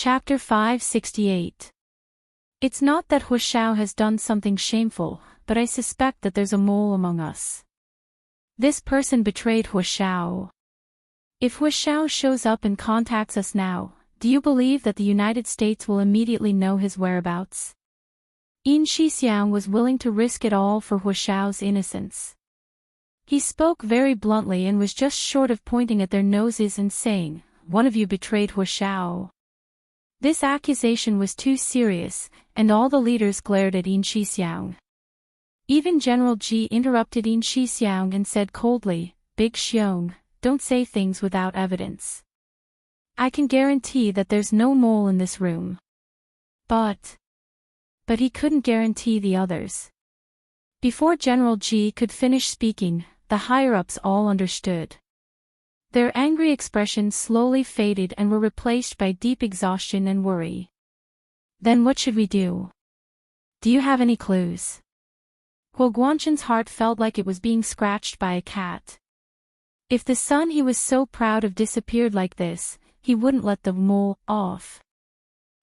Chapter 568. It's not that Hu Xiao has done something shameful, but I suspect that there's a mole among us. This person betrayed Hu Xiao. If Hu Xiao shows up and contacts us now, do you believe that the United States will immediately know his whereabouts? Yin Shixiang was willing to risk it all for Hu Xiao's innocence. He spoke very bluntly and was just short of pointing at their noses and saying, "One of you betrayed Hu Xiao." This accusation was too serious, and all the leaders glared at Yin Shixiang. Even General Ji interrupted Yin Shixiang and said coldly, "Big Xiong, don't say things without evidence. I can guarantee that there's no mole in this room." But he couldn't guarantee the others. Before General Ji could finish speaking, the higher-ups all understood. Their angry expressions slowly faded and were replaced by deep exhaustion and worry. "Then what should we do? Do you have any clues?" Huo Guanshan's heart felt like it was being scratched by a cat. If the son he was so proud of disappeared like this, he wouldn't let the mole off.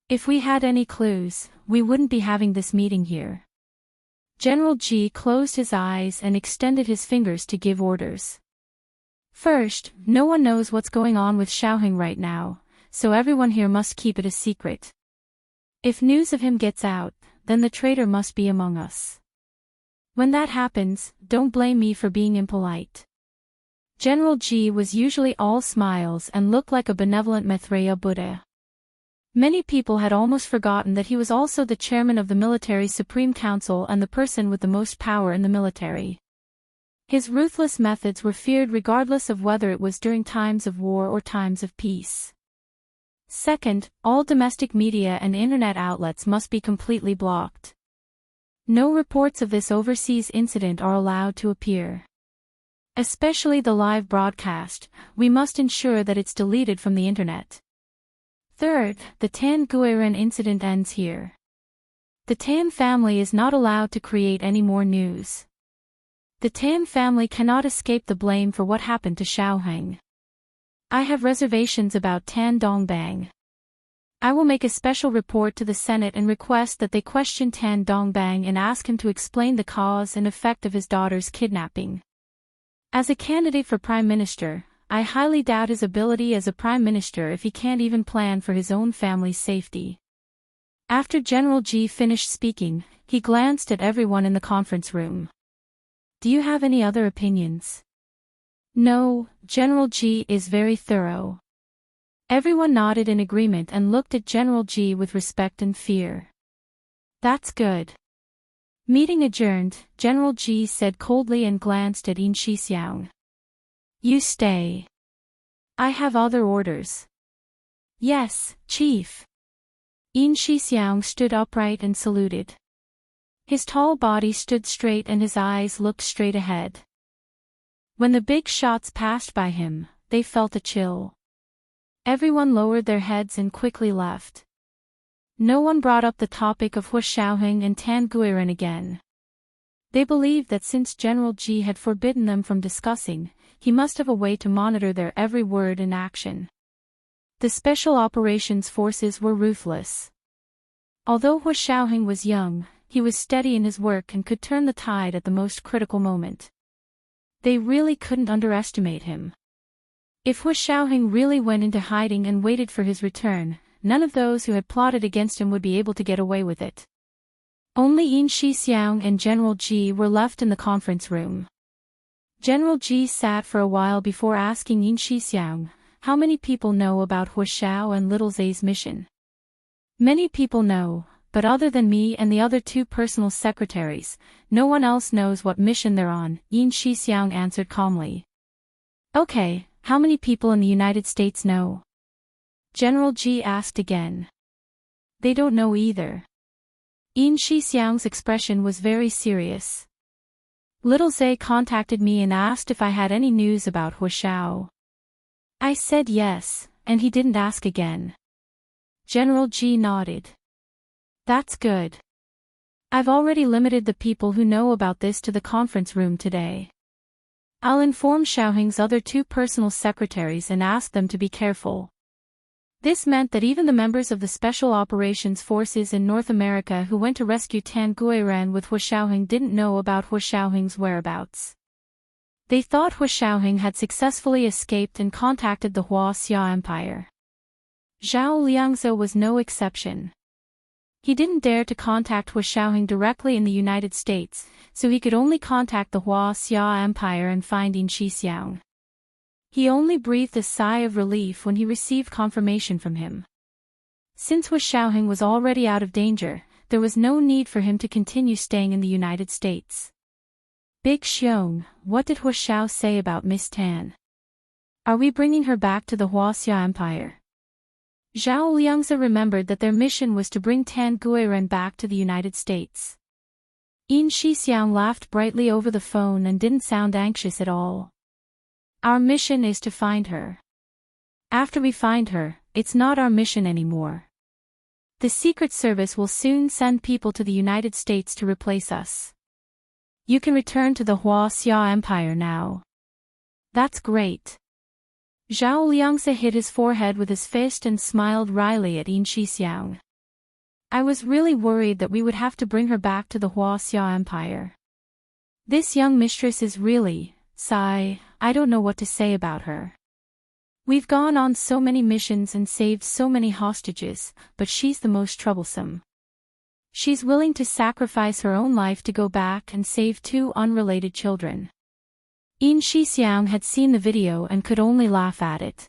"If we had any clues, we wouldn't be having this meeting here." General Ji closed his eyes and extended his fingers to give orders. "First, no one knows what's going on with Xiaoheng right now, so everyone here must keep it a secret. If news of him gets out, then the traitor must be among us. When that happens, don't blame me for being impolite." General Ji was usually all smiles and looked like a benevolent Maitreya Buddha. Many people had almost forgotten that he was also the chairman of the military Supreme Council and the person with the most power in the military. His ruthless methods were feared regardless of whether it was during times of war or times of peace. Second, all domestic media and internet outlets must be completely blocked. No reports of this overseas incident are allowed to appear. Especially the live broadcast, we must ensure that it's deleted from the internet. Third, the Tan Guiren incident ends here. The Tan family is not allowed to create any more news. The Tan family cannot escape the blame for what happened to Xiaoheng. I have reservations about Tan Dongbang. I will make a special report to the Senate and request that they question Tan Dongbang and ask him to explain the cause and effect of his daughter's kidnapping. As a candidate for Prime Minister, I highly doubt his ability as a Prime Minister if he can't even plan for his own family's safety. After General Ji finished speaking, he glanced at everyone in the conference room. "Do you have any other opinions?" "No, General Ji is very thorough." Everyone nodded in agreement and looked at General Ji with respect and fear. "That's good." Meeting adjourned, General Ji said coldly and glanced at Yin Shixiang. "You stay. I have other orders." "Yes, Chief." Yin Shixiang stood upright and saluted. His tall body stood straight and his eyes looked straight ahead. When the big shots passed by him, they felt a chill. Everyone lowered their heads and quickly left. No one brought up the topic of Hu Xiaoheng and Tan Guiren again. They believed that since General Ji had forbidden them from discussing, he must have a way to monitor their every word and action. The Special Operations Forces were ruthless. Although Hu Xiaoheng was young, he was steady in his work and could turn the tide at the most critical moment. They really couldn't underestimate him. If Hu Xiaoheng really went into hiding and waited for his return, none of those who had plotted against him would be able to get away with it. Only Yin Shixiang and General Ji were left in the conference room. General Ji sat for a while before asking Yin Shixiang, "How many people know about Hu Xiao and Little Zay's mission?" "Many people know, but other than me and the other two personal secretaries, no one else knows what mission they're on," Yin Shixiang answered calmly. "Okay, how many people in the United States know?" General Ji asked again. "They don't know either." Yin Shixiang's expression was very serious. "Little Zay contacted me and asked if I had any news about Hu Xiao. I said yes, and he didn't ask again." General Ji nodded. "That's good. I've already limited the people who know about this to the conference room today. I'll inform Xiaoheng's other two personal secretaries and ask them to be careful." This meant that even the members of the Special Operations Forces in North America who went to rescue Tan Guiran with Hu Xiaoheng didn't know about Hu Xiaoheng's whereabouts. They thought Hu Xiaoheng had successfully escaped and contacted the Hua Xia Empire. Zhao Liangze was no exception. He didn't dare to contact Hu Xiaoheng directly in the United States, so he could only contact the Hua Xia Empire and find Yin Shixiang. He only breathed a sigh of relief when he received confirmation from him. Since Hu Xiaoheng was already out of danger, there was no need for him to continue staying in the United States. Big Xiong, what did Hu Xiao say about Miss Tan? Are we bringing her back to the Hua Xia Empire? Zhao Liangze remembered that their mission was to bring Tan Guiran back to the United States. Yin Shixiang laughed brightly over the phone and didn't sound anxious at all. Our mission is to find her. After we find her, it's not our mission anymore. The Secret Service will soon send people to the United States to replace us. You can return to the Hua Xia Empire now. That's great. Zhao Liangze hit his forehead with his fist and smiled wryly at Yin Shixiang. I was really worried that we would have to bring her back to the Hua Xia Empire. This young mistress is really, I don't know what to say about her. We've gone on so many missions and saved so many hostages, but she's the most troublesome. She's willing to sacrifice her own life to go back and save two unrelated children. Yin Shixiang had seen the video and could only laugh at it.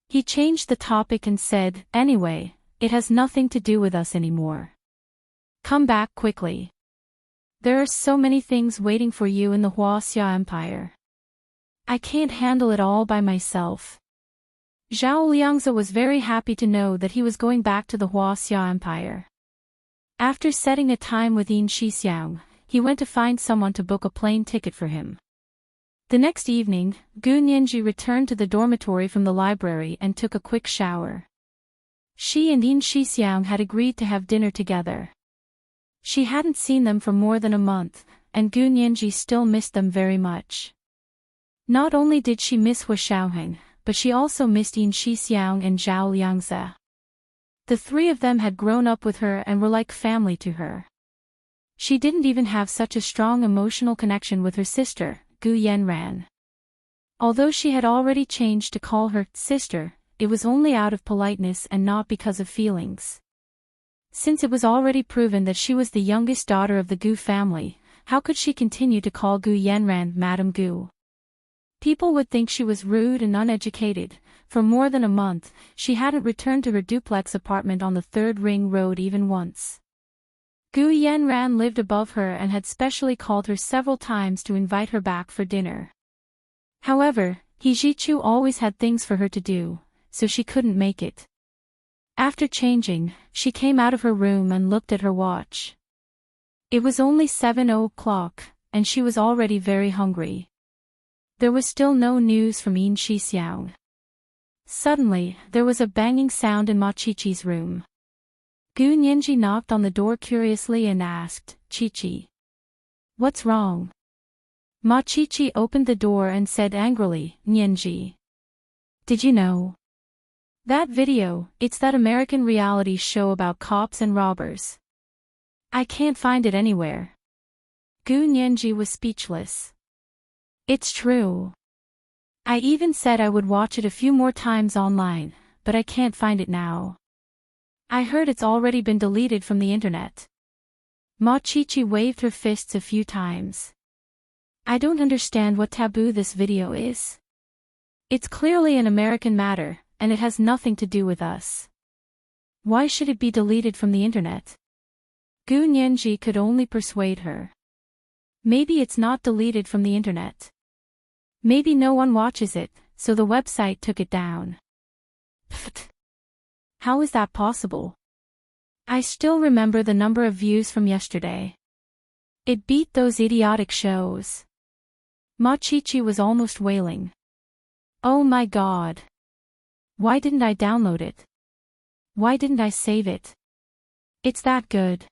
He changed the topic and said, anyway, it has nothing to do with us anymore. Come back quickly. There are so many things waiting for you in the Hua Xia Empire. I can't handle it all by myself. Zhao Liangze was very happy to know that he was going back to the Hua Xia Empire. After setting a time with Yin Shixiang, he went to find someone to book a plane ticket for him. The next evening, Gu Nianji returned to the dormitory from the library and took a quick shower. She and Yin Shixiang had agreed to have dinner together. She hadn't seen them for more than a month, and Gu Nianji still missed them very much. Not only did she miss Hu Xiaoheng, but she also missed Yin Shixiang and Zhao Liangze. The three of them had grown up with her and were like family to her. She didn't even have such a strong emotional connection with her sister, Gu Yanran. Although she had already changed to call her sister, it was only out of politeness and not because of feelings. Since it was already proven that she was the youngest daughter of the Gu family, how could she continue to call Gu Yanran Madame Gu? People would think she was rude and uneducated. For more than a month, she hadn't returned to her duplex apartment on the 3rd Ring Road even once. Gu Yanran lived above her and had specially called her several times to invite her back for dinner. However, He Jichu always had things for her to do, so she couldn't make it. After changing, she came out of her room and looked at her watch. It was only 7 o'clock, and she was already very hungry. There was still no news from Yin Shixiang. Suddenly, there was a banging sound in Ma Chichi's room. Gu Nianji knocked on the door curiously and asked, Chichi. What's wrong? Ma Chichi opened the door and said angrily, Nianji. Did you know? That video, it's that American reality show about cops and robbers. I can't find it anywhere. Gu Nianji was speechless. It's true. I even said I would watch it a few more times online, but I can't find it now. I heard it's already been deleted from the internet. Ma Chichi waved her fists a few times. I don't understand what taboo this video is. It's clearly an American matter, and it has nothing to do with us. Why should it be deleted from the internet? Gu Nianji could only persuade her. Maybe it's not deleted from the internet. Maybe no one watches it, so the website took it down. Pfft. How is that possible? I still remember the number of views from yesterday. It beat those idiotic shows. Ma Chichi was almost wailing. Oh my god. Why didn't I download it? Why didn't I save it? It's that good.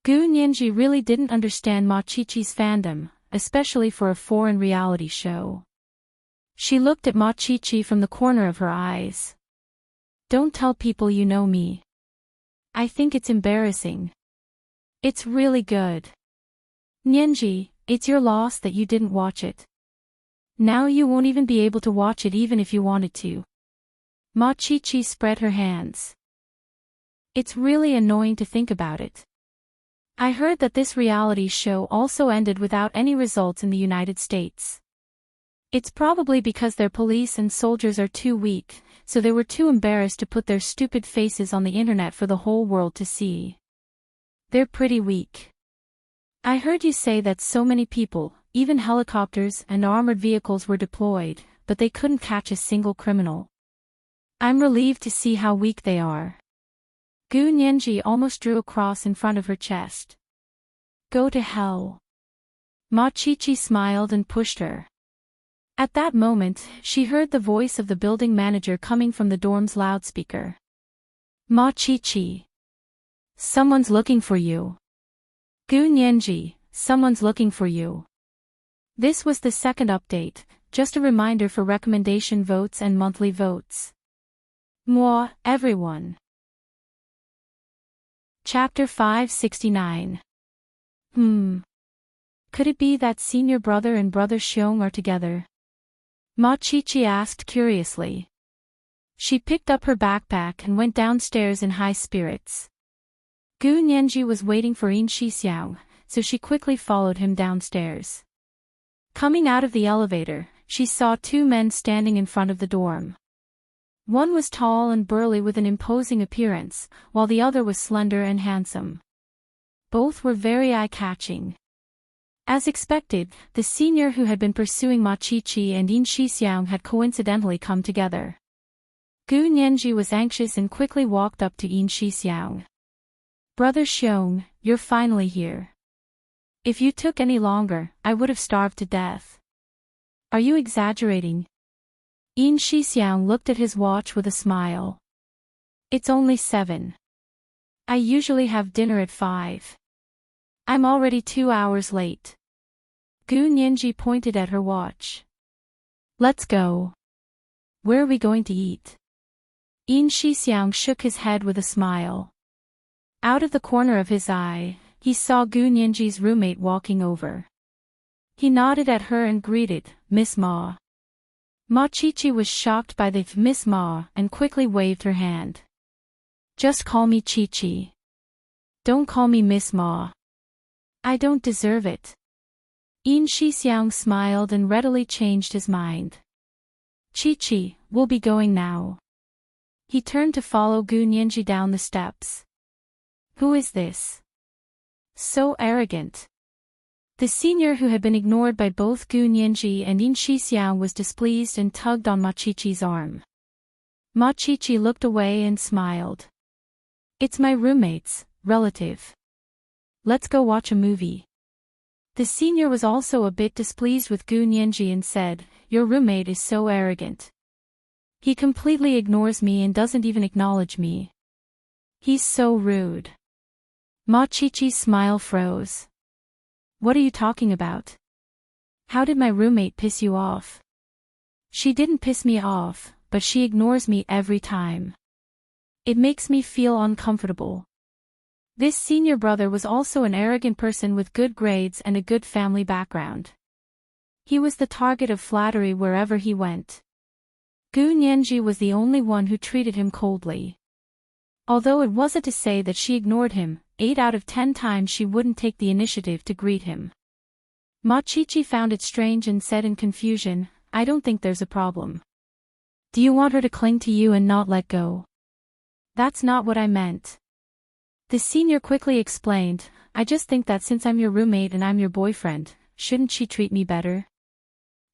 Gu Nianji really didn't understand Ma Chichi's fandom, especially for a foreign reality show. She looked at Ma Chichi from the corner of her eyes. Don't tell people you know me. I think it's embarrassing. It's really good. Nianji, it's your loss that you didn't watch it. Now you won't even be able to watch it even if you wanted to. Ma Chi-Chi spread her hands. It's really annoying to think about it. I heard that this reality show also ended without any results in the United States. It's probably because their police and soldiers are too weak, so they were too embarrassed to put their stupid faces on the internet for the whole world to see. They're pretty weak. I heard you say that so many people, even helicopters and armored vehicles were deployed, but they couldn't catch a single criminal. I'm relieved to see how weak they are. Gu Nianji almost drew a cross in front of her chest. Go to hell. Ma Chi-Chi smiled and pushed her. At that moment, she heard the voice of the building manager coming from the dorm's loudspeaker. Ma Chi-Chi. Someone's looking for you. Gu Nianji, someone's looking for you. This was the second update, just a reminder for recommendation votes and monthly votes. Moi, everyone. Chapter 569. Could it be that senior brother and brother Xiong are together? Ma Chi-Chi asked curiously. She picked up her backpack and went downstairs in high spirits. Gu Nianji was waiting for Yin Shixiang, so she quickly followed him downstairs. Coming out of the elevator, she saw two men standing in front of the dorm. One was tall and burly with an imposing appearance, while the other was slender and handsome. Both were very eye-catching. As expected, the senior who had been pursuing Ma Chi-Chi and Yin Shixiang had coincidentally come together. Gu Nianji was anxious and quickly walked up to Yin Shixiang. Brother Xiong, you're finally here. If you took any longer, I would have starved to death. Are you exaggerating? Yin Shixiang looked at his watch with a smile. It's only 7. I usually have dinner at 5. I'm already 2 hours late. Gu Nianji pointed at her watch. Let's go. Where are we going to eat? Yin Shixiang shook his head with a smile. Out of the corner of his eye, he saw Gu Nianji's roommate walking over. He nodded at her and greeted, Miss Ma. Ma Chi-Chi was shocked by the Miss Ma and quickly waved her hand. Just call me Chi-Chi. Don't call me Miss Ma. I don't deserve it. Yin Shixiang smiled and readily changed his mind. Chi-Chi, we'll be going now. He turned to follow Gu Nianji down the steps. Who is this? So arrogant. The senior who had been ignored by both Gu Nianji and Yin Shixiang was displeased and tugged on Ma Chi-Chi's arm. Ma Chi-Chi looked away and smiled. It's my roommate's relative. Let's go watch a movie. The senior was also a bit displeased with Gu Nianji and said, Your roommate is so arrogant. He completely ignores me and doesn't even acknowledge me. He's so rude. Ma Chi-Chi's smile froze. What are you talking about? How did my roommate piss you off? She didn't piss me off, but she ignores me every time. It makes me feel uncomfortable. This senior brother was also an arrogant person with good grades and a good family background. He was the target of flattery wherever he went. Gu Nianji was the only one who treated him coldly. Although it wasn't to say that she ignored him, 8 out of 10 times she wouldn't take the initiative to greet him. Ma Chi-Chi found it strange and said in confusion, I don't think there's a problem. Do you want her to cling to you and not let go? That's not what I meant. The senior quickly explained, I just think that since I'm your roommate and I'm your boyfriend, shouldn't she treat me better?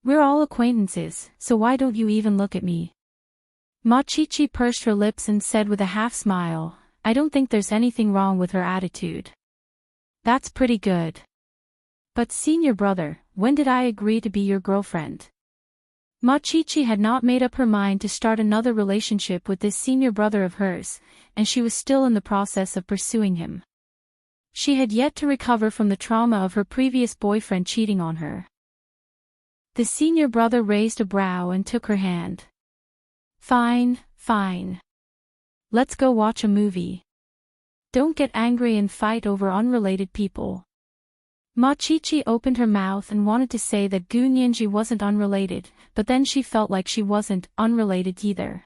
We're all acquaintances, so why don't you even look at me? Ma Chi-Chi pursed her lips and said with a half smile, I don't think there's anything wrong with her attitude. That's pretty good. But senior brother, when did I agree to be your girlfriend? Ma Chi-Chi had not made up her mind to start another relationship with this senior brother of hers, and she was still in the process of pursuing him. She had yet to recover from the trauma of her previous boyfriend cheating on her. The senior brother raised a brow and took her hand. Fine, fine. Let's go watch a movie. Don't get angry and fight over unrelated people. Ma Chichi opened her mouth and wanted to say that Gu Nianji wasn't unrelated, but then she felt like she wasn't unrelated either.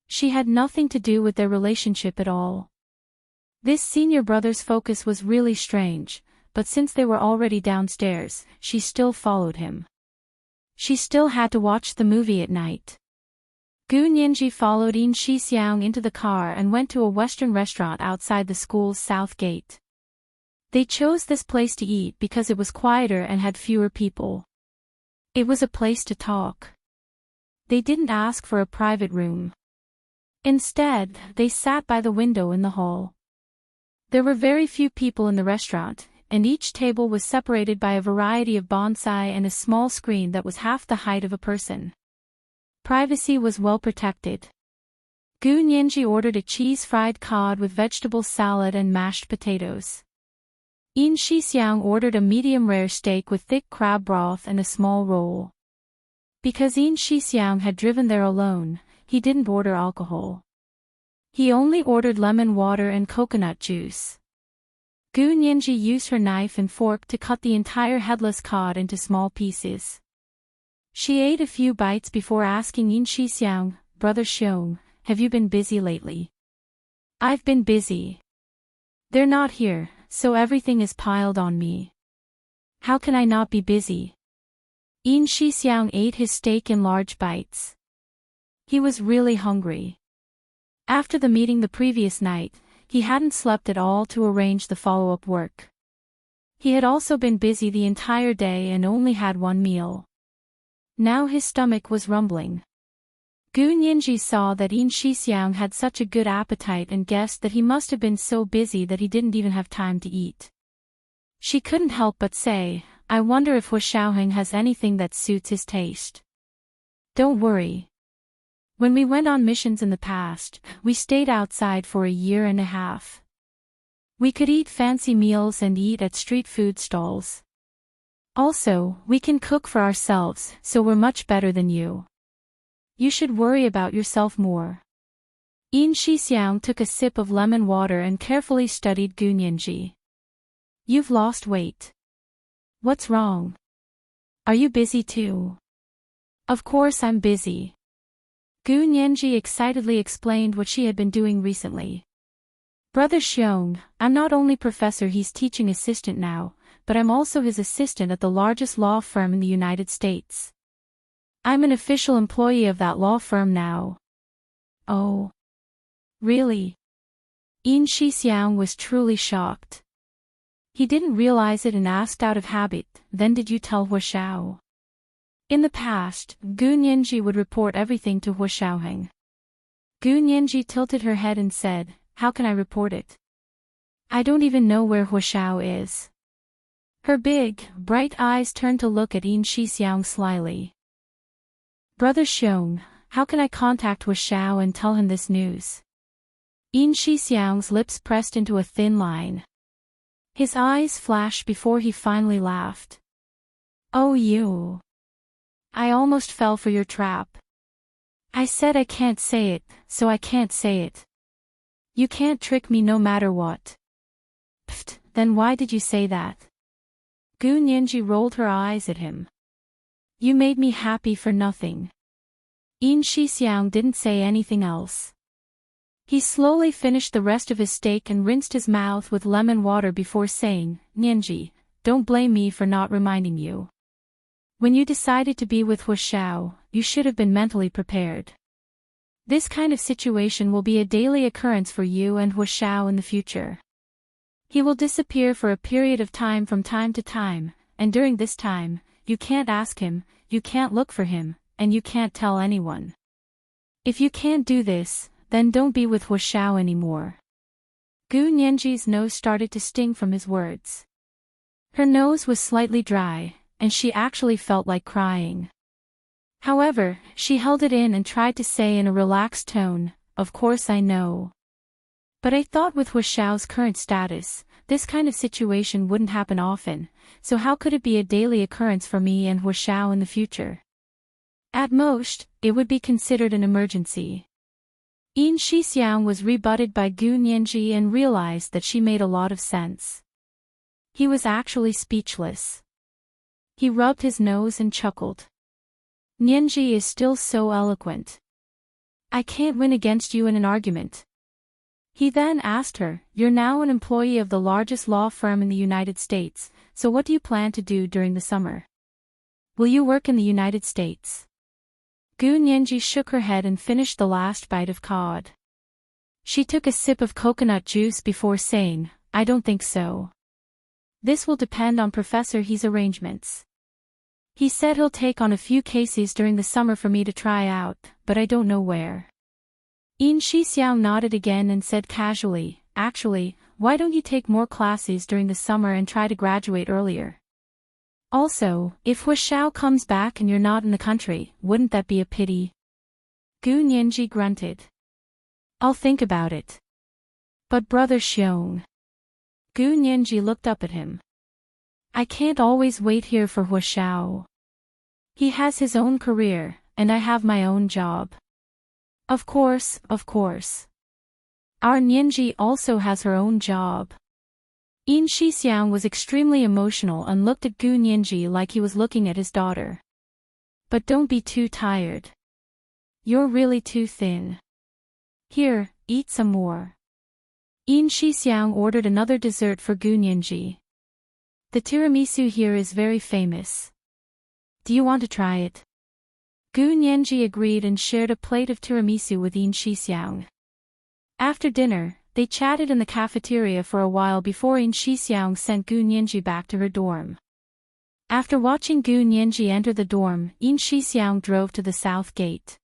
She had nothing to do with their relationship at all. This senior brother's focus was really strange, but since they were already downstairs, she still followed him. She still had to watch the movie at night. Gu Nianji followed Yin Shixiang into the car and went to a Western restaurant outside the school's south gate. They chose this place to eat because it was quieter and had fewer people. It was a place to talk. They didn't ask for a private room. Instead, they sat by the window in the hall. There were very few people in the restaurant, and each table was separated by a variety of bonsai and a small screen that was half the height of a person. Privacy was well protected. Gu Nianji ordered a cheese-fried cod with vegetable salad and mashed potatoes. Yin Shixiang ordered a medium-rare steak with thick crab broth and a small roll. Because Yin Shixiang had driven there alone, he didn't order alcohol. He only ordered lemon water and coconut juice. Gu Nianji used her knife and fork to cut the entire headless cod into small pieces. She ate a few bites before asking Yin Shixiang, "Brother Xiong, have you been busy lately?" "I've been busy. They're not here, so everything is piled on me. How can I not be busy?" Yin Shixiang ate his steak in large bites. He was really hungry. After the meeting the previous night, he hadn't slept at all to arrange the follow-up work. He had also been busy the entire day and only had one meal. Now his stomach was rumbling. Gu Nianji saw that Yin Shixiang had such a good appetite and guessed that he must have been so busy that he didn't even have time to eat. She couldn't help but say, "I wonder if Hu Xiaoheng has anything that suits his taste." "Don't worry. When we went on missions in the past, we stayed outside for a year and a half. We could eat fancy meals and eat at street food stalls. Also, we can cook for ourselves, so we're much better than you. You should worry about yourself more." Yin Shixiang took a sip of lemon water and carefully studied Gu Nianji. "You've lost weight. What's wrong? Are you busy too?" "Of course I'm busy." Gu Nianji excitedly explained what she had been doing recently. "Brother Xiong, I'm not only professor he's teaching assistant now, but I'm also his assistant at the largest law firm in the United States. I'm an official employee of that law firm now." "Oh. Really?" Yin Shixiang was truly shocked. He didn't realize it and asked out of habit, "Then did you tell Hu Xiao?" In the past, Gu Nianji would report everything to Hu Xiaoheng. Gu Nianji tilted her head and said, "How can I report it? I don't even know where Hu Xiao is." Her big, bright eyes turned to look at Yin Shixiang slyly. "Brother Xiong, how can I contact Hu Xiao and tell him this news?" Yin Shixiang's lips pressed into a thin line. His eyes flashed before he finally laughed. "Oh you! I almost fell for your trap. I said I can't say it, so I can't say it. You can't trick me no matter what." "Pfft, then why did you say that?" Gu Nianji rolled her eyes at him. "You made me happy for nothing." Yin Shixiang didn't say anything else. He slowly finished the rest of his steak and rinsed his mouth with lemon water before saying, "Nianji, don't blame me for not reminding you. When you decided to be with Hu Xiao, you should have been mentally prepared. This kind of situation will be a daily occurrence for you and Hu Xiao in the future. He will disappear for a period of time from time to time, and during this time, you can't ask him, you can't look for him, and you can't tell anyone. If you can't do this, then don't be with Hu Xiao anymore." Gu Nianji's nose started to sting from his words. Her nose was slightly dry, and she actually felt like crying. However, she held it in and tried to say in a relaxed tone, "Of course I know. But I thought with Hu Xiao's current status, this kind of situation wouldn't happen often, so how could it be a daily occurrence for me and Hu Xiao in the future? At most, it would be considered an emergency." Yin Shixiang was rebutted by Gu Nianji and realized that she made a lot of sense. He was actually speechless. He rubbed his nose and chuckled. Nianji is still so eloquent. I can't win against you in an argument. He then asked her, you're now an employee of the largest law firm in the United States, so what do you plan to do during the summer? Will you work in the United States? Gu Nianji shook her head and finished the last bite of cod. She took a sip of coconut juice before saying, I don't think so. This will depend on Professor He's arrangements. He said he'll take on a few cases during the summer for me to try out, but I don't know where. Yin Shixiang nodded again and said casually, actually, why don't you take more classes during the summer and try to graduate earlier? Also, if Huashao comes back and you're not in the country, wouldn't that be a pity? Gu Nianji grunted. I'll think about it. But Brother Xiong. Gu Nianji looked up at him. I can't always wait here for Huashao. He has his own career, and I have my own job. Of course, of course. Our Nianji also has her own job. Yin Shixiang was extremely emotional and looked at Gu Nianji like he was looking at his daughter. But don't be too tired. You're really too thin. Here, eat some more. Yin Shixiang ordered another dessert for Gu Nianji. The tiramisu here is very famous. Do you want to try it? Gu Nianji agreed and shared a plate of tiramisu with Yin Shixiang. After dinner, they chatted in the cafeteria for a while before Yin Shixiang sent Gu Nianji back to her dorm. After watching Gu Nianji enter the dorm, Yin Shixiang drove to the south gate.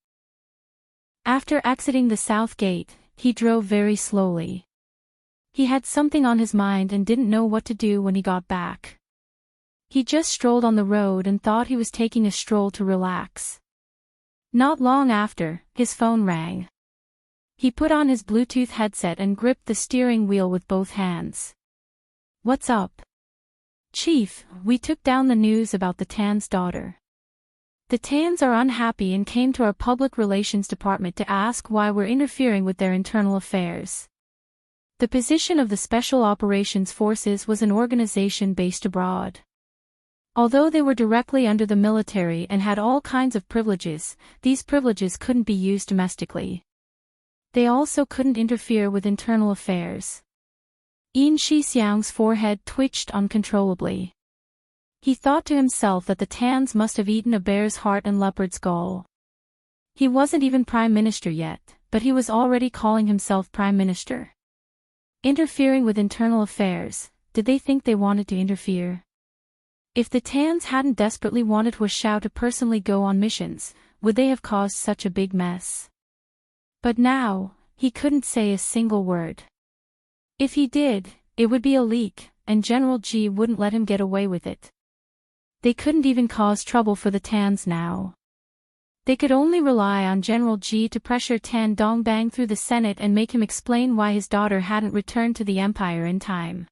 After exiting the south gate, he drove very slowly. He had something on his mind and didn't know what to do when he got back. He just strolled on the road and thought he was taking a stroll to relax. Not long after, his phone rang. He put on his Bluetooth headset and gripped the steering wheel with both hands. What's up? Chief, we took down the news about the Tan's daughter. The Tans are unhappy and came to our public relations department to ask why we're interfering with their internal affairs. The position of the Special Operations Forces was an organization based abroad. Although they were directly under the military and had all kinds of privileges, these privileges couldn't be used domestically. They also couldn't interfere with internal affairs. Yin Shixiang's forehead twitched uncontrollably. He thought to himself that the Tans must have eaten a bear's heart and leopard's gall. He wasn't even Prime Minister yet, but he was already calling himself Prime Minister. Interfering with internal affairs, did they think they wanted to interfere? If the Tans hadn't desperately wanted Huashao to personally go on missions, would they have caused such a big mess? But now, he couldn't say a single word. If he did, it would be a leak, and General Ji wouldn't let him get away with it. They couldn't even cause trouble for the Tans now. They could only rely on General Ji to pressure Tan Dongbang through the Senate and make him explain why his daughter hadn't returned to the Empire in time.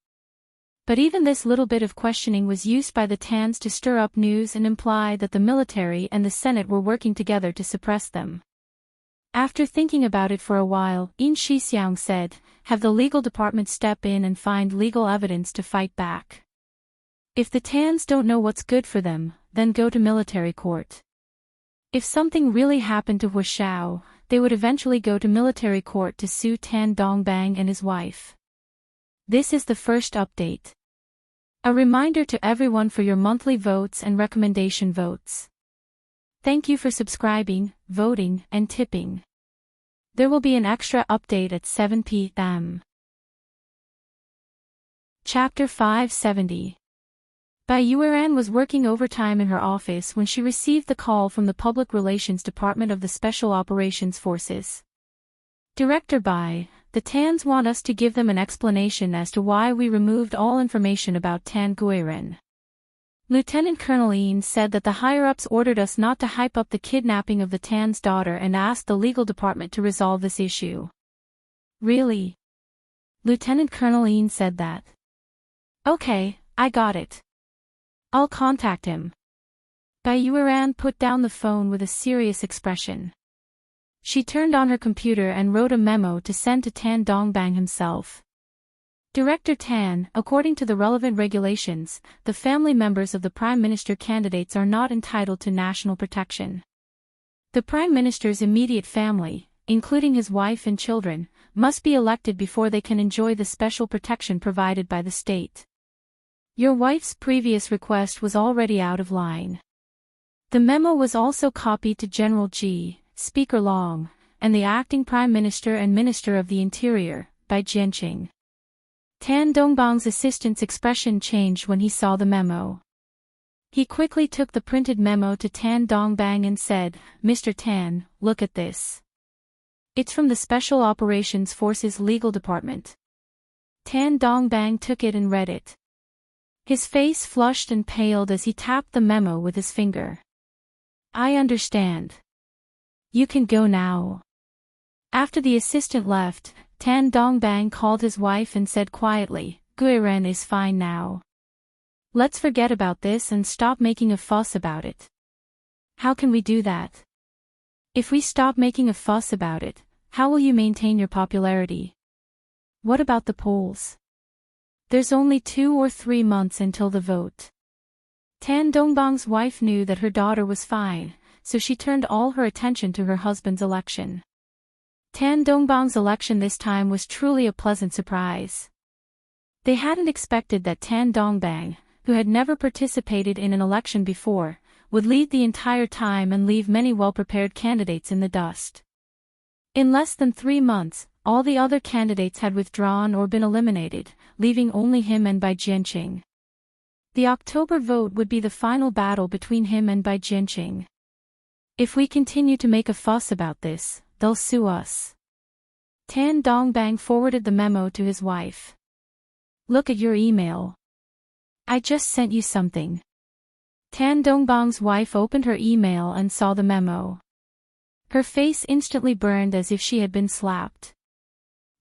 But even this little bit of questioning was used by the Tans to stir up news and imply that the military and the Senate were working together to suppress them. After thinking about it for a while, Yin Shixiang said, have the legal department step in and find legal evidence to fight back. If the Tans don't know what's good for them, then go to military court. If something really happened to Huashao, they would eventually go to military court to sue Tan Dongbang and his wife. This is the first update. A reminder to everyone for your monthly votes and recommendation votes. Thank you for subscribing, voting, and tipping. There will be an extra update at 7 p.m. Chapter 570. Bai Yueran was working overtime in her office when she received the call from the Public Relations Department of the Special Operations Forces. Director Bai, the Tans want us to give them an explanation as to why we removed all information about Tan Guiren. Lieutenant Colonel Yin said that the higher-ups ordered us not to hype up the kidnapping of the Tan's daughter and asked the legal department to resolve this issue. Really? Lieutenant Colonel Yin said that. Okay, I got it. I'll contact him. Bai Yueran put down the phone with a serious expression. She turned on her computer and wrote a memo to send to Tan Dongbang himself. Director Tan, according to the relevant regulations, the family members of the Prime Minister candidates are not entitled to national protection. The Prime Minister's immediate family, including his wife and children, must be elected before they can enjoy the special protection provided by the state. Your wife's previous request was already out of line. The memo was also copied to General G, Speaker Long, and the acting Prime Minister and Minister of the Interior, by Jianqing. Tan Dongbang's assistant's expression changed when he saw the memo. He quickly took the printed memo to Tan Dongbang and said, "Mr. Tan, look at this. It's from the Special Operations Forces Legal Department." Tan Dongbang took it and read it. His face flushed and paled as he tapped the memo with his finger. "I understand. You can go now." After the assistant left, Tan Dongbang called his wife and said quietly, "Guiren is fine now. Let's forget about this and stop making a fuss about it." "How can we do that? If we stop making a fuss about it, how will you maintain your popularity? What about the polls? There's only 2 or 3 months until the vote." Tan Dongbang's wife knew that her daughter was fine, so she turned all her attention to her husband's election. Tan Dongbang's election this time was truly a pleasant surprise. They hadn't expected that Tan Dongbang, who had never participated in an election before, would lead the entire time and leave many well-prepared candidates in the dust. In less than 3 months, all the other candidates had withdrawn or been eliminated, leaving only him and Bai Jianqing. The October vote would be the final battle between him and Bai Jianqing. "If we continue to make a fuss about this, they'll sue us." Tan Dongbang forwarded the memo to his wife. "Look at your email. I just sent you something." Tan Dongbang's wife opened her email and saw the memo. Her face instantly burned as if she had been slapped.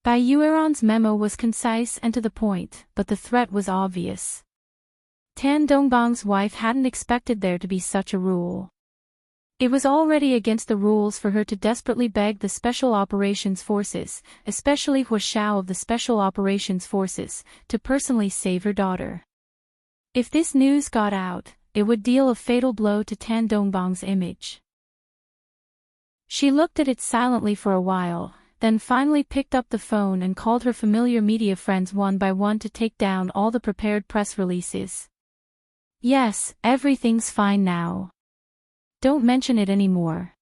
Bai Yueran's memo was concise and to the point, but the threat was obvious. Tan Dongbang's wife hadn't expected there to be such a rule. It was already against the rules for her to desperately beg the Special Operations Forces, especially Hu Xiao of the Special Operations Forces, to personally save her daughter. If this news got out, it would deal a fatal blow to Tan Dongbang's image. She looked at it silently for a while, then finally picked up the phone and called her familiar media friends one by one to take down all the prepared press releases. "Yes, everything's fine now. Don't mention it anymore.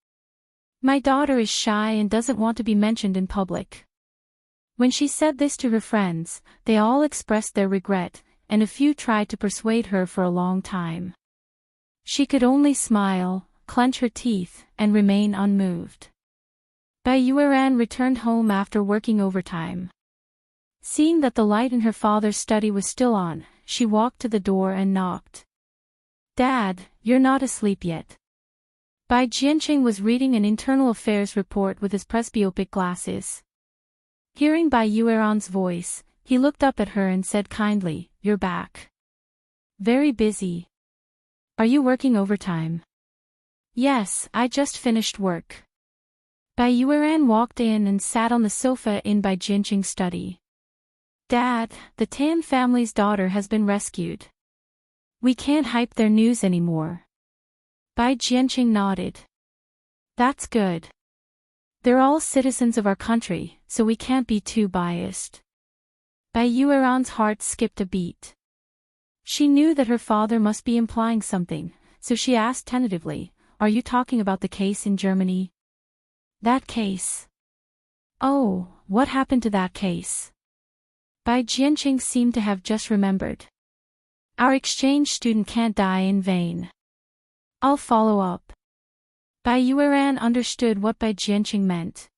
My daughter is shy and doesn't want to be mentioned in public." When she said this to her friends, they all expressed their regret, and a few tried to persuade her for a long time. She could only smile, clench her teeth, and remain unmoved. Bai Yueran returned home after working overtime. Seeing that the light in her father's study was still on, she walked to the door and knocked. "Dad, you're not asleep yet." Bai Jianqing was reading an internal affairs report with his presbyopic glasses. Hearing Bai Yueran's voice, he looked up at her and said kindly, "You're back. Very busy. Are you working overtime?" "Yes, I just finished work." Bai Yueran walked in and sat on the sofa in Bai Jianqing's study. "Dad, the Tan family's daughter has been rescued. We can't hype their news anymore." Bai Jianqing nodded. "That's good. They're all citizens of our country, so we can't be too biased." Bai Yueran's heart skipped a beat. She knew that her father must be implying something, so she asked tentatively, "Are you talking about the case in Germany?" "That case? Oh, what happened to that case?" Bai Jianqing seemed to have just remembered. "Our exchange student can't die in vain. I'll follow up." Bai Yueran understood what Bai Jianqing meant.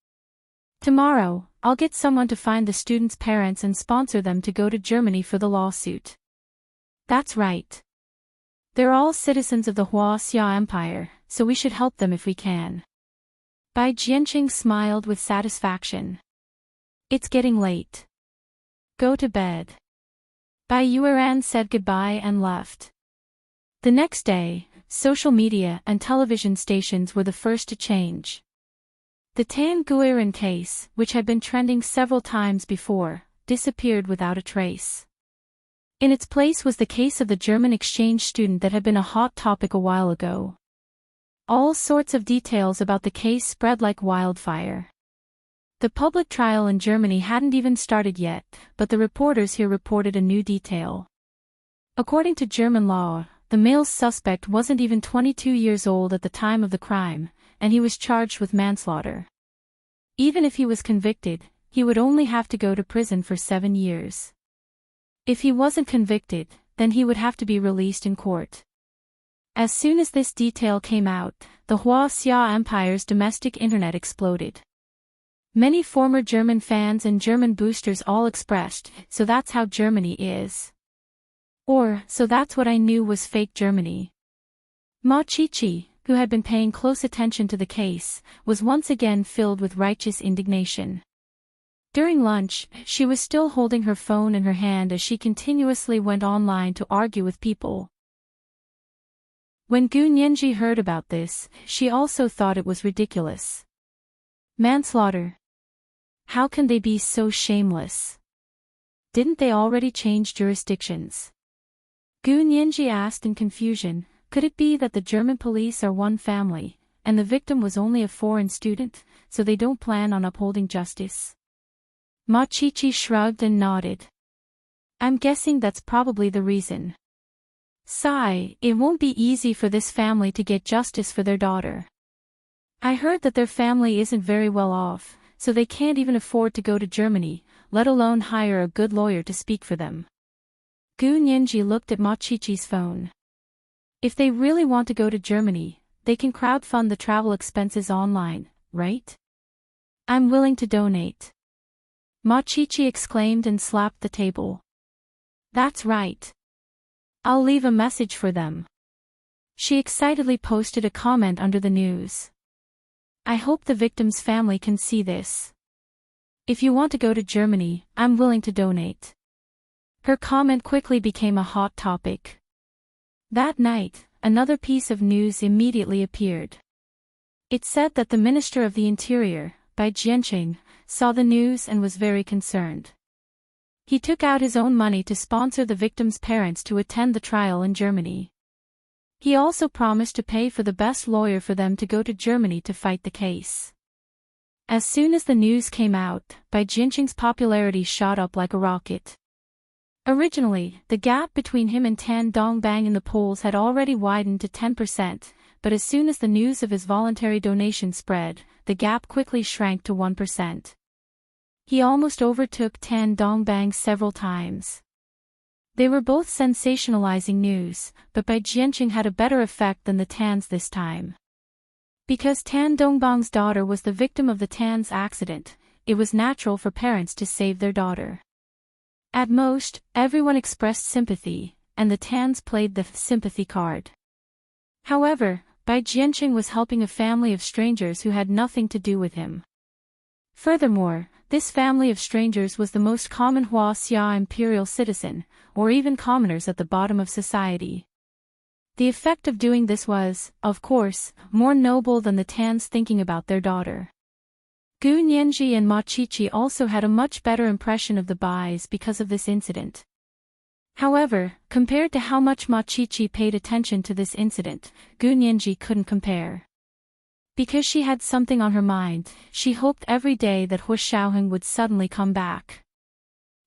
"Tomorrow, I'll get someone to find the student's parents and sponsor them to go to Germany for the lawsuit." "That's right. They're all citizens of the Xia Empire, so we should help them if we can." Bai Jianqing smiled with satisfaction. "It's getting late. Go to bed." Bai Yueran said goodbye and left. The next day, social media and television stations were the first to change. The Tan Guirin case, which had been trending several times before, disappeared without a trace. In its place was the case of the German exchange student that had been a hot topic a while ago. All sorts of details about the case spread like wildfire. The public trial in Germany hadn't even started yet, but the reporters here reported a new detail. According to German law, the male suspect wasn't even 22 years old at the time of the crime, and he was charged with manslaughter. Even if he was convicted, he would only have to go to prison for 7 years. If he wasn't convicted, then he would have to be released in court. As soon as this detail came out, the Xia Empire's domestic internet exploded. Many former German fans and German boosters all expressed, "So that's how Germany is." Or, "So that's what I knew was fake Germany." Ma Chichi, who had been paying close attention to the case, was once again filled with righteous indignation. During lunch, she was still holding her phone in her hand as she continuously went online to argue with people. When Gu Nianji heard about this, she also thought it was ridiculous. Manslaughter. How can they be so shameless? Didn't they already change jurisdictions? Gu Nianji asked in confusion, could it be that the German police are one family, and the victim was only a foreign student, so they don't plan on upholding justice? Ma Chichi shrugged and nodded. I'm guessing that's probably the reason. Sigh, it won't be easy for this family to get justice for their daughter. I heard that their family isn't very well off, so they can't even afford to go to Germany, let alone hire a good lawyer to speak for them. Gu Nianji looked at Ma Chichi's phone. If they really want to go to Germany, they can crowdfund the travel expenses online, right? I'm willing to donate. Ma Chichi exclaimed and slapped the table. That's right. I'll leave a message for them. She excitedly posted a comment under the news. I hope the victim's family can see this. If you want to go to Germany, I'm willing to donate. Her comment quickly became a hot topic. That night, another piece of news immediately appeared. It said that the Minister of the Interior, Bai Jianqing, saw the news and was very concerned. He took out his own money to sponsor the victim's parents to attend the trial in Germany. He also promised to pay for the best lawyer for them to go to Germany to fight the case. As soon as the news came out, Bai Jianqing's popularity shot up like a rocket. Originally, the gap between him and Tan Dongbang in the polls had already widened to 10%, but as soon as the news of his voluntary donation spread, the gap quickly shrank to 1%. He almost overtook Tan Dongbang several times. They were both sensationalizing news, but Bai Jianqing had a better effect than the Tans this time. Because Tan Dongbang's daughter was the victim of the Tan's accident, it was natural for parents to save their daughter. At most, everyone expressed sympathy, and the Tans played the sympathy card. However, Bai Jianqing was helping a family of strangers who had nothing to do with him. Furthermore, this family of strangers was the most common Xia imperial citizen, or even commoners at the bottom of society. The effect of doing this was, of course, more noble than the Tans thinking about their daughter. Gu Nianji and Ma Chichi also had a much better impression of the Bais because of this incident. However, compared to how much Ma Chichi paid attention to this incident, Gu Nianji couldn't compare. Because she had something on her mind, she hoped every day that Hu Shaoheng would suddenly come back.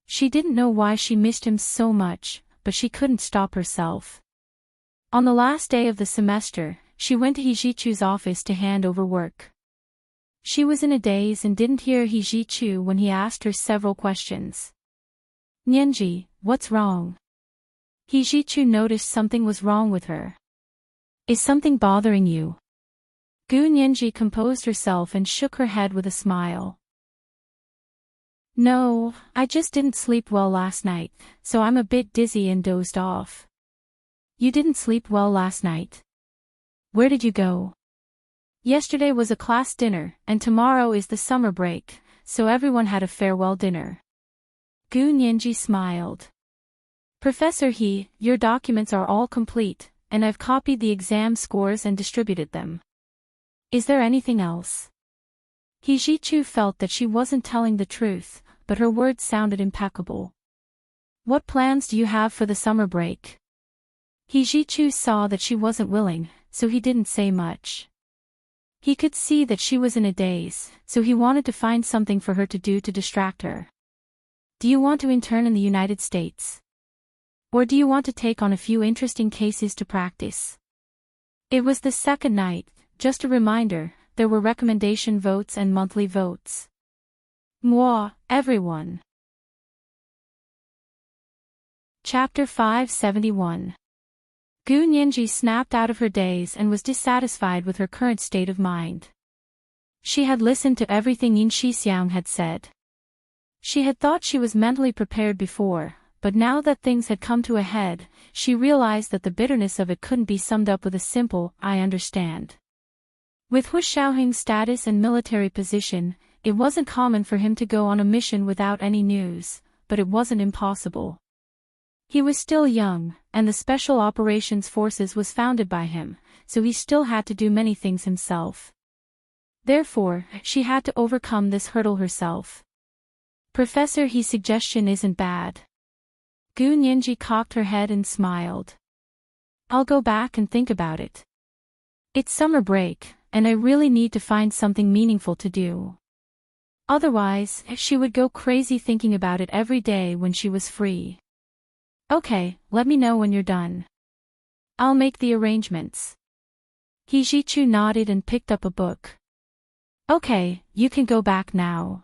She didn't know why she missed him so much, but she couldn't stop herself. On the last day of the semester, she went to He Zhichu's office to hand over work. She was in a daze and didn't hear He Zhichu when he asked her several questions. Nianji, what's wrong? He Zhichu noticed something was wrong with her. Is something bothering you? Gu Nianji composed herself and shook her head with a smile. No, I just didn't sleep well last night, so I'm a bit dizzy and dozed off. You didn't sleep well last night? Where did you go? Yesterday was a class dinner, and tomorrow is the summer break, so everyone had a farewell dinner. Gu Nianji smiled. Professor He, your documents are all complete, and I've copied the exam scores and distributed them. Is there anything else? Hijichu felt that she wasn't telling the truth, but her words sounded impeccable. What plans do you have for the summer break? Hijichu saw that she wasn't willing, so he didn't say much. He could see that she was in a daze, so he wanted to find something for her to do to distract her. Do you want to intern in the United States? Or do you want to take on a few interesting cases to practice? It was the second night, just a reminder, there were recommendation votes and monthly votes. Moi, everyone. Chapter 571. Gu Nianji snapped out of her daze and was dissatisfied with her current state of mind. She had listened to everything Yin Shixiang had said. She had thought she was mentally prepared before, but now that things had come to a head, she realized that the bitterness of it couldn't be summed up with a simple, "I understand." With Hu Xiaoheng's status and military position, it wasn't common for him to go on a mission without any news, but it wasn't impossible. He was still young, and the Special Operations Forces was founded by him, so he still had to do many things himself. Therefore, she had to overcome this hurdle herself. Professor, his suggestion isn't bad. Gu Nianji cocked her head and smiled. I'll go back and think about it. It's summer break, and I really need to find something meaningful to do. Otherwise, she would go crazy thinking about it every day when she was free. Okay, let me know when you're done. I'll make the arrangements. Hijichu nodded and picked up a book. Okay, you can go back now.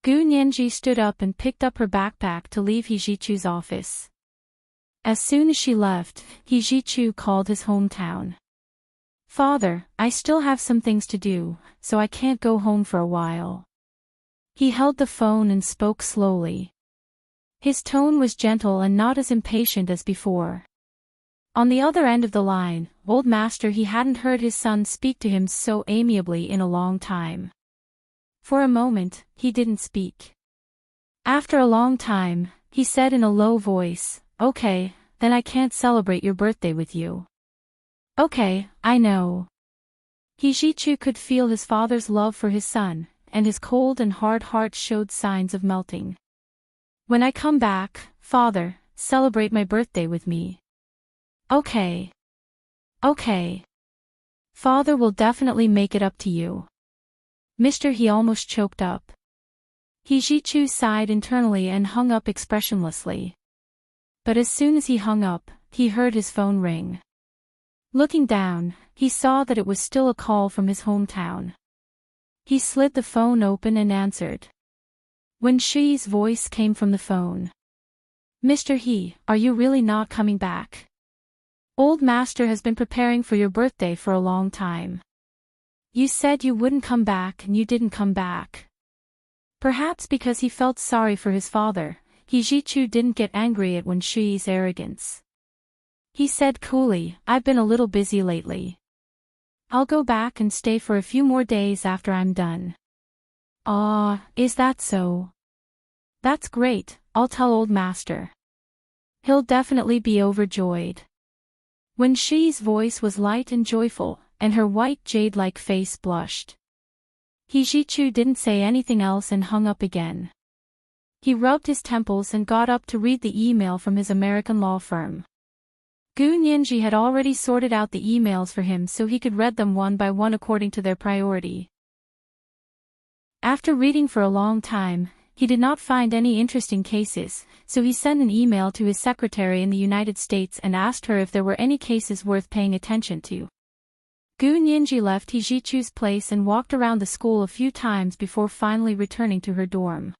Gu Nianji stood up and picked up her backpack to leave Hijichu's office. As soon as she left, Hijichu called his hometown. Father, I still have some things to do, so I can't go home for a while. He held the phone and spoke slowly. His tone was gentle and not as impatient as before. On the other end of the line, old master, he hadn't heard his son speak to him so amiably in a long time. For a moment, he didn't speak. After a long time, he said in a low voice, Okay, then I can't celebrate your birthday with you. Okay, I know. Hijichu could feel his father's love for his son, and his cold and hard heart showed signs of melting. When I come back, father, celebrate my birthday with me. Okay. Okay. Father will definitely make it up to you. Mr. He almost choked up. Hijichu sighed internally and hung up expressionlessly. But as soon as he hung up, he heard his phone ring. Looking down, he saw that it was still a call from his hometown. He slid the phone open and answered. Wen Shi's voice came from the phone. Mr. He, are you really not coming back? Old master has been preparing for your birthday for a long time. You said you wouldn't come back and you didn't come back. Perhaps because he felt sorry for his father, Hijichu didn't get angry at Wen Shi's arrogance. He said coolly, I've been a little busy lately. I'll go back and stay for a few more days after I'm done. Ah, is that so? That's great, I'll tell old master. He'll definitely be overjoyed. Wen Shi's voice was light and joyful, and her white jade-like face blushed. Hijichu didn't say anything else and hung up again. He rubbed his temples and got up to read the email from his American law firm. Gu Nianji had already sorted out the emails for him so he could read them one by one according to their priority. After reading for a long time, he did not find any interesting cases, so he sent an email to his secretary in the United States and asked her if there were any cases worth paying attention to. Gu Nianji left Hijichu's place and walked around the school a few times before finally returning to her dorm.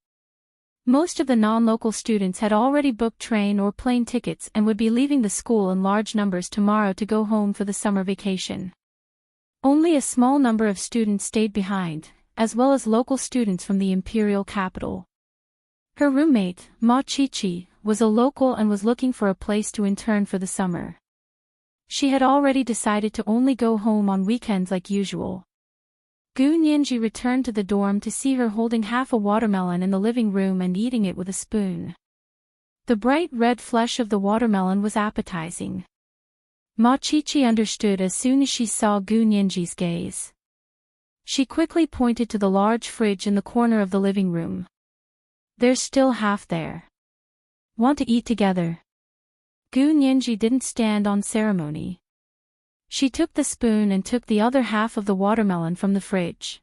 Most of the non-local students had already booked train or plane tickets and would be leaving the school in large numbers tomorrow to go home for the summer vacation. Only a small number of students stayed behind, as well as local students from the imperial capital. Her roommate, Ma Chi-Chi, was a local and was looking for a place to intern for the summer. She had already decided to only go home on weekends like usual. Gu Nianji returned to the dorm to see her holding half a watermelon in the living room and eating it with a spoon. The bright red flesh of the watermelon was appetizing. Ma Chi-Chi understood as soon as she saw Gu Nianji's gaze. She quickly pointed to the large fridge in the corner of the living room. There's still half there. Want to eat together? Gu Nianji didn't stand on ceremony. She took the spoon and took the other half of the watermelon from the fridge.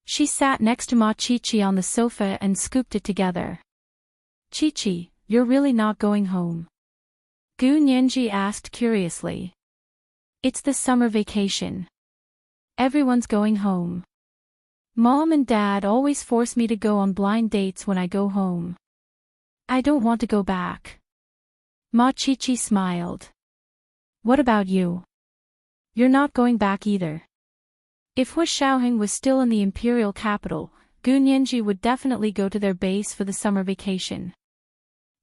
She sat next to Ma Chi-Chi on the sofa and scooped it together. Chi-Chi, you're really not going home? Gu Nianji asked curiously. It's the summer vacation. Everyone's going home. Mom and Dad always force me to go on blind dates when I go home. I don't want to go back. Ma Chi-Chi smiled. What about you? You're not going back either. If Hu Shaoheng was still in the imperial capital, Gu Nianji would definitely go to their base for the summer vacation.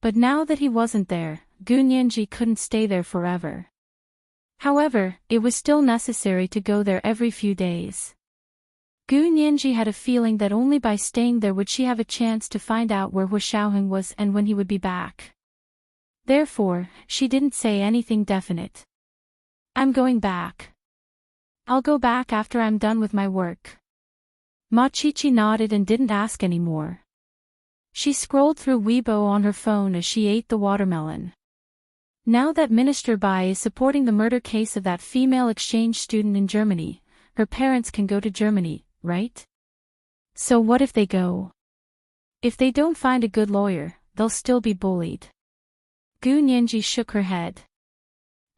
But now that he wasn't there, Gu Nianji couldn't stay there forever. However, it was still necessary to go there every few days. Gu Nianji had a feeling that only by staying there would she have a chance to find out where Hu Shaoheng was and when he would be back. Therefore, she didn't say anything definite. I'm going back. I'll go back after I'm done with my work. Ma Chi-Chi nodded and didn't ask any more. She scrolled through Weibo on her phone as she ate the watermelon. Now that Minister Bai is supporting the murder case of that female exchange student in Germany, her parents can go to Germany, right? So what if they go? If they don't find a good lawyer, they'll still be bullied. Gu Nianji shook her head.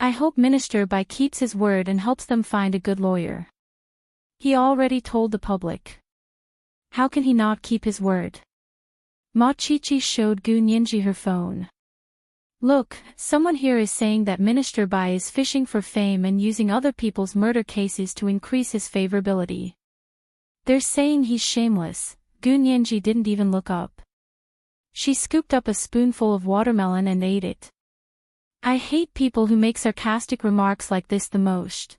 I hope Minister Bai keeps his word and helps them find a good lawyer. He already told the public. How can he not keep his word? Ma Chi-Chi showed Gu Nianji her phone. Look, someone here is saying that Minister Bai is fishing for fame and using other people's murder cases to increase his favorability. They're saying he's shameless. Gu Nianji didn't even look up. She scooped up a spoonful of watermelon and ate it. I hate people who make sarcastic remarks like this the most.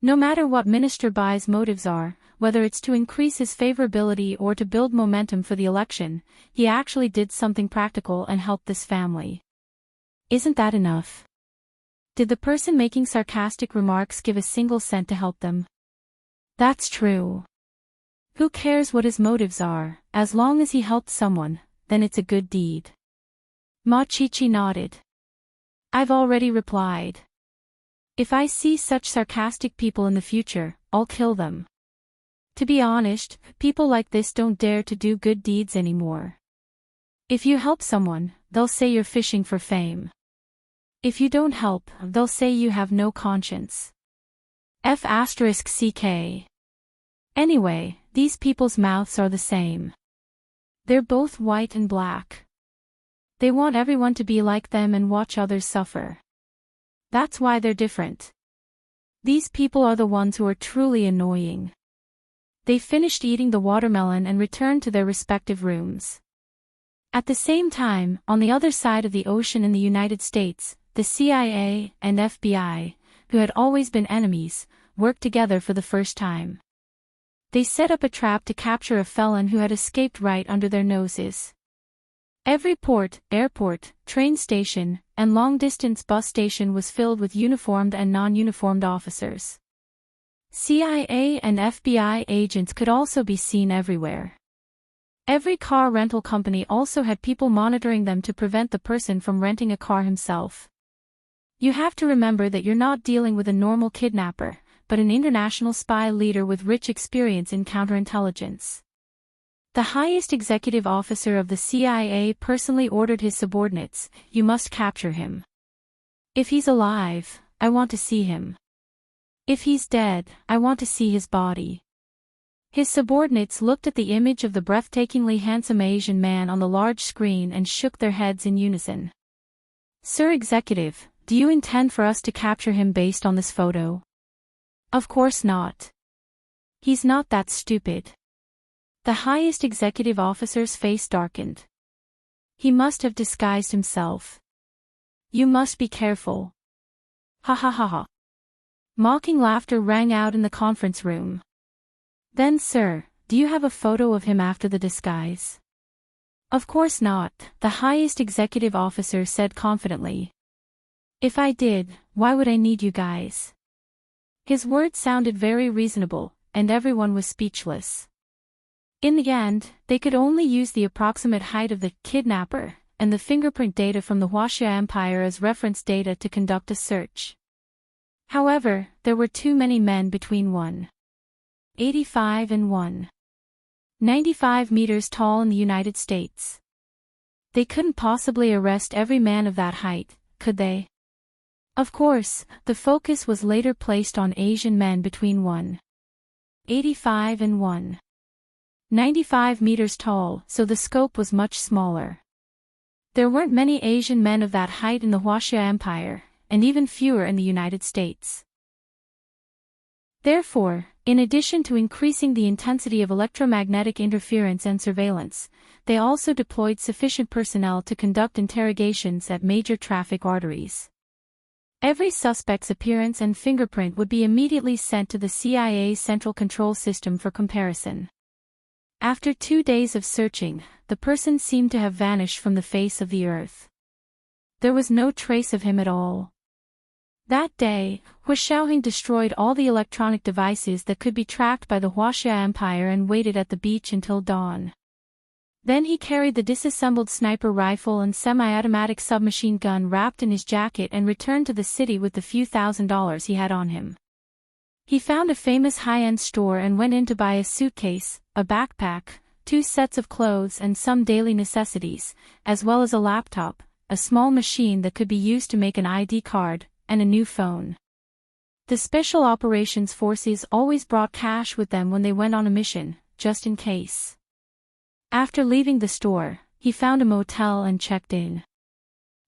No matter what Minister Bai's motives are, whether it's to increase his favorability or to build momentum for the election, he actually did something practical and helped this family. Isn't that enough? Did the person making sarcastic remarks give a single cent to help them? That's true. Who cares what his motives are, as long as he helped someone, then it's a good deed. Ma Chi-Chi nodded. I've already replied. If I see such sarcastic people in the future, I'll kill them. To be honest, people like this don't dare to do good deeds anymore. If you help someone, they'll say you're fishing for fame. If you don't help, they'll say you have no conscience. F***ck. Anyway, these people's mouths are the same. They're both white and black. They want everyone to be like them and watch others suffer. That's why they're different. These people are the ones who are truly annoying. They finished eating the watermelon and returned to their respective rooms. At the same time, on the other side of the ocean in the United States, the CIA and FBI, who had always been enemies, worked together for the first time. They set up a trap to capture a felon who had escaped right under their noses. Every port, airport, train station, and long-distance bus station was filled with uniformed and non-uniformed officers. CIA and FBI agents could also be seen everywhere. Every car rental company also had people monitoring them to prevent the person from renting a car himself. You have to remember that you're not dealing with a normal kidnapper, but an international spy leader with rich experience in counterintelligence. The highest executive officer of the CIA personally ordered his subordinates, "You must capture him. If he's alive, I want to see him. If he's dead, I want to see his body." His subordinates looked at the image of the breathtakingly handsome Asian man on the large screen and shook their heads in unison. "Sir Executive, do you intend for us to capture him based on this photo?" "Of course not. He's not that stupid." The highest executive officer's face darkened. He must have disguised himself. "You must be careful." Ha ha ha ha. Mocking laughter rang out in the conference room. "Then sir, do you have a photo of him after the disguise?" "Of course not," the highest executive officer said confidently. "If I did, why would I need you guys? His words sounded very reasonable, and everyone was speechless. In the end, they could only use the approximate height of the kidnapper and the fingerprint data from the Huaxia Empire as reference data to conduct a search. However, there were too many men between 185 and 195 meters tall in the United States. They couldn't possibly arrest every man of that height, could they? Of course, the focus was later placed on Asian men between 185 and 195 meters tall, so the scope was much smaller. There weren't many Asian men of that height in the Huaxia Empire, and even fewer in the United States. Therefore, in addition to increasing the intensity of electromagnetic interference and surveillance, they also deployed sufficient personnel to conduct interrogations at major traffic arteries. Every suspect's appearance and fingerprint would be immediately sent to the CIA's Central Control System for comparison. After 2 days of searching, the person seemed to have vanished from the face of the earth. There was no trace of him at all. That day, Hu Shaoheng destroyed all the electronic devices that could be tracked by the Huaxia Empire and waited at the beach until dawn. Then he carried the disassembled sniper rifle and semi-automatic submachine gun wrapped in his jacket and returned to the city with the few $1,000s he had on him. He found a famous high-end store and went in to buy a suitcase, a backpack, 2 sets of clothes and some daily necessities, as well as a laptop, a small machine that could be used to make an ID card, and a new phone. The Special Operations Forces always brought cash with them when they went on a mission, just in case. After leaving the store, he found a motel and checked in.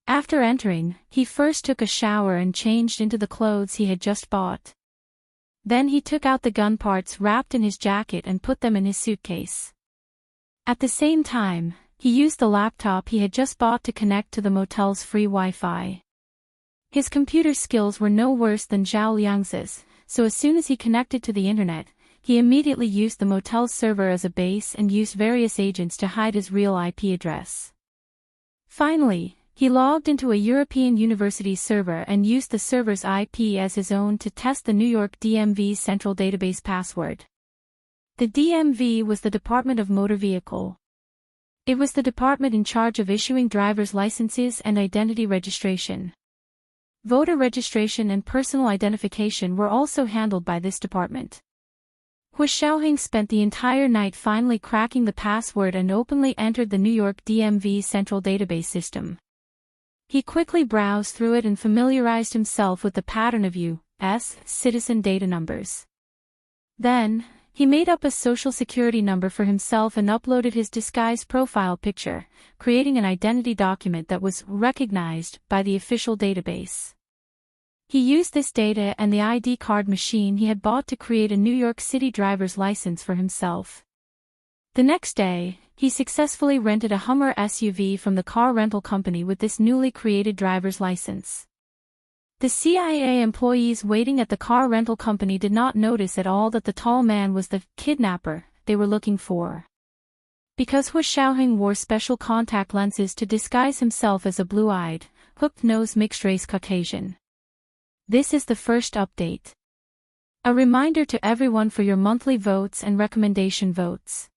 After entering, he first took a shower and changed into the clothes he had just bought. Then he took out the gun parts wrapped in his jacket and put them in his suitcase. At the same time, he used the laptop he had just bought to connect to the motel's free Wi-Fi. His computer skills were no worse than Zhao Liang's, so as soon as he connected to the internet, he immediately used the motel's server as a base and used various agents to hide his real IP address. Finally, he logged into a European university server and used the server's IP as his own to test the New York DMV's central database password. The DMV was the Department of Motor Vehicle. It was the department in charge of issuing driver's licenses and identity registration. Voter registration and personal identification were also handled by this department. Hu Shaoheng spent the entire night finally cracking the password and openly entered the New York DMV's central database system. He quickly browsed through it and familiarized himself with the pattern of U.S. citizen data numbers. Then, he made up a social security number for himself and uploaded his disguised profile picture, creating an identity document that was recognized by the official database. He used this data and the ID card machine he had bought to create a New York City driver's license for himself. The next day, he successfully rented a Hummer SUV from the car rental company with this newly created driver's license. The CIA employees waiting at the car rental company did not notice at all that the tall man was the kidnapper they were looking for. Because Hu Shaoheng wore special contact lenses to disguise himself as a blue-eyed, hooked-nosed mixed-race Caucasian. This is the first update. A reminder to everyone for your monthly votes and recommendation votes.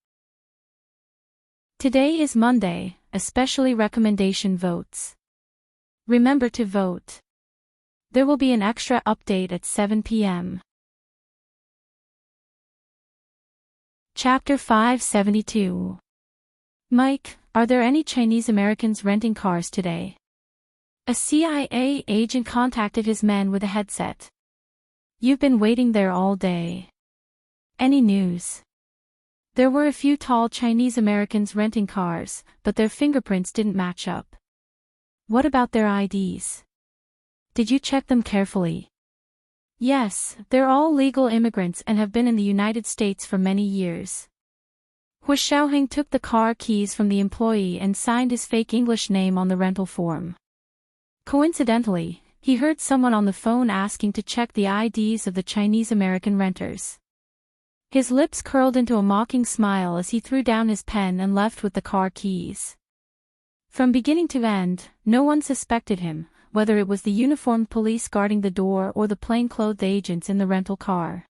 Today is Monday, especially recommendation votes. Remember to vote. There will be an extra update at 7 p.m. Chapter 572. Mike, are there any Chinese Americans renting cars today? A CIA agent contacted his men with a headset. You've been waiting there all day. Any news? There were a few tall Chinese Americans renting cars, but their fingerprints didn't match up. What about their IDs? Did you check them carefully? Yes, they're all legal immigrants and have been in the United States for many years. Hu Shaoheng took the car keys from the employee and signed his fake English name on the rental form. Coincidentally, he heard someone on the phone asking to check the IDs of the Chinese American renters. His lips curled into a mocking smile as he threw down his pen and left with the car keys. From beginning to end, no one suspected him, whether it was the uniformed police guarding the door or the plainclothed agents in the rental car.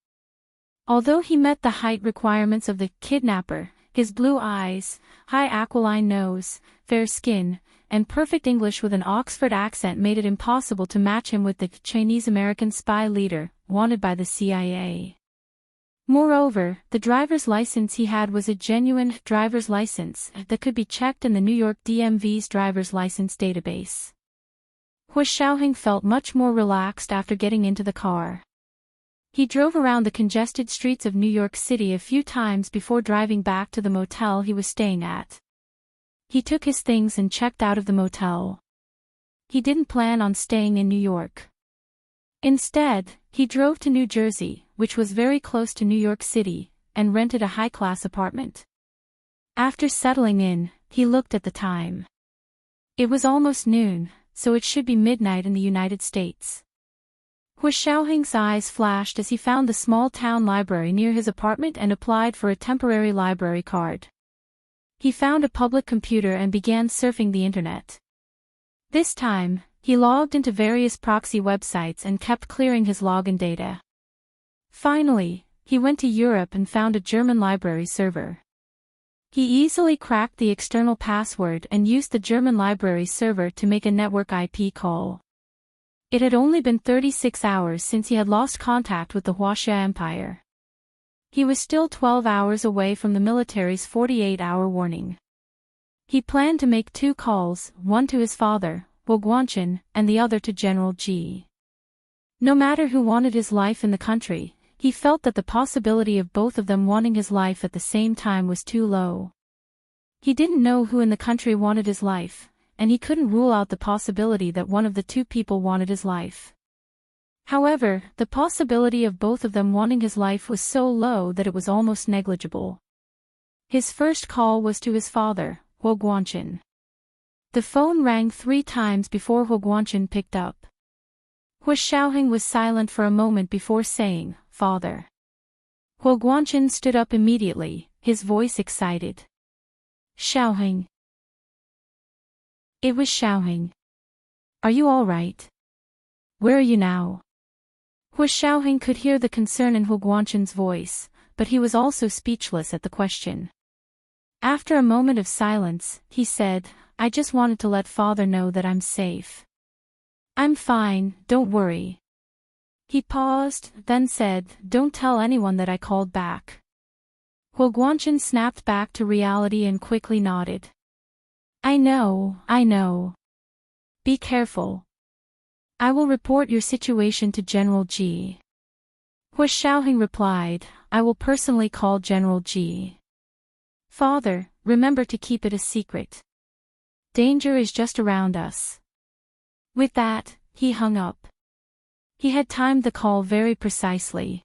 Although he met the height requirements of the kidnapper, his blue eyes, high aquiline nose, fair skin, and perfect English with an Oxford accent made it impossible to match him with the Chinese-American spy leader, wanted by the CIA. Moreover, the driver's license he had was a genuine driver's license that could be checked in the New York DMV's driver's license database. Hu Xiaoheng felt much more relaxed after getting into the car. He drove around the congested streets of New York City a few times before driving back to the motel he was staying at. He took his things and checked out of the motel. He didn't plan on staying in New York. Instead, he drove to New Jersey, which was very close to New York City, and rented a high-class apartment. After settling in, he looked at the time. It was almost noon, so it should be midnight in the United States. Hu Xiaoheng's eyes flashed as he found the small-town library near his apartment and applied for a temporary library card. He found a public computer and began surfing the internet. This time, he logged into various proxy websites and kept clearing his login data. Finally, he went to Europe and found a German library server. He easily cracked the external password and used the German library server to make a network IP call. It had only been 36 hours since he had lost contact with the Huaxia Empire. He was still 12 hours away from the military's 48-hour warning. He planned to make 2 calls, one to his father, Wu Guanchen, and the other to General Ji. No matter who wanted his life in the country, he felt that the possibility of both of them wanting his life at the same time was too low. He didn't know who in the country wanted his life, and he couldn't rule out the possibility that one of the 2 people wanted his life. However, the possibility of both of them wanting his life was so low that it was almost negligible. His first call was to his father, Wu Guanchen. The phone rang 3 times before Wu Guanchen picked up. Hu Xiaoheng was silent for a moment before saying, "Father." Wu Guanchen stood up immediately, his voice excited. "Xiaoheng." It was Xiaoheng. "Are you all right? Where are you now?" Hu Xiaoheng could hear the concern in Wu Guanchen's voice, but he was also speechless at the question. After a moment of silence, he said, "I just wanted to let Father know that I'm safe. I'm fine, don't worry." He paused, then said, "Don't tell anyone that I called back." Wu Guanchen snapped back to reality and quickly nodded. I know. Be careful. I will report your situation to General Ji." Hu Xiaoheng replied, "I will personally call General Ji. Father, remember to keep it a secret. Danger is just around us." With that, he hung up. He had timed the call very precisely.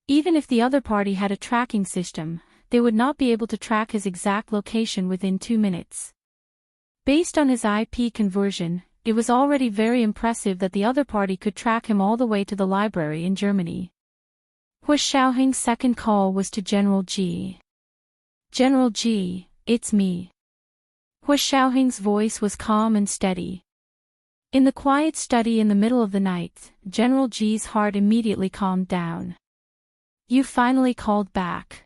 Even if the other party had a tracking system, they would not be able to track his exact location within 2 minutes. Based on his IP conversion, it was already very impressive that the other party could track him all the way to the library in Germany. Hu Xiaoheng's second call was to General Ji. "General Ji, it's me." Hu Xiaoheng's voice was calm and steady. In the quiet study in the middle of the night, General Ji's heart immediately calmed down. "You finally called back.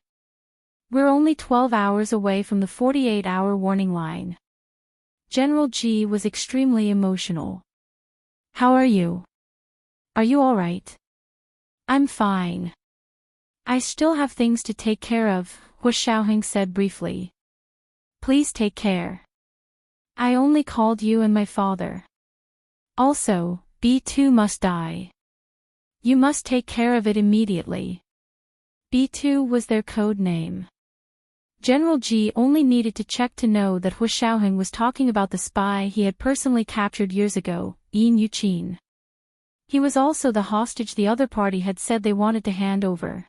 We're only 12 hours away from the 48-hour warning line." General Ji was extremely emotional. "How are you? Are you all right?" "I'm fine. I still have things to take care of," Hu Xiaoheng said briefly. "Please take care. I only called you and my father. Also, B2 must die. You must take care of it immediately." B2 was their code name. General Ji only needed to check to know that Hu Xiaoheng was talking about the spy he had personally captured years ago, Yin Yuqin. He was also the hostage the other party had said they wanted to hand over.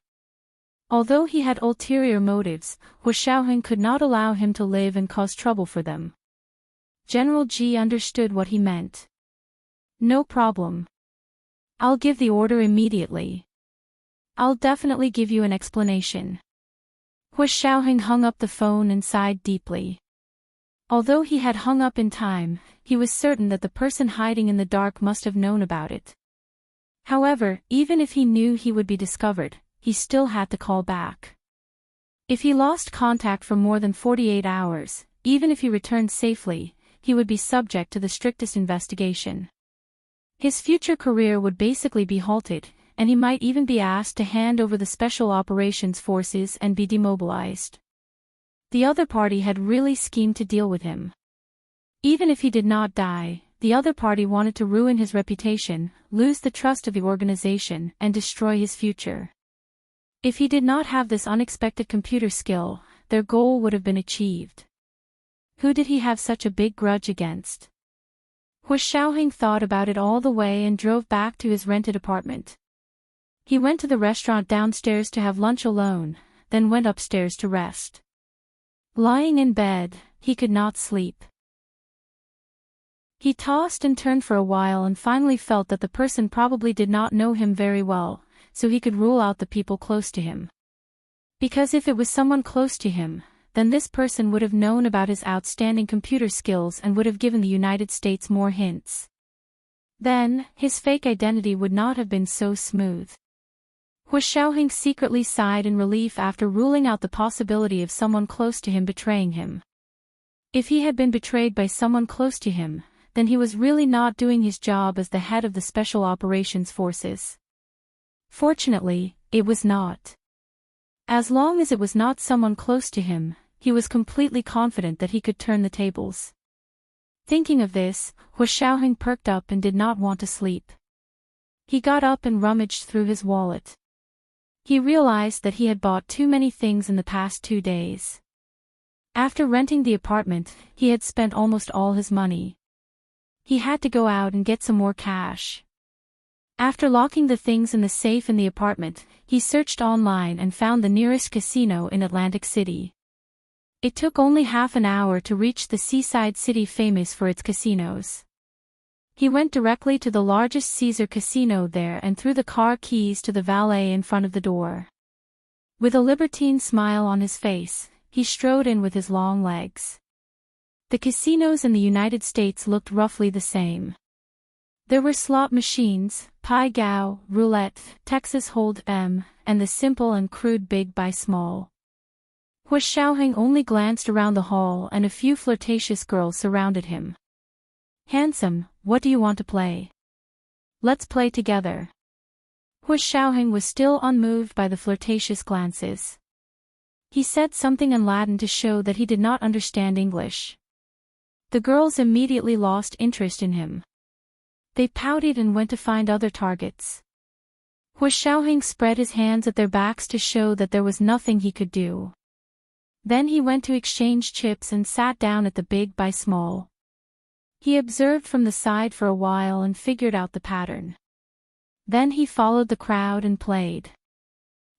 Although he had ulterior motives, Hu Xiaoheng could not allow him to live and cause trouble for them. General Ji understood what he meant. "No problem. I'll give the order immediately. I'll definitely give you an explanation." Hu Xiaoheng hung up the phone and sighed deeply. Although he had hung up in time, he was certain that the person hiding in the dark must have known about it. However, even if he knew he would be discovered, he still had to call back. If he lost contact for more than 48 hours, even if he returned safely, he would be subject to the strictest investigation. His future career would basically be halted, and he might even be asked to hand over the Special Operations Forces and be demobilized. The other party had really schemed to deal with him. Even if he did not die, the other party wanted to ruin his reputation, lose the trust of the organization, and destroy his future. If he did not have this unexpected computer skill, their goal would have been achieved. Who did he have such a big grudge against? Hu Xiaoheng thought about it all the way and drove back to his rented apartment. He went to the restaurant downstairs to have lunch alone, then went upstairs to rest. Lying in bed, he could not sleep. He tossed and turned for a while and finally felt that the person probably did not know him very well, so he could rule out the people close to him. Because if it was someone close to him, then this person would have known about his outstanding computer skills and would have given the United States more hints. Then, his fake identity would not have been so smooth. Hu Xiaoheng secretly sighed in relief after ruling out the possibility of someone close to him betraying him. If he had been betrayed by someone close to him, then he was really not doing his job as the head of the Special Operations Forces. Fortunately, it was not. As long as it was not someone close to him, he was completely confident that he could turn the tables. Thinking of this, Hu Xiaoheng perked up and did not want to sleep. He got up and rummaged through his wallet. He realized that he had bought too many things in the past 2 days. After renting the apartment, he had spent almost all his money. He had to go out and get some more cash. After locking the things in the safe in the apartment, he searched online and found the nearest casino in Atlantic City. It took only half an hour to reach the seaside city famous for its casinos. He went directly to the largest Caesar casino there and threw the car keys to the valet in front of the door. With a libertine smile on his face, he strode in with his long legs. The casinos in the United States looked roughly the same. There were slot machines, Pai Gow, roulette, Texas Hold'em, and the simple and crude big by small. Hu Xiaoheng only glanced around the hall and a few flirtatious girls surrounded him. "Handsome, what do you want to play? Let's play together." Hu Xiaoheng was still unmoved by the flirtatious glances. He said something in Latin to show that he did not understand English. The girls immediately lost interest in him. They pouted and went to find other targets. Hu Xiaoheng spread his hands at their backs to show that there was nothing he could do. Then he went to exchange chips and sat down at the big by small. He observed from the side for a while and figured out the pattern. Then he followed the crowd and played.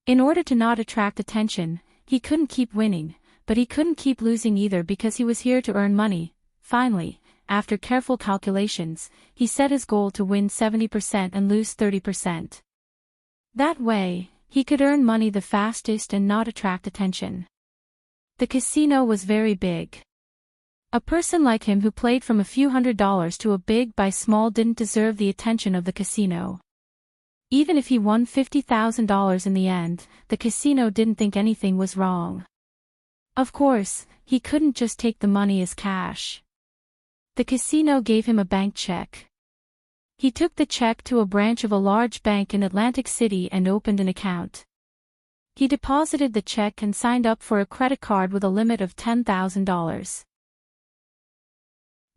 In order to not attract attention, he couldn't keep winning, but he couldn't keep losing either because he was here to earn money. Finally, after careful calculations, he set his goal to win 70% and lose 30%. That way, he could earn money the fastest and not attract attention. The casino was very big. A person like him who played from a few $100s to a big by small didn't deserve the attention of the casino. Even if he won $50,000 in the end, the casino didn't think anything was wrong. Of course, he couldn't just take the money as cash. The casino gave him a bank check. He took the check to a branch of a large bank in Atlantic City and opened an account. He deposited the check and signed up for a credit card with a limit of $10,000.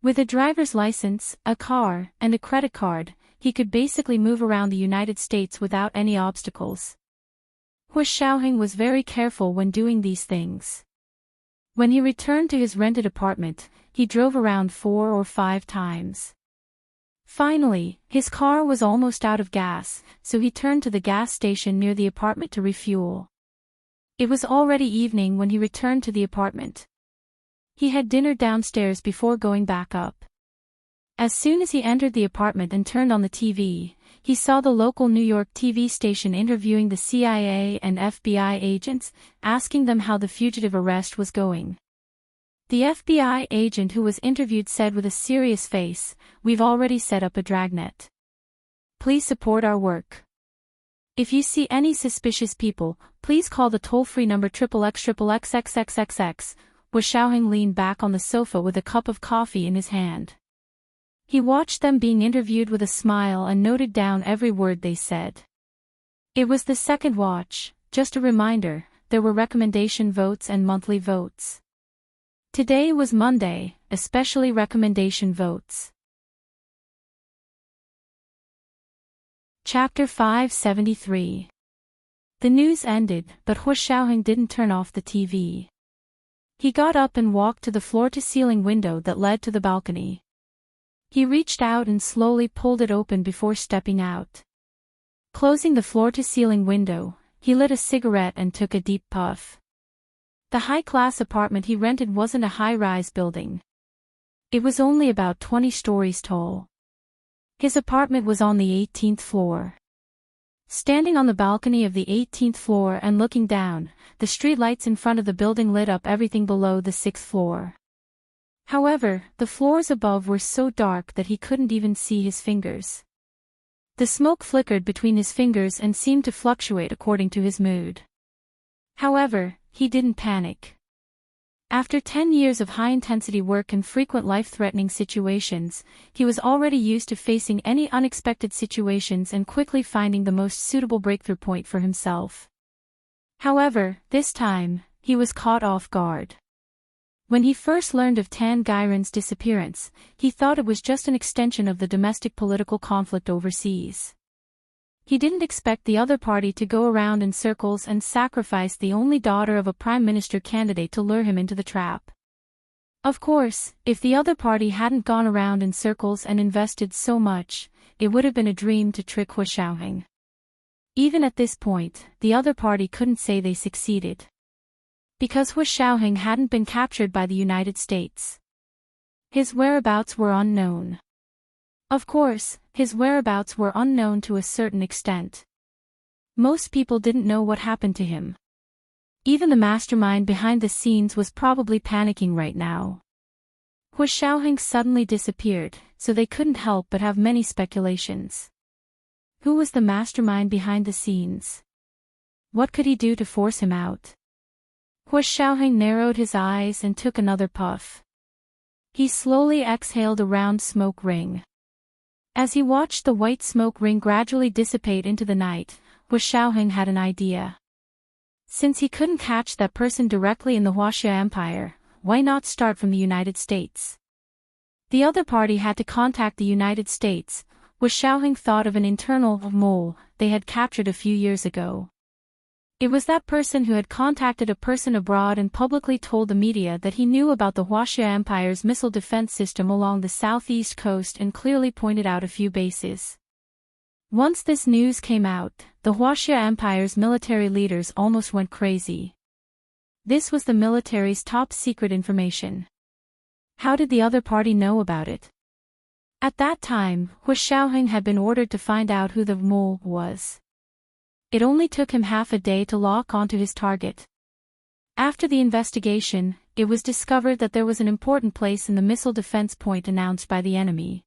With a driver's license, a car, and a credit card, he could basically move around the United States without any obstacles. Hu Xiaoheng was very careful when doing these things. When he returned to his rented apartment, he drove around 4 or 5 times. Finally, his car was almost out of gas, so he turned to the gas station near the apartment to refuel. It was already evening when he returned to the apartment. He had dinner downstairs before going back up. As soon as he entered the apartment and turned on the TV, he saw the local New York TV station interviewing the CIA and FBI agents, asking them how the fugitive arrest was going. The FBI agent who was interviewed said with a serious face, "We've already set up a dragnet. Please support our work. If you see any suspicious people, please call the toll-free number XXXXXXXXX." Hu Xiaoheng leaned back on the sofa with a cup of coffee in his hand. He watched them being interviewed with a smile and noted down every word they said. It was the second watch, just a reminder, there were recommendation votes and monthly votes. Today was Monday, especially recommendation votes. Chapter 573. The news ended, but Hu Xiaoheng didn't turn off the TV. He got up and walked to the floor-to-ceiling window that led to the balcony. He reached out and slowly pulled it open before stepping out. Closing the floor-to-ceiling window, he lit a cigarette and took a deep puff. The high-class apartment he rented wasn't a high-rise building. It was only about 20 stories tall. His apartment was on the 18th floor. Standing on the balcony of the 18th floor and looking down, the streetlights in front of the building lit up everything below the 6th floor. However, the floors above were so dark that he couldn't even see his fingers. The smoke flickered between his fingers and seemed to fluctuate according to his mood. However, he didn't panic. After 10 years of high-intensity work and frequent life-threatening situations, he was already used to facing any unexpected situations and quickly finding the most suitable breakthrough point for himself. However, this time, he was caught off guard. When he first learned of Tan Gairen's disappearance, he thought it was just an extension of the domestic political conflict overseas. He didn't expect the other party to go around in circles and sacrifice the only daughter of a prime minister candidate to lure him into the trap. Of course, if the other party hadn't gone around in circles and invested so much, it would have been a dream to trick Hu Xiaoheng. Even at this point, the other party couldn't say they succeeded. Because Hu Xiaoheng hadn't been captured by the United States. His whereabouts were unknown. Of course, his whereabouts were unknown to a certain extent. Most people didn't know what happened to him. Even the mastermind behind the scenes was probably panicking right now. Hu Xiaoheng suddenly disappeared, so they couldn't help but have many speculations. Who was the mastermind behind the scenes? What could he do to force him out? Hu Xiaoheng narrowed his eyes and took another puff. He slowly exhaled a round smoke ring. As he watched the white smoke ring gradually dissipate into the night, Hu Xiaoheng had an idea. Since he couldn't catch that person directly in the Huaxia Empire, why not start from the United States? The other party had to contact the United States. Hu Xiaoheng thought of an internal mole they had captured a few years ago. It was that person who had contacted a person abroad and publicly told the media that he knew about the Huaxia Empire's missile defense system along the southeast coast and clearly pointed out a few bases. Once this news came out, the Huaxia Empire's military leaders almost went crazy. This was the military's top secret information. How did the other party know about it? At that time, Hu Xiaoheng had been ordered to find out who the mole was. It only took him half a day to lock onto his target. After the investigation, it was discovered that there was an important place in the missile defense point announced by the enemy.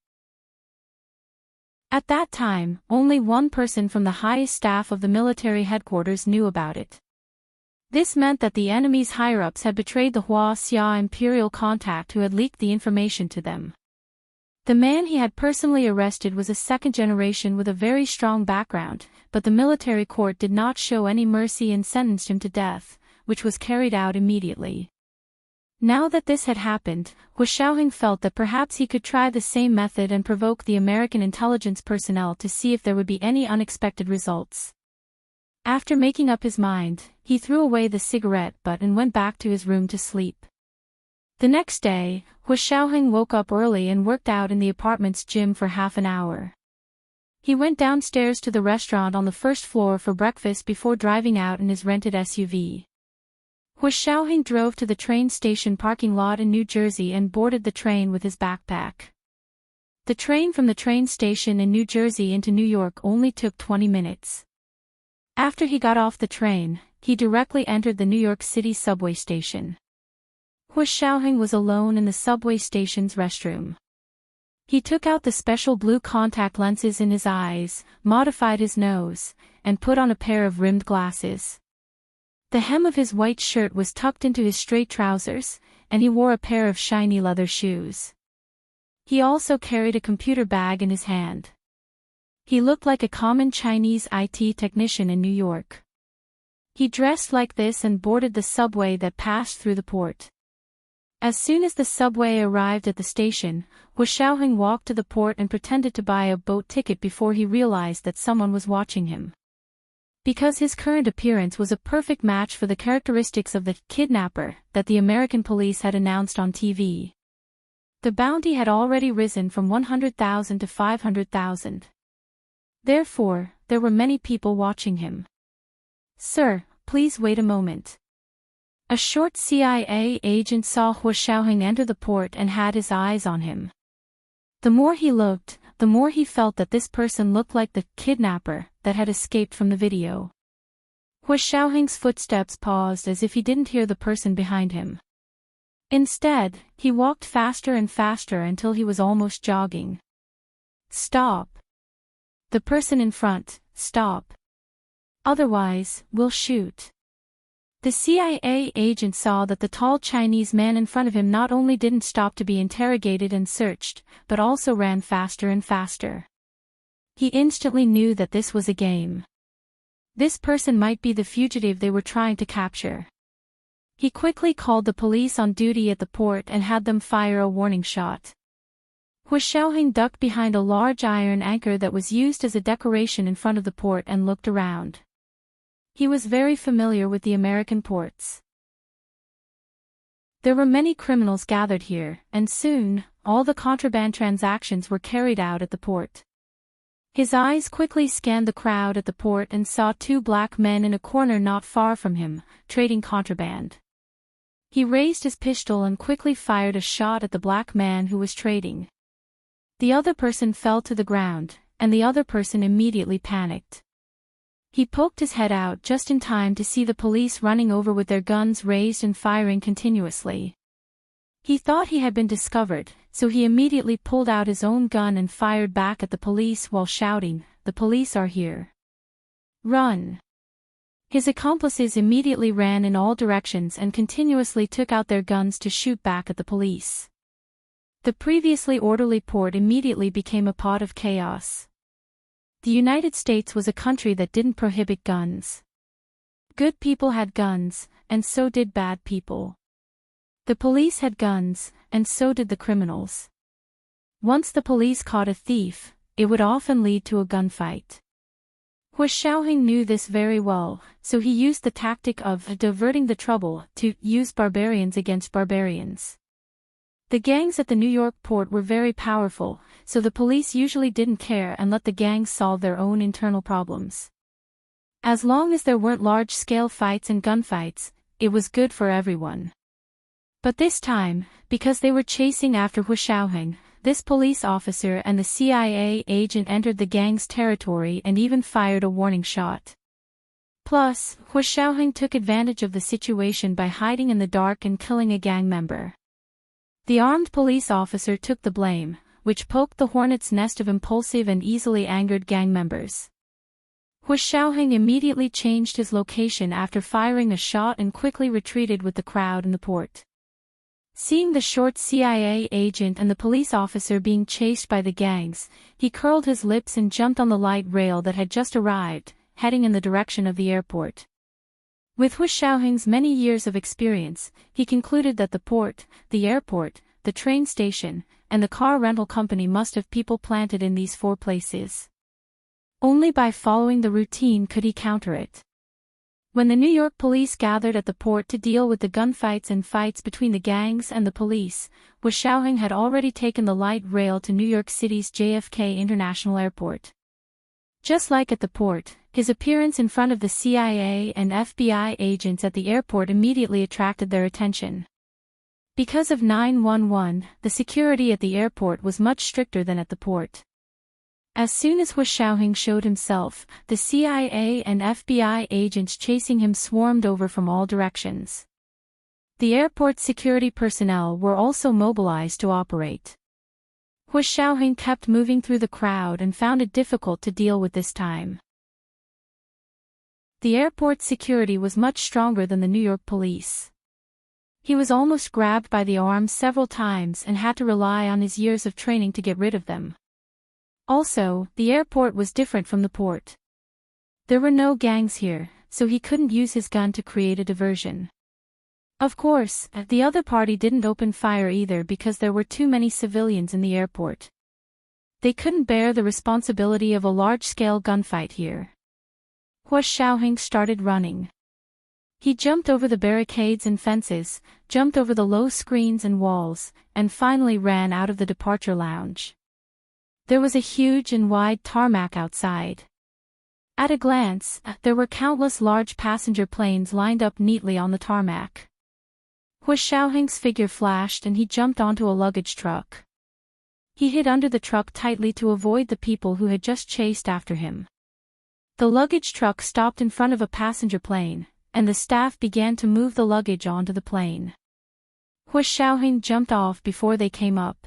At that time, only one person from the highest staff of the military headquarters knew about it. This meant that the enemy's higher-ups had betrayed the Huaxia imperial contact who had leaked the information to them. The man he had personally arrested was a second generation with a very strong background, but the military court did not show any mercy and sentenced him to death, which was carried out immediately. Now that this had happened, Hu Xiaoheng felt that perhaps he could try the same method and provoke the American intelligence personnel to see if there would be any unexpected results. After making up his mind, he threw away the cigarette butt and went back to his room to sleep. The next day, Hu Xiaoheng woke up early and worked out in the apartment's gym for half an hour. He went downstairs to the restaurant on the first floor for breakfast before driving out in his rented SUV. Hu Xiaoheng drove to the train station parking lot in New Jersey and boarded the train with his backpack. The train from the train station in New Jersey into New York only took 20 minutes. After he got off the train, he directly entered the New York City subway station. Hu Xiaoheng was alone in the subway station's restroom. He took out the special blue contact lenses in his eyes, modified his nose, and put on a pair of rimmed glasses. The hem of his white shirt was tucked into his straight trousers, and he wore a pair of shiny leather shoes. He also carried a computer bag in his hand. He looked like a common Chinese IT technician in New York. He dressed like this and boarded the subway that passed through the port. As soon as the subway arrived at the station, Hu Xiaoheng walked to the port and pretended to buy a boat ticket before he realized that someone was watching him. Because his current appearance was a perfect match for the characteristics of the kidnapper that the American police had announced on TV. The bounty had already risen from 100,000 to 500,000. Therefore, there were many people watching him. "Sir, please wait a moment." A short CIA agent saw Hu Xiaoheng enter the port and had his eyes on him. The more he looked, the more he felt that this person looked like the kidnapper that had escaped from the video. Hu Xiaoheng's footsteps paused as if he didn't hear the person behind him. Instead, he walked faster and faster until he was almost jogging. "Stop. The person in front, stop. Otherwise, we'll shoot." The CIA agent saw that the tall Chinese man in front of him not only didn't stop to be interrogated and searched, but also ran faster and faster. He instantly knew that this was a game. This person might be the fugitive they were trying to capture. He quickly called the police on duty at the port and had them fire a warning shot. Hu Xiaoheng ducked behind a large iron anchor that was used as a decoration in front of the port and looked around. He was very familiar with the American ports. There were many criminals gathered here, and soon, all the contraband transactions were carried out at the port. His eyes quickly scanned the crowd at the port and saw two black men in a corner not far from him, trading contraband. He raised his pistol and quickly fired a shot at the black man who was trading. The other person fell to the ground, and the other person immediately panicked. He poked his head out just in time to see the police running over with their guns raised and firing continuously. He thought he had been discovered, so he immediately pulled out his own gun and fired back at the police while shouting, "The police are here. Run!" His accomplices immediately ran in all directions and continuously took out their guns to shoot back at the police. The previously orderly port immediately became a pot of chaos. The United States was a country that didn't prohibit guns. Good people had guns, and so did bad people. The police had guns, and so did the criminals. Once the police caught a thief, it would often lead to a gunfight. Hu Xiaoheng knew this very well, so he used the tactic of diverting the trouble to use barbarians against barbarians. The gangs at the New York port were very powerful, so the police usually didn't care and let the gangs solve their own internal problems. As long as there weren't large-scale fights and gunfights, it was good for everyone. But this time, because they were chasing after Hu Xiaoheng, this police officer and the CIA agent entered the gang's territory and even fired a warning shot. Plus, Hu Xiaoheng took advantage of the situation by hiding in the dark and killing a gang member. The armed police officer took the blame, which poked the hornet's nest of impulsive and easily angered gang members. Hu Xiaoheng immediately changed his location after firing a shot and quickly retreated with the crowd in the port. Seeing the short CIA agent and the police officer being chased by the gangs, he curled his lips and jumped on the light rail that had just arrived, heading in the direction of the airport. With Hu Xiaoheng's many years of experience, he concluded that the port, the airport, the train station, and the car rental company must have people planted in these four places. Only by following the routine could he counter it. When the New York police gathered at the port to deal with the gunfights and fights between the gangs and the police, Hu Xiaoheng had already taken the light rail to New York City's JFK International Airport. Just like at the port, his appearance in front of the CIA and FBI agents at the airport immediately attracted their attention. Because of 911, the security at the airport was much stricter than at the port. As soon as Hu Xiaoheng showed himself, the CIA and FBI agents chasing him swarmed over from all directions. The airport security personnel were also mobilized to operate. Hu Xiaoheng kept moving through the crowd and found it difficult to deal with this time. The airport security was much stronger than the New York police. He was almost grabbed by the arms several times and had to rely on his years of training to get rid of them. Also, the airport was different from the port. There were no gangs here, so he couldn't use his gun to create a diversion. Of course, the other party didn't open fire either because there were too many civilians in the airport. They couldn't bear the responsibility of a large-scale gunfight here. Hu Xiaoheng started running. He jumped over the barricades and fences, jumped over the low screens and walls, and finally ran out of the departure lounge. There was a huge and wide tarmac outside. At a glance, there were countless large passenger planes lined up neatly on the tarmac. Hu Xiaoheng's figure flashed and he jumped onto a luggage truck. He hid under the truck tightly to avoid the people who had just chased after him. The luggage truck stopped in front of a passenger plane, and the staff began to move the luggage onto the plane. Hu Xiaoheng jumped off before they came up.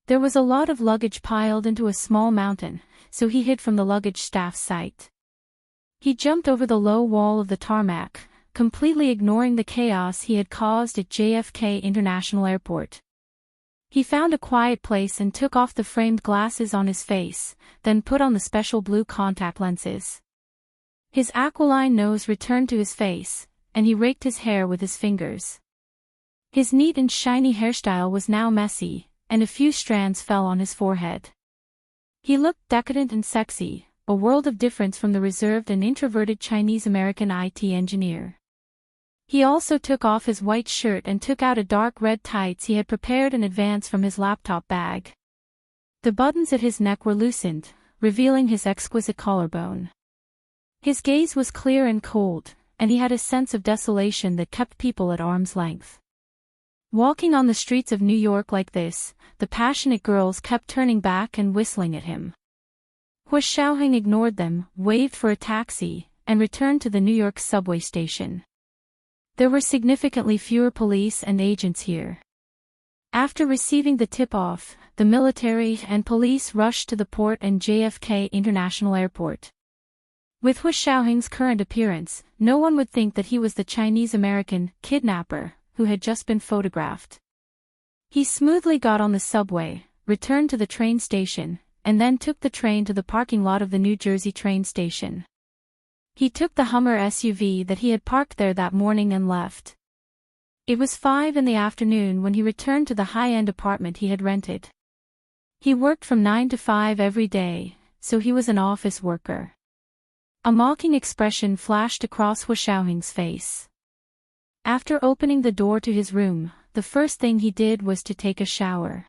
There was a lot of luggage piled into a small mountain, so he hid from the luggage staff's sight. He jumped over the low wall of the tarmac, completely ignoring the chaos he had caused at JFK International Airport. He found a quiet place and took off the framed glasses on his face, then put on the special blue contact lenses. His aquiline nose returned to his face, and he raked his hair with his fingers. His neat and shiny hairstyle was now messy, and a few strands fell on his forehead. He looked decadent and sexy, a world of difference from the reserved and introverted Chinese-American IT engineer. He also took off his white shirt and took out a dark red tights he had prepared in advance from his laptop bag. The buttons at his neck were loosened, revealing his exquisite collarbone. His gaze was clear and cold, and he had a sense of desolation that kept people at arm's length. Walking on the streets of New York like this, the passionate girls kept turning back and whistling at him. Hu Xiaoheng ignored them, waved for a taxi, and returned to the New York subway station. There were significantly fewer police and agents here. After receiving the tip-off, the military and police rushed to the port and JFK International Airport. With Hu Xiaoheng's current appearance, no one would think that he was the Chinese-American kidnapper who had just been photographed. He smoothly got on the subway, returned to the train station, and then took the train to the parking lot of the New Jersey train station. He took the Hummer SUV that he had parked there that morning and left. It was 5 p.m. when he returned to the high-end apartment he had rented. He worked from 9 to 5 every day, so he was an office worker. A mocking expression flashed across Hu Xiaoheng's face. After opening the door to his room, the first thing he did was to take a shower.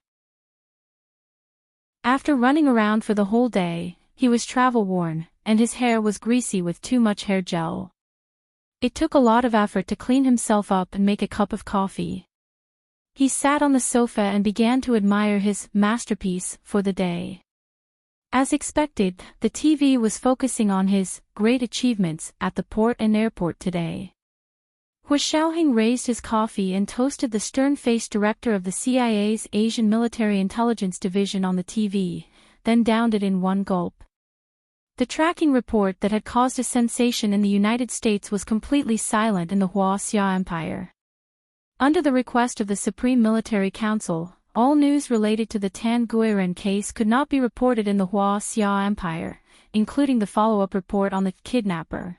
After running around for the whole day, he was travel-worn, and his hair was greasy with too much hair gel. It took a lot of effort to clean himself up and make a cup of coffee. He sat on the sofa and began to admire his masterpiece for the day. As expected, the TV was focusing on his great achievements at the port and airport today. Hu Xiaoheng raised his coffee and toasted the stern-faced director of the CIA's Asian Military Intelligence Division on the TV, then downed it in one gulp. The tracking report that had caused a sensation in the United States was completely silent in the Xia Empire. Under the request of the Supreme Military Council, all news related to the Tan Guiren case could not be reported in the Xia Empire, including the follow-up report on the kidnapper.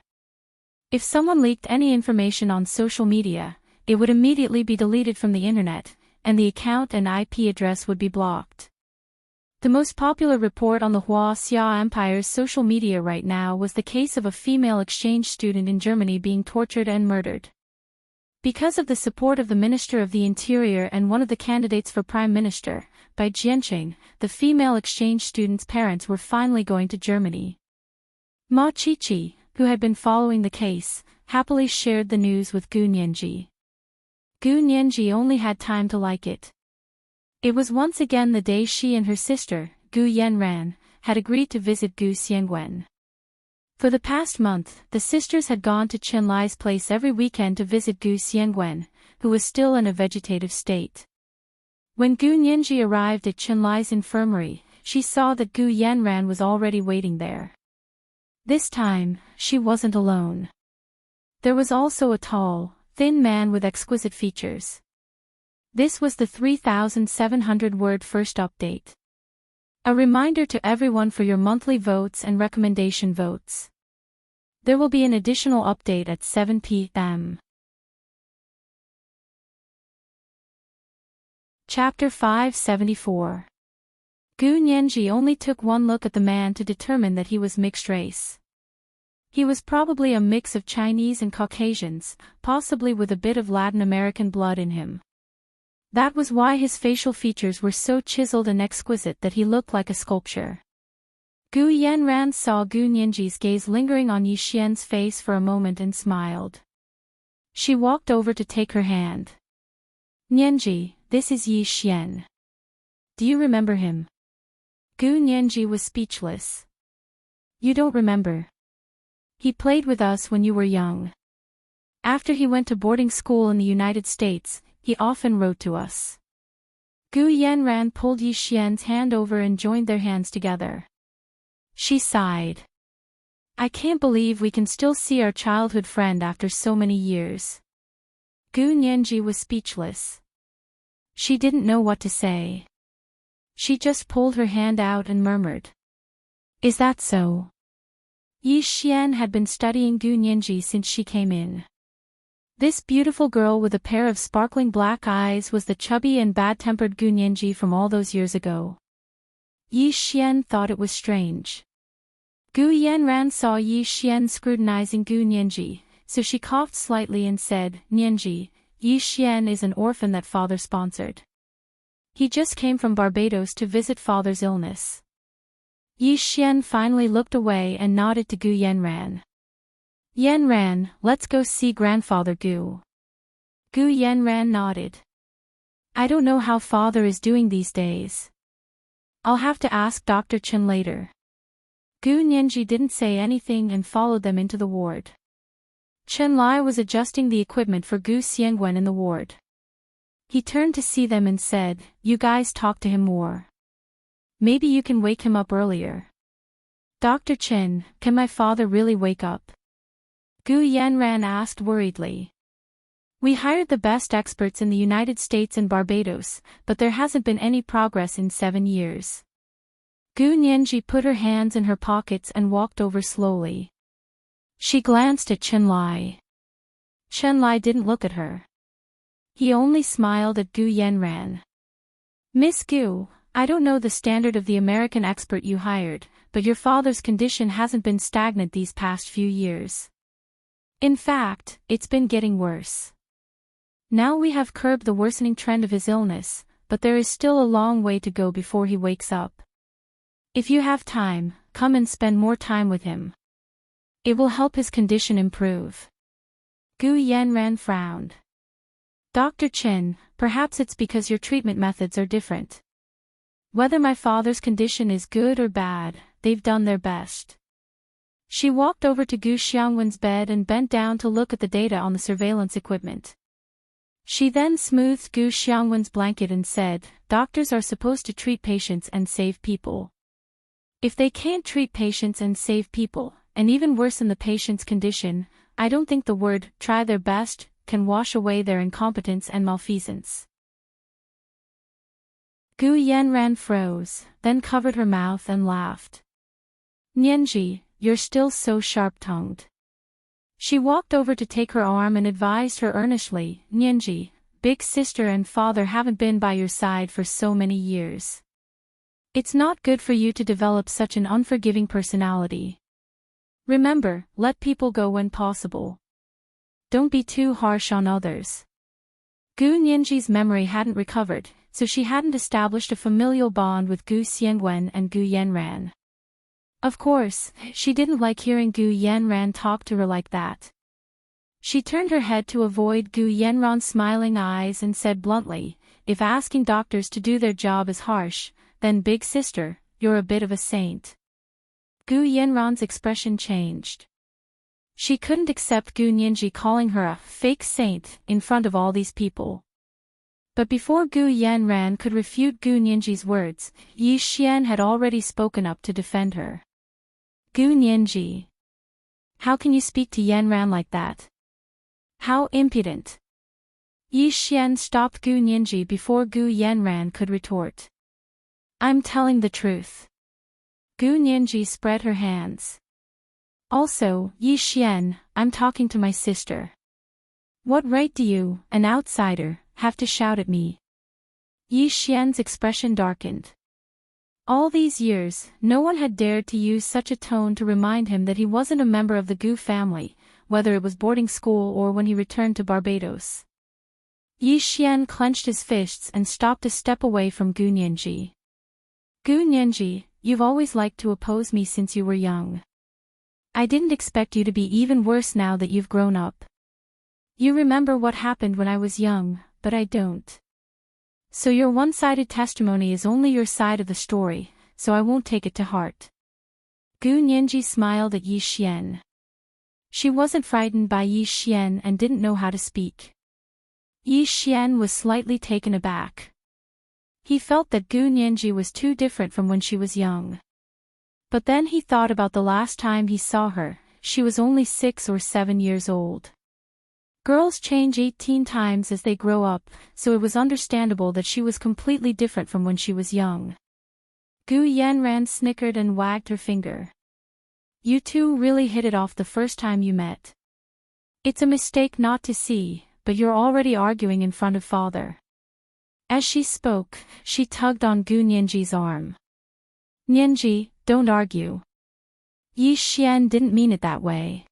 If someone leaked any information on social media, it would immediately be deleted from the internet, and the account and IP address would be blocked. The most popular report on the Xia Empire's social media right now was the case of a female exchange student in Germany being tortured and murdered. Because of the support of the Minister of the Interior and one of the candidates for Prime Minister, Bai Jianqing, the female exchange student's parents were finally going to Germany. Ma Qiqi, who had been following the case, happily shared the news with Gu Nianji. Gu Nianji only had time to like it. It was once again the day she and her sister, Gu Yanran, had agreed to visit Gu Xiangwen. For the past month, the sisters had gone to Chen Lai's place every weekend to visit Gu Xiangwen, who was still in a vegetative state. When Gu Nianji arrived at Chenlai's infirmary, she saw that Gu Yanran was already waiting there. This time, she wasn't alone. There was also a tall, thin man with exquisite features. This was the 3,700-word first update. A reminder to everyone for your monthly votes and recommendation votes. There will be an additional update at 7 p.m. Chapter 574. Gu Nianji only took one look at the man to determine that he was mixed race. He was probably a mix of Chinese and Caucasians, possibly with a bit of Latin American blood in him. That was why his facial features were so chiseled and exquisite that he looked like a sculpture. Gu Yanran saw Gu Nianji's gaze lingering on Yi Xian's face for a moment and smiled. She walked over to take her hand. Nianji, this is Yi Xian. Do you remember him? Gu Nianji was speechless. You don't remember. He played with us when you were young. After he went to boarding school in the United States, he often wrote to us. Gu Yanran pulled Yi Xian's hand over and joined their hands together. She sighed. I can't believe we can still see our childhood friend after so many years. Gu Nianji was speechless. She didn't know what to say. She just pulled her hand out and murmured. Is that so? Yi Xian had been studying Gu Nianji since she came in. This beautiful girl with a pair of sparkling black eyes was the chubby and bad-tempered Gu Nianji from all those years ago. Yi Xian thought it was strange. Gu Yanran saw Yi Xian scrutinizing Gu Nianji, so she coughed slightly and said, Nianji, Yi Xian is an orphan that father sponsored. He just came from Barbados to visit father's illness. Yi Xian finally looked away and nodded to Gu Yanran. Yanran, let's go see grandfather Gu. Gu Yanran nodded. I don't know how father is doing these days. I'll have to ask Dr. Chen later. Gu Nianji didn't say anything and followed them into the ward. Chenlai was adjusting the equipment for Gu Xiangwen in the ward. He turned to see them and said, You guys talk to him more. Maybe you can wake him up earlier. Dr. Chen, can my father really wake up? Gu Yanran asked worriedly. We hired the best experts in the United States and Barbados, but there hasn't been any progress in 7 years. Gu Nianji put her hands in her pockets and walked over slowly. She glanced at Chenlai. Chenlai didn't look at her. He only smiled at Gu Yanran. Miss Gu, I don't know the standard of the American expert you hired, but your father's condition hasn't been stagnant these past few years. In fact, it's been getting worse. Now we have curbed the worsening trend of his illness, but there is still a long way to go before he wakes up. If you have time, come and spend more time with him. It will help his condition improve. Gu Yanran frowned. Dr. Chen, perhaps it's because your treatment methods are different. Whether my father's condition is good or bad, they've done their best. She walked over to Gu Xiangwen's bed and bent down to look at the data on the surveillance equipment. She then smoothed Gu Xiangwen's blanket and said, Doctors are supposed to treat patients and save people. If they can't treat patients and save people, and even worsen the patient's condition, I don't think the word, try their best, can wash away their incompetence and malfeasance. Gu Yanran froze, then covered her mouth and laughed. Nianji, you're still so sharp-tongued. She walked over to take her arm and advised her earnestly, Nianji, big sister and father haven't been by your side for so many years. It's not good for you to develop such an unforgiving personality. Remember, let people go when possible. Don't be too harsh on others. Gu Nianji's memory hadn't recovered, so she hadn't established a familial bond with Gu Xiangwen and Gu Yanran. Of course, she didn't like hearing Gu Yanran talk to her like that. She turned her head to avoid Gu Yanran's smiling eyes and said bluntly, if asking doctors to do their job is harsh, then big sister, you're a bit of a saint. Gu Yanran's expression changed. She couldn't accept Gu Nianji calling her a fake saint in front of all these people. But before Gu Yanran could refute Gu Nianji's words, Yi Xian had already spoken up to defend her. Gu Nianji. How can you speak to Yanran like that? How impudent. Yi Xian stopped Gu Nianji before Gu Yanran could retort. I'm telling the truth. Gu Nianji spread her hands. Also, Yi Xian, I'm talking to my sister. What right do you, an outsider, have to shout at me? Yi Xian's expression darkened. All these years, no one had dared to use such a tone to remind him that he wasn't a member of the Gu family, whether it was boarding school or when he returned to Barbados. Yi Xian clenched his fists and stopped a step away from Gu Nianji. Gu Nianji, you've always liked to oppose me since you were young. I didn't expect you to be even worse now that you've grown up. You remember what happened when I was young, but I don't. So your one-sided testimony is only your side of the story, so I won't take it to heart. Gu Nianji smiled at Yi Xian. She wasn't frightened by Yi Xian and didn't know how to speak. Yi Xian was slightly taken aback. He felt that Gu Nianji was too different from when she was young. But then he thought about the last time he saw her. She was only 6 or 7 years old. Girls change 18 times as they grow up, so it was understandable that she was completely different from when she was young. Gu Yanran snickered and wagged her finger. You two really hit it off the first time you met. It's a mistake not to see, but you're already arguing in front of father. As she spoke, she tugged on Gu Nianji's arm. Nianji, don't argue. Yi Xian didn't mean it that way.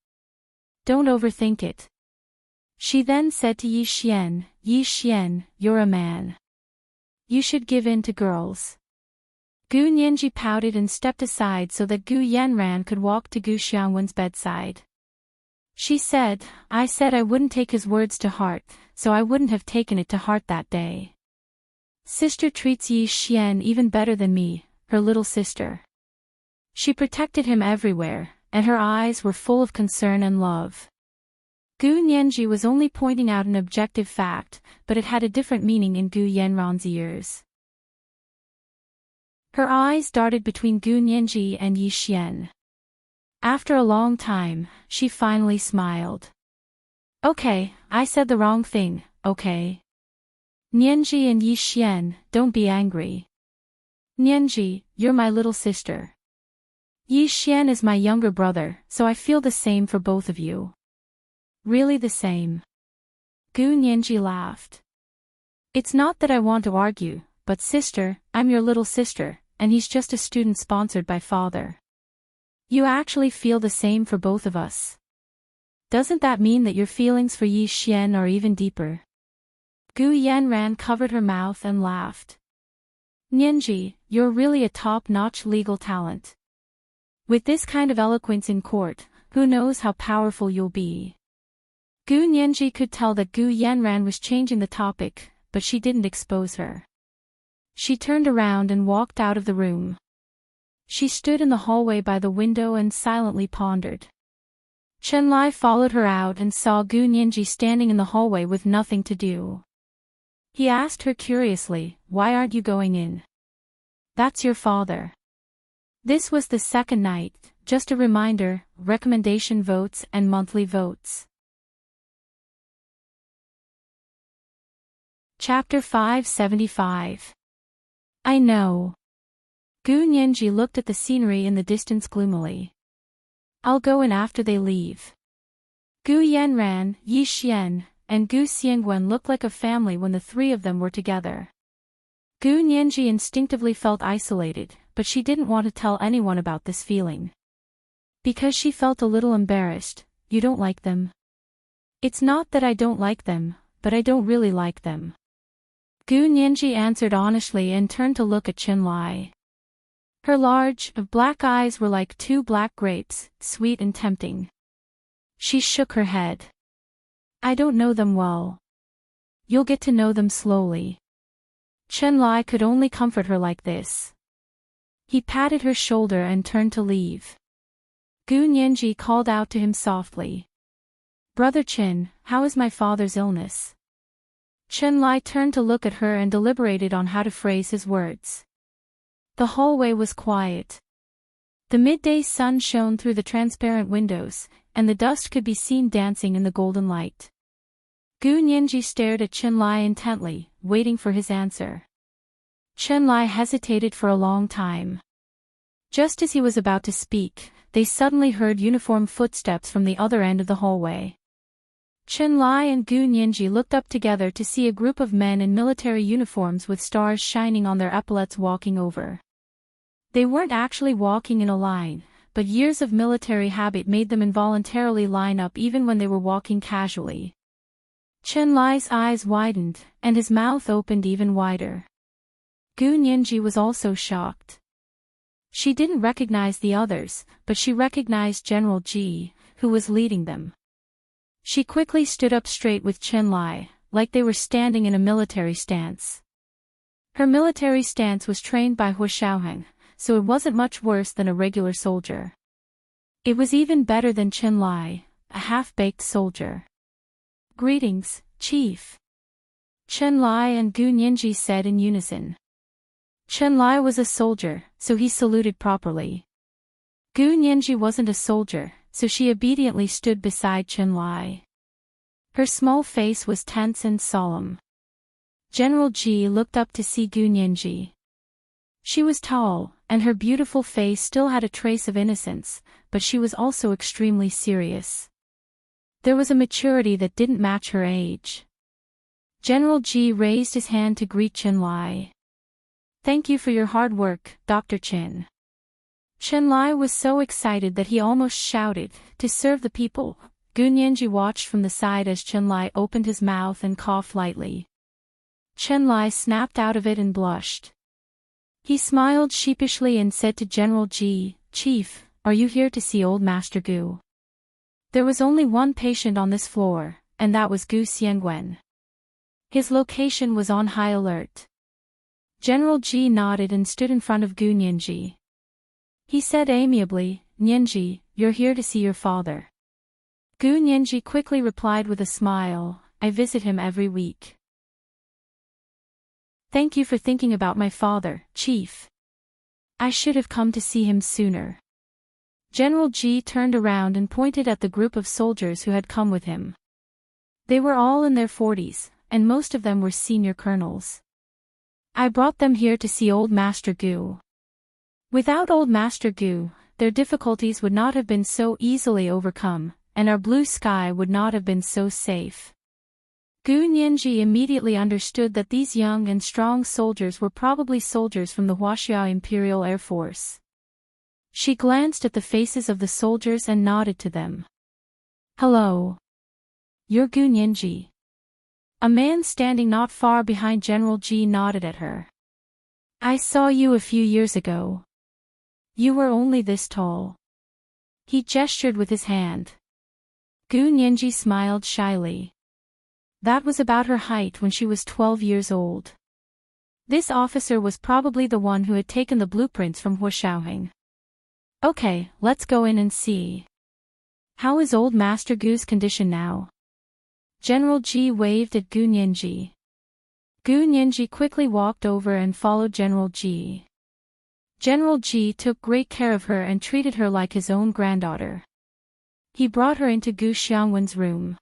Don't overthink it. She then said to Yi Xian, you're a man. You should give in to girls. Gu Nianji pouted and stepped aside so that Gu Yanran could walk to Gu Xiangwen's bedside. She said I wouldn't take his words to heart, so I wouldn't have taken it to heart that day. Sister treats Yi Xian even better than me, her little sister. She protected him everywhere, and her eyes were full of concern and love. Gu Nianji was only pointing out an objective fact, but it had a different meaning in Gu Yanran's ears. Her eyes darted between Gu Nianji and Yi Xian. After a long time, she finally smiled. Okay, I said the wrong thing, okay? Nianji and Yi Xian, don't be angry. Nianji, you're my little sister. Yi Xian is my younger brother, so I feel the same for both of you. Really the same. Gu Nianji laughed. It's not that I want to argue, but sister, I'm your little sister, and he's just a student sponsored by father. You actually feel the same for both of us. Doesn't that mean that your feelings for Yi Xian are even deeper? Gu Yanran covered her mouth and laughed. Nianji, you're really a top-notch legal talent. With this kind of eloquence in court, who knows how powerful you'll be. Gu Nianji could tell that Gu Yanran was changing the topic, but she didn't expose her. She turned around and walked out of the room. She stood in the hallway by the window and silently pondered. Chen Lai followed her out and saw Gu Nianji standing in the hallway with nothing to do. He asked her curiously, why aren't you going in? That's your father. This was the second night, just a reminder, recommendation votes and monthly votes. Chapter 575. I know. Gu Nianji looked at the scenery in the distance gloomily. I'll go in after they leave. Gu Yanran, Yi Xian, and Gu Xiangwen looked like a family when the three of them were together. Gu Nianji instinctively felt isolated, but she didn't want to tell anyone about this feeling. Because she felt a little embarrassed. You don't like them? It's not that I don't like them, but I don't really like them. Gu Nianji answered honestly and turned to look at Chen Lai. Her large, black eyes were like two black grapes, sweet and tempting. She shook her head. I don't know them well. You'll get to know them slowly. Chen Lai could only comfort her like this. He patted her shoulder and turned to leave. Gu Nianji called out to him softly. Brother Qin, how is my father's illness? Chen Lai turned to look at her and deliberated on how to phrase his words. The hallway was quiet. The midday sun shone through the transparent windows, and the dust could be seen dancing in the golden light. Gu Nianji stared at Chen Lai intently, waiting for his answer. Chen Lai hesitated for a long time. Just as he was about to speak, they suddenly heard uniform footsteps from the other end of the hallway. Chen Lai and Gu Nianji looked up together to see a group of men in military uniforms with stars shining on their epaulets walking over. They weren't actually walking in a line, but years of military habit made them involuntarily line up even when they were walking casually. Chen Lai's eyes widened, and his mouth opened even wider. Gu Nianji was also shocked. She didn't recognize the others, but she recognized General Ji, who was leading them. She quickly stood up straight with Chen Lai, like they were standing in a military stance. Her military stance was trained by Hu Shaoheng, so it wasn't much worse than a regular soldier. It was even better than Chen Lai, a half-baked soldier. Greetings, Chief. Chen Lai and Gu Nianji said in unison. Chen Lai was a soldier, so he saluted properly. Gu Nianji wasn't a soldier, so she obediently stood beside Chen Lai. Her small face was tense and solemn. General Ji looked up to see Gu Nianji. She was tall, and her beautiful face still had a trace of innocence, but she was also extremely serious. There was a maturity that didn't match her age. General Ji raised his hand to greet Chen Lai. Thank you for your hard work, Dr. Qin. Chen Lai was so excited that he almost shouted, to serve the people. Gu Nianji watched from the side as Chen Lai opened his mouth and coughed lightly. Chen Lai snapped out of it and blushed. He smiled sheepishly and said to General Ji, Chief, are you here to see old Master Gu? There was only one patient on this floor, and that was Gu Xiangwen. His location was on high alert. General Ji nodded and stood in front of Gu Nianji. He said amiably, Nianji, you're here to see your father. Gu Nianji quickly replied with a smile, I visit him every week. Thank you for thinking about my father, Chief. I should have come to see him sooner. General Ji turned around and pointed at the group of soldiers who had come with him. They were all in their 40s, and most of them were senior colonels. I brought them here to see old Master Gu. Without old Master Gu, their difficulties would not have been so easily overcome, and our blue sky would not have been so safe. Gu Nianji immediately understood that these young and strong soldiers were probably soldiers from the Huaxia Imperial Air Force. She glanced at the faces of the soldiers and nodded to them. Hello. You're Gu Nianji. A man standing not far behind General Ji nodded at her. I saw you a few years ago. You were only this tall. He gestured with his hand. Gu Nianji smiled shyly. That was about her height when she was 12 years old. This officer was probably the one who had taken the blueprints from Hu Shaoheng. Okay, let's go in and see. How is old Master Gu's condition now? General Ji waved at Gu Nianji. Gu Nianji quickly walked over and followed General Ji. General Ji took great care of her and treated her like his own granddaughter. He brought her into Gu Xiangwen's room.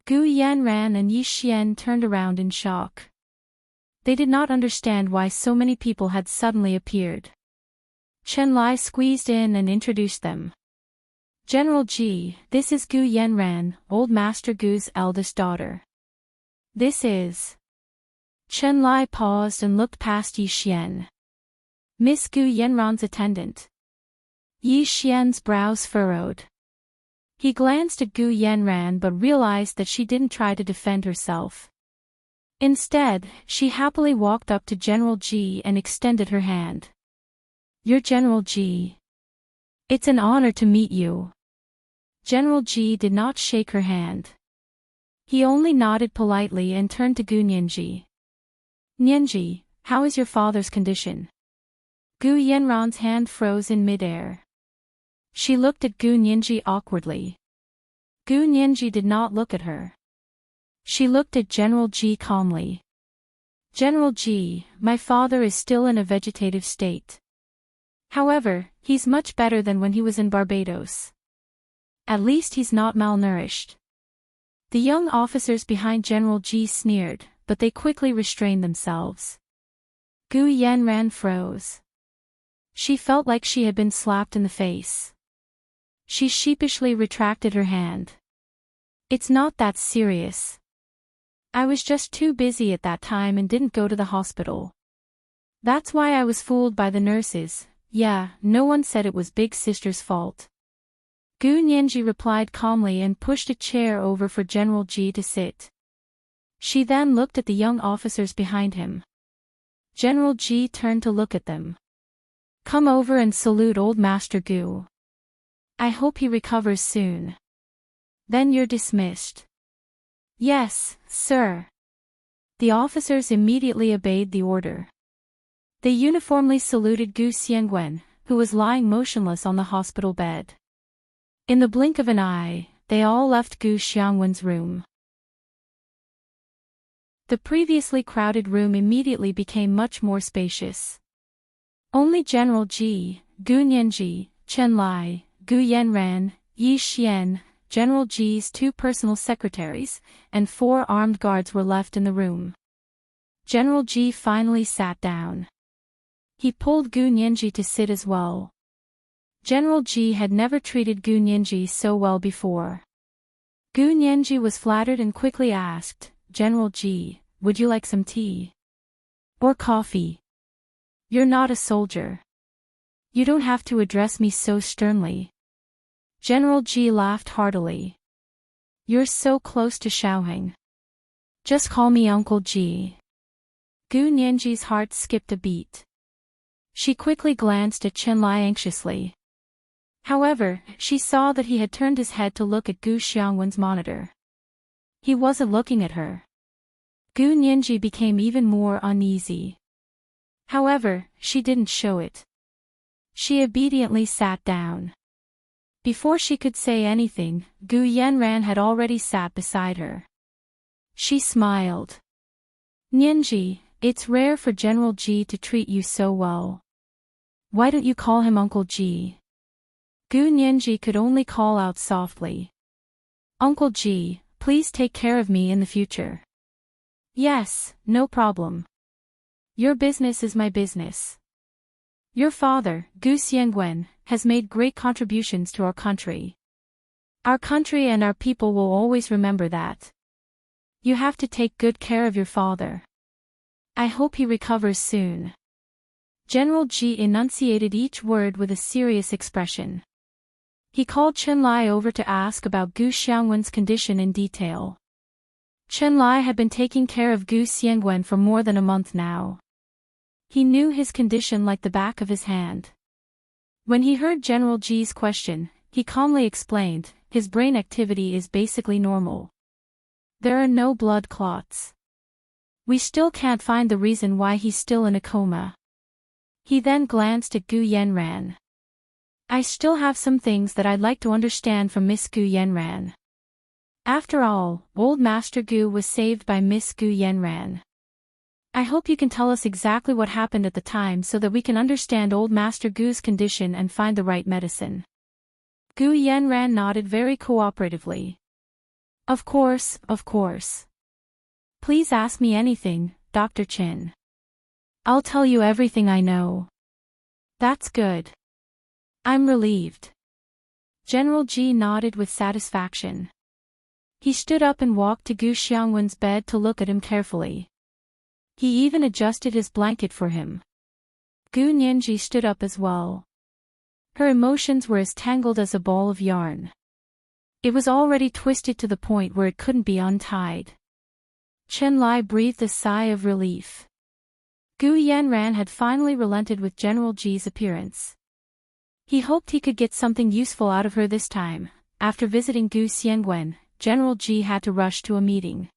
Gu Yanran and Yi Xian turned around in shock. They did not understand why so many people had suddenly appeared. Chen Lai squeezed in and introduced them. General Ji, this is Gu Yanran, old Master Gu's eldest daughter. This is... Chen Lai paused and looked past Yi Xian. Miss Gu Yanran's attendant. Yi Xian's brows furrowed. He glanced at Gu Yanran but realized that she didn't try to defend herself. Instead, she happily walked up to General Ji and extended her hand. You're General Ji. It's an honor to meet you. General Ji did not shake her hand. He only nodded politely and turned to Gu Nianji. Nianji, how is your father's condition? Gu Yanran's hand froze in midair. She looked at Gu Nianji awkwardly. Gu Nianji did not look at her. She looked at General Ji calmly. General Ji, my father is still in a vegetative state. However, he's much better than when he was in Barbados. At least he's not malnourished. The young officers behind General Ji sneered, but they quickly restrained themselves. Gu Yanran froze. She felt like she had been slapped in the face. She sheepishly retracted her hand. It's not that serious. I was just too busy at that time and didn't go to the hospital. That's why I was fooled by the nurses. Yeah, no one said it was Big Sister's fault. Gu Nianji replied calmly and pushed a chair over for General Ji to sit. She then looked at the young officers behind him. General Ji turned to look at them. Come over and salute Old Master Gu. I hope he recovers soon. Then you're dismissed. Yes, sir. The officers immediately obeyed the order. They uniformly saluted Gu Xiangwen, who was lying motionless on the hospital bed. In the blink of an eye, they all left Gu Xiangwen's room. The previously crowded room immediately became much more spacious. Only General Ji, Gu Nianji, Chen Lai, Gu Yanran, Yi Xian, General Ji's 2 personal secretaries, and 4 armed guards were left in the room. General Ji finally sat down. He pulled Gu Nianji to sit as well. General Ji had never treated Gu Nianji so well before. Gu Nianji was flattered and quickly asked, General Ji, would you like some tea? Or coffee? You're not a soldier. You don't have to address me so sternly. General Ji laughed heartily. You're so close to Xiaoheng. Just call me Uncle Ji. Gu Nianji's heart skipped a beat. She quickly glanced at Chen Lai anxiously. However, she saw that he had turned his head to look at Gu Xiangwen's monitor. He wasn't looking at her. Gu Nianji became even more uneasy. However, she didn't show it. She obediently sat down. Before she could say anything, Gu Yanran had already sat beside her. She smiled. Nianji, it's rare for General Ji to treat you so well. Why don't you call him Uncle Ji? Gu Nianji could only call out softly. Uncle Ji, please take care of me in the future. Yes, no problem. Your business is my business. Your father, Gu Xiangwen, has made great contributions to our country. Our country and our people will always remember that. You have to take good care of your father. I hope he recovers soon. General Ji enunciated each word with a serious expression. He called Chen Lai over to ask about Gu Xiangwen's condition in detail. Chen Lai had been taking care of Gu Xiangwen for more than a month now. He knew his condition like the back of his hand. When he heard General Ji's question, he calmly explained, his brain activity is basically normal. There are no blood clots. We still can't find the reason why he's still in a coma. He then glanced at Gu Yanran. I still have some things that I'd like to understand from Miss Gu Yanran. After all, Old Master Gu was saved by Miss Gu Yanran. I hope you can tell us exactly what happened at the time so that we can understand Old Master Gu's condition and find the right medicine. Gu Yanran nodded very cooperatively. Of course, of course. Please ask me anything, Dr. Chin. I'll tell you everything I know. That's good. I'm relieved. General Ji nodded with satisfaction. He stood up and walked to Gu Xiangwen's bed to look at him carefully. He even adjusted his blanket for him. Gu Nianji stood up as well. Her emotions were as tangled as a ball of yarn. It was already twisted to the point where it couldn't be untied. Chen Lai breathed a sigh of relief. Gu Yanran had finally relented with General Ji's appearance. He hoped he could get something useful out of her this time. After visiting Gu Xiangwen, General Ji had to rush to a meeting.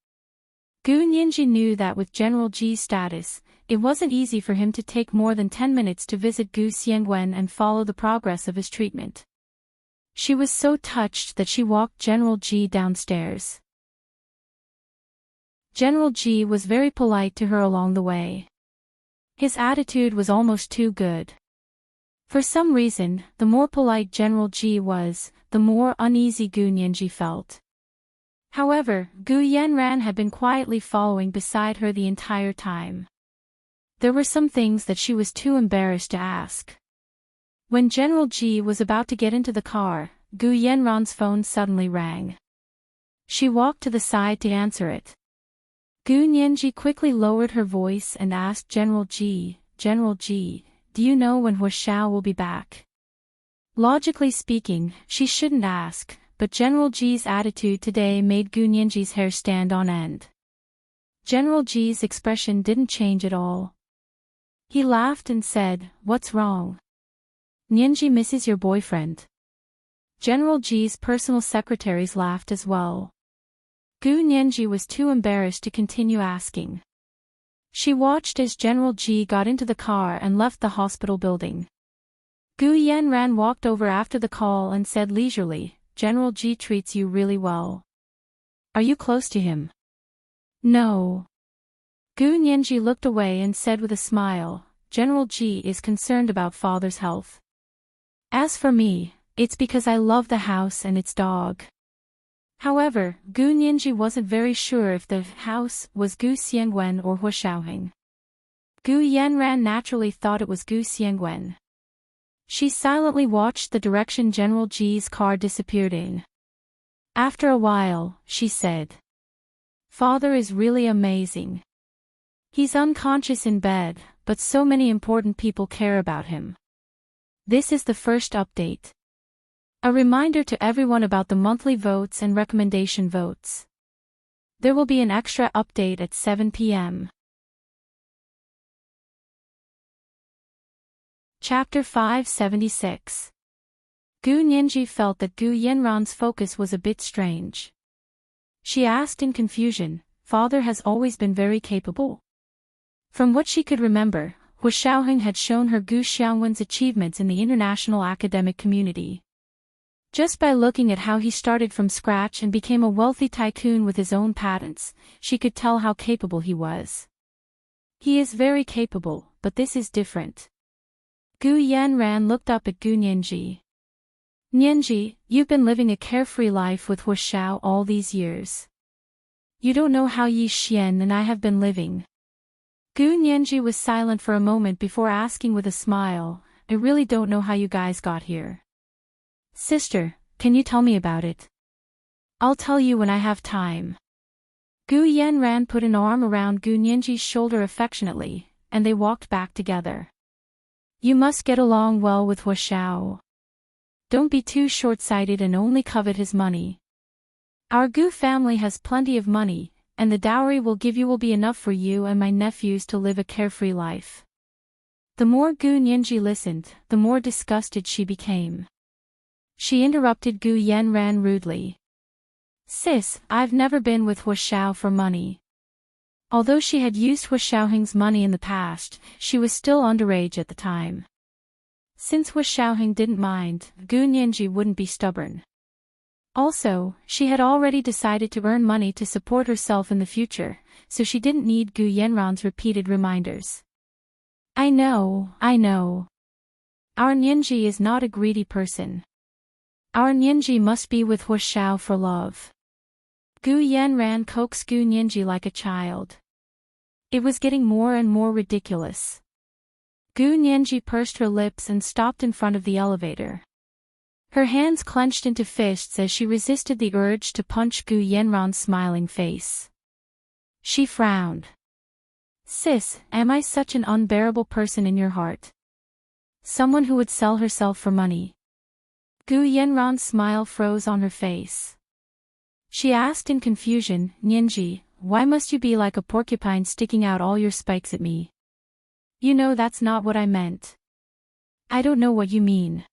Gu Nianji knew that with General Ji's status, it wasn't easy for him to take more than 10 minutes to visit Gu Xiangwen and follow the progress of his treatment. She was so touched that she walked General G downstairs. General G was very polite to her along the way. His attitude was almost too good. For some reason, the more polite General G was, the more uneasy Gu Nianji felt. However, Gu Yanran had been quietly following beside her the entire time. There were some things that she was too embarrassed to ask. When General G was about to get into the car, Gu Yanran's phone suddenly rang. She walked to the side to answer it. Gu Nianji quickly lowered her voice and asked General G, "General G, do you know when Hu Xiao will be back?" Logically speaking, she shouldn't ask, but General G's attitude today made Gu Nianji's hair stand on end. General G's expression didn't change at all. He laughed and said, "What's wrong? Nianji misses your boyfriend." General G's personal secretaries laughed as well. Gu Nianji was too embarrassed to continue asking. She watched as General G got into the car and left the hospital building. Gu Yanran walked over after the call and said leisurely, "General G treats you really well. Are you close to him?" "No." Gu Nianji looked away and said with a smile, "General G is concerned about father's health. As for me, it's because I love the house and its dog." However, Gu Nianji wasn't very sure if the house was Gu Xiangwen or Hu Xiaoheng. Gu Yanran naturally thought it was Gu Xiangwen. She silently watched the direction General G's car disappeared in. After a while, she said, "Father is really amazing. He's unconscious in bed, but so many important people care about him." This is the first update. A reminder to everyone about the monthly votes and recommendation votes. There will be an extra update at 7 p.m. Chapter 576. Gu Nianji felt that Gu Yanran's focus was a bit strange. She asked in confusion, "Father has always been very capable?" From what she could remember, Hu Xiaoheng had shown her Gu Xiangwen's achievements in the international academic community. Just by looking at how he started from scratch and became a wealthy tycoon with his own patents, she could tell how capable he was. He is very capable, but this is different. Gu Yanran looked up at Gu Nianji. "Nianji, you've been living a carefree life with Hu Xiao all these years. You don't know how Yi Xian and I have been living." Gu Nianji was silent for a moment before asking with a smile, "I really don't know how you guys got here. Sister, can you tell me about it?" "I'll tell you when I have time." Gu Yanran put an arm around Gu Nianji's shoulder affectionately, and they walked back together. "You must get along well with Hu Xiao. Don't be too short-sighted and only covet his money. Our Gu family has plenty of money, and the dowry we'll give you will be enough for you and my nephews to live a carefree life." The more Gu Nianji listened, the more disgusted she became. She interrupted Gu Yanran rudely. "Sis, I've never been with Hu Xiao for money." Although she had used Hu Xiaoheng's money in the past, she was still underage at the time. Since Hu Xiaoheng didn't mind, Gu Nianji wouldn't be stubborn. Also, she had already decided to earn money to support herself in the future, so she didn't need Gu Yanran's repeated reminders. I know. Our Nianji is not a greedy person. Our Nianji must be with Hu Xiao for love." Gu Yanran coaxed Gu Nianji like a child. It was getting more and more ridiculous. Gu Nianji pursed her lips and stopped in front of the elevator. Her hands clenched into fists as she resisted the urge to punch Gu Yanran's smiling face. She frowned. "Sis, am I such an unbearable person in your heart? Someone who would sell herself for money?" Gu Yanran's smile froze on her face. She asked in confusion, "Nianji, why must you be like a porcupine sticking out all your spikes at me? You know that's not what I meant." "I don't know what you mean."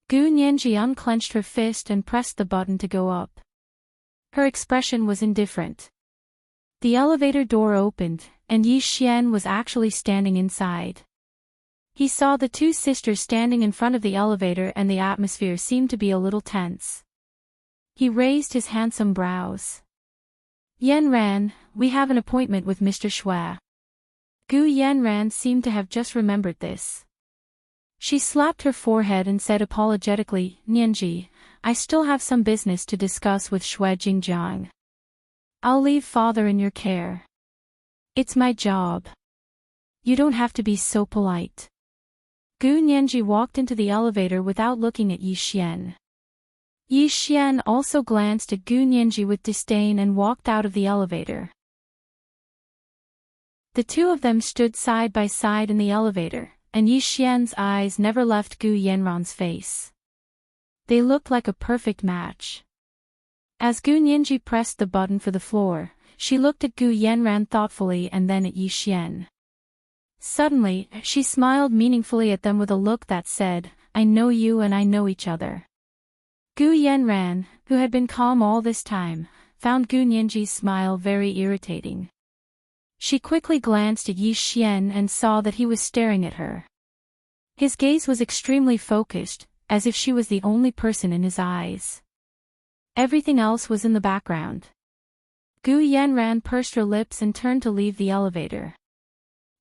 Gu Nianji unclenched her fist and pressed the button to go up. Her expression was indifferent. The elevator door opened, and Yi Xian was actually standing inside. He saw the two sisters standing in front of the elevator and the atmosphere seemed to be a little tense. He raised his handsome brows. Yanran, we have an appointment with Mr. Shui. Gu Yanran seemed to have just remembered this. She slapped her forehead and said apologetically, Nianji, I still have some business to discuss with Shui Jingjiang. I'll leave father in your care. It's my job. You don't have to be so polite. Gu Nianji walked into the elevator without looking at Yi Xian. Yi Xian also glanced at Gu Nianji with disdain and walked out of the elevator. The two of them stood side by side in the elevator, and Yi Xian's eyes never left Gu Yanran's face. They looked like a perfect match. As Gu Nianji pressed the button for the floor, she looked at Gu Yanran thoughtfully and then at Yi Xian. Suddenly, she smiled meaningfully at them with a look that said, I know you and I know each other. Gu Yanran, who had been calm all this time, found Gu Nianji's smile very irritating. She quickly glanced at Yi Xian and saw that he was staring at her. His gaze was extremely focused, as if she was the only person in his eyes. Everything else was in the background. Gu Yanran pursed her lips and turned to leave the elevator.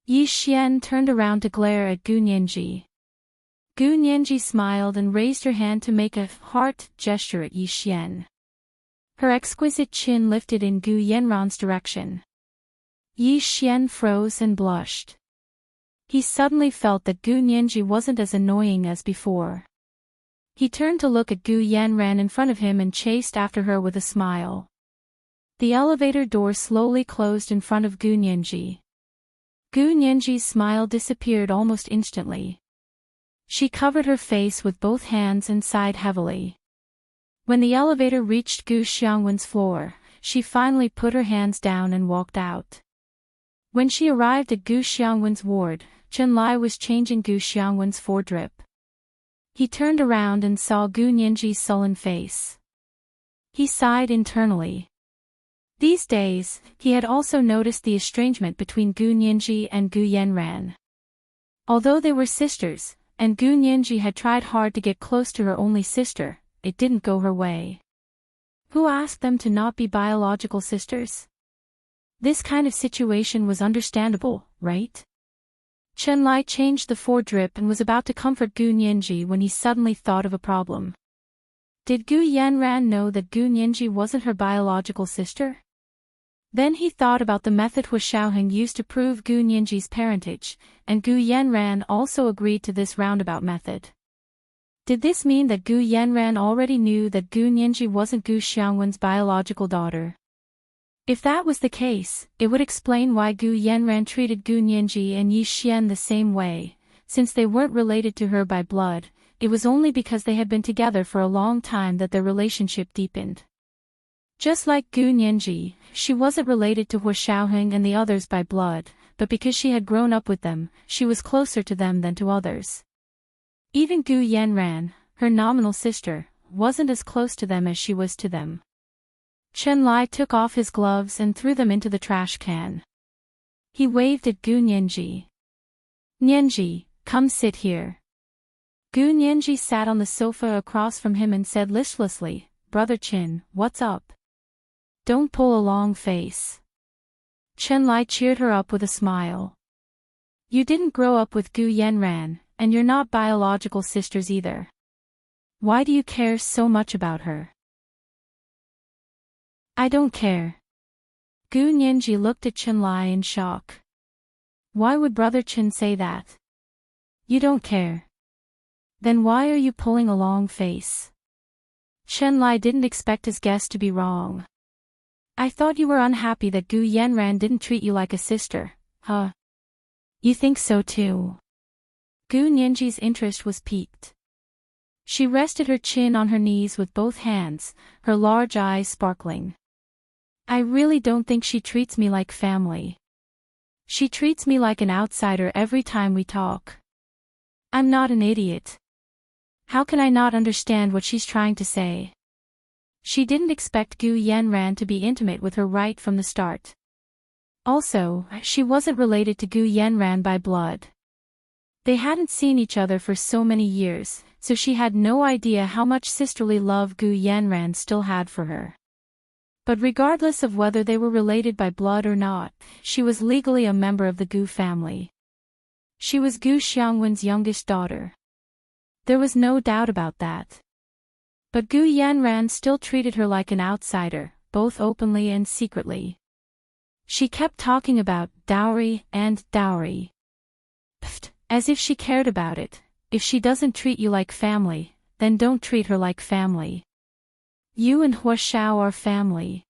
Yi Xian turned around to glare at Gu Nianji. Gu Nianji smiled and raised her hand to make a heart gesture at Yi Xian. Her exquisite chin lifted in Gu Yanran's direction. Yi Xian froze and blushed. He suddenly felt that Gu Nianji wasn't as annoying as before. He turned to look at Gu Yanran in front of him and chased after her with a smile. The elevator door slowly closed in front of Gu Nianji. Gu Nianji's smile disappeared almost instantly. She covered her face with both hands and sighed heavily. When the elevator reached Gu Xiangwen's floor, she finally put her hands down and walked out. When she arrived at Gu Xiangwen's ward, Chen Lai was changing Gu Xiangwen's foredrip. He turned around and saw Gu Nianji's sullen face. He sighed internally. These days, he had also noticed the estrangement between Gu Nianji and Gu Yanran. Although they were sisters, and Gu Nianji had tried hard to get close to her only sister, it didn't go her way. Who asked them to not be biological sisters? This kind of situation was understandable, right? Chen Lai changed the foredrip and was about to comfort Gu Nianji when he suddenly thought of a problem. Did Gu Yanran know that Gu Nianji wasn't her biological sister? Then he thought about the method Hu Xiaoheng used to prove Gu Nianji's parentage, and Gu Yanran also agreed to this roundabout method. Did this mean that Gu Yanran already knew that Gu Nianji wasn't Gu Xiangwen's biological daughter? If that was the case, it would explain why Gu Yanran treated Gu Nianji and Yi Xian the same way. Since they weren't related to her by blood, it was only because they had been together for a long time that their relationship deepened. Just like Gu Nianji, she wasn't related to Hu Xiaoheng and the others by blood, but because she had grown up with them, she was closer to them than to others. Even Gu Yanran, her nominal sister, wasn't as close to them as she was to them. Chen Lai took off his gloves and threw them into the trash can. He waved at Gu Nianji. Nianji, come sit here. Gu Nianji sat on the sofa across from him and said listlessly, Brother Chen, what's up? Don't pull a long face. Chen Lai cheered her up with a smile. You didn't grow up with Gu Yanran, and you're not biological sisters either. Why do you care so much about her? I don't care. Gu Nianji looked at Chen Lai in shock. Why would Brother Chen say that? You don't care. Then why are you pulling a long face? Chen Lai didn't expect his guest to be wrong. I thought you were unhappy that Gu Yanran didn't treat you like a sister, huh? You think so too? Gu Nianji's interest was piqued. She rested her chin on her knees with both hands, her large eyes sparkling. I really don't think she treats me like family. She treats me like an outsider every time we talk. I'm not an idiot. How can I not understand what she's trying to say? She didn't expect Gu Yanran to be intimate with her right from the start. Also, she wasn't related to Gu Yanran by blood. They hadn't seen each other for so many years, so she had no idea how much sisterly love Gu Yanran still had for her. But regardless of whether they were related by blood or not, she was legally a member of the Gu family. She was Gu Xiangwen's youngest daughter. There was no doubt about that. But Gu Yanran still treated her like an outsider, both openly and secretly. She kept talking about dowry and dowry. Pfft, as if she cared about it. If she doesn't treat you like family, then don't treat her like family. You and Hua Xiao are family.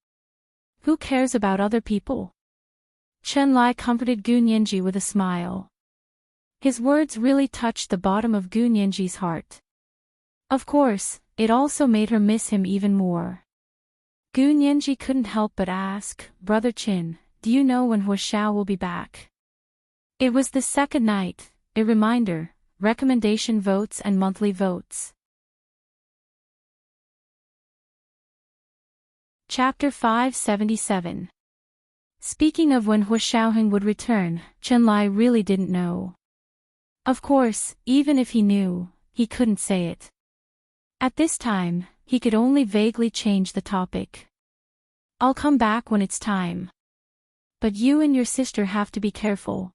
Who cares about other people? Chen Lai comforted Gu Nianji with a smile. His words really touched the bottom of Gu Nianji's heart. Of course, it also made her miss him even more. Gu Nianji couldn't help but ask, "Brother Qin, do you know when Hua Xiao will be back?" It was the second night, a reminder, recommendation votes and monthly votes. Chapter 577. Speaking of when Hua Xiaoheng would return, Chen Lai really didn't know. Of course, even if he knew, he couldn't say it. At this time, he could only vaguely change the topic. "I'll come back when it's time. But you and your sister have to be careful.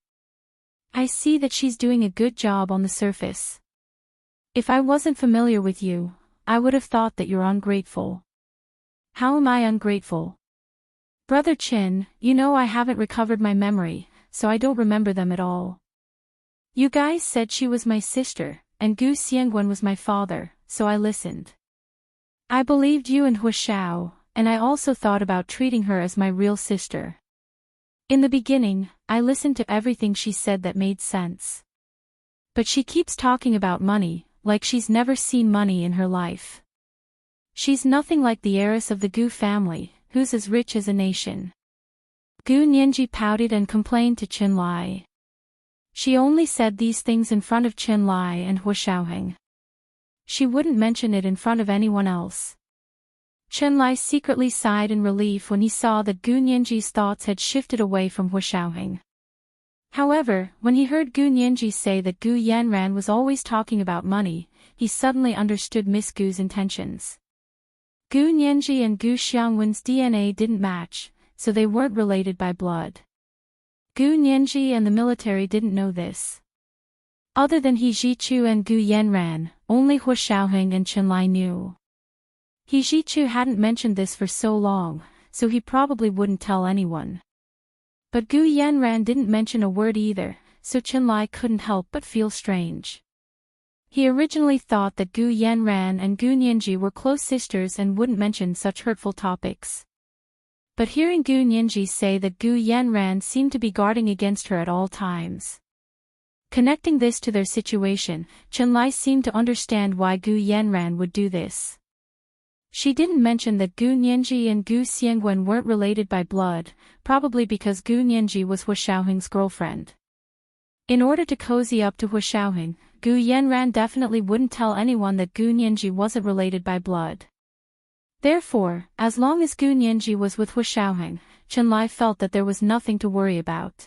I see that she's doing a good job on the surface. If I wasn't familiar with you, I would have thought that you're ungrateful." "How am I ungrateful?" "Brother Qin, you know I haven't recovered my memory, so I don't remember them at all. You guys said she was my sister, and Gu Xiangwen was my father, so I listened. I believed you and Hua Xiao, and I also thought about treating her as my real sister. In the beginning, I listened to everything she said that made sense. But she keeps talking about money, like she's never seen money in her life. She's nothing like the heiress of the Gu family, who's as rich as a nation." Gu Nianji pouted and complained to Chen Lai. She only said these things in front of Chen Lai and Hua Xiaoheng. She wouldn't mention it in front of anyone else. Chen Lai secretly sighed in relief when he saw that Gu Nianji's thoughts had shifted away from Hua Xiaoheng. However, when he heard Gu Nianji say that Gu Yanran was always talking about money, he suddenly understood Miss Gu's intentions. Gu Nianji and Gu Xiangwen's DNA didn't match, so they weren't related by blood. Gu Nianji and the military didn't know this. Other than He Zhichu and Gu Yanran, only Hua Xiaoheng and Chen Lai knew. He Zhichu hadn't mentioned this for so long, so he probably wouldn't tell anyone. But Gu Yanran didn't mention a word either, so Chen Lai couldn't help but feel strange. He originally thought that Gu Yanran and Gu Nianji were close sisters and wouldn't mention such hurtful topics. But hearing Gu Nianji say that Gu Yanran seemed to be guarding against her at all times. Connecting this to their situation, Chen Lai seemed to understand why Gu Yanran would do this. She didn't mention that Gu Nianji and Gu Xiangwen weren't related by blood, probably because Gu Nianji was Hua Xiaoheng's girlfriend. In order to cozy up to Hua Xiaoheng, Gu Yanran definitely wouldn't tell anyone that Gu Nianji wasn't related by blood. Therefore, as long as Gu Nianji was with Hua Xiaoheng, Chen Lai felt that there was nothing to worry about.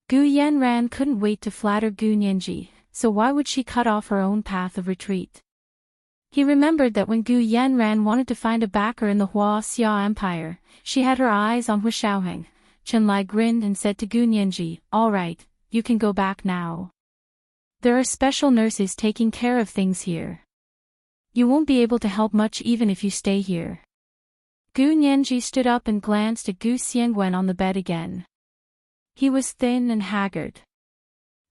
Gu Yanran couldn't wait to flatter Gu Nianji, so why would she cut off her own path of retreat? He remembered that when Gu Yanran wanted to find a backer in the Hua Xia Empire, she had her eyes on Hua Xiaoheng. Chen Lai grinned and said to Gu Nianji, "All right, you can go back now. There are special nurses taking care of things here. You won't be able to help much even if you stay here." Gu Nianji stood up and glanced at Gu Xiangwen on the bed again. He was thin and haggard.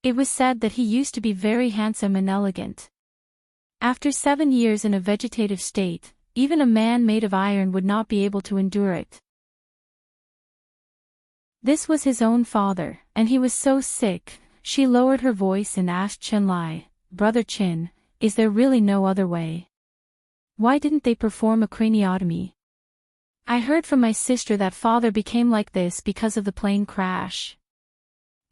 It was said that he used to be very handsome and elegant. After 7 years in a vegetative state, even a man made of iron would not be able to endure it. This was his own father, and he was so sick. She lowered her voice and asked Chen Lai, "Brother Qin, is there really no other way? Why didn't they perform a craniotomy? I heard from my sister that father became like this because of the plane crash.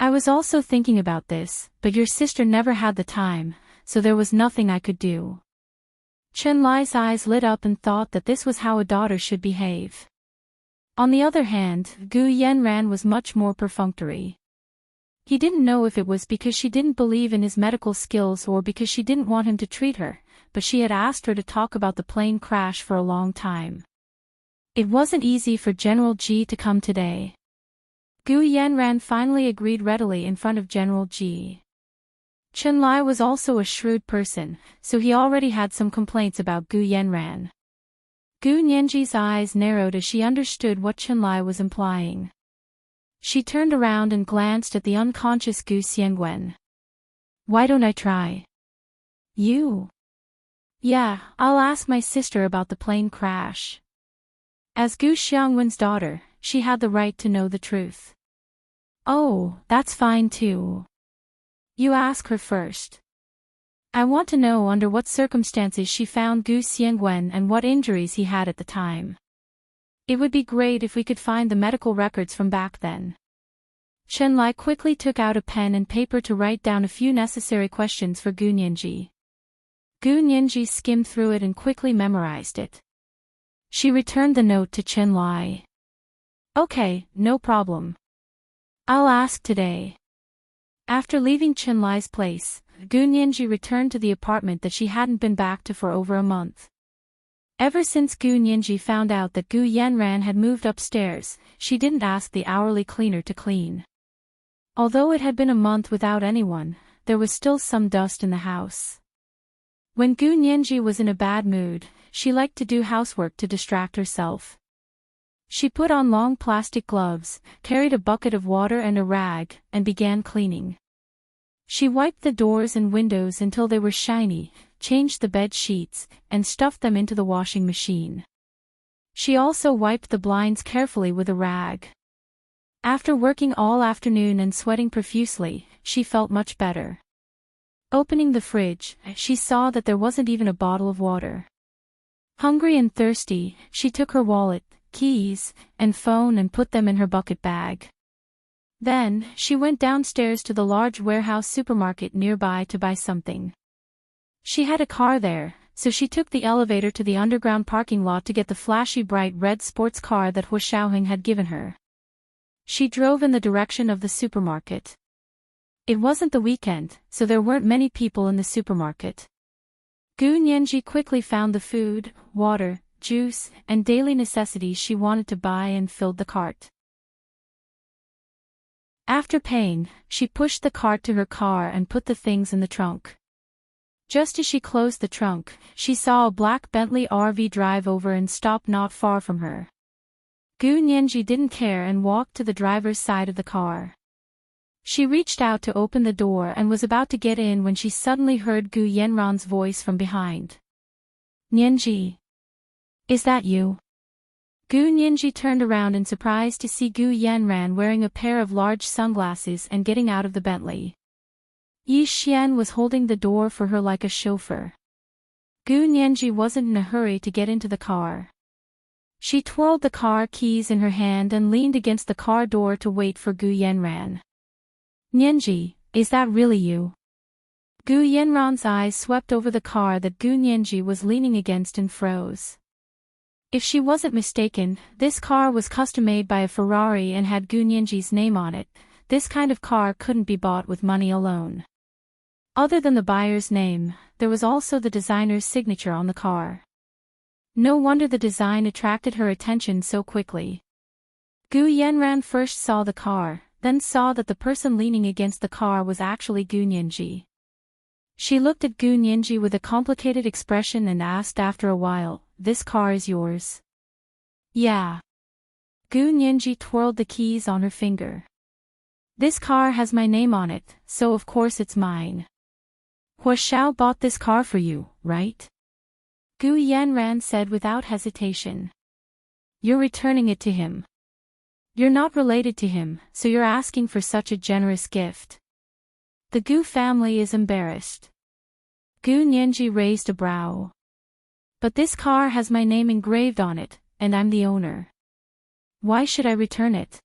I was also thinking about this, but your sister never had the time, so there was nothing I could do." Chen Lai's eyes lit up and thought that this was how a daughter should behave. On the other hand, Gu Yanran was much more perfunctory. He didn't know if it was because she didn't believe in his medical skills or because she didn't want him to treat her, but she had asked her to talk about the plane crash for a long time. It wasn't easy for General G to come today. Gu Yanran finally agreed readily in front of General G. Chunlai was also a shrewd person, so he already had some complaints about Gu Yanran. Gu Nianji's eyes narrowed as she understood what Chunlai was implying. She turned around and glanced at the unconscious Gu Xiangwen. Why don't I try? You? Yeah, I'll ask my sister about the plane crash. As Gu Xiangwen's daughter, she had the right to know the truth. Oh, that's fine too. You ask her first. I want to know under what circumstances she found Gu Xiangwen and what injuries he had at the time. It would be great if we could find the medical records from back then. Chunlai quickly took out a pen and paper to write down a few necessary questions for Gu Nianji. Gu Nianji skimmed through it and quickly memorized it. She returned the note to Chunlai. Okay, no problem. I'll ask today. After leaving Chunlai's place, Gu Nianji returned to the apartment that she hadn't been back to for over a month. Ever since Gu Nianji found out that Gu Yanran had moved upstairs, she didn't ask the hourly cleaner to clean. Although it had been a month without anyone, there was still some dust in the house. When Gu Nianji was in a bad mood, she liked to do housework to distract herself. She put on long plastic gloves, carried a bucket of water and a rag, and began cleaning. She wiped the doors and windows until they were shiny, changed the bed sheets, and stuffed them into the washing machine. She also wiped the blinds carefully with a rag. After working all afternoon and sweating profusely, she felt much better. Opening the fridge, she saw that there wasn't even a bottle of water. Hungry and thirsty, she took her wallet, keys, and phone and put them in her bucket bag. Then, she went downstairs to the large warehouse supermarket nearby to buy something. She had a car there, so she took the elevator to the underground parking lot to get the flashy bright red sports car that Hu Xiaoheng had given her. She drove in the direction of the supermarket. It wasn't the weekend, so there weren't many people in the supermarket. Gu Nianji quickly found the food, water, juice, and daily necessities she wanted to buy and filled the cart. After paying, she pushed the cart to her car and put the things in the trunk. Just as she closed the trunk, she saw a black Bentley RV drive over and stop not far from her. Gu Nianji didn't care and walked to the driver's side of the car. She reached out to open the door and was about to get in when she suddenly heard Gu Yanran's voice from behind. Nianji. Is that you? Gu Nianji turned around in surprise to see Gu Yanran wearing a pair of large sunglasses and getting out of the Bentley. Yi Xian was holding the door for her like a chauffeur. Gu Nianji wasn't in a hurry to get into the car. She twirled the car keys in her hand and leaned against the car door to wait for Gu Yanran. Nianji, is that really you? Gu Yanran's eyes swept over the car that Gu Nianji was leaning against and froze. If she wasn't mistaken, this car was custom-made by a Ferrari and had Gu Nianji's name on it. This kind of car couldn't be bought with money alone. Other than the buyer's name, there was also the designer's signature on the car. No wonder the design attracted her attention so quickly. Gu Yanran first saw the car, then saw that the person leaning against the car was actually Gu Nianji. She looked at Gu Nianji with a complicated expression and asked after a while, "This car is yours?" "Yeah." Gu Nianji twirled the keys on her finger. "This car has my name on it, so of course it's mine." "Hu Xiao bought this car for you, right?" Gu Yanran said without hesitation. "You're returning it to him. You're not related to him, so you're asking for such a generous gift." The Gu family is embarrassed. Gu Nianji raised a brow. "But this car has my name engraved on it, and I'm the owner. Why should I return it?"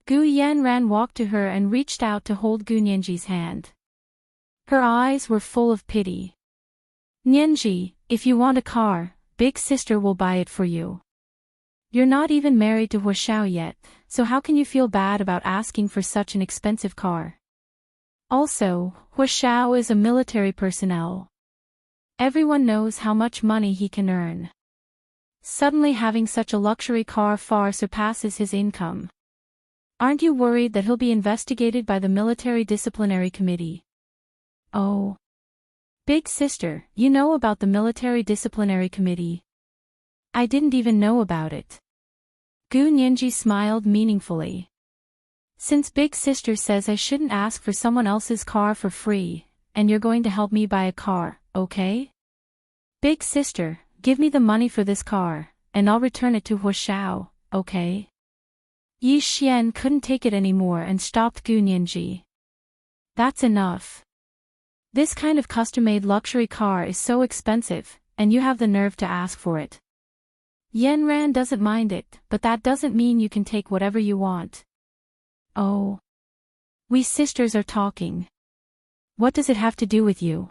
Gu Yanran walked to her and reached out to hold Gu Nianji's hand. Her eyes were full of pity. "Nianji, if you want a car, big sister will buy it for you. You're not even married to Huashao yet, so how can you feel bad about asking for such an expensive car? Also, Huashao is a military personnel. Everyone knows how much money he can earn. Suddenly having such a luxury car far surpasses his income. Aren't you worried that he'll be investigated by the military disciplinary committee? Oh. Big sister, you know about the military disciplinary committee? I didn't even know about it. Gu Nianji smiled meaningfully. Since big sister says I shouldn't ask for someone else's car for free, and you're going to help me buy a car, okay? Big sister, give me the money for this car, and I'll return it to Huashao, okay? Yi Xian couldn't take it anymore and stopped Gu Nianji. That's enough. This kind of custom-made luxury car is so expensive, and you have the nerve to ask for it. Yanran doesn't mind it, but that doesn't mean you can take whatever you want. Oh. We sisters are talking. What does it have to do with you?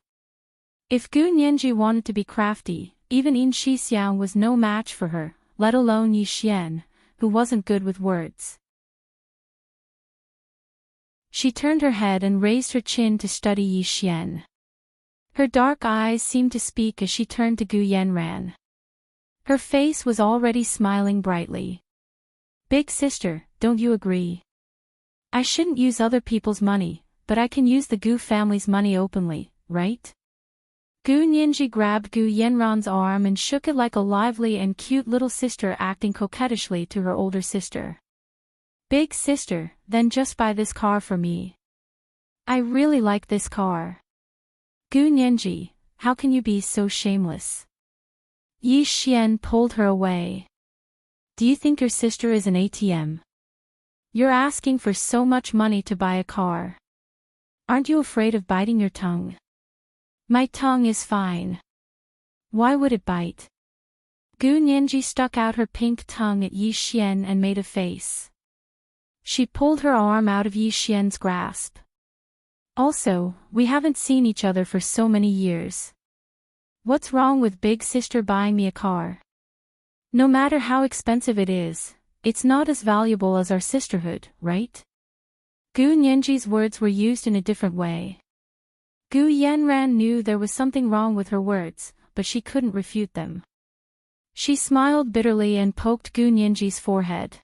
If Gu Nianji wanted to be crafty, even Yin Shixiang was no match for her, let alone Yi Xian, who wasn't good with words. She turned her head and raised her chin to study Yi Xian. Her dark eyes seemed to speak as she turned to Gu Yanran. Her face was already smiling brightly. Big sister, don't you agree? I shouldn't use other people's money, but I can use the Gu family's money openly, right? Gu Nianji grabbed Gu Yanran's arm and shook it like a lively and cute little sister acting coquettishly to her older sister. Big sister, then just buy this car for me. I really like this car. Gu Nianji, how can you be so shameless? Yi Xian pulled her away. Do you think your sister is an ATM? You're asking for so much money to buy a car. Aren't you afraid of biting your tongue? My tongue is fine. Why would it bite? Gu Nianji stuck out her pink tongue at Yi Xian and made a face. She pulled her arm out of Yi Xian's grasp. Also, we haven't seen each other for so many years. What's wrong with big sister buying me a car? No matter how expensive it is, it's not as valuable as our sisterhood, right? Gu Nianji's words were used in a different way. Gu Yanran knew there was something wrong with her words, but she couldn't refute them. She smiled bitterly and poked Gu Nianji's forehead.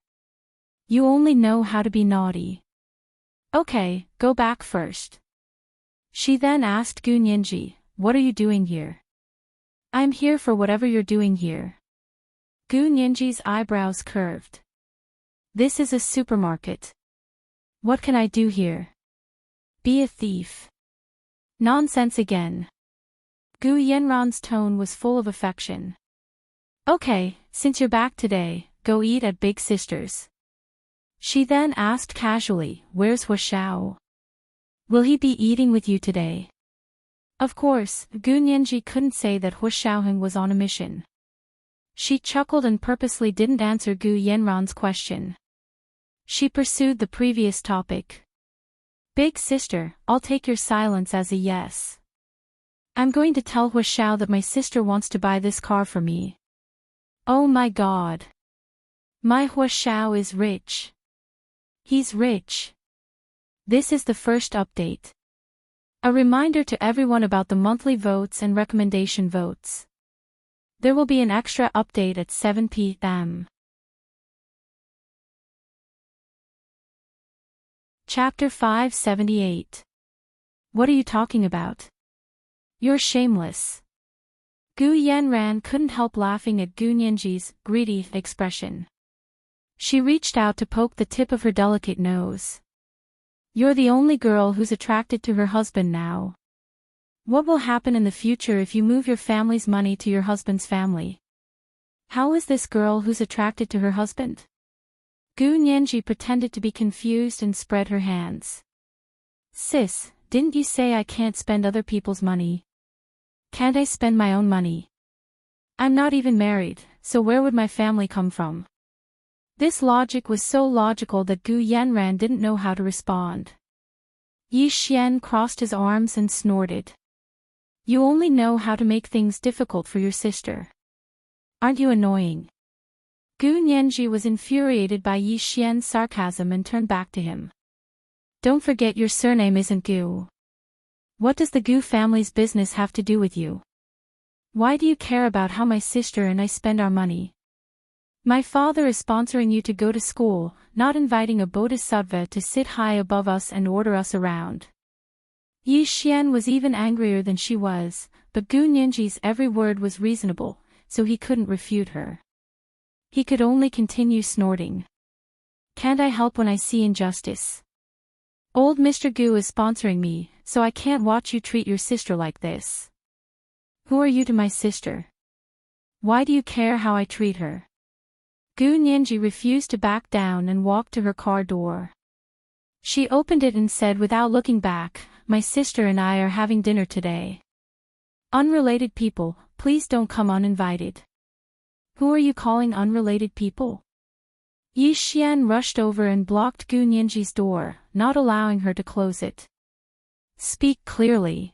You only know how to be naughty. Okay, go back first. She then asked Gu Nianji, what are you doing here? I'm here for whatever you're doing here. Gu Nianji's eyebrows curved. This is a supermarket. What can I do here? Be a thief. Nonsense again. Gu Yanran's tone was full of affection. Okay, since you're back today, go eat at Big Sister's. She then asked casually, where's Huashao? Will he be eating with you today? Of course, Gu Nianji couldn't say that Huashao was on a mission. She chuckled and purposely didn't answer Gu Yanran's question. She pursued the previous topic. Big sister, I'll take your silence as a yes. I'm going to tell Huashao that my sister wants to buy this car for me. Oh my god. My Huashao is rich. He's rich. This is the first update. A reminder to everyone about the monthly votes and recommendation votes. There will be an extra update at 7 p.m. Chapter 578. What are you talking about? You're shameless. Gu Yanran couldn't help laughing at Gu Nianji's greedy expression. She reached out to poke the tip of her delicate nose. You're the only girl who's attracted to her husband now. What will happen in the future if you move your family's money to your husband's family? How is this girl who's attracted to her husband? Gu Nianji pretended to be confused and spread her hands. Sis, didn't you say I can't spend other people's money? Can't I spend my own money? I'm not even married, so where would my family come from? This logic was so logical that Gu Yanran didn't know how to respond. Yi Xian crossed his arms and snorted. You only know how to make things difficult for your sister. Aren't you annoying? Gu Nianji was infuriated by Yi Xian's sarcasm and turned back to him. Don't forget your surname isn't Gu. What does the Gu family's business have to do with you? Why do you care about how my sister and I spend our money? My father is sponsoring you to go to school, not inviting a bodhisattva to sit high above us and order us around. Yi Xian was even angrier than she was, but Gu Nianji's every word was reasonable, so he couldn't refute her. He could only continue snorting. Can't I help when I see injustice? Old Mr. Gu is sponsoring me, so I can't watch you treat your sister like this. Who are you to my sister? Why do you care how I treat her? Gu Nianji refused to back down and walked to her car door. She opened it and said without looking back, my sister and I are having dinner today. Unrelated people, please don't come uninvited. Who are you calling unrelated people? Yi Xian rushed over and blocked Gu Nianji's door, not allowing her to close it. Speak clearly.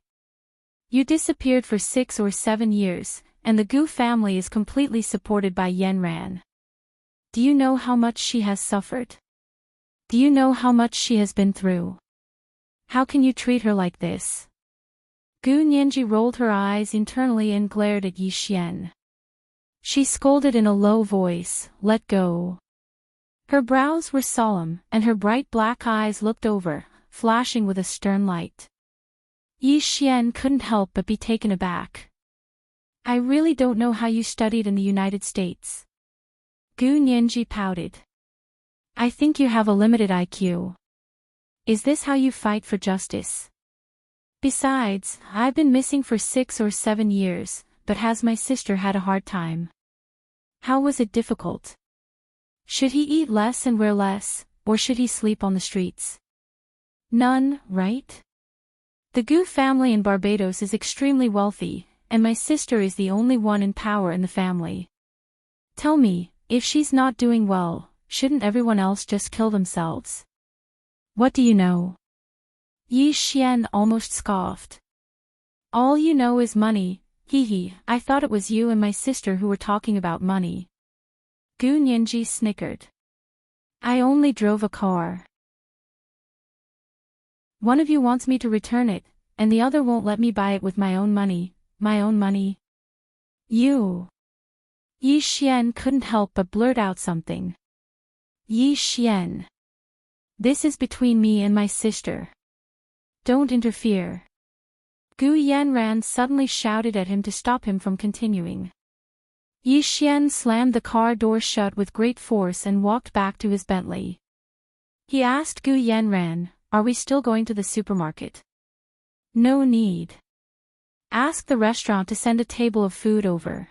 You disappeared for 6 or 7 years, and the Gu family is completely supported by Yanran. Do you know how much she has suffered? Do you know how much she has been through? How can you treat her like this? Gu Nianji rolled her eyes internally and glared at Yi Xian. She scolded in a low voice, let go. Her brows were solemn, and her bright black eyes looked over, flashing with a stern light. Yi Xian couldn't help but be taken aback. I really don't know how you studied in the United States. Gu Nianji pouted. I think you have a limited IQ. Is this how you fight for justice? Besides, I've been missing for 6 or 7 years, but has my sister had a hard time? How was it difficult? Should he eat less and wear less, or should he sleep on the streets? None, right? The Gu family in Barbados is extremely wealthy, and my sister is the only one in power in the family. Tell me, if she's not doing well, shouldn't everyone else just kill themselves? What do you know? Yi Xian almost scoffed. All you know is money, hee. I thought it was you and my sister who were talking about money. Gu Nianji snickered. I only drove a car. One of you wants me to return it, and the other won't let me buy it with my own money. My own money? You. Yi Xian couldn't help but blurt out something. Yi Xian. This is between me and my sister. Don't interfere. Gu Yanran suddenly shouted at him to stop him from continuing. Yi Xian slammed the car door shut with great force and walked back to his Bentley. He asked Gu Yanran, are we still going to the supermarket? No need. Ask the restaurant to send a table of food over.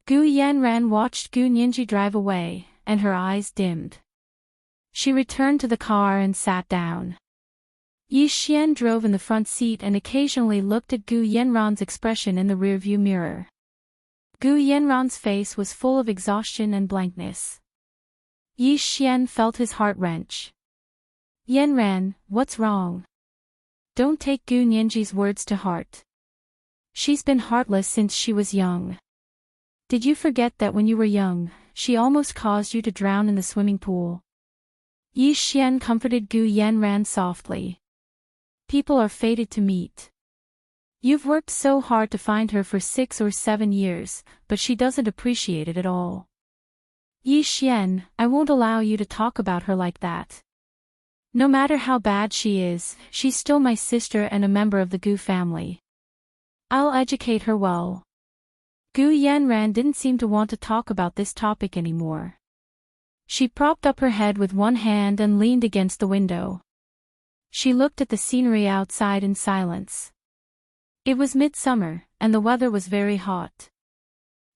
Gu Yanran watched Gu Nianji drive away, and her eyes dimmed. She returned to the car and sat down. Yi Xian drove in the front seat and occasionally looked at Gu Yanran's expression in the rearview mirror. Gu Yanran's face was full of exhaustion and blankness. Yi Xian felt his heart wrench. Yanran, what's wrong? Don't take Gu Nianji's words to heart. She's been heartless since she was young. Did you forget that when you were young, she almost caused you to drown in the swimming pool? Yi Xian comforted Gu Yanran softly. People are fated to meet. You've worked so hard to find her for 6 or 7 years, but she doesn't appreciate it at all. Yi Xian, I won't allow you to talk about her like that. No matter how bad she is, she's still my sister and a member of the Gu family. I'll educate her well. Gu Yanran didn't seem to want to talk about this topic anymore. She propped up her head with one hand and leaned against the window. She looked at the scenery outside in silence. It was midsummer, and the weather was very hot.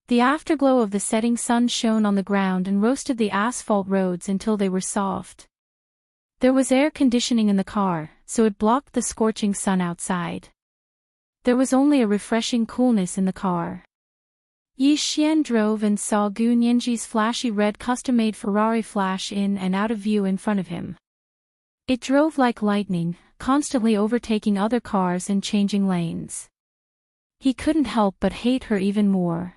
The afterglow of the setting sun shone on the ground and roasted the asphalt roads until they were soft. There was air conditioning in the car, so it blocked the scorching sun outside. There was only a refreshing coolness in the car. Yi Xian drove and saw Gu Nianji's flashy red custom-made Ferrari flash in and out of view in front of him. It drove like lightning, constantly overtaking other cars and changing lanes. He couldn't help but hate her even more.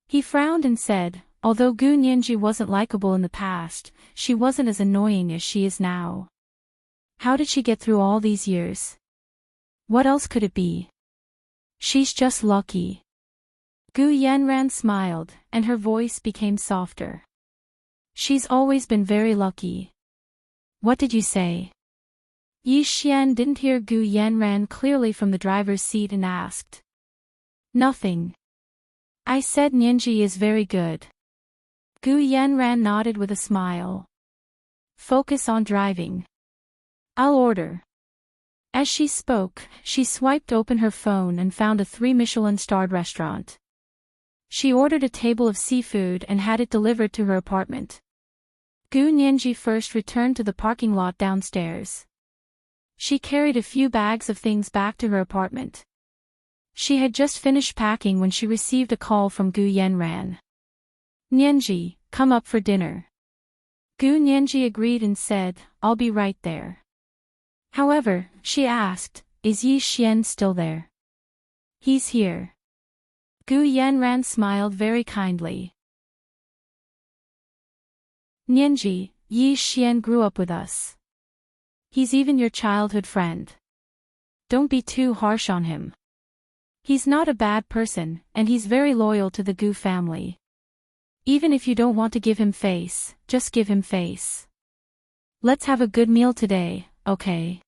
He frowned and said, Although Gu Nianji wasn't likable in the past, she wasn't as annoying as she is now. How did she get through all these years? What else could it be? She's just lucky. Gu Yanran smiled, and her voice became softer. She's always been very lucky. What did you say? Yi Xian didn't hear Gu Yanran clearly from the driver's seat and asked. Nothing. I said Nianji is very good. Gu Yanran nodded with a smile. Focus on driving. I'll order. As she spoke, she swiped open her phone and found a 3 Michelin-starred restaurant. She ordered a table of seafood and had it delivered to her apartment. Gu Nianji first returned to the parking lot downstairs. She carried a few bags of things back to her apartment. She had just finished packing when she received a call from Gu Yanran. Nianji, come up for dinner. Gu Nianji agreed and said, I'll be right there. However, she asked, is Yi Xian still there? He's here. Gu Yanran smiled very kindly. Nianji, Yi Xian grew up with us. He's even your childhood friend. Don't be too harsh on him. He's not a bad person, and he's very loyal to the Gu family. Even if you don't want to give him face, just give him face. Let's have a good meal today, okay?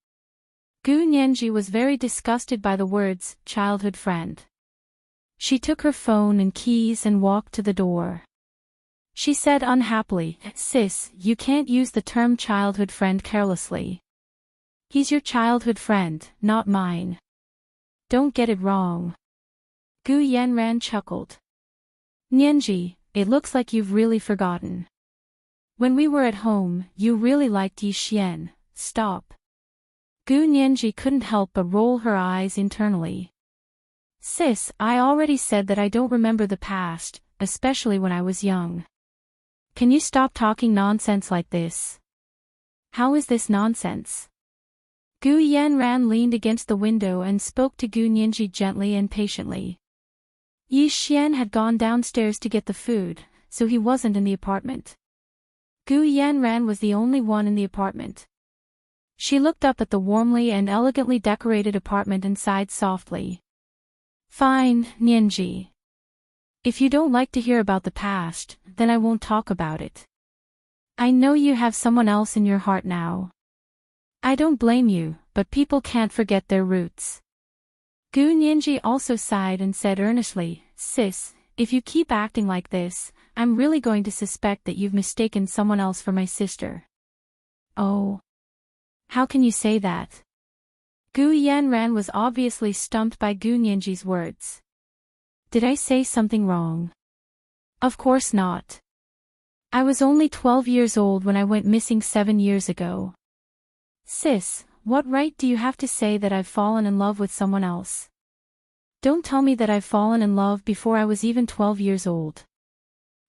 Gu Nianji was very disgusted by the words, childhood friend. She took her phone and keys and walked to the door. She said unhappily, Sis, you can't use the term childhood friend carelessly. He's your childhood friend, not mine. Don't get it wrong. Gu Yanran chuckled. Nianji, it looks like you've really forgotten. When we were at home, you really liked Yi Xian. Stop. Gu Nianji couldn't help but roll her eyes internally. Sis, I already said that I don't remember the past, especially when I was young. Can you stop talking nonsense like this? How is this nonsense? Gu Yanran leaned against the window and spoke to Gu Nianji gently and patiently. Yi Xian had gone downstairs to get the food, so he wasn't in the apartment. Gu Yanran was the only one in the apartment. She looked up at the warmly and elegantly decorated apartment and sighed softly. Fine, Nianji. If you don't like to hear about the past, then I won't talk about it. I know you have someone else in your heart now. I don't blame you, but people can't forget their roots. Gu Nianji also sighed and said earnestly, Sis, if you keep acting like this, I'm really going to suspect that you've mistaken someone else for my sister. Oh. How can you say that? Gu Yanran was obviously stumped by Gu Nianji's words. Did I say something wrong? Of course not. I was only 12 years old when I went missing 7 years ago. Sis, what right do you have to say that I've fallen in love with someone else? Don't tell me that I've fallen in love before I was even 12 years old.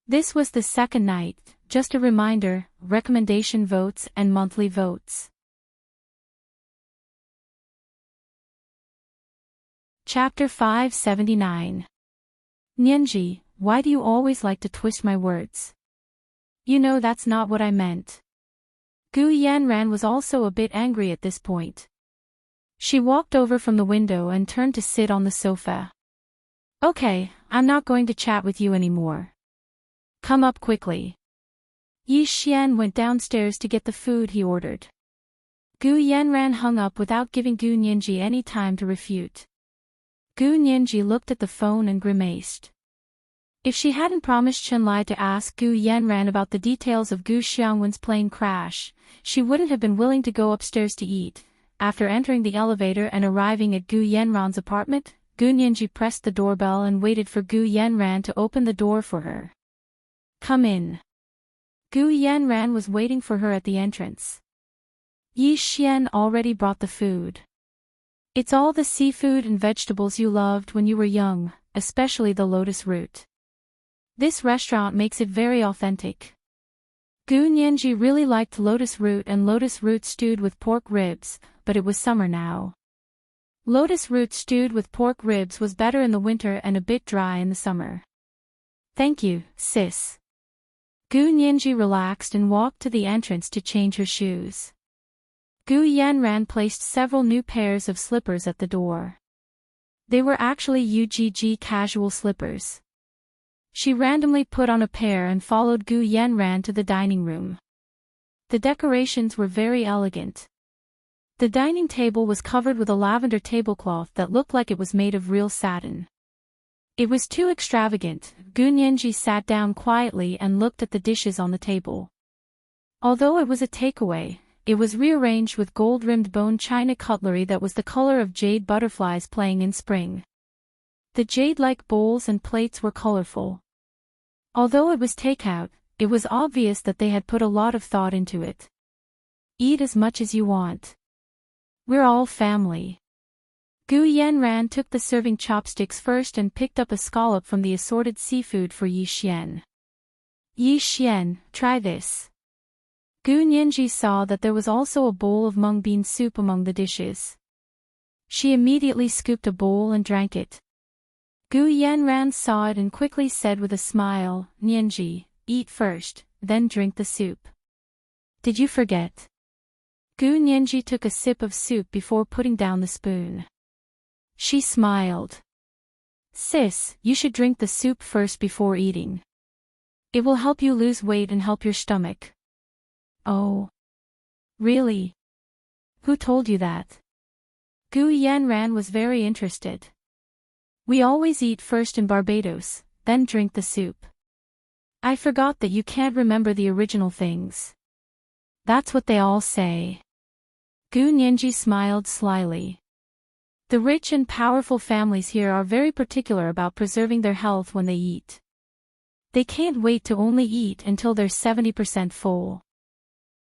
This was the second night, just a reminder, recommendation votes and monthly votes. Chapter 579. Nianji, why do you always like to twist my words? You know that's not what I meant. Gu Yanran was also a bit angry at this point. She walked over from the window and turned to sit on the sofa. Okay, I'm not going to chat with you anymore. Come up quickly. Yi Xian went downstairs to get the food he ordered. Gu Yanran hung up without giving Gu Nianji any time to refute. Gu Nianji looked at the phone and grimaced. If she hadn't promised Chenlai to ask Gu Yanran about the details of Gu Xiangwen's plane crash, she wouldn't have been willing to go upstairs to eat. After entering the elevator and arriving at Gu Yanran's apartment, Gu Nianji pressed the doorbell and waited for Gu Yanran to open the door for her. Come in. Gu Yanran was waiting for her at the entrance. Yi Xian already brought the food. It's all the seafood and vegetables you loved when you were young, especially the lotus root. This restaurant makes it very authentic. Gu Nianji really liked lotus root and lotus root stewed with pork ribs, but it was summer now. Lotus root stewed with pork ribs was better in the winter and a bit dry in the summer. Thank you, sis. Gu Nianji relaxed and walked to the entrance to change her shoes. Gu Yanran placed several new pairs of slippers at the door. They were actually UGG casual slippers. She randomly put on a pair and followed Gu Yanran to the dining room. The decorations were very elegant. The dining table was covered with a lavender tablecloth that looked like it was made of real satin. It was too extravagant. Gu Nianji sat down quietly and looked at the dishes on the table. Although it was a takeaway, it was rearranged with gold-rimmed bone china cutlery that was the color of jade butterflies playing in spring. The jade-like bowls and plates were colorful. Although it was takeout, it was obvious that they had put a lot of thought into it. Eat as much as you want. We're all family. Gu Yanran took the serving chopsticks first and picked up a scallop from the assorted seafood for Yi Xian. Yi Xian, try this. Gu Nianji saw that there was also a bowl of mung bean soup among the dishes. She immediately scooped a bowl and drank it. Gu Yanran saw it and quickly said with a smile, Nianji, eat first, then drink the soup. Did you forget? Gu Nianji took a sip of soup before putting down the spoon. She smiled. Sis, you should drink the soup first before eating. It will help you lose weight and help your stomach. Oh. Really? Who told you that? Gu Yanran was very interested. We always eat first in Barbados, then drink the soup. I forgot that you can't remember the original things. That's what they all say. Gu Nianji smiled slyly. The rich and powerful families here are very particular about preserving their health when they eat. They can't wait to only eat until they're 70% full.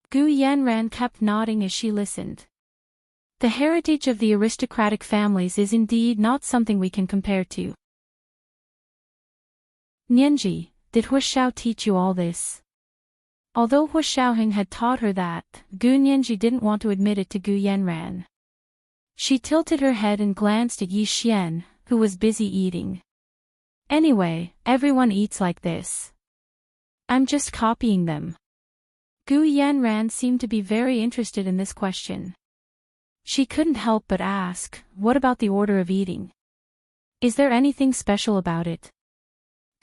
Gu Yanran kept nodding as she listened. The heritage of the aristocratic families is indeed not something we can compare to. Nianji, did Huashao teach you all this? Although Huashaoheng had taught her that, Gu Nianji didn't want to admit it to Gu Yanran. She tilted her head and glanced at Yi Xian, who was busy eating. Anyway, everyone eats like this. I'm just copying them. Gu Yanran seemed to be very interested in this question. She couldn't help but ask, what about the order of eating? Is there anything special about it?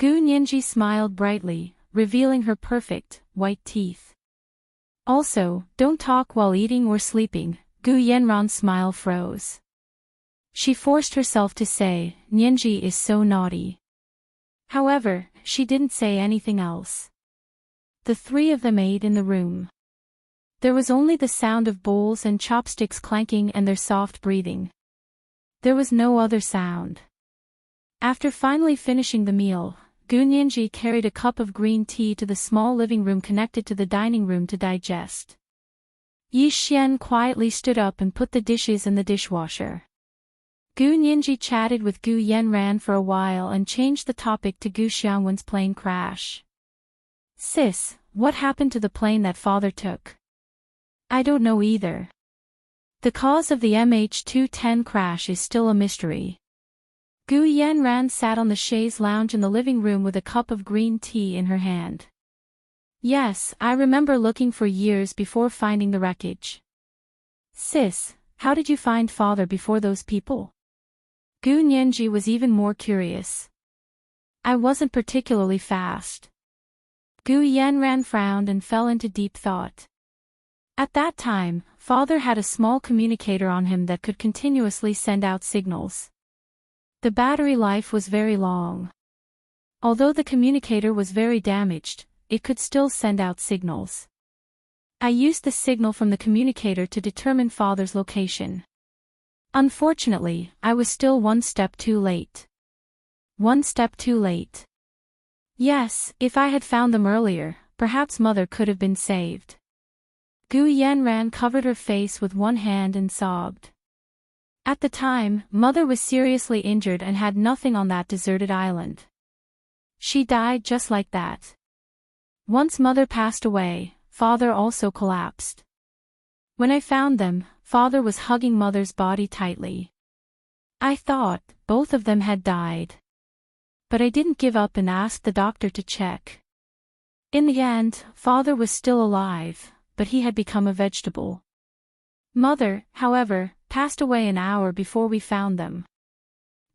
Gu Nianji smiled brightly, revealing her perfect, white teeth. Also, don't talk while eating or sleeping. Gu Yanran's smile froze. She forced herself to say, Nianji is so naughty. However, she didn't say anything else. The three of them ate in the room. There was only the sound of bowls and chopsticks clanking and their soft breathing. There was no other sound. After finally finishing the meal, Gu Nianji carried a cup of green tea to the small living room connected to the dining room to digest. Yi Xian quietly stood up and put the dishes in the dishwasher. Gu Nianji chatted with Gu Yanran for a while and changed the topic to Gu Xiangwen's plane crash. Sis, what happened to the plane that father took? I don't know either. The cause of the MH210 crash is still a mystery. Gu Yanran sat on the chaise lounge in the living room with a cup of green tea in her hand. Yes, I remember looking for years before finding the wreckage. Sis, how did you find father before those people? Gu Nianji was even more curious. I wasn't particularly fast. Gu Yanran frowned and fell into deep thought. At that time, father had a small communicator on him that could continuously send out signals. The battery life was very long. Although the communicator was very damaged, it could still send out signals. I used the signal from the communicator to determine father's location. Unfortunately, I was still one step too late. One step too late. Yes, if I had found them earlier, perhaps mother could have been saved. Gu Yanran covered her face with one hand and sobbed. At the time, mother was seriously injured and had nothing on that deserted island. She died just like that. Once mother passed away, father also collapsed. When I found them, father was hugging mother's body tightly. I thought both of them had died. But I didn't give up and asked the doctor to check. In the end, father was still alive, but he had become a vegetable. Mother, however, passed away an hour before we found them.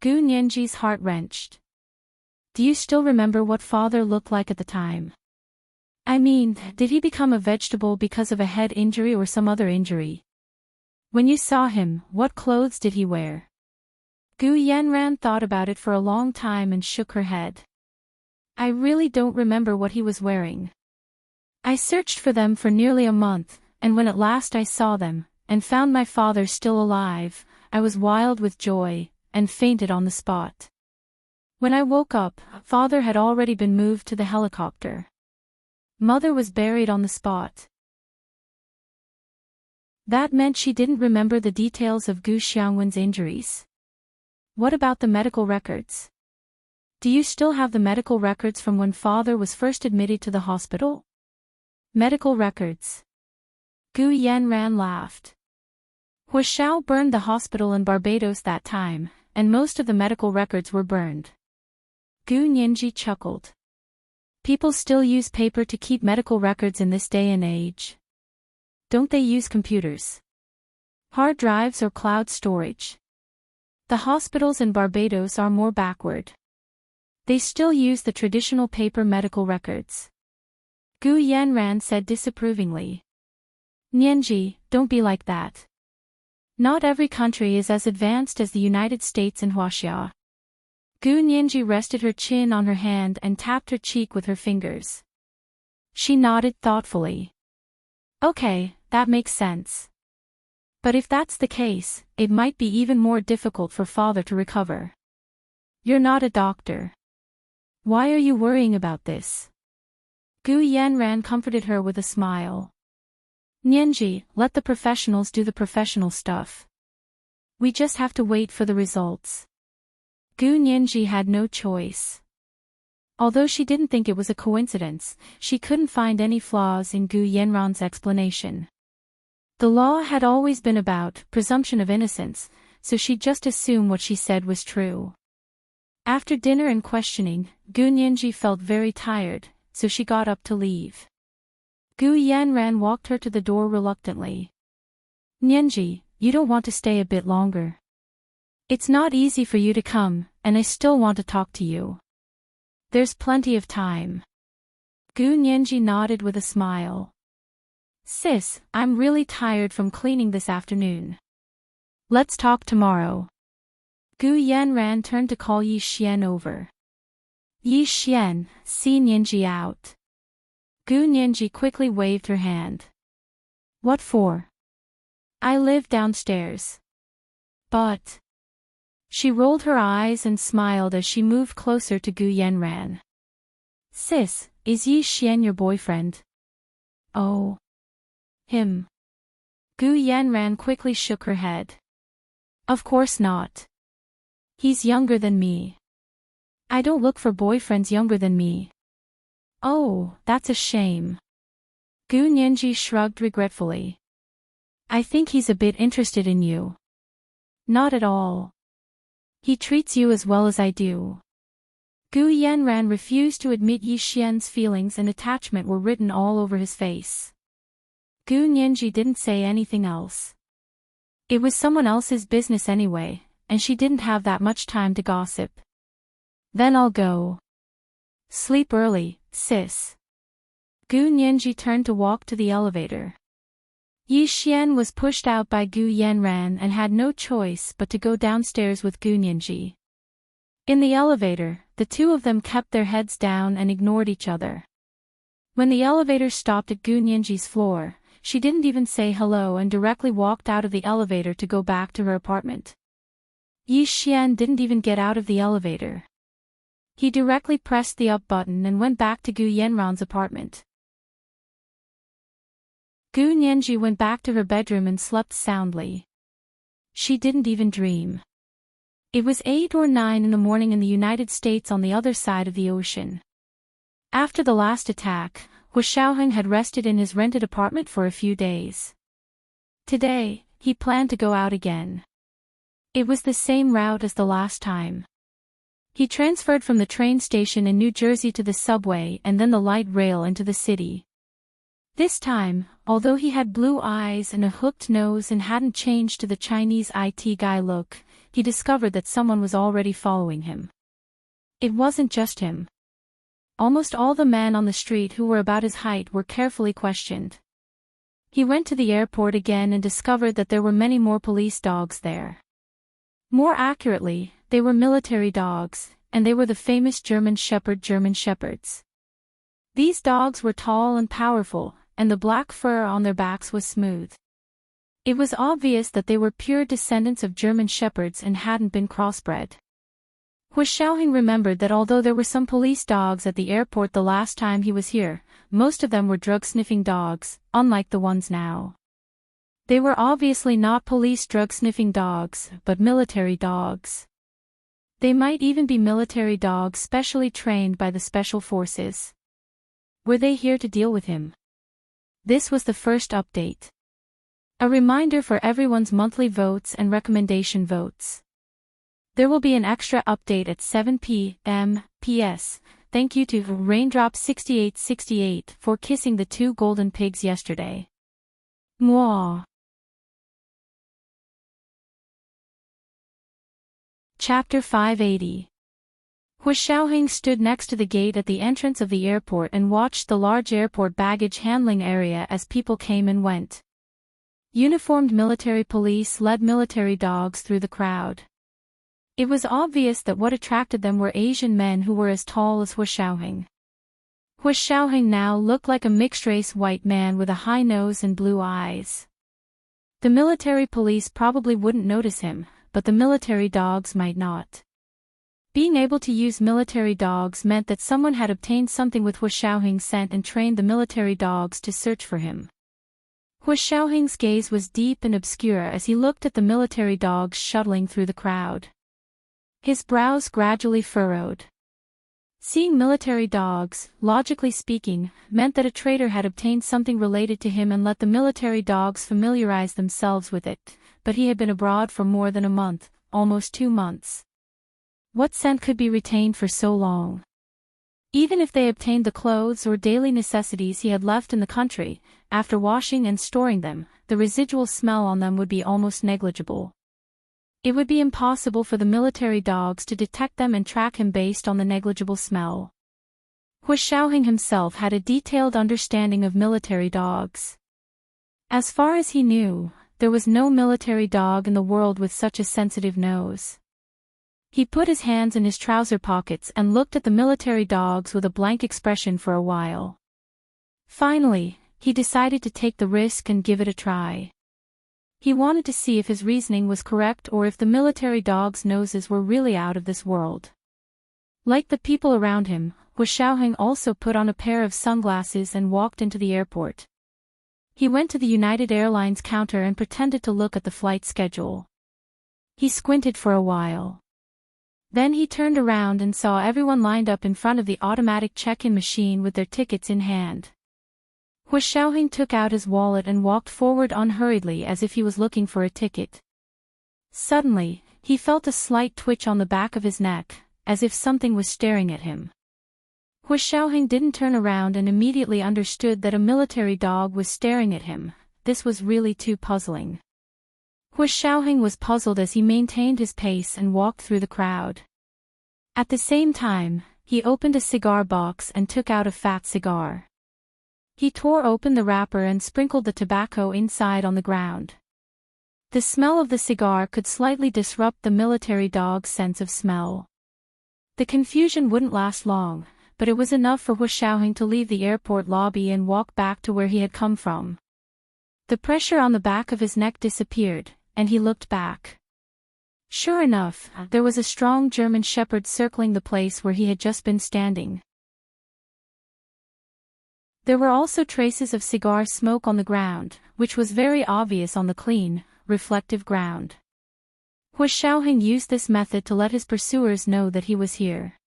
Gu Nianji's heart wrenched. Do you still remember what father looked like at the time? I mean, did he become a vegetable because of a head injury or some other injury? When you saw him, what clothes did he wear? Gu Yanran thought about it for a long time and shook her head. I really don't remember what he was wearing. I searched for them for nearly a month, and when at last I saw them, and found my father still alive, I was wild with joy, and fainted on the spot. When I woke up, father had already been moved to the helicopter. Mother was buried on the spot. That meant she didn't remember the details of Gu Xiangwen's injuries. What about the medical records? Do you still have the medical records from when father was first admitted to the hospital? Medical records. Gu Yanran laughed. Huashao burned the hospital in Barbados that time, and most of the medical records were burned. Gu Nianji chuckled. People still use paper to keep medical records in this day and age. Don't they use computers? Hard drives or cloud storage? The hospitals in Barbados are more backward. They still use the traditional paper medical records. Gu Yanran said disapprovingly. Nianji, don't be like that. Not every country is as advanced as the United States and Huaxia. Gu Nianji rested her chin on her hand and tapped her cheek with her fingers. She nodded thoughtfully. Okay, that makes sense. But if that's the case, it might be even more difficult for father to recover. You're not a doctor. Why are you worrying about this? Gu Yanran comforted her with a smile. Nianji, let the professionals do the professional stuff. We just have to wait for the results. Gu Nianji had no choice. Although she didn't think it was a coincidence, she couldn't find any flaws in Gu Yanran's explanation. The law had always been about presumption of innocence, so she'd just assume what she said was true. After dinner and questioning, Gu Nianji felt very tired, so she got up to leave. Gu Yanran walked her to the door reluctantly. Nianji, you don't want to stay a bit longer? It's not easy for you to come, and I still want to talk to you. There's plenty of time. Gu Nianji nodded with a smile. Sis, I'm really tired from cleaning this afternoon. Let's talk tomorrow. Gu Yanran turned to call Yi Xian over. Yi Xian, see Nianji out. Gu Nianji quickly waved her hand. What for? I live downstairs. But... She rolled her eyes and smiled as she moved closer to Gu Yanran. Sis, is Yi Xian your boyfriend? Oh. Him. Gu Yanran quickly shook her head. Of course not. He's younger than me. I don't look for boyfriends younger than me. Oh, that's a shame. Gu Nianji shrugged regretfully. I think he's a bit interested in you. Not at all. He treats you as well as I do. Gu Yanran refused to admit Yi Xian's feelings and attachment were written all over his face. Gu Nianji didn't say anything else. It was someone else's business anyway, and she didn't have that much time to gossip. Then I'll go. Sleep early, sis. Gu Nianji turned to walk to the elevator. Yi Xian was pushed out by Gu Yanran and had no choice but to go downstairs with Gu Nianji. In the elevator, the two of them kept their heads down and ignored each other. When the elevator stopped at Gu Nianji's floor, she didn't even say hello and directly walked out of the elevator to go back to her apartment. Yi Xian didn't even get out of the elevator. He directly pressed the up button and went back to Gu Yanran's apartment. Gu Nianji went back to her bedroom and slept soundly. She didn't even dream. It was 8 or 9 in the morning in the United States on the other side of the ocean. After the last attack, Hu Xiaoheng had rested in his rented apartment for a few days. Today, he planned to go out again. It was the same route as the last time. He transferred from the train station in New Jersey to the subway and then the light rail into the city. This time, although he had blue eyes and a hooked nose and hadn't changed to the Chinese IT guy look, he discovered that someone was already following him. It wasn't just him. Almost all the men on the street who were about his height were carefully questioned. He went to the airport again and discovered that there were many more police dogs there. More accurately, they were military dogs, and they were the famous German Shepherds. These dogs were tall and powerful, and the black fur on their backs was smooth. It was obvious that they were pure descendants of German Shepherds and hadn't been crossbred. Hu Xiaoheng remembered that although there were some police dogs at the airport the last time he was here, most of them were drug-sniffing dogs, unlike the ones now. They were obviously not police drug-sniffing dogs, but military dogs. They might even be military dogs specially trained by the special forces. Were they here to deal with him? This was the first update. A reminder for everyone's monthly votes and recommendation votes. There will be an extra update at 7 p.m. P.S. Thank you to Raindrop6868 for kissing the 2 golden pigs yesterday. Mwah. Chapter 580. Hu Xiaoheng stood next to the gate at the entrance of the airport and watched the large airport baggage handling area as people came and went. Uniformed military police led military dogs through the crowd. It was obvious that what attracted them were Asian men who were as tall as Hu Xiaoheng. Hu Xiaoheng now looked like a mixed-race white man with a high nose and blue eyes. The military police probably wouldn't notice him, but the military dogs might not. Being able to use military dogs meant that someone had obtained something with Hu Xiaoheng's scent and trained the military dogs to search for him. Hu Xiaoheng's gaze was deep and obscure as he looked at the military dogs shuttling through the crowd. His brows gradually furrowed. Seeing military dogs, logically speaking, meant that a traitor had obtained something related to him and let the military dogs familiarize themselves with it, but he had been abroad for more than a month, almost 2 months. What scent could be retained for so long? Even if they obtained the clothes or daily necessities he had left in the country, after washing and storing them, the residual smell on them would be almost negligible. It would be impossible for the military dogs to detect them and track him based on the negligible smell. Hu Xiaoheng himself had a detailed understanding of military dogs. As far as he knew, there was no military dog in the world with such a sensitive nose. He put his hands in his trouser pockets and looked at the military dogs with a blank expression for a while. Finally, he decided to take the risk and give it a try. He wanted to see if his reasoning was correct or if the military dogs' noses were really out of this world. Like the people around him, Hu Xiaoheng also put on a pair of sunglasses and walked into the airport. He went to the United Airlines counter and pretended to look at the flight schedule. He squinted for a while. Then he turned around and saw everyone lined up in front of the automatic check-in machine with their tickets in hand. Hu Xiaoheng took out his wallet and walked forward unhurriedly as if he was looking for a ticket. Suddenly, he felt a slight twitch on the back of his neck, as if something was staring at him. Hu Xiaoheng didn't turn around and immediately understood that a military dog was staring at him. This was really too puzzling. Hu Xiaoheng was puzzled as he maintained his pace and walked through the crowd. At the same time, he opened a cigar box and took out a fat cigar. He tore open the wrapper and sprinkled the tobacco inside on the ground. The smell of the cigar could slightly disrupt the military dog's sense of smell. The confusion wouldn't last long, but it was enough for Hu Xiaoheng to leave the airport lobby and walk back to where he had come from. The pressure on the back of his neck disappeared, and he looked back. Sure enough, there was a strong German shepherd circling the place where he had just been standing. There were also traces of cigar smoke on the ground, which was very obvious on the clean, reflective ground. Hu Xiaoheng used this method to let his pursuers know that he was here.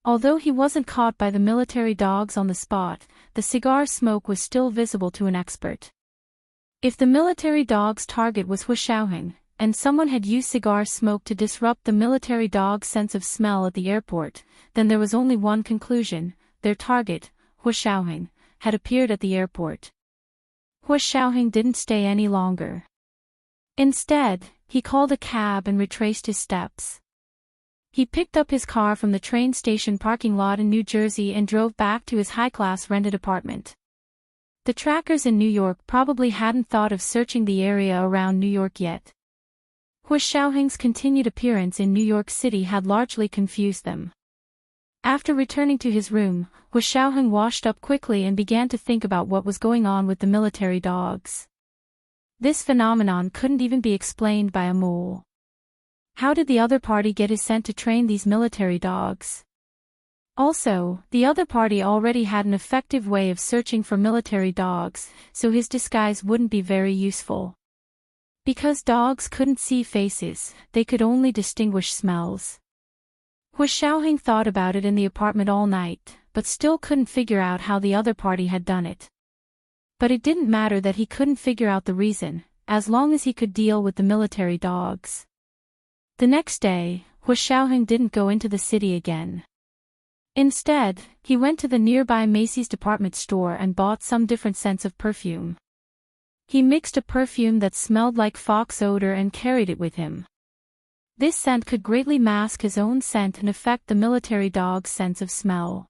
Although he wasn't caught by the military dogs on the spot, the cigar smoke was still visible to an expert. If the military dog's target was Hu Xiaoheng, and someone had used cigar smoke to disrupt the military dog's sense of smell at the airport, then there was only one conclusion: their target, Hua Xiaoheng, had appeared at the airport. Hua Xiaoheng didn't stay any longer. Instead, he called a cab and retraced his steps. He picked up his car from the train station parking lot in New Jersey and drove back to his high-class rented apartment. The trackers in New York probably hadn't thought of searching the area around New York yet. Hua Xiaoheng's continued appearance in New York City had largely confused them. After returning to his room, Hua Xiaoheng washed up quickly and began to think about what was going on with the military dogs. This phenomenon couldn't even be explained by a mole. How did the other party get his scent to train these military dogs? Also, the other party already had an effective way of searching for military dogs, so his disguise wouldn't be very useful. Because dogs couldn't see faces, they could only distinguish smells. Hua Xiaoheng thought about it in the apartment all night, but still couldn't figure out how the other party had done it. But it didn't matter that he couldn't figure out the reason, as long as he could deal with the military dogs. The next day, Hua Xiaoheng didn't go into the city again. Instead, he went to the nearby Macy's department store and bought some different scents of perfume. He mixed a perfume that smelled like fox odor and carried it with him. This scent could greatly mask his own scent and affect the military dog's sense of smell.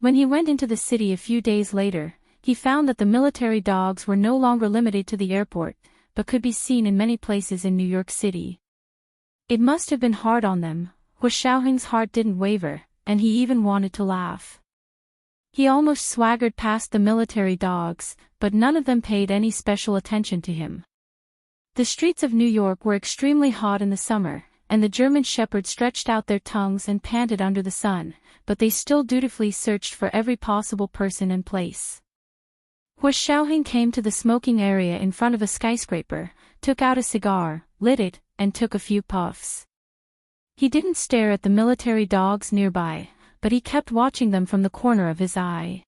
When he went into the city a few days later, he found that the military dogs were no longer limited to the airport, but could be seen in many places in New York City. It must have been hard on them. Hua Xiaoheng's heart didn't waver, and he even wanted to laugh. He almost swaggered past the military dogs, but none of them paid any special attention to him. The streets of New York were extremely hot in the summer, and the German shepherds stretched out their tongues and panted under the sun, but they still dutifully searched for every possible person and place. Hua Xiaoheng came to the smoking area in front of a skyscraper, took out a cigar, lit it, and took a few puffs. He didn't stare at the military dogs nearby, but he kept watching them from the corner of his eye.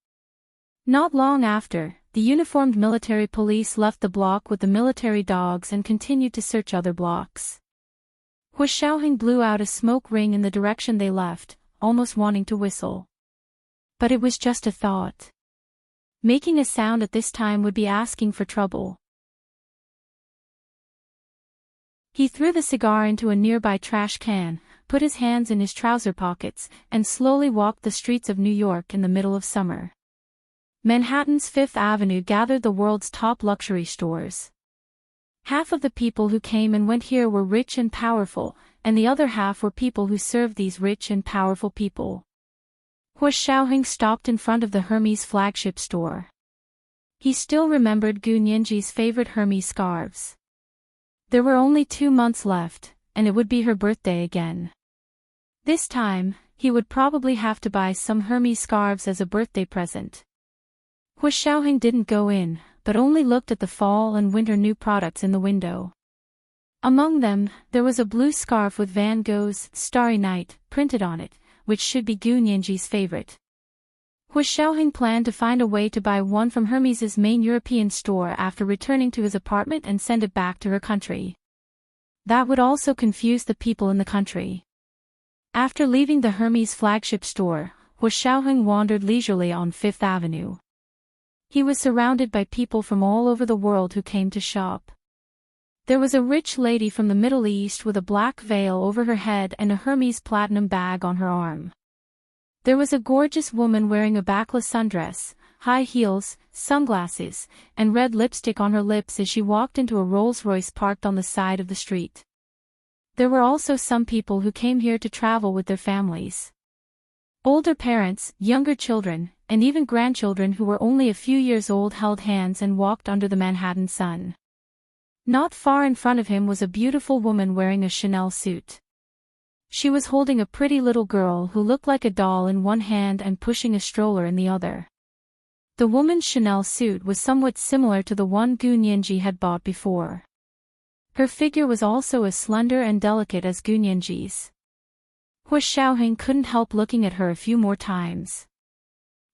Not long after, the uniformed military police left the block with the military dogs and continued to search other blocks. Hua Xiaoheng blew out a smoke ring in the direction they left, almost wanting to whistle. But it was just a thought. Making a sound at this time would be asking for trouble. He threw the cigar into a nearby trash can, put his hands in his trouser pockets, and slowly walked the streets of New York in the middle of summer. Manhattan's Fifth Avenue gathered the world's top luxury stores. Half of the people who came and went here were rich and powerful, and the other half were people who served these rich and powerful people. Hua Xiaoheng stopped in front of the Hermes flagship store. He still remembered Gu Nianji's favorite Hermes scarves. There were only 2 months left, and it would be her birthday again. This time, he would probably have to buy some Hermes scarves as a birthday present. Hua Xiaoheng didn't go in, but only looked at the fall and winter new products in the window. Among them, there was a blue scarf with Van Gogh's Starry Night printed on it, which should be Gu Nianji's favorite. Hua Xiaoheng planned to find a way to buy one from Hermes's main European store after returning to his apartment and send it back to her country. That would also confuse the people in the country. After leaving the Hermes flagship store, Hua Xiaoheng wandered leisurely on Fifth Avenue. He was surrounded by people from all over the world who came to shop. There was a rich lady from the Middle East with a black veil over her head and a Hermes platinum bag on her arm. There was a gorgeous woman wearing a backless sundress, high heels, sunglasses, and red lipstick on her lips as she walked into a Rolls-Royce parked on the side of the street. There were also some people who came here to travel with their families. Older parents, younger children, and even grandchildren who were only a few years old held hands and walked under the Manhattan sun. Not far in front of him was a beautiful woman wearing a Chanel suit. She was holding a pretty little girl who looked like a doll in one hand and pushing a stroller in the other. The woman's Chanel suit was somewhat similar to the one Gu Nianji had bought before. Her figure was also as slender and delicate as Gu Nianji's. Hua Xiaoheng couldn't help looking at her a few more times.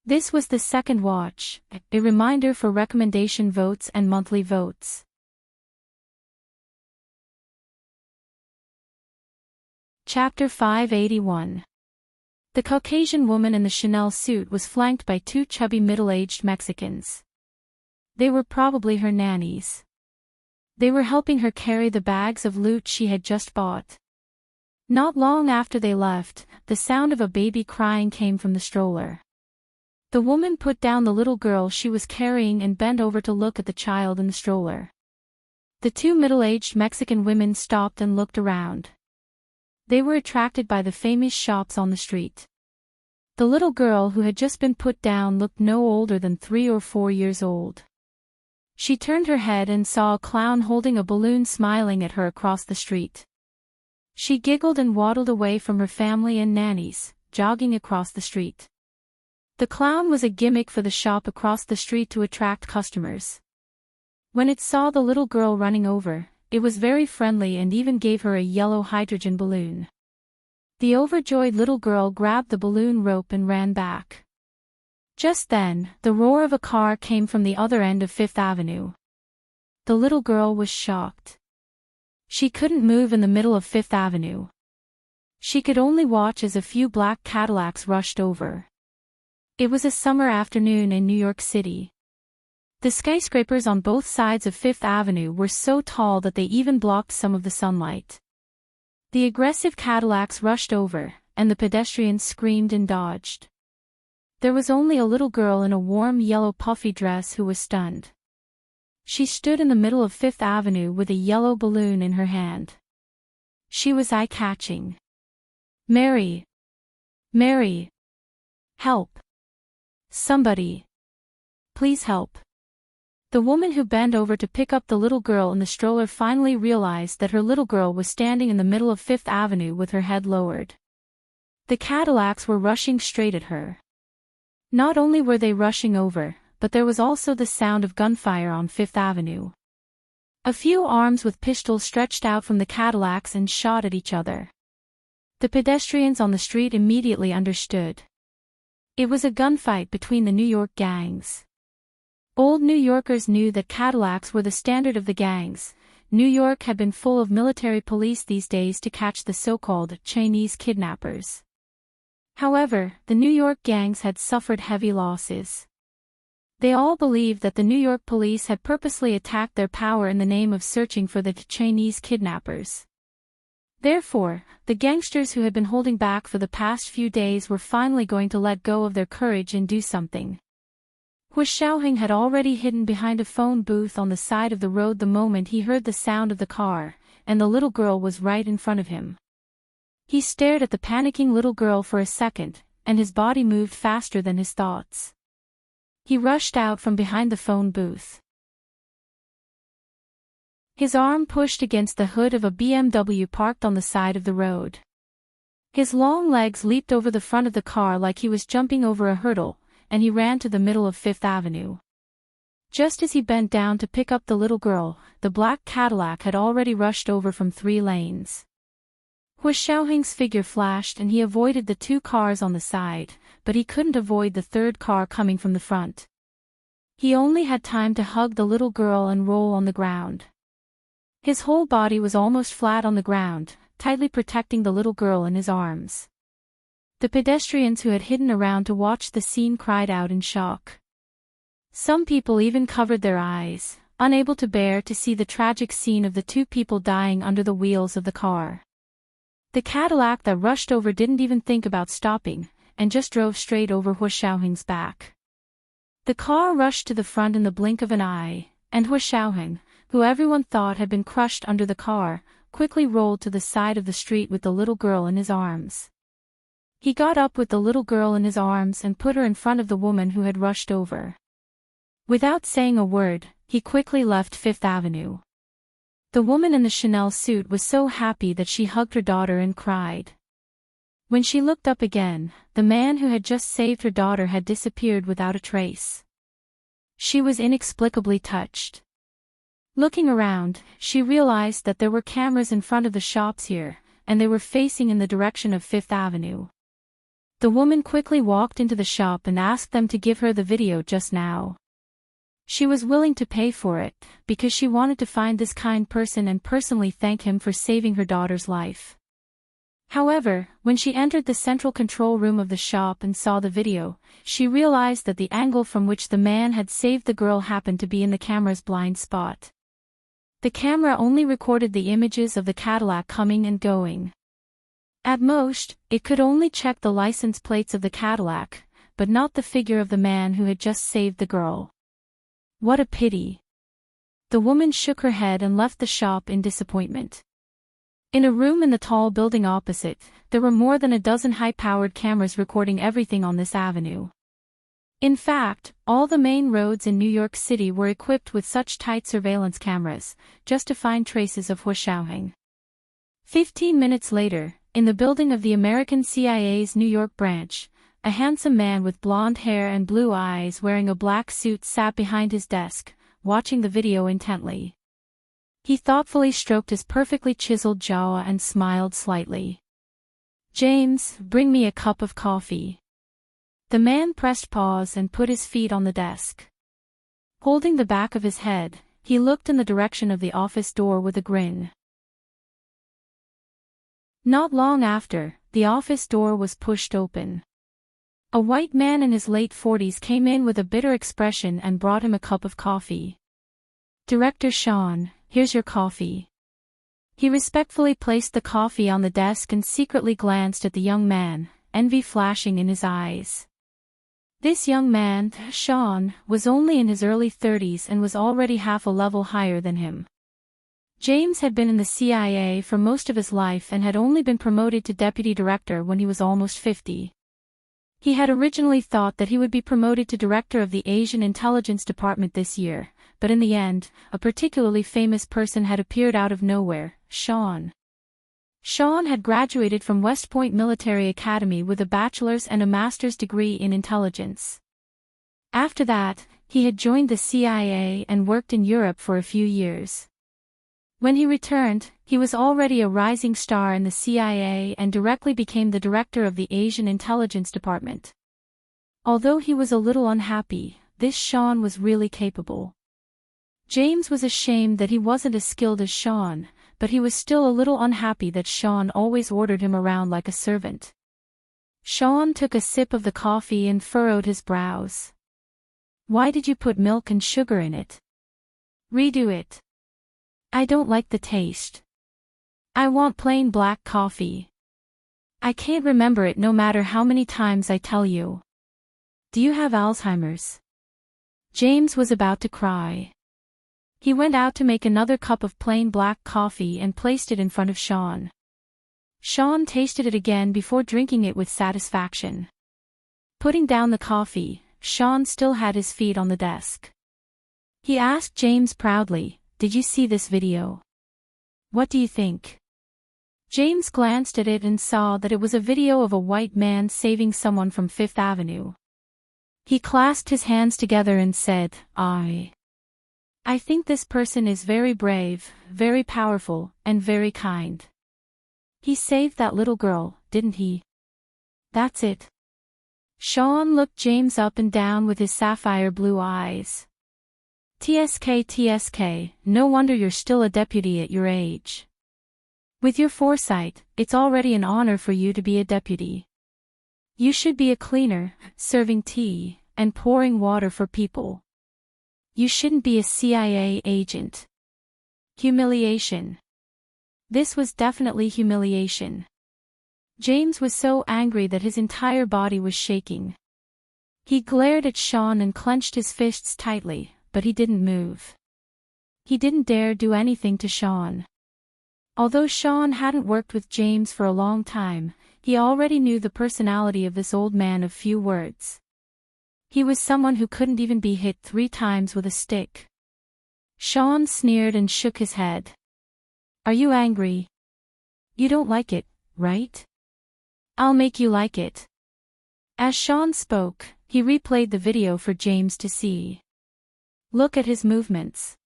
This was the second watch, a reminder for recommendation votes and monthly votes. Chapter 581. The Caucasian woman in the Chanel suit was flanked by two chubby middle-aged Mexicans. They were probably her nannies. They were helping her carry the bags of loot she had just bought. Not long after they left, the sound of a baby crying came from the stroller. The woman put down the little girl she was carrying and bent over to look at the child in the stroller. The two middle-aged Mexican women stopped and looked around. They were attracted by the famous shops on the street. The little girl who had just been put down looked no older than 3 or 4 years old. She turned her head and saw a clown holding a balloon smiling at her across the street. She giggled and waddled away from her family and nannies, jogging across the street. The clown was a gimmick for the shop across the street to attract customers. When it saw the little girl running over, it was very friendly and even gave her a yellow hydrogen balloon. The overjoyed little girl grabbed the balloon rope and ran back. Just then, the roar of a car came from the other end of Fifth Avenue. The little girl was shocked. She couldn't move in the middle of Fifth Avenue. She could only watch as a few black Cadillacs rushed over. It was a summer afternoon in New York City. The skyscrapers on both sides of Fifth Avenue were so tall that they even blocked some of the sunlight. The aggressive Cadillacs rushed over, and the pedestrians screamed and dodged. There was only a little girl in a warm yellow puffy dress who was stunned. She stood in the middle of Fifth Avenue with a yellow balloon in her hand. She was eye-catching. "Mary! Mary! Help! Somebody! Please help!" The woman who bent over to pick up the little girl in the stroller finally realized that her little girl was standing in the middle of Fifth Avenue with her head lowered. The Cadillacs were rushing straight at her. Not only were they rushing over, but there was also the sound of gunfire on Fifth Avenue. A few arms with pistols stretched out from the Cadillacs and shot at each other. The pedestrians on the street immediately understood. It was a gunfight between the New York gangs. Old New Yorkers knew that Cadillacs were the standard of the gangs. New York had been full of military police these days to catch the so-called Chinese kidnappers. However, the New York gangs had suffered heavy losses. They all believed that the New York police had purposely attacked their power in the name of searching for the Chinese kidnappers. Therefore, the gangsters who had been holding back for the past few days were finally going to let go of their courage and do something. Hu Xiaoheng had already hidden behind a phone booth on the side of the road the moment he heard the sound of the car, and the little girl was right in front of him. He stared at the panicking little girl for a second, and his body moved faster than his thoughts. He rushed out from behind the phone booth. His arm pushed against the hood of a BMW parked on the side of the road. His long legs leaped over the front of the car like he was jumping over a hurdle, and he ran to the middle of Fifth Avenue. Just as he bent down to pick up the little girl, the black Cadillac had already rushed over from 3 lanes. Hu Xiaoheng's figure flashed and he avoided the 2 cars on the side, but he couldn't avoid the 3rd car coming from the front. He only had time to hug the little girl and roll on the ground. His whole body was almost flat on the ground, tightly protecting the little girl in his arms. The pedestrians who had hidden around to watch the scene cried out in shock. Some people even covered their eyes, unable to bear to see the tragic scene of the 2 people dying under the wheels of the car. The Cadillac that rushed over didn't even think about stopping, and just drove straight over Hu Xiaoheng's back. The car rushed to the front in the blink of an eye, and Hu Xiaoheng, who everyone thought had been crushed under the car, quickly rolled to the side of the street with the little girl in his arms. He got up with the little girl in his arms and put her in front of the woman who had rushed over. Without saying a word, he quickly left Fifth Avenue. The woman in the Chanel suit was so happy that she hugged her daughter and cried. When she looked up again, the man who had just saved her daughter had disappeared without a trace. She was inexplicably touched. Looking around, she realized that there were cameras in front of the shops here, and they were facing in the direction of Fifth Avenue. The woman quickly walked into the shop and asked them to give her the video just now. She was willing to pay for it, because she wanted to find this kind person and personally thank him for saving her daughter's life. However, when she entered the central control room of the shop and saw the video, she realized that the angle from which the man had saved the girl happened to be in the camera's blind spot. The camera only recorded the images of the Cadillac coming and going. At most, it could only check the license plates of the Cadillac, but not the figure of the man who had just saved the girl. What a pity. The woman shook her head and left the shop in disappointment. In a room in the tall building opposite, there were more than a dozen high-powered cameras recording everything on this avenue. In fact, all the main roads in New York City were equipped with such tight surveillance cameras, just to find traces of Heartwarming. 15 minutes later, in the building of the American CIA's New York branch, a handsome man with blonde hair and blue eyes wearing a black suit sat behind his desk, watching the video intently. He thoughtfully stroked his perfectly chiseled jaw and smiled slightly. "James, bring me a cup of coffee." The man pressed pause and put his feet on the desk. Holding the back of his head, he looked in the direction of the office door with a grin. Not long after, the office door was pushed open. A white man in his late 40s came in with a bitter expression and brought him a cup of coffee. "Director Sean, here's your coffee." He respectfully placed the coffee on the desk and secretly glanced at the young man, envy flashing in his eyes. This young man, Sean, was only in his early 30s and was already half a level higher than him. James had been in the CIA for most of his life and had only been promoted to deputy director when he was almost 50. He had originally thought that he would be promoted to director of the Asian Intelligence Department this year, but in the end, a particularly famous person had appeared out of nowhere, Sean. Sean had graduated from West Point Military Academy with a bachelor's and a master's degree in intelligence. After that, he had joined the CIA and worked in Europe for a few years. When he returned, he was already a rising star in the CIA and directly became the director of the Asian Intelligence Department. Although he was a little unhappy, this Sean was really capable. James was ashamed that he wasn't as skilled as Sean, but he was still a little unhappy that Sean always ordered him around like a servant. Sean took a sip of the coffee and furrowed his brows. "Why did you put milk and sugar in it? Redo it. I don't like the taste. I want plain black coffee. I can't remember it no matter how many times I tell you. Do you have Alzheimer's?" James was about to cry. He went out to make another cup of plain black coffee and placed it in front of Sean. Sean tasted it again before drinking it with satisfaction. Putting down the coffee, Sean still had his feet on the desk. He asked James proudly, "Did you see this video? What do you think?" James glanced at it and saw that it was a video of a white man saving someone from Fifth Avenue. He clasped his hands together and said, I think this person is very brave, very powerful, and very kind. He saved that little girl, didn't he? That's it." Sean looked James up and down with his sapphire blue eyes. TSK, no wonder you're still a deputy at your age. With your foresight, it's already an honor for you to be a deputy. You should be a cleaner, serving tea, and pouring water for people. You shouldn't be a CIA agent. Humiliation. This was definitely humiliation. James was so angry that his entire body was shaking. He glared at Sean and clenched his fists tightly, but he didn't move. He didn't dare do anything to Sean. Although Sean hadn't worked with James for a long time, he already knew the personality of this old man of few words. He was someone who couldn't even be hit 3 times with a stick. Sean sneered and shook his head. "Are you angry? You don't like it, right? I'll make you like it." As Sean spoke, he replayed the video for James to see. Look at his movements.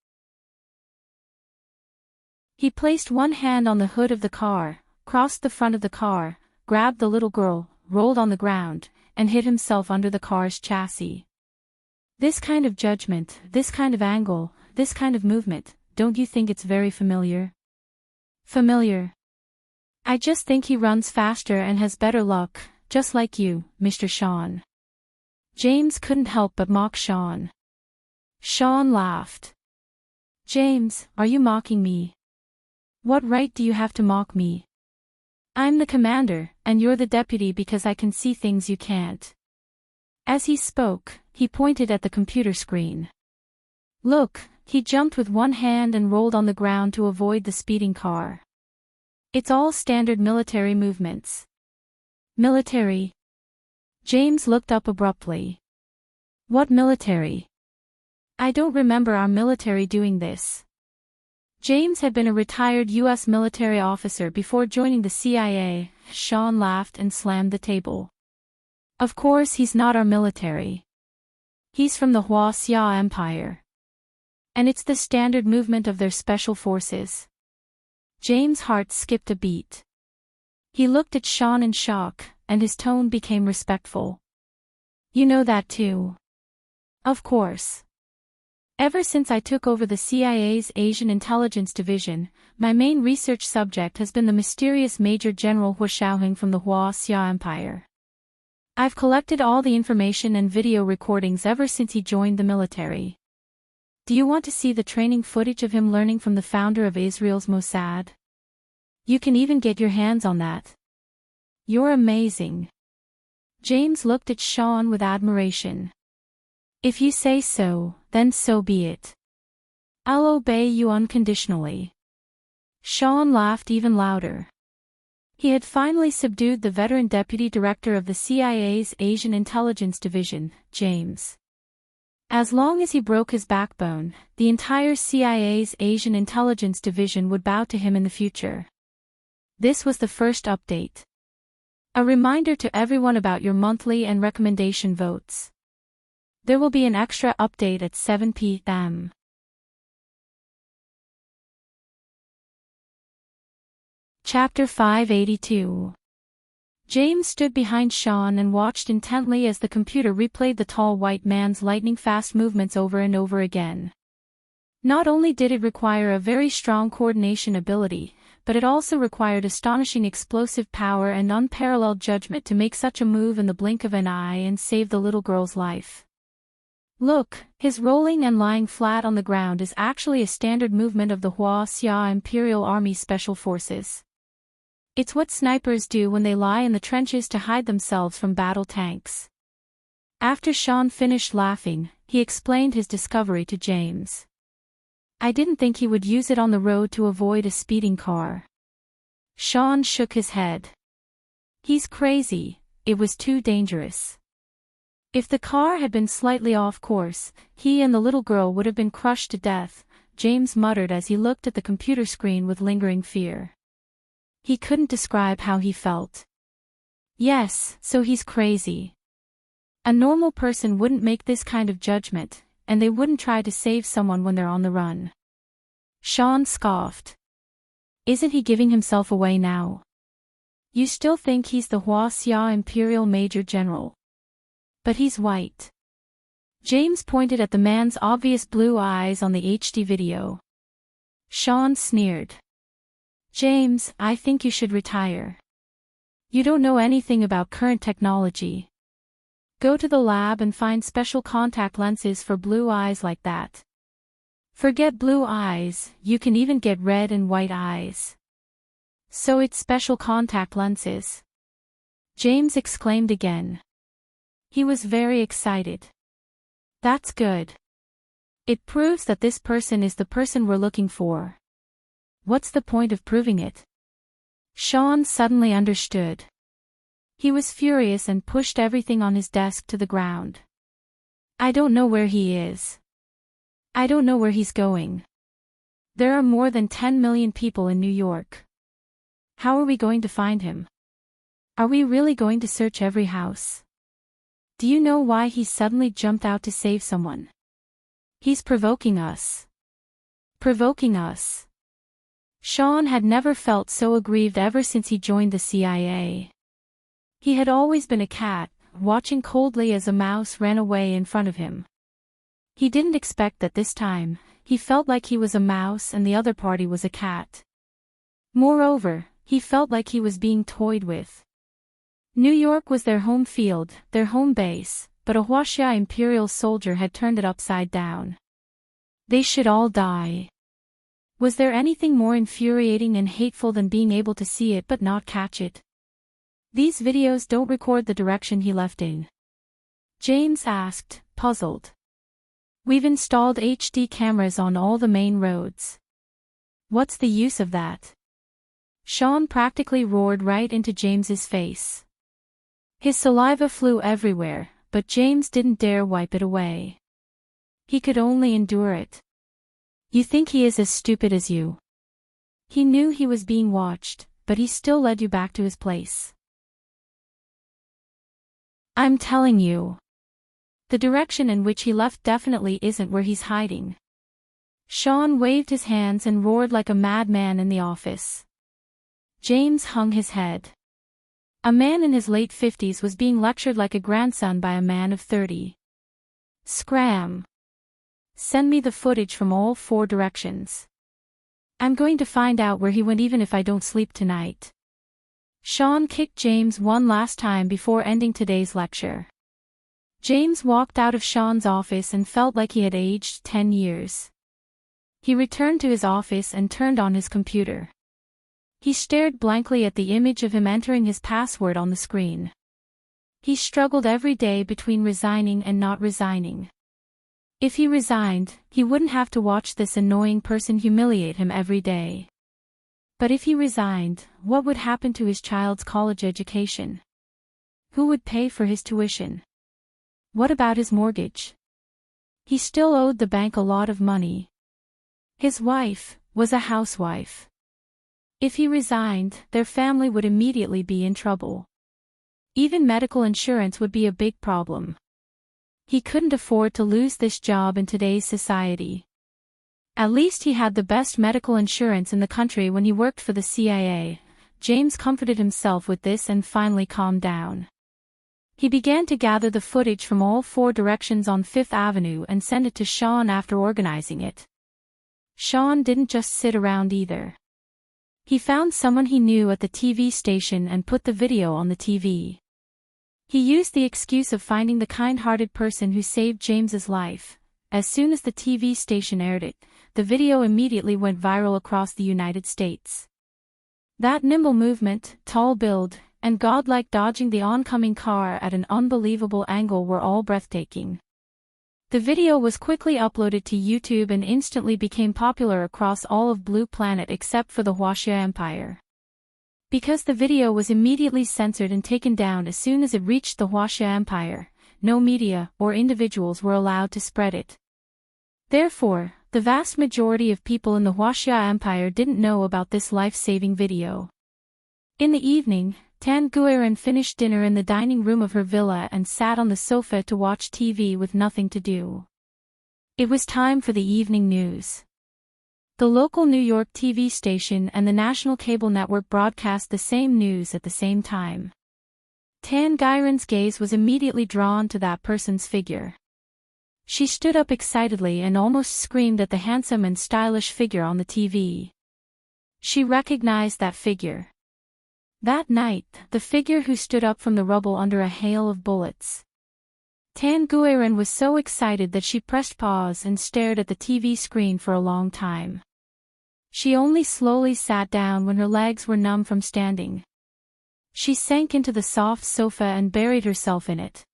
He placed one hand on the hood of the car, crossed the front of the car, grabbed the little girl, rolled on the ground, and hit himself under the car's chassis. This kind of judgment, this kind of angle, this kind of movement, don't you think it's very familiar? Familiar. I just think he runs faster and has better luck, just like you, Mr. Sean. James couldn't help but mock Sean. Sean laughed. James, are you mocking me? What right do you have to mock me? I'm the commander, and you're the deputy because I can see things you can't. As he spoke, he pointed at the computer screen. Look, he jumped with one hand and rolled on the ground to avoid the speeding car. It's all standard military movements. Military? James looked up abruptly. What military? I don't remember our military doing this. James had been a retired U.S. military officer before joining the CIA. Sean laughed and slammed the table. Of course he's not our military. He's from the Xia Empire. And it's the standard movement of their special forces. James' heart skipped a beat. He looked at Sean in shock, and his tone became respectful. You know that too. Of course. Ever since I took over the CIA's Asian Intelligence Division, my main research subject has been the mysterious Major General Xia from the Xia Empire. I've collected all the information and video recordings ever since he joined the military. Do you want to see the training footage of him learning from the founder of Israel's Mossad? You can even get your hands on that. You're amazing. James looked at Sean with admiration. If you say so, then so be it. I'll obey you unconditionally. Sean laughed even louder. He had finally subdued the veteran deputy director of the CIA's Asian Intelligence Division, James. As long as he broke his backbone, the entire CIA's Asian Intelligence Division would bow to him in the future. This was the first update. A reminder to everyone about your monthly and recommendation votes. There will be an extra update at 7 p.m. Chapter 582. James stood behind Sean and watched intently as the computer replayed the tall white man's lightning-fast movements over and over again. Not only did it require a very strong coordination ability, but it also required astonishing explosive power and unparalleled judgment to make such a move in the blink of an eye and save the little girl's life. Look, his rolling and lying flat on the ground is actually a standard movement of the Xia Imperial Army Special Forces. It's what snipers do when they lie in the trenches to hide themselves from battle tanks. After Sean finished laughing, he explained his discovery to James. I didn't think he would use it on the road to avoid a speeding car. Sean shook his head. He's crazy, it was too dangerous. If the car had been slightly off course, he and the little girl would have been crushed to death, James muttered as he looked at the computer screen with lingering fear. He couldn't describe how he felt. Yes, so he's crazy. A normal person wouldn't make this kind of judgment, and they wouldn't try to save someone when they're on the run. Sean scoffed. Isn't he giving himself away now? You still think he's the Xia Imperial Major General. But he's white. James pointed at the man's obvious blue eyes on the HD video. Sean sneered. James, I think you should retire. You don't know anything about current technology. Go to the lab and find special contact lenses for blue eyes like that. Forget blue eyes, you can even get red and white eyes. So it's special contact lenses. James exclaimed again. He was very excited. That's good. It proves that this person is the person we're looking for. What's the point of proving it? Sean suddenly understood. He was furious and pushed everything on his desk to the ground. I don't know where he is. I don't know where he's going. There are more than 10 million people in New York. How are we going to find him? Are we really going to search every house? Do you know why he suddenly jumped out to save someone? He's provoking us. Provoking us. Sean had never felt so aggrieved ever since he joined the CIA. He had always been a cat, watching coldly as a mouse ran away in front of him. He didn't expect that this time, he felt like he was a mouse and the other party was a cat. Moreover, He felt like he was being toyed with. New York was their home field, their home base, but a Huaxia imperial soldier had turned it upside down. They should all die. Was there anything more infuriating and hateful than being able to see it but not catch it? These videos don't record the direction he left in. James asked, puzzled. We've installed HD cameras on all the main roads. What's the use of that? Sean practically roared right into James's face. His saliva flew everywhere, but James didn't dare wipe it away. He could only endure it. You think he is as stupid as you? He knew he was being watched, but he still led you back to his place. I'm telling you. The direction in which he left definitely isn't where he's hiding. Sean waved his hands and roared like a madman in the office. James hung his head. A man in his late 50s was being lectured like a grandson by a man of 30. Scram! Send me the footage from all 4 directions. I'm going to find out where he went even if I don't sleep tonight. Sean kicked James one last time before ending today's lecture. James walked out of Sean's office and felt like he had aged 10 years. He returned to his office and turned on his computer. He stared blankly at the image of him entering his password on the screen. He struggled every day between resigning and not resigning. If he resigned, he wouldn't have to watch this annoying person humiliate him every day. But if he resigned, what would happen to his child's college education? Who would pay for his tuition? What about his mortgage? He still owed the bank a lot of money. His wife was a housewife. If he resigned, their family would immediately be in trouble. Even medical insurance would be a big problem. He couldn't afford to lose this job in today's society. At least he had the best medical insurance in the country when he worked for the CIA. James comforted himself with this and finally calmed down. He began to gather the footage from all 4 directions on 5th Avenue and send it to Sean after organizing it. Sean didn't just sit around either. He found someone he knew at the TV station and put the video on the TV. He used the excuse of finding the kind-hearted person who saved James's life. As soon as the TV station aired it, the video immediately went viral across the United States. That nimble movement, tall build, and godlike dodging the oncoming car at an unbelievable angle were all breathtaking. The video was quickly uploaded to YouTube and instantly became popular across all of Blue Planet except for the Huaxia Empire. Because the video was immediately censored and taken down as soon as it reached the Huaxia Empire, no media or individuals were allowed to spread it. Therefore, the vast majority of people in the Huaxia Empire didn't know about this life-saving video. In the evening, Tan Guiran finished dinner in the dining room of her villa and sat on the sofa to watch TV with nothing to do. It was time for the evening news. The local New York TV station and the national cable network broadcast the same news at the same time. Tan Guiran's gaze was immediately drawn to that person's figure. She stood up excitedly and almost screamed at the handsome and stylish figure on the TV. She recognized that figure. That night, the figure who stood up from the rubble under a hail of bullets. Tan Guiran was so excited that she pressed pause and stared at the TV screen for a long time. She only slowly sat down when her legs were numb from standing. She sank into the soft sofa and buried herself in it.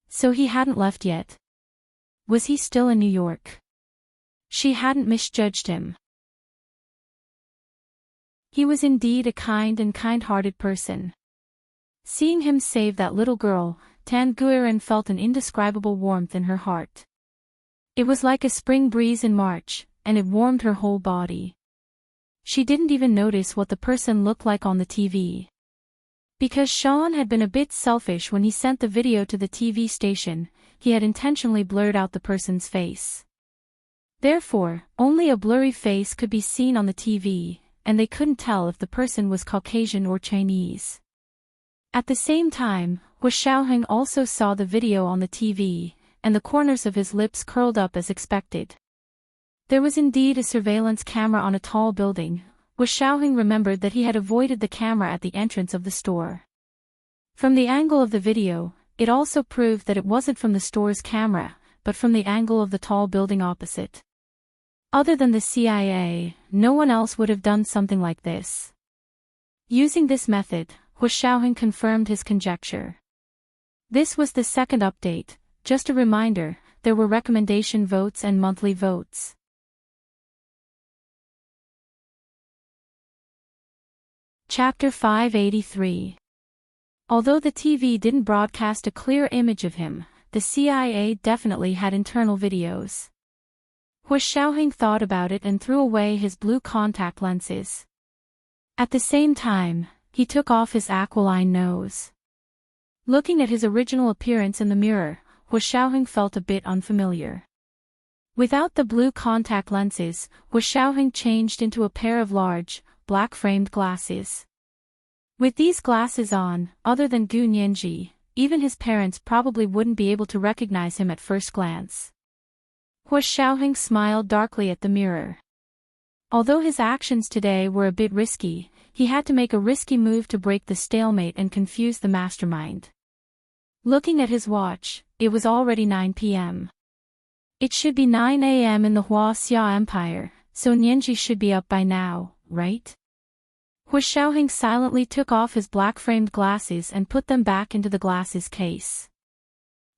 So he hadn't left yet. Was he still in New York? She hadn't misjudged him. He was indeed a kind and kind-hearted person. Seeing him save that little girl, Tan Guiran felt an indescribable warmth in her heart. It was like a spring breeze in March, and it warmed her whole body. She didn't even notice what the person looked like on the TV. Because Sean had been a bit selfish when he sent the video to the TV station, he had intentionally blurred out the person's face. Therefore, only a blurry face could be seen on the TV, and they couldn't tell if the person was Caucasian or Chinese. At the same time, Hua Xiaoheng also saw the video on the TV, and the corners of his lips curled up as expected. There was indeed a surveillance camera on a tall building, Hu Xiaoheng remembered that he had avoided the camera at the entrance of the store. From the angle of the video, it also proved that it wasn't from the store's camera, but from the angle of the tall building opposite. Other than the CIA, no one else would have done something like this. Using this method, Hu Xiaoheng confirmed his conjecture. This was the second update. Just a reminder, there were recommendation votes and monthly votes. Chapter 583. Although the TV didn't broadcast a clear image of him, the CIA definitely had internal videos. Hu Xiaoheng thought about it and threw away his blue contact lenses. At the same time, he took off his aquiline nose. Looking at his original appearance in the mirror, Hu Xiaoheng felt a bit unfamiliar. Without the blue contact lenses, Hu Xiaoheng changed into a pair of large, black-framed glasses. With these glasses on, other than Gu Nianji, even his parents probably wouldn't be able to recognize him at first glance. Hu Xiaoheng smiled darkly at the mirror. Although his actions today were a bit risky, he had to make a risky move to break the stalemate and confuse the mastermind. Looking at his watch, it was already 9 p.m. It should be 9 a.m. in the Xia Empire, so Nianji should be up by now, right? Hu Xiaoheng silently took off his black-framed glasses and put them back into the glasses case.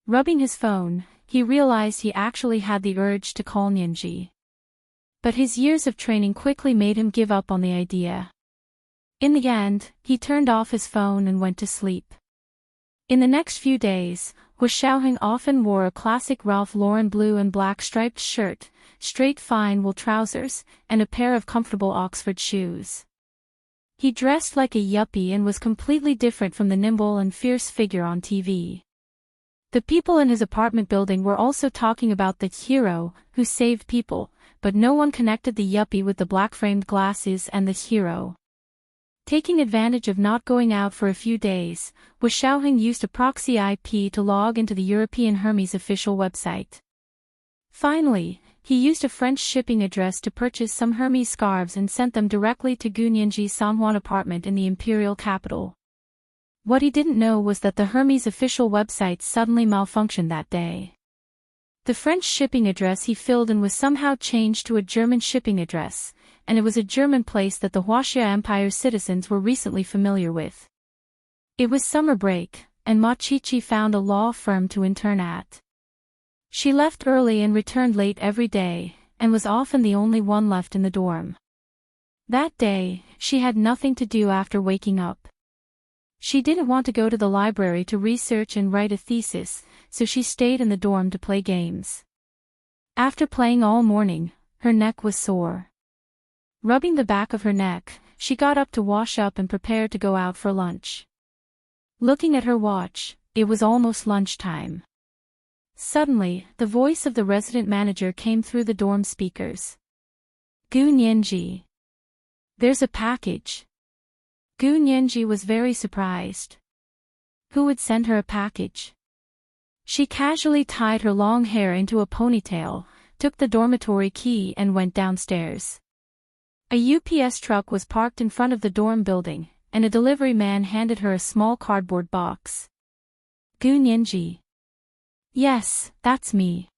Rubbing his phone, he realized he actually had the urge to call Nianji. But his years of training quickly made him give up on the idea. In the end, he turned off his phone and went to sleep. In the next few days, Hu Xiaoheng often wore a classic Ralph Lauren blue and black striped shirt, straight fine wool trousers, and a pair of comfortable Oxford shoes. He dressed like a yuppie and was completely different from the nimble and fierce figure on TV. The people in his apartment building were also talking about the hero who saved people, but no one connected the yuppie with the black-framed glasses and the hero. Taking advantage of not going out for a few days, Hu Xiaoheng used a proxy IP to log into the European Hermes official website. Finally, he used a French shipping address to purchase some Hermes scarves and sent them directly to Gu Nianji's San Juan apartment in the imperial capital. What he didn't know was that the Hermes official website suddenly malfunctioned that day. The French shipping address he filled in was somehow changed to a German shipping address, and it was a German place that the Xia Empire citizens were recently familiar with. It was summer break, and Ma Qiqi found a law firm to intern at. She left early and returned late every day, and was often the only one left in the dorm. That day, she had nothing to do after waking up. She didn't want to go to the library to research and write a thesis, so she stayed in the dorm to play games. After playing all morning, her neck was sore. Rubbing the back of her neck, she got up to wash up and prepare to go out for lunch. Looking at her watch, it was almost lunchtime. Suddenly, the voice of the resident manager came through the dorm speakers. Gu Nianji. There's a package. Gu Nianji was very surprised. Who would send her a package? She casually tied her long hair into a ponytail, took the dormitory key and went downstairs. A UPS truck was parked in front of the dorm building, and a delivery man handed her a small cardboard box. Gu Nianji. Yes, that's me.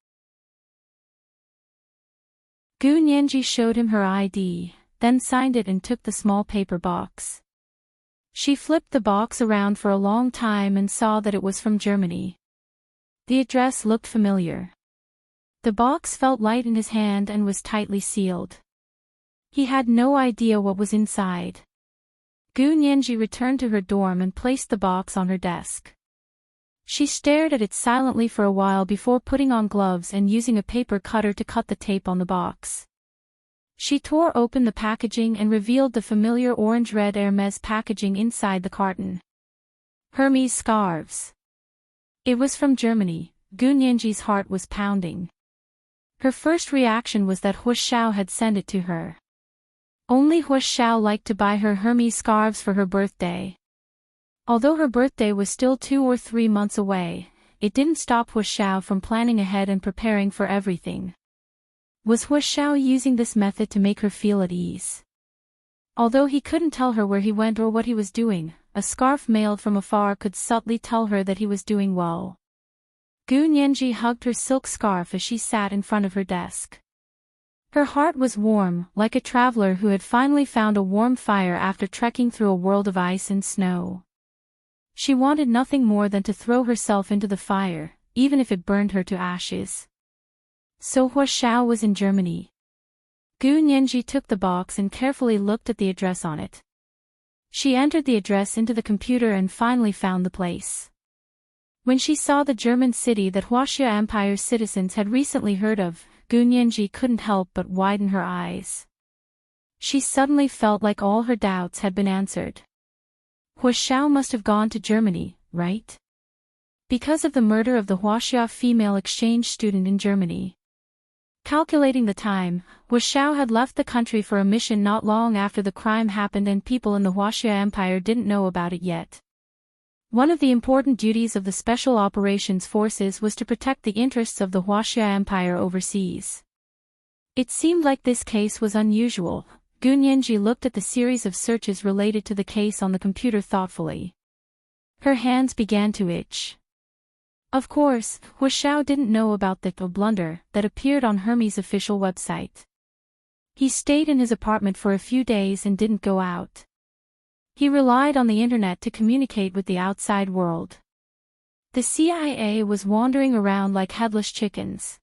Gu Nianji showed him her ID, then signed it and took the small paper box. She flipped the box around for a long time and saw that it was from Germany. The address looked familiar. The box felt light in his hand and was tightly sealed. He had no idea what was inside. Gu Nianji returned to her dorm and placed the box on her desk. She stared at it silently for a while before putting on gloves and using a paper cutter to cut the tape on the box. She tore open the packaging and revealed the familiar orange-red Hermes packaging inside the carton. Hermes scarves. It was from Germany. Gu Nianji's heart was pounding. Her first reaction was that Hu Xiao had sent it to her. Only Hu Xiao liked to buy her Hermes scarves for her birthday. Although her birthday was still 2 or 3 months away, it didn't stop Hu Xiao from planning ahead and preparing for everything. Was Hu Xiao using this method to make her feel at ease? Although he couldn't tell her where he went or what he was doing, a scarf mailed from afar could subtly tell her that he was doing well. Gu Nianji hugged her silk scarf as she sat in front of her desk. Her heart was warm, like a traveler who had finally found a warm fire after trekking through a world of ice and snow. She wanted nothing more than to throw herself into the fire, even if it burned her to ashes. So Hua Xiao was in Germany. Gu Nianji took the box and carefully looked at the address on it. She entered the address into the computer and finally found the place. When she saw the German city that Huaxia Empire's citizens had recently heard of, Gu Nianji couldn't help but widen her eyes. She suddenly felt like all her doubts had been answered. Hua Xiao must have gone to Germany, right? Because of the murder of the Huaxia female exchange student in Germany. Calculating the time, Hua Xiao had left the country for a mission not long after the crime happened and people in the Huaxia Empire didn't know about it yet. One of the important duties of the Special Operations Forces was to protect the interests of the Huaxia Empire overseas. It seemed like this case was unusual. Gu Nianji looked at the series of searches related to the case on the computer thoughtfully. Her hands began to itch. Of course, Hua Xiao didn't know about the blunder that appeared on Hermes' official website. He stayed in his apartment for a few days and didn't go out. He relied on the internet to communicate with the outside world. The CIA was wandering around like headless chickens.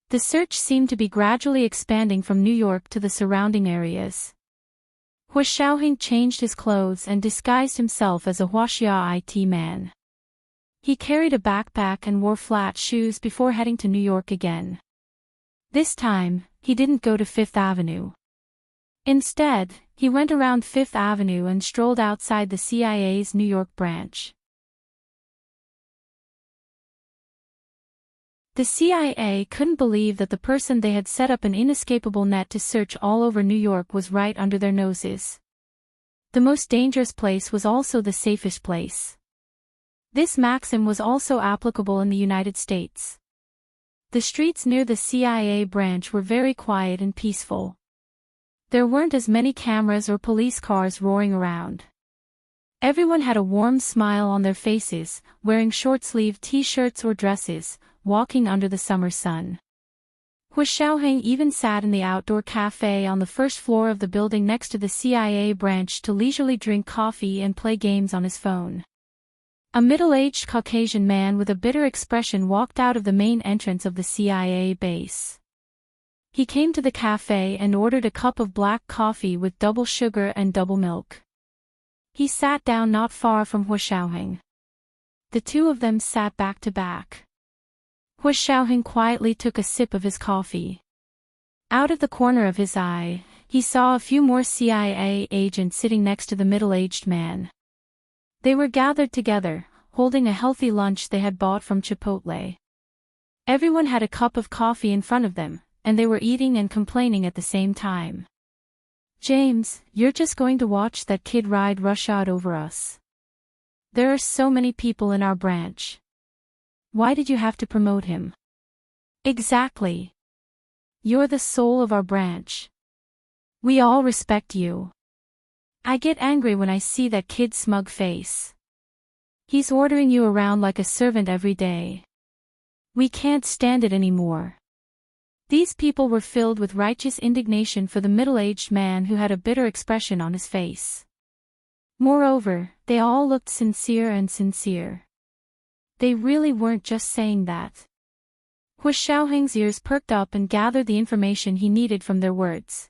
The search seemed to be gradually expanding from New York to the surrounding areas. Hua Xiaoheng changed his clothes and disguised himself as a Huaxia IT man. He carried a backpack and wore flat shoes before heading to New York again. This time, he didn't go to Fifth Avenue. Instead, he went around Fifth Avenue and strolled outside the CIA's New York branch. The CIA couldn't believe that the person they had set up an inescapable net to search all over New York was right under their noses. The most dangerous place was also the safest place. This maxim was also applicable in the United States. The streets near the CIA branch were very quiet and peaceful. There weren't as many cameras or police cars roaring around. Everyone had a warm smile on their faces, wearing short-sleeved t-shirts or dresses, walking under the summer sun. Hua Xiaoheng even sat in the outdoor cafe on the first floor of the building next to the CIA branch to leisurely drink coffee and play games on his phone. A middle-aged Caucasian man with a bitter expression walked out of the main entrance of the CIA base. He came to the cafe and ordered a cup of black coffee with double sugar and double milk. He sat down not far from Hua Xiaoheng. The two of them sat back to back. Hua Xiaoheng quietly took a sip of his coffee. Out of the corner of his eye, he saw a few more CIA agents sitting next to the middle-aged man. They were gathered together, holding a healthy lunch they had bought from Chipotle. Everyone had a cup of coffee in front of them, and they were eating and complaining at the same time. James, you're just going to watch that kid ride roughshod over us. There are so many people in our branch. Why did you have to promote him? Exactly. You're the soul of our branch. We all respect you. I get angry when I see that kid's smug face. He's ordering you around like a servant every day. We can't stand it anymore. These people were filled with righteous indignation for the middle-aged man who had a bitter expression on his face. Moreover, they all looked sincere. They really weren't just saying that. Hua Xiaoheng's ears perked up and gathered the information he needed from their words.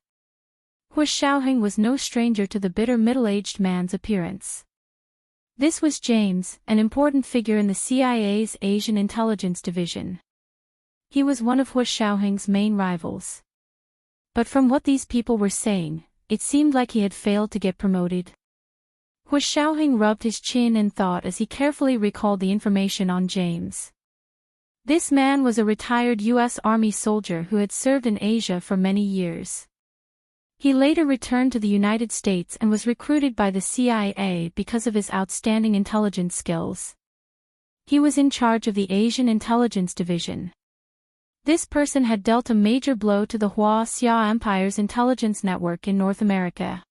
Hua Xiaoheng was no stranger to the bitter middle-aged man's appearance. This was James, an important figure in the CIA's Asian Intelligence Division. He was one of Hua Xiaoheng's main rivals. But from what these people were saying, it seemed like he had failed to get promoted. Hua Xiaoheng rubbed his chin in thought as he carefully recalled the information on James. This man was a retired U.S. Army soldier who had served in Asia for many years. He later returned to the United States and was recruited by the CIA because of his outstanding intelligence skills. He was in charge of the Asian Intelligence Division. This person had dealt a major blow to the Huaxia Empire's intelligence network in North America.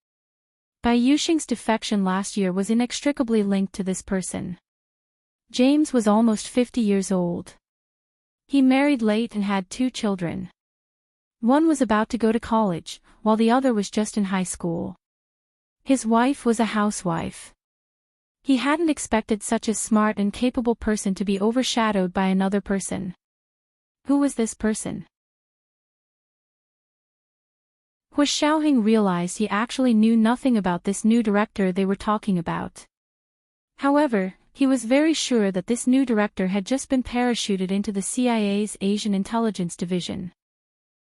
Bai Yuxing's defection last year was inextricably linked to this person. James was almost 50 years old. He married late and had 2 children. One was about to go to college, while the other was just in high school. His wife was a housewife. He hadn't expected such a smart and capable person to be overshadowed by another person. Who was this person? Hu Xiaoheng realized he actually knew nothing about this new director they were talking about. However, he was very sure that this new director had just been parachuted into the CIA's Asian Intelligence Division.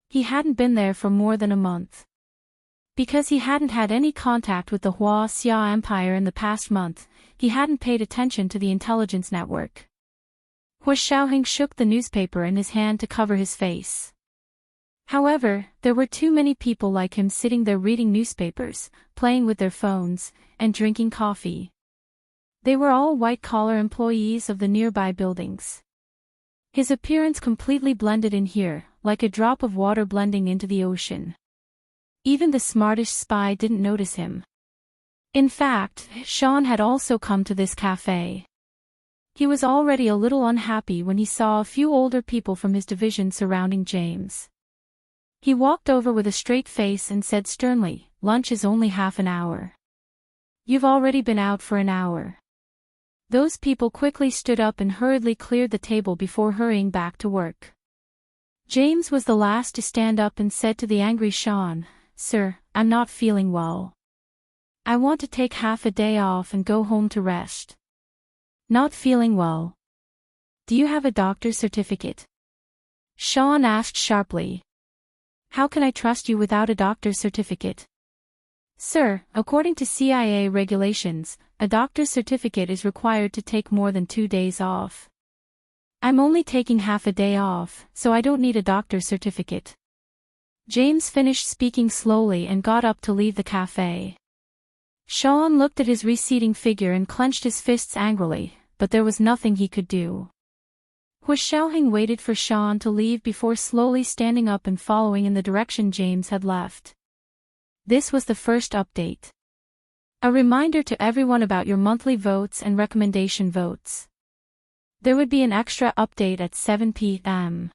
He hadn't been there for more than a month. Because he hadn't had any contact with the Hua Xia Empire in the past month, he hadn't paid attention to the intelligence network. Hu Xiaoheng shook the newspaper in his hand to cover his face. However, there were too many people like him sitting there reading newspapers, playing with their phones, and drinking coffee. They were all white-collar employees of the nearby buildings. His appearance completely blended in here, like a drop of water blending into the ocean. Even the smartest spy didn't notice him. In fact, Sean had also come to this cafe. He was already a little unhappy when he saw a few older people from his division surrounding James. He walked over with a straight face and said sternly, "Lunch is only half an hour. You've already been out for an hour." Those people quickly stood up and hurriedly cleared the table before hurrying back to work. James was the last to stand up and said to the angry Sean, "Sir, I'm not feeling well. I want to take half a day off and go home to rest." "Not feeling well? Do you have a doctor's certificate?" Sean asked sharply. "How can I trust you without a doctor's certificate?" "Sir, according to CIA regulations, a doctor's certificate is required to take more than 2 days off. I'm only taking half a day off, so I don't need a doctor's certificate." James finished speaking slowly and got up to leave the cafe. Sean looked at his receding figure and clenched his fists angrily, but there was nothing he could do. Hu Xiaoheng waited for Sean to leave before slowly standing up and following in the direction James had left. This was the first update. A reminder to everyone about your monthly votes and recommendation votes. There would be an extra update at 7 p.m.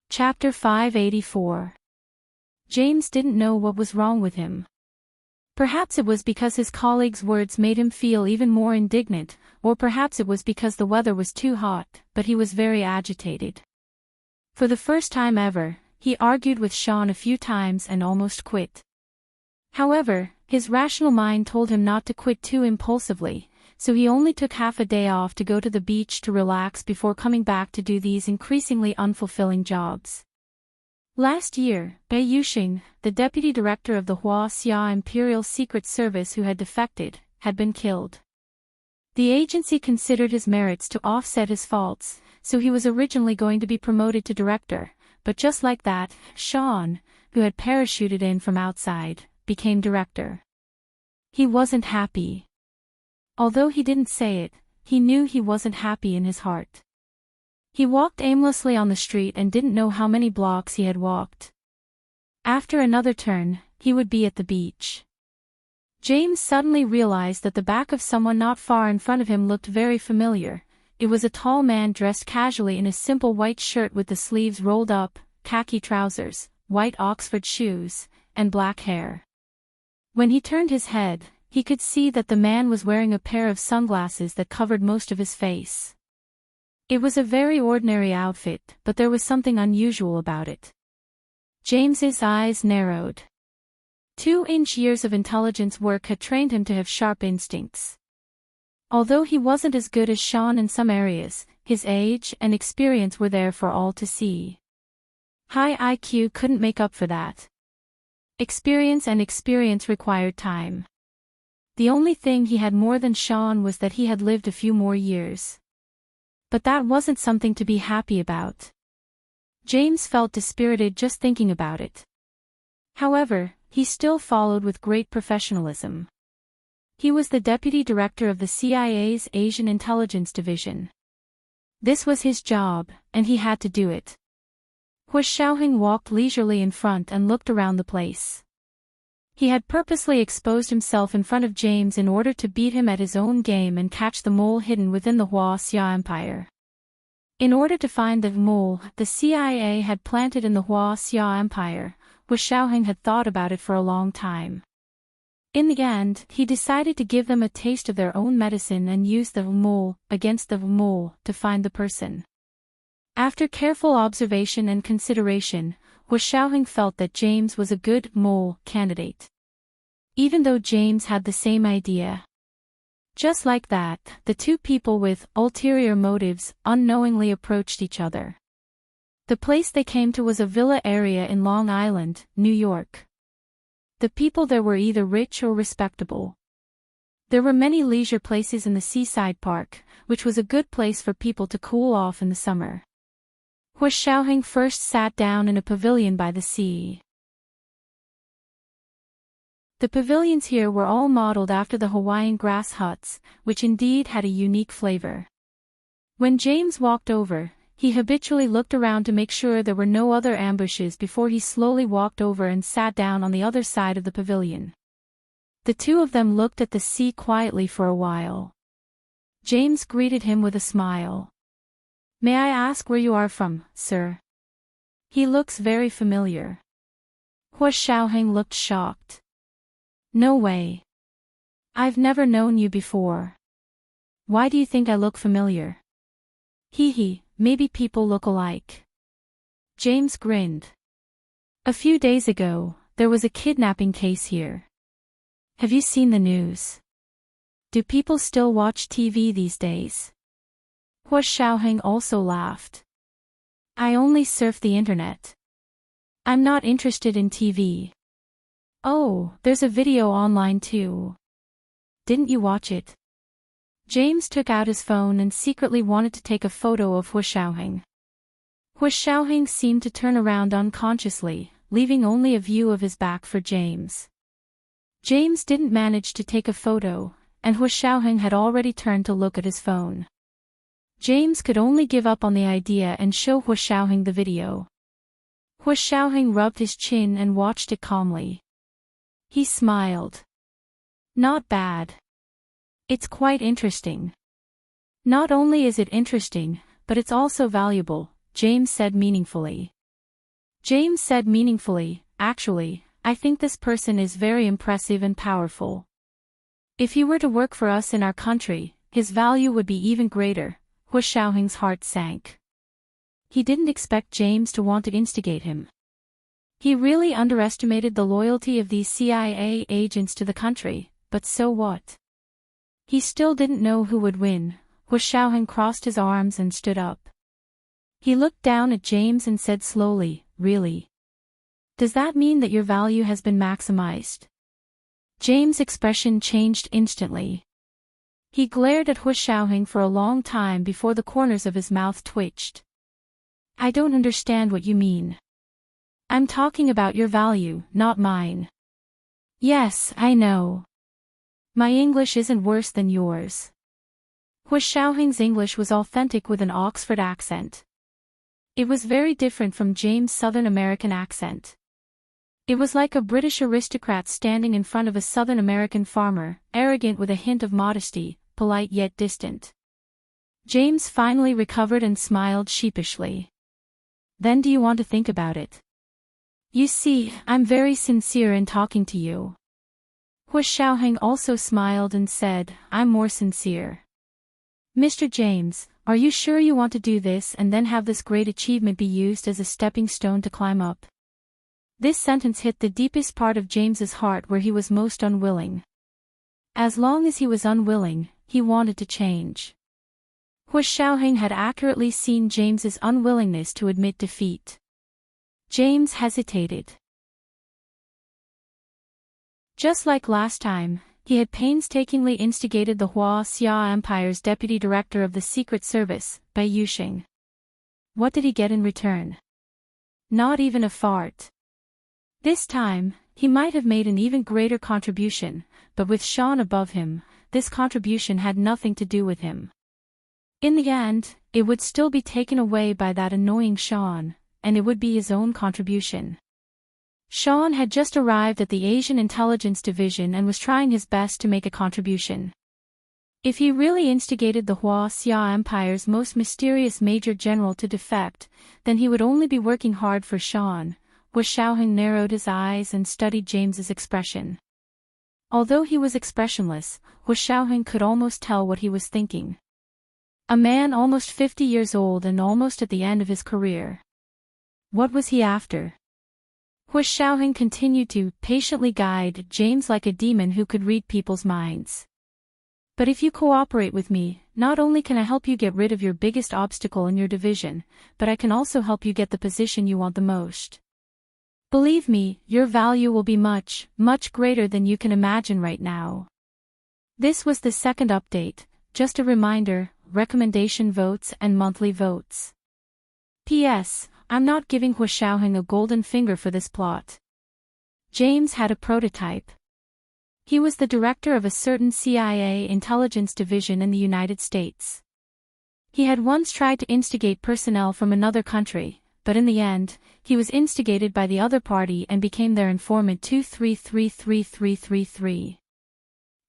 Chapter 584. James didn't know what was wrong with him. Perhaps it was because his colleagues' words made him feel even more indignant, or perhaps it was because the weather was too hot, but he was very agitated. For the first time ever, he argued with Sean a few times and almost quit. However, his rational mind told him not to quit too impulsively, so he only took half a day off to go to the beach to relax before coming back to do these increasingly unfulfilling jobs. Last year, Bai Yuxing, the deputy director of the Hua Xia Imperial Secret Service who had defected, had been killed. The agency considered his merits to offset his faults, so he was originally going to be promoted to director, but just like that, Sean, who had parachuted in from outside, became director. He wasn't happy. Although he didn't say it, he knew he wasn't happy in his heart. He walked aimlessly on the street and didn't know how many blocks he had walked. After another turn, he would be at the beach. James suddenly realized that the back of someone not far in front of him looked very familiar. It was a tall man dressed casually in a simple white shirt with the sleeves rolled up, khaki trousers, white Oxford shoes, and black hair. When he turned his head, he could see that the man was wearing a pair of sunglasses that covered most of his face. It was a very ordinary outfit, but there was something unusual about it. James's eyes narrowed. 2 years of intelligence work had trained him to have sharp instincts. Although he wasn't as good as Sean in some areas, his age and experience were there for all to see. High IQ couldn't make up for that. Experience required time. The only thing he had more than Sean was that he had lived a few more years. But that wasn't something to be happy about. James felt dispirited just thinking about it. However, he still followed with great professionalism. He was the deputy director of the CIA's Asian Intelligence Division. This was his job, and he had to do it. Hua Xiaoheng walked leisurely in front and looked around the place. He had purposely exposed himself in front of James in order to beat him at his own game and catch the mole hidden within the Hua Xia Empire. In order to find the mole the CIA had planted in the Hua Xia Empire, Hua Xiaoheng had thought about it for a long time. In the end, he decided to give them a taste of their own medicine and use the mole against the mole to find the person. After careful observation and consideration, Hua Xiaoheng felt that James was a good mole candidate. Even though James had the same idea. Just like that, the two people with ulterior motives unknowingly approached each other. The place they came to was a villa area in Long Island, New York. The people there were either rich or respectable. There were many leisure places in the seaside park, which was a good place for people to cool off in the summer. Hua Xiaoheng first sat down in a pavilion by the sea. The pavilions here were all modeled after the Hawaiian grass huts, which indeed had a unique flavor. When James walked over, he habitually looked around to make sure there were no other ambushes before he slowly walked over and sat down on the other side of the pavilion. The two of them looked at the sea quietly for a while. James greeted him with a smile. "May I ask where you are from, sir? He looks very familiar." Hua Xiaoheng looked shocked. "No way. I've never known you before. Why do you think I look familiar?" "Hee, maybe people look alike." James grinned. "A few days ago, there was a kidnapping case here. Have you seen the news? Do people still watch TV these days?" Hua Xiaoheng also laughed. "I only surf the internet. I'm not interested in TV." "Oh, there's a video online too. Didn't you watch it?" James took out his phone and secretly wanted to take a photo of Hua Xiaoheng. Hua Xiaoheng seemed to turn around unconsciously, leaving only a view of his back for James. James didn't manage to take a photo, and Hua Xiaoheng had already turned to look at his phone. James could only give up on the idea and show Hua Xiaoheng the video. Hua Xiaoheng rubbed his chin and watched it calmly. He smiled. "Not bad. It's quite interesting." "Not only is it interesting, but it's also valuable," James said meaningfully. "Actually, I think this person is very impressive and powerful. If he were to work for us in our country, his value would be even greater." Hua Xiaoheng's heart sank. He didn't expect James to want to instigate him. He really underestimated the loyalty of these CIA agents to the country, but so what? He still didn't know who would win. Hua Xiaoheng crossed his arms and stood up. He looked down at James and said slowly, "Really? Does that mean that your value has been maximized?" James' expression changed instantly. He glared at Hua Xiaoheng for a long time before the corners of his mouth twitched. "I don't understand what you mean. I'm talking about your value, not mine." "Yes, I know. My English isn't worse than yours." Hua Xiaoheng's English was authentic with an Oxford accent. It was very different from James' Southern American accent. It was like a British aristocrat standing in front of a Southern American farmer, arrogant with a hint of modesty, polite yet distant. James finally recovered and smiled sheepishly. "Then do you want to think about it? You see, I'm very sincere in talking to you." Hua Xiaoheng also smiled and said, "I'm more sincere." "Mr. James, are you sure you want to do this and then have this great achievement be used as a stepping stone to climb up?" This sentence hit the deepest part of James's heart where he was most unwilling. As long as he was unwilling, he wanted to change. Hua Xiaoheng had accurately seen James's unwillingness to admit defeat. James hesitated. Just like last time, he had painstakingly instigated the Hua Xia Empire's deputy director of the Secret Service, Bai Yuxing. What did he get in return? Not even a fart. This time, he might have made an even greater contribution, but with Sean above him, this contribution had nothing to do with him. In the end, it would still be taken away by that annoying Sean, and it would be his own contribution. Sean had just arrived at the Asian Intelligence Division and was trying his best to make a contribution. If he really instigated the Xia Empire's most mysterious Major General to defect, then he would only be working hard for Sean. Hu Shaoheng narrowed his eyes and studied James's expression. Although he was expressionless, Hu Shaoheng could almost tell what he was thinking. A man almost 50 years old and almost at the end of his career. What was he after? Hu Shaoheng continued to patiently guide James like a demon who could read people's minds. But if you cooperate with me, not only can I help you get rid of your biggest obstacle in your division, but I can also help you get the position you want the most. Believe me, your value will be much, much greater than you can imagine right now. This was the second update, just a reminder, recommendation votes and monthly votes. P.S. I'm not giving Hu Shaoheng a golden finger for this plot. James had a prototype. He was the director of a certain CIA intelligence division in the United States. He had once tried to instigate personnel from another country, but in the end, he was instigated by the other party and became their informant 2333333.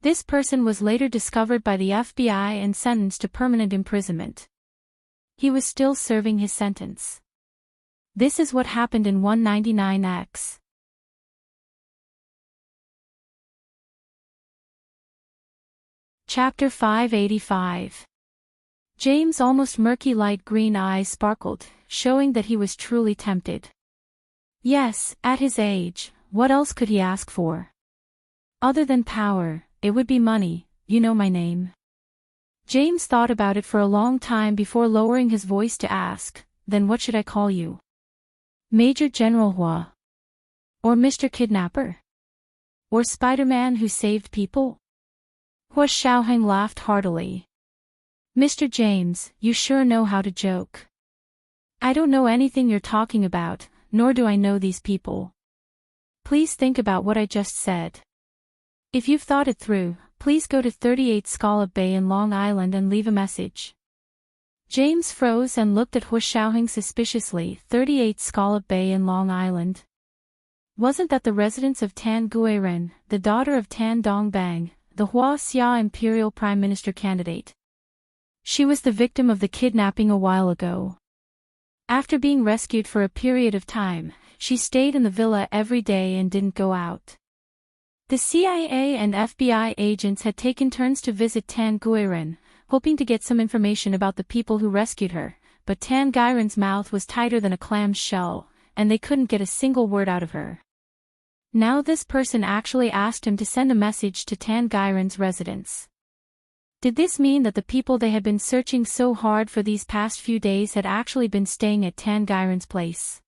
This person was later discovered by the FBI and sentenced to permanent imprisonment. He was still serving his sentence. This is what happened in 199X. Chapter 585. James' almost murky light green eyes sparkled, showing that he was truly tempted. Yes, at his age, what else could he ask for? Other than power, it would be money. You know my name. James thought about it for a long time before lowering his voice to ask, then what should I call you? Major General Hua? Or Mr. Kidnapper? Or Spider-Man who saved people? Hu Shaoheng laughed heartily. Mr. James, you sure know how to joke. I don't know anything you're talking about, nor do I know these people. Please think about what I just said. If you've thought it through, please go to 38 Scallop Bay in Long Island and leave a message. James froze and looked at Hu Shaoheng suspiciously. 38 Scallop Bay in Long Island. Wasn't that the residence of Tan Guiren, the daughter of Tan Dongbang, the Xia Imperial Prime Minister candidate? She was the victim of the kidnapping a while ago. After being rescued for a period of time, she stayed in the villa every day and didn't go out. The CIA and FBI agents had taken turns to visit Tan Guiren, hoping to get some information about the people who rescued her, but Tan Guiren's mouth was tighter than a clam's shell, and they couldn't get a single word out of her. Now this person actually asked him to send a message to Tan Guiren's residence. Did this mean that the people they had been searching so hard for these past few days had actually been staying at Tan Guiren's place?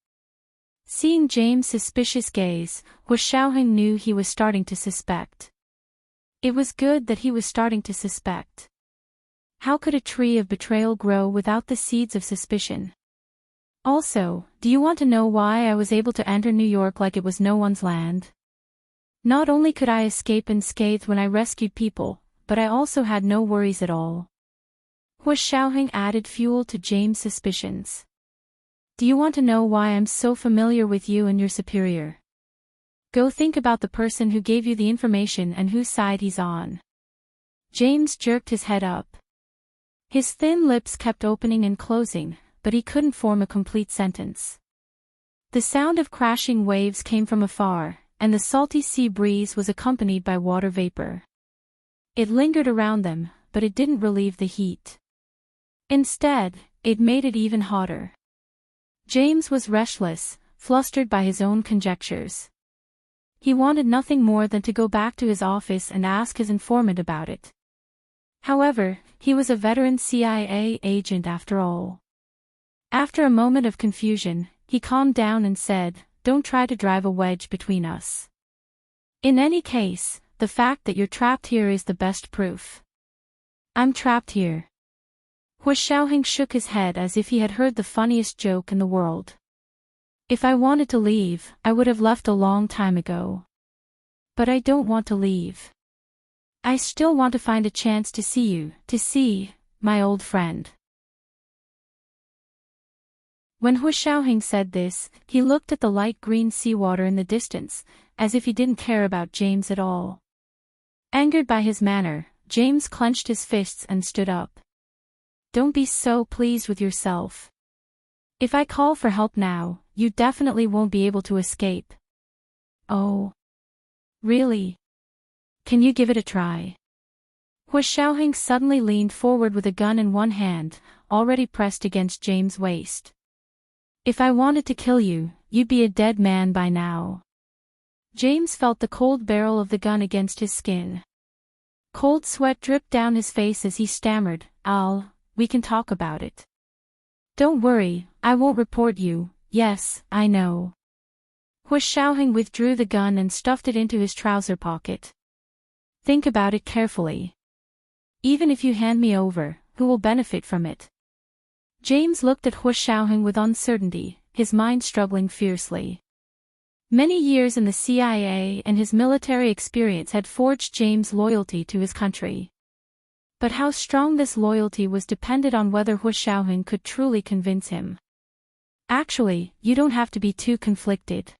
Seeing James' suspicious gaze, Hu Shaoheng knew he was starting to suspect. It was good that he was starting to suspect. How could a tree of betrayal grow without the seeds of suspicion? Also, do you want to know why I was able to enter New York like it was no one's land? Not only could I escape unscathed when I rescued people, but I also had no worries at all. Hu Shaoheng added fuel to James' suspicions. Do you want to know why I'm so familiar with you and your superior? Go think about the person who gave you the information and whose side he's on. James jerked his head up. His thin lips kept opening and closing, but he couldn't form a complete sentence. The sound of crashing waves came from afar, and the salty sea breeze was accompanied by water vapor. It lingered around them, but it didn't relieve the heat. Instead, it made it even hotter. James was restless, flustered by his own conjectures. He wanted nothing more than to go back to his office and ask his informant about it. However, he was a veteran CIA agent after all. After a moment of confusion, he calmed down and said, "Don't try to drive a wedge between us. In any case, the fact that you're trapped here is the best proof." "I'm trapped here." Hu Shaoheng shook his head as if he had heard the funniest joke in the world. "If I wanted to leave, I would have left a long time ago. But I don't want to leave. I still want to find a chance to see you, to see my old friend." When Hu Xiaoheng said this, he looked at the light green seawater in the distance, as if he didn't care about James at all. Angered by his manner, James clenched his fists and stood up. Don't be so pleased with yourself. If I call for help now, you definitely won't be able to escape. Oh. Really? Can you give it a try? Hu Xiaoheng suddenly leaned forward with a gun in one hand, already pressed against James' waist. If I wanted to kill you, you'd be a dead man by now. James felt the cold barrel of the gun against his skin. Cold sweat dripped down his face as he stammered, we can talk about it. Don't worry, I won't report you. Yes, I know. Hu Xiaoheng withdrew the gun and stuffed it into his trouser pocket. Think about it carefully. Even if you hand me over, who will benefit from it? James looked at Hu Xiaoheng with uncertainty, his mind struggling fiercely. Many years in the CIA and his military experience had forged James' loyalty to his country. But how strong this loyalty was depended on whether Hu Xiaoheng could truly convince him. Actually, you don't have to be too conflicted.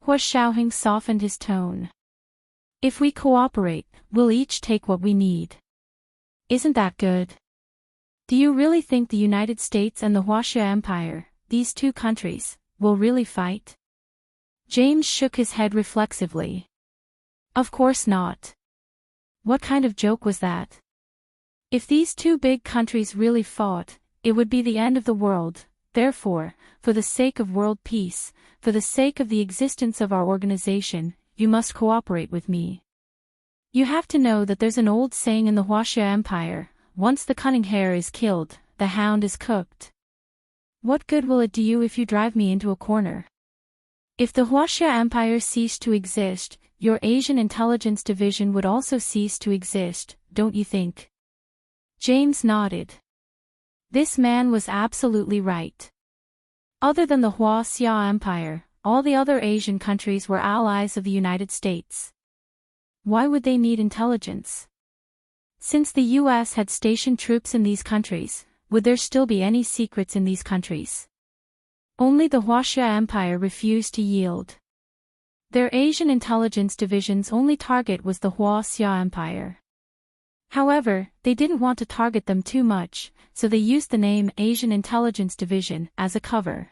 Hu Xiaoheng softened his tone. If we cooperate, we'll each take what we need. Isn't that good? Do you really think the United States and the Huaxia Empire, these two countries, will really fight? James shook his head reflexively. Of course not. What kind of joke was that? If these two big countries really fought, it would be the end of the world. Therefore, for the sake of world peace, for the sake of the existence of our organization, you must cooperate with me. You have to know that there's an old saying in the Huaxia Empire, once the cunning hare is killed, the hound is cooked. What good will it do you if you drive me into a corner? If the Huaxia Empire ceased to exist, your Asian Intelligence Division would also cease to exist, don't you think? James nodded. This man was absolutely right. Other than the Huaxia Empire, all the other Asian countries were allies of the United States. Why would they need intelligence? Since the US had stationed troops in these countries, would there still be any secrets in these countries? Only the Huaxia Empire refused to yield. Their Asian Intelligence Division's only target was the Huaxia Empire. However, they didn't want to target them too much, so they used the name Asian Intelligence Division as a cover.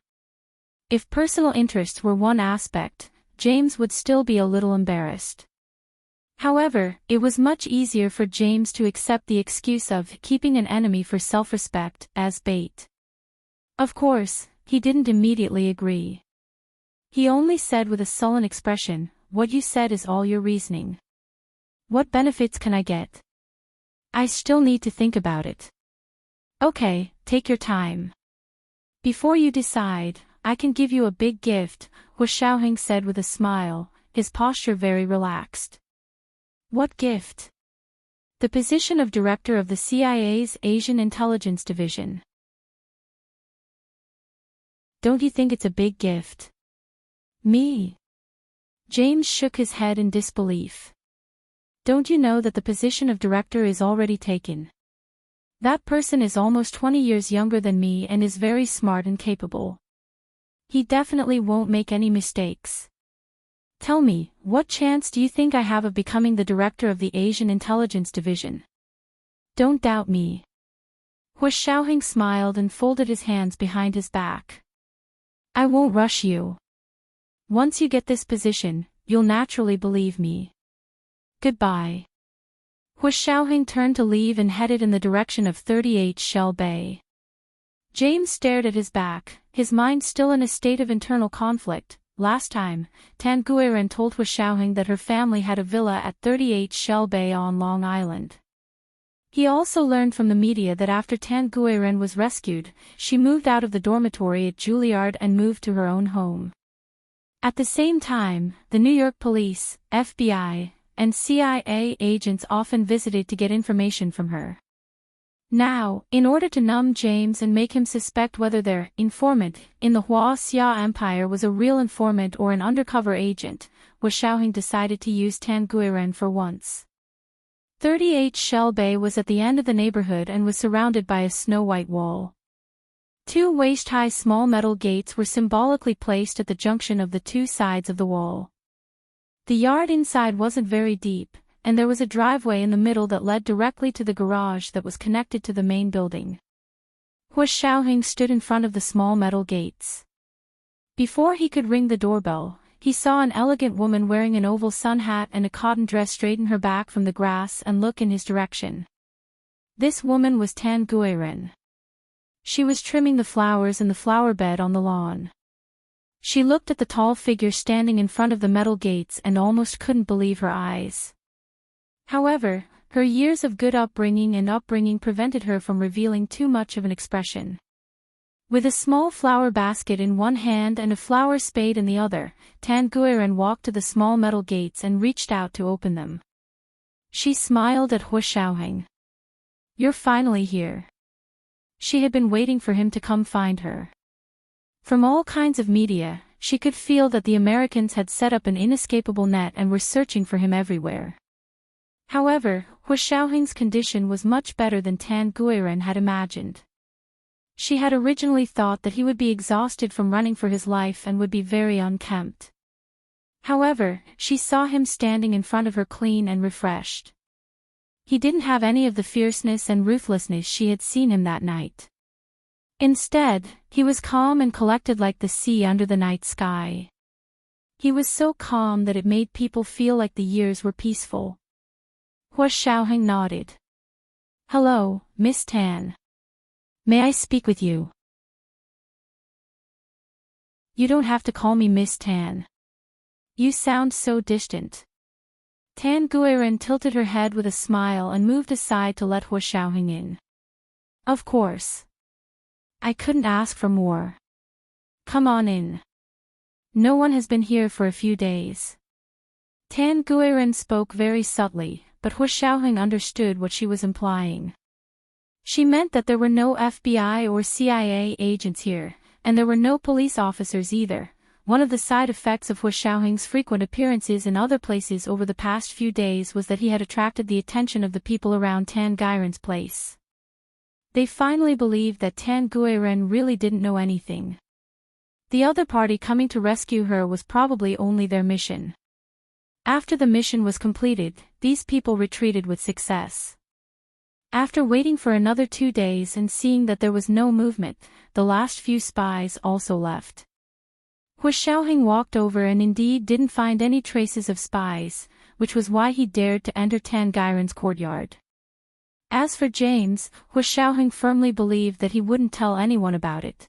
If personal interests were one aspect, James would still be a little embarrassed. However, it was much easier for James to accept the excuse of keeping an enemy for self-respect as bait. Of course, he didn't immediately agree. He only said with a sullen expression, "What you said is all your reasoning. What benefits can I get? I still need to think about it." Okay, take your time. Before you decide, I can give you a big gift, Hu Xiaoheng said with a smile, his posture very relaxed. What gift? The position of director of the CIA's Asian Intelligence Division. Don't you think it's a big gift? Me? James shook his head in disbelief. Don't you know that the position of director is already taken? That person is almost 20 years younger than me and is very smart and capable. He definitely won't make any mistakes. Tell me, what chance do you think I have of becoming the director of the Asian Intelligence Division? Don't doubt me. Hu Xiaoheng smiled and folded his hands behind his back. I won't rush you. Once you get this position, you'll naturally believe me. Goodbye. Hu Xiaoheng turned to leave and headed in the direction of 38 Shell Bay. James stared at his back, his mind still in a state of internal conflict. Last time, Tan Guiren told Hu Xiaoheng that her family had a villa at 38 Shell Bay on Long Island. He also learned from the media that after Tan Guiren was rescued, she moved out of the dormitory at Juilliard and moved to her own home. At the same time, the New York police, FBI, and CIA agents often visited to get information from her. Now, in order to numb James and make him suspect whether their informant in the Huaxia Empire was a real informant or an undercover agent, Hu Xiaoheng decided to use Tan Guiren for once. 38 Shell Bay was at the end of the neighborhood and was surrounded by a snow-white wall. Two waist-high small metal gates were symbolically placed at the junction of the two sides of the wall. The yard inside wasn't very deep, and there was a driveway in the middle that led directly to the garage that was connected to the main building. Hua Xiaoheng stood in front of the small metal gates. Before he could ring the doorbell, he saw an elegant woman wearing an oval sun hat and a cotton dress straighten her back from the grass and look in his direction. This woman was Tan Guiren. She was trimming the flowers in the flower bed on the lawn. She looked at the tall figure standing in front of the metal gates and almost couldn't believe her eyes. However, her years of good upbringing prevented her from revealing too much of an expression. With a small flower basket in one hand and a flower spade in the other, Tan Guiren walked to the small metal gates and reached out to open them. She smiled at Hua Xiaoheng. "You're finally here." She had been waiting for him to come find her. From all kinds of media, she could feel that the Americans had set up an inescapable net and were searching for him everywhere. However, Hua Xiaoheng's condition was much better than Tan Guiren had imagined. She had originally thought that he would be exhausted from running for his life and would be very unkempt. However, she saw him standing in front of her clean and refreshed. He didn't have any of the fierceness and ruthlessness she had seen him that night. Instead, he was calm and collected like the sea under the night sky. He was so calm that it made people feel like the years were peaceful. Hua Xiaoheng nodded. "Hello, Miss Tan. May I speak with you?" "You don't have to call me Miss Tan. You sound so distant." Tan Guiren tilted her head with a smile and moved aside to let Hua Xiaoheng in. "Of course. I couldn't ask for more. Come on in. No one has been here for a few days." Tan Guiren spoke very subtly, but Hua Xiaoheng understood what she was implying. She meant that there were no FBI or CIA agents here, and there were no police officers either. One of the side effects of Hua Xiaoheng's frequent appearances in other places over the past few days was that he had attracted the attention of the people around Tan Guiren's place. They finally believed that Tan Guiren really didn't know anything. The other party coming to rescue her was probably only their mission. After the mission was completed, these people retreated with success. After waiting for another 2 days and seeing that there was no movement, the last few spies also left. Hua Xiaoheng walked over and indeed didn't find any traces of spies, which was why he dared to enter Tan Guiren's courtyard. As for James, Hua Xiaoheng firmly believed that he wouldn't tell anyone about it.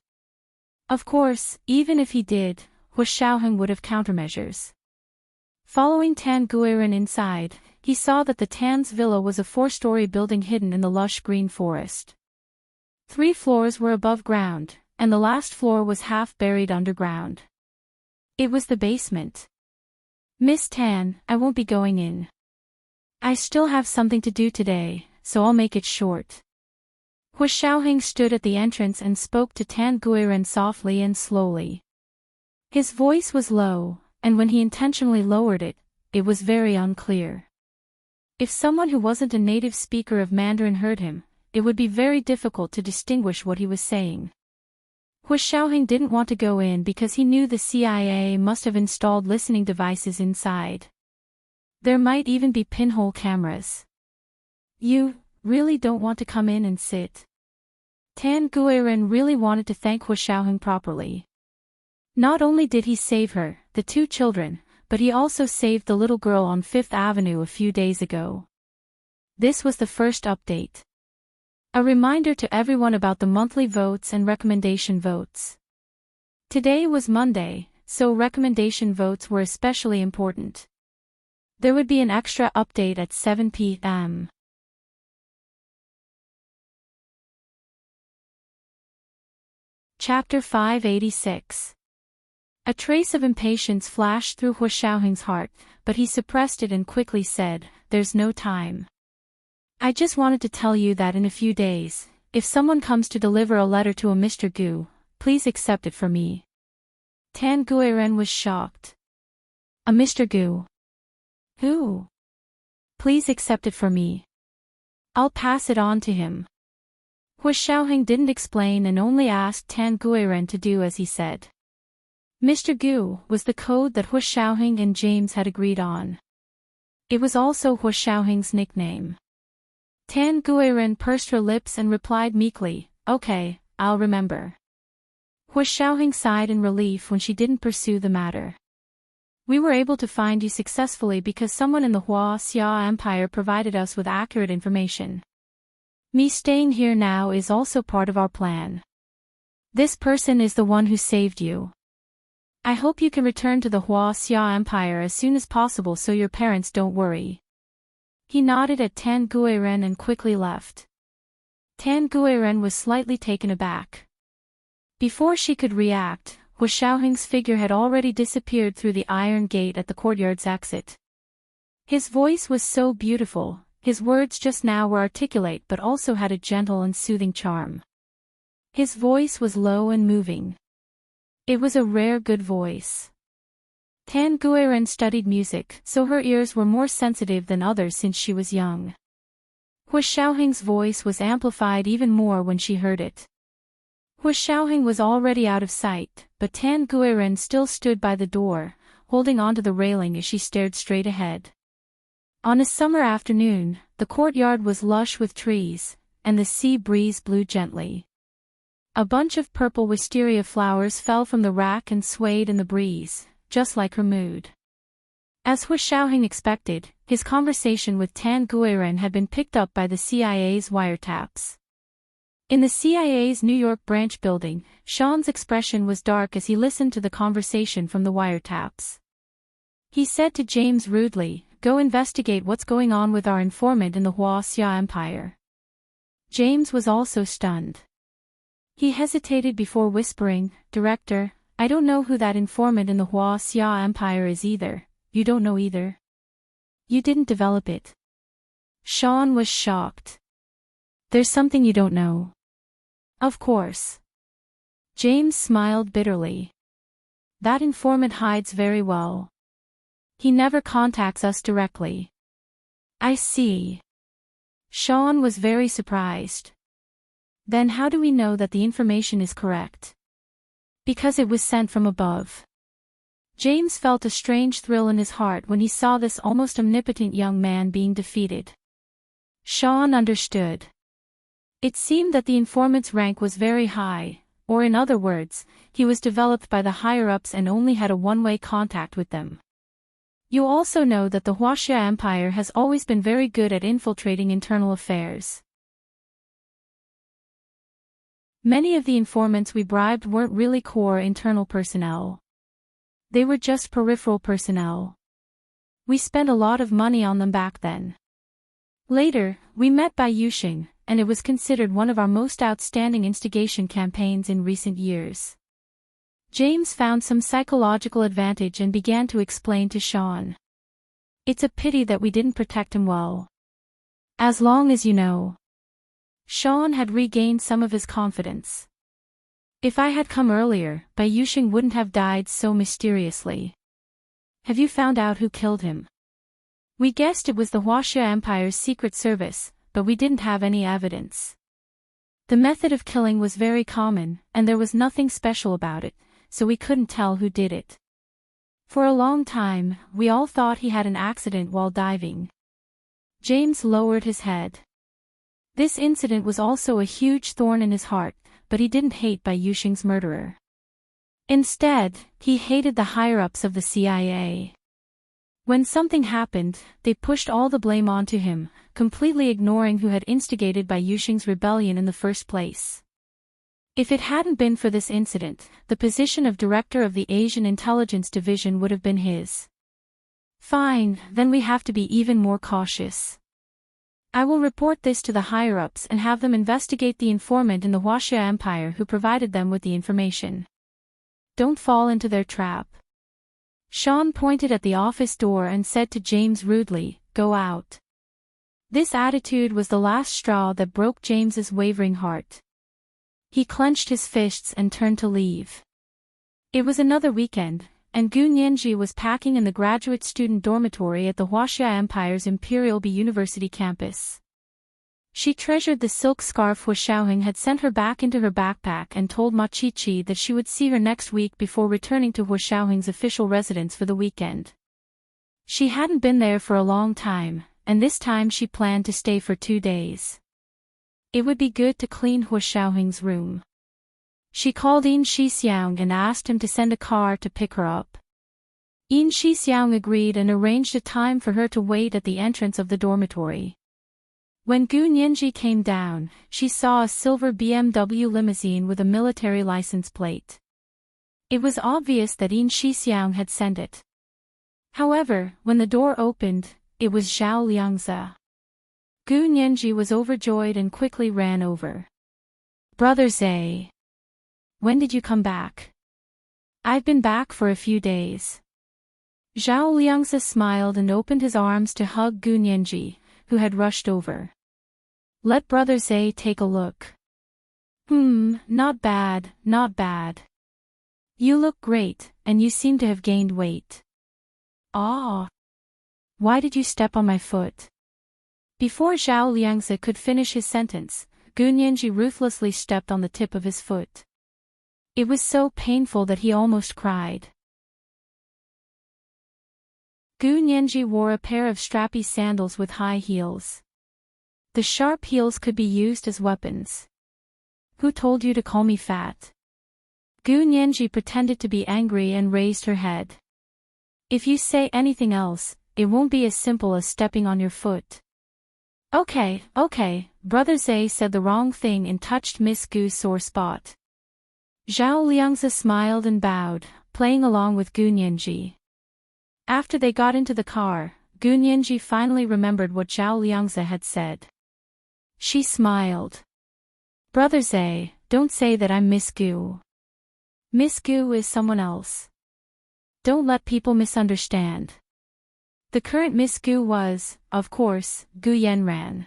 Of course, even if he did, Hua Xiaoheng would have countermeasures. Following Tan Guiren inside, he saw that the Tan's villa was a 4-story building hidden in the lush green forest. 3 floors were above ground, and the last floor was half buried underground. It was the basement. "Miss Tan, I won't be going in. I still have something to do today, so I'll make it short." Hua Xiaoheng stood at the entrance and spoke to Tan Guiren softly and slowly. His voice was low, and when he intentionally lowered it, it was very unclear. If someone who wasn't a native speaker of Mandarin heard him, it would be very difficult to distinguish what he was saying. Hua Xiaoheng didn't want to go in because he knew the CIA must have installed listening devices inside. There might even be pinhole cameras. "You really don't want to come in and sit?" Tan Guiren really wanted to thank Hua Xiaoheng properly. Not only did he save her, the 2 children, but he also saved the little girl on 5th Avenue a few days ago. This was the first update. A reminder to everyone about the monthly votes and recommendation votes. Today was Monday, so recommendation votes were especially important. There would be an extra update at 7 p.m. Chapter 586. A trace of impatience flashed through Hua Xiaoheng's heart, but he suppressed it and quickly said, "There's no time. I just wanted to tell you that in a few days, if someone comes to deliver a letter to a Mr. Gu, please accept it for me." Tan Guiren was shocked. "A Mr. Gu? Who? Please accept it for me. I'll pass it on to him." Hu Xiaoheng didn't explain and only asked Tan Guiren to do as he said. Mr. Gu was the code that Hu Xiaoheng and James had agreed on. It was also Hu Xiaoheng's nickname. Tan Guiren pursed her lips and replied meekly, "Okay, I'll remember." Hu Xiaoheng sighed in relief when she didn't pursue the matter. "We were able to find you successfully because someone in the Hua Xia Empire provided us with accurate information. Me staying here now is also part of our plan. This person is the one who saved you. I hope you can return to the Hua Xia Empire as soon as possible so your parents don't worry." He nodded at Tan Guiren and quickly left. Tan Guiren was slightly taken aback. Before she could react, Hu Xiaoheng's figure had already disappeared through the iron gate at the courtyard's exit. His voice was so beautiful, his words just now were articulate but also had a gentle and soothing charm. His voice was low and moving. It was a rare good voice. Tan Guiren studied music, so her ears were more sensitive than others since she was young. Hu Xiaoheng's voice was amplified even more when she heard it. Hu Xiaoheng was already out of sight, but Tan Guiren still stood by the door, holding onto the railing as she stared straight ahead. On a summer afternoon, the courtyard was lush with trees, and the sea breeze blew gently. A bunch of purple wisteria flowers fell from the rack and swayed in the breeze, just like her mood. As Hu Xiaoheng expected, his conversation with Tan Guiren had been picked up by the CIA's wiretaps. In the CIA's New York branch building, Sean's expression was dark as he listened to the conversation from the wiretaps. He said to James rudely, "Go investigate what's going on with our informant in the Hua Xia Empire." James was also stunned. He hesitated before whispering, "Director, I don't know who that informant in the Hua Xia Empire is either." "You don't know either? You didn't develop it?" Sean was shocked. "There's something you don't know." "Of course." James smiled bitterly. "That informant hides very well. He never contacts us directly." "I see." Sean was very surprised. "Then how do we know that the information is correct?" "Because it was sent from above." James felt a strange thrill in his heart when he saw this almost omnipotent young man being defeated. Sean understood. It seemed that the informant's rank was very high, or in other words, he was developed by the higher-ups and only had a one-way contact with them. You also know that the Huaxia Empire has always been very good at infiltrating internal affairs. Many of the informants we bribed weren't really core internal personnel. They were just peripheral personnel. We spent a lot of money on them back then. Later, we met Bai Yuxing, and it was considered one of our most outstanding instigation campaigns in recent years. James found some psychological advantage and began to explain to Sean. "It's a pity that we didn't protect him well. As long as you know." Sean had regained some of his confidence. "If I had come earlier, Bai Yuxing wouldn't have died so mysteriously." "Have you found out who killed him?" "We guessed it was the Huaxia Empire's secret service, but we didn't have any evidence. The method of killing was very common, and there was nothing special about it, so we couldn't tell who did it. For a long time, we all thought he had an accident while diving." James lowered his head. This incident was also a huge thorn in his heart, but he didn't hate Bai Yuxing's murderer. Instead, he hated the higher-ups of the CIA. When something happened, they pushed all the blame onto him, completely ignoring who had instigated Bai Yuxing's rebellion in the first place. If it hadn't been for this incident, the position of director of the Asian Intelligence Division would have been his. "Fine, then we have to be even more cautious. I will report this to the higher-ups and have them investigate the informant in the Huaxia Empire who provided them with the information. Don't fall into their trap." Sean pointed at the office door and said to James rudely, "Go out." This attitude was the last straw that broke James's wavering heart. He clenched his fists and turned to leave. It was another weekend, and Gu Nianji was packing in the graduate student dormitory at the Huaxia Empire's Imperial B University campus. She treasured the silk scarf Hu Xiaoheng had sent her back into her backpack and told Ma Chi-Chi that she would see her next week before returning to Hu Xiaoheng's official residence for the weekend. She hadn't been there for a long time, and this time she planned to stay for 2 days. It would be good to clean Hu Xiaoheng's room. She called Yin Shixiang and asked him to send a car to pick her up. Yin Shixiang agreed and arranged a time for her to wait at the entrance of the dormitory. When Gu Nianji came down, she saw a silver BMW limousine with a military license plate. It was obvious that Yin Shixiang had sent it. However, when the door opened, it was Zhao Liangzi. Gu Nianji was overjoyed and quickly ran over. "Brother Zhe. When did you come back?" "I've been back for a few days." Zhao Liangzi smiled and opened his arms to hug Gu Nianji, who had rushed over. "Let Brother Zhe take a look." Not bad, not bad. You look great, and you seem to have gained weight." "Ah. Why did you step on my foot?" Before Zhao Liangzi could finish his sentence, Gu Nianji ruthlessly stepped on the tip of his foot. It was so painful that he almost cried. Gu Nianji wore a pair of strappy sandals with high heels. The sharp heels could be used as weapons. "Who told you to call me fat?" Gu Nianji pretended to be angry and raised her head. "If you say anything else, it won't be as simple as stepping on your foot." Okay, Brother Zhe said the wrong thing and touched Miss Gu's sore spot. Zhao Liangzi smiled and bowed, playing along with Gu Nianji. After they got into the car, Gu Nianji finally remembered what Zhao Liangzi had said. She smiled. "Brother Zhe, don't say that I'm Miss Gu. Miss Gu is someone else. Don't let people misunderstand." The current Miss Gu was, of course, Gu Yanran.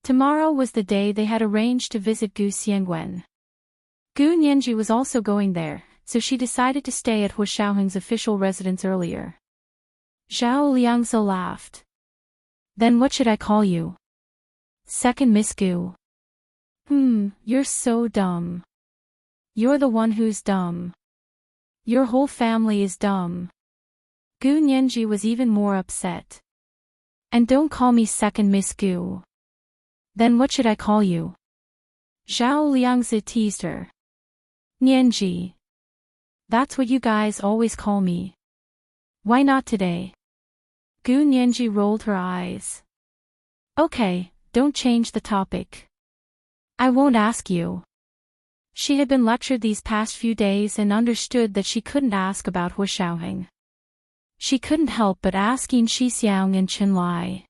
Tomorrow was the day they had arranged to visit Gu Xiangwen. Gu Nianji was also going there, so she decided to stay at Hu Xiaoheng's official residence earlier. Zhao Liangzi laughed. "Then what should I call you?" "Second Miss Gu." You're so dumb. You're the one who's dumb. Your whole family is dumb." Gu Nianji was even more upset. "And don't call me second Miss Gu." "Then what should I call you?" Zhao Liangzi teased her. "Nianji. That's what you guys always call me. Why not today?" Gu Nianji rolled her eyes. "Okay, don't change the topic. I won't ask you." She had been lectured these past few days and understood that she couldn't ask about Hu Xiaoheng. She couldn't help but ask Yin Shixiang and Chen Lai.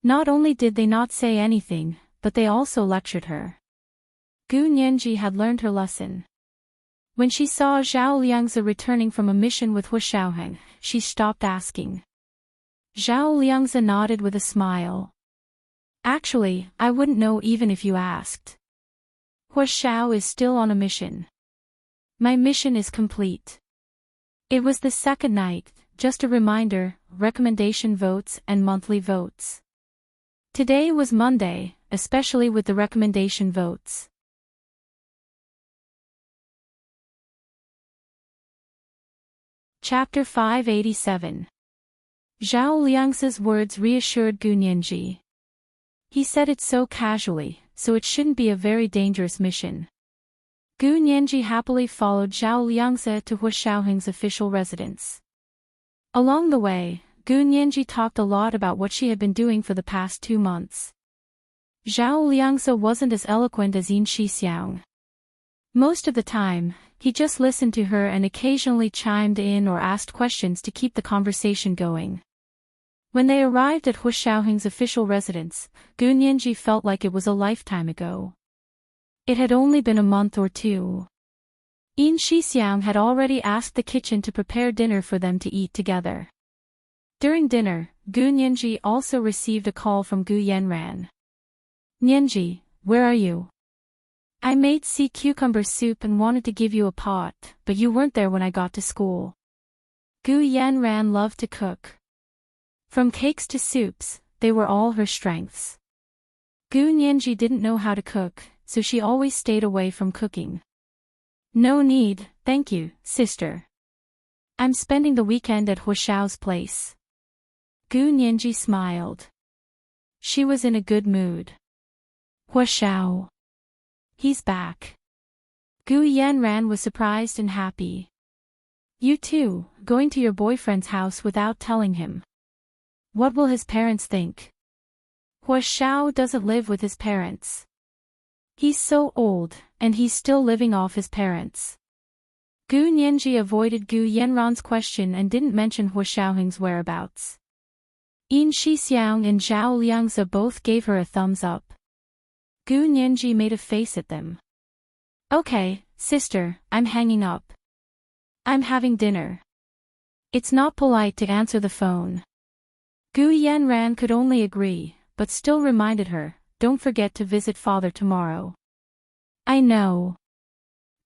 Not only did they not say anything, but they also lectured her. Gu Nianji had learned her lesson. When she saw Zhao Liangzi returning from a mission with Hu Xiaoheng, she stopped asking. Zhao Liangzi nodded with a smile. "Actually, I wouldn't know even if you asked. Hu Xiao is still on a mission. My mission is complete." It was the second night, just a reminder, recommendation votes and monthly votes. Today was Monday, especially with the recommendation votes. Chapter 587. Zhao Liangzi's words reassured Gu Nianji. He said it so casually, so it shouldn't be a very dangerous mission. Gu Nianji happily followed Zhao Liangzi to Hu Xiaoheng's official residence. Along the way, Gu Nianji talked a lot about what she had been doing for the past 2 months. Zhao Liangzi wasn't as eloquent as Yin Shixiang. Most of the time, he just listened to her and occasionally chimed in or asked questions to keep the conversation going. When they arrived at Hu Xiaoheng's official residence, Gu Nianji felt like it was a lifetime ago. It had only been a month or 2. Yin Shixiang had already asked the kitchen to prepare dinner for them to eat together. During dinner, Gu Nianji also received a call from Gu Yanran. "Nianji, where are you? I made sea cucumber soup and wanted to give you a pot, but you weren't there when I got to school." Gu Yanran loved to cook. From cakes to soups, they were all her strengths. Gu Nianji didn't know how to cook, so she always stayed away from cooking. No need, thank you, sister. I'm spending the weekend at Huashao's place. Gu Nianji smiled. She was in a good mood. Huashao. He's back. Gu Yanran was surprised and happy. You too, going to your boyfriend's house without telling him. What will his parents think? Huashao doesn't live with his parents. He's so old, and he's still living off his parents. Gu Nianji avoided Gu Yanran's question and didn't mention Huashaoheng's whereabouts. Yin Shixiang and Zhao Liangzi both gave her a thumbs up. Gu Nianji made a face at them. Okay, sister, I'm hanging up. I'm having dinner. It's not polite to answer the phone. Gu Yanran could only agree, but still reminded her, don't forget to visit father tomorrow. I know.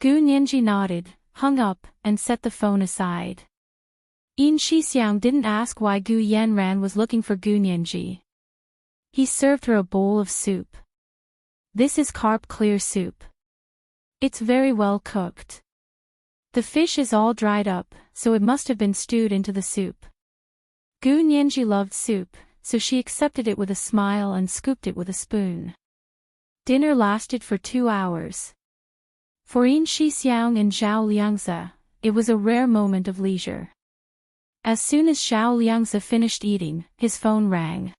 Gu Nianji nodded, hung up, and set the phone aside. Yin Shixiang didn't ask why Gu Yanran was looking for Gu Nianji. He served her a bowl of soup. This is carp clear soup. It's very well cooked. The fish is all dried up, so it must have been stewed into the soup. Gu Nianji loved soup, so she accepted it with a smile and scooped it with a spoon. Dinner lasted for 2 hours. For Yin Shixiang and Zhao Liangzi, it was a rare moment of leisure. As soon as Zhao Liangzi finished eating, his phone rang.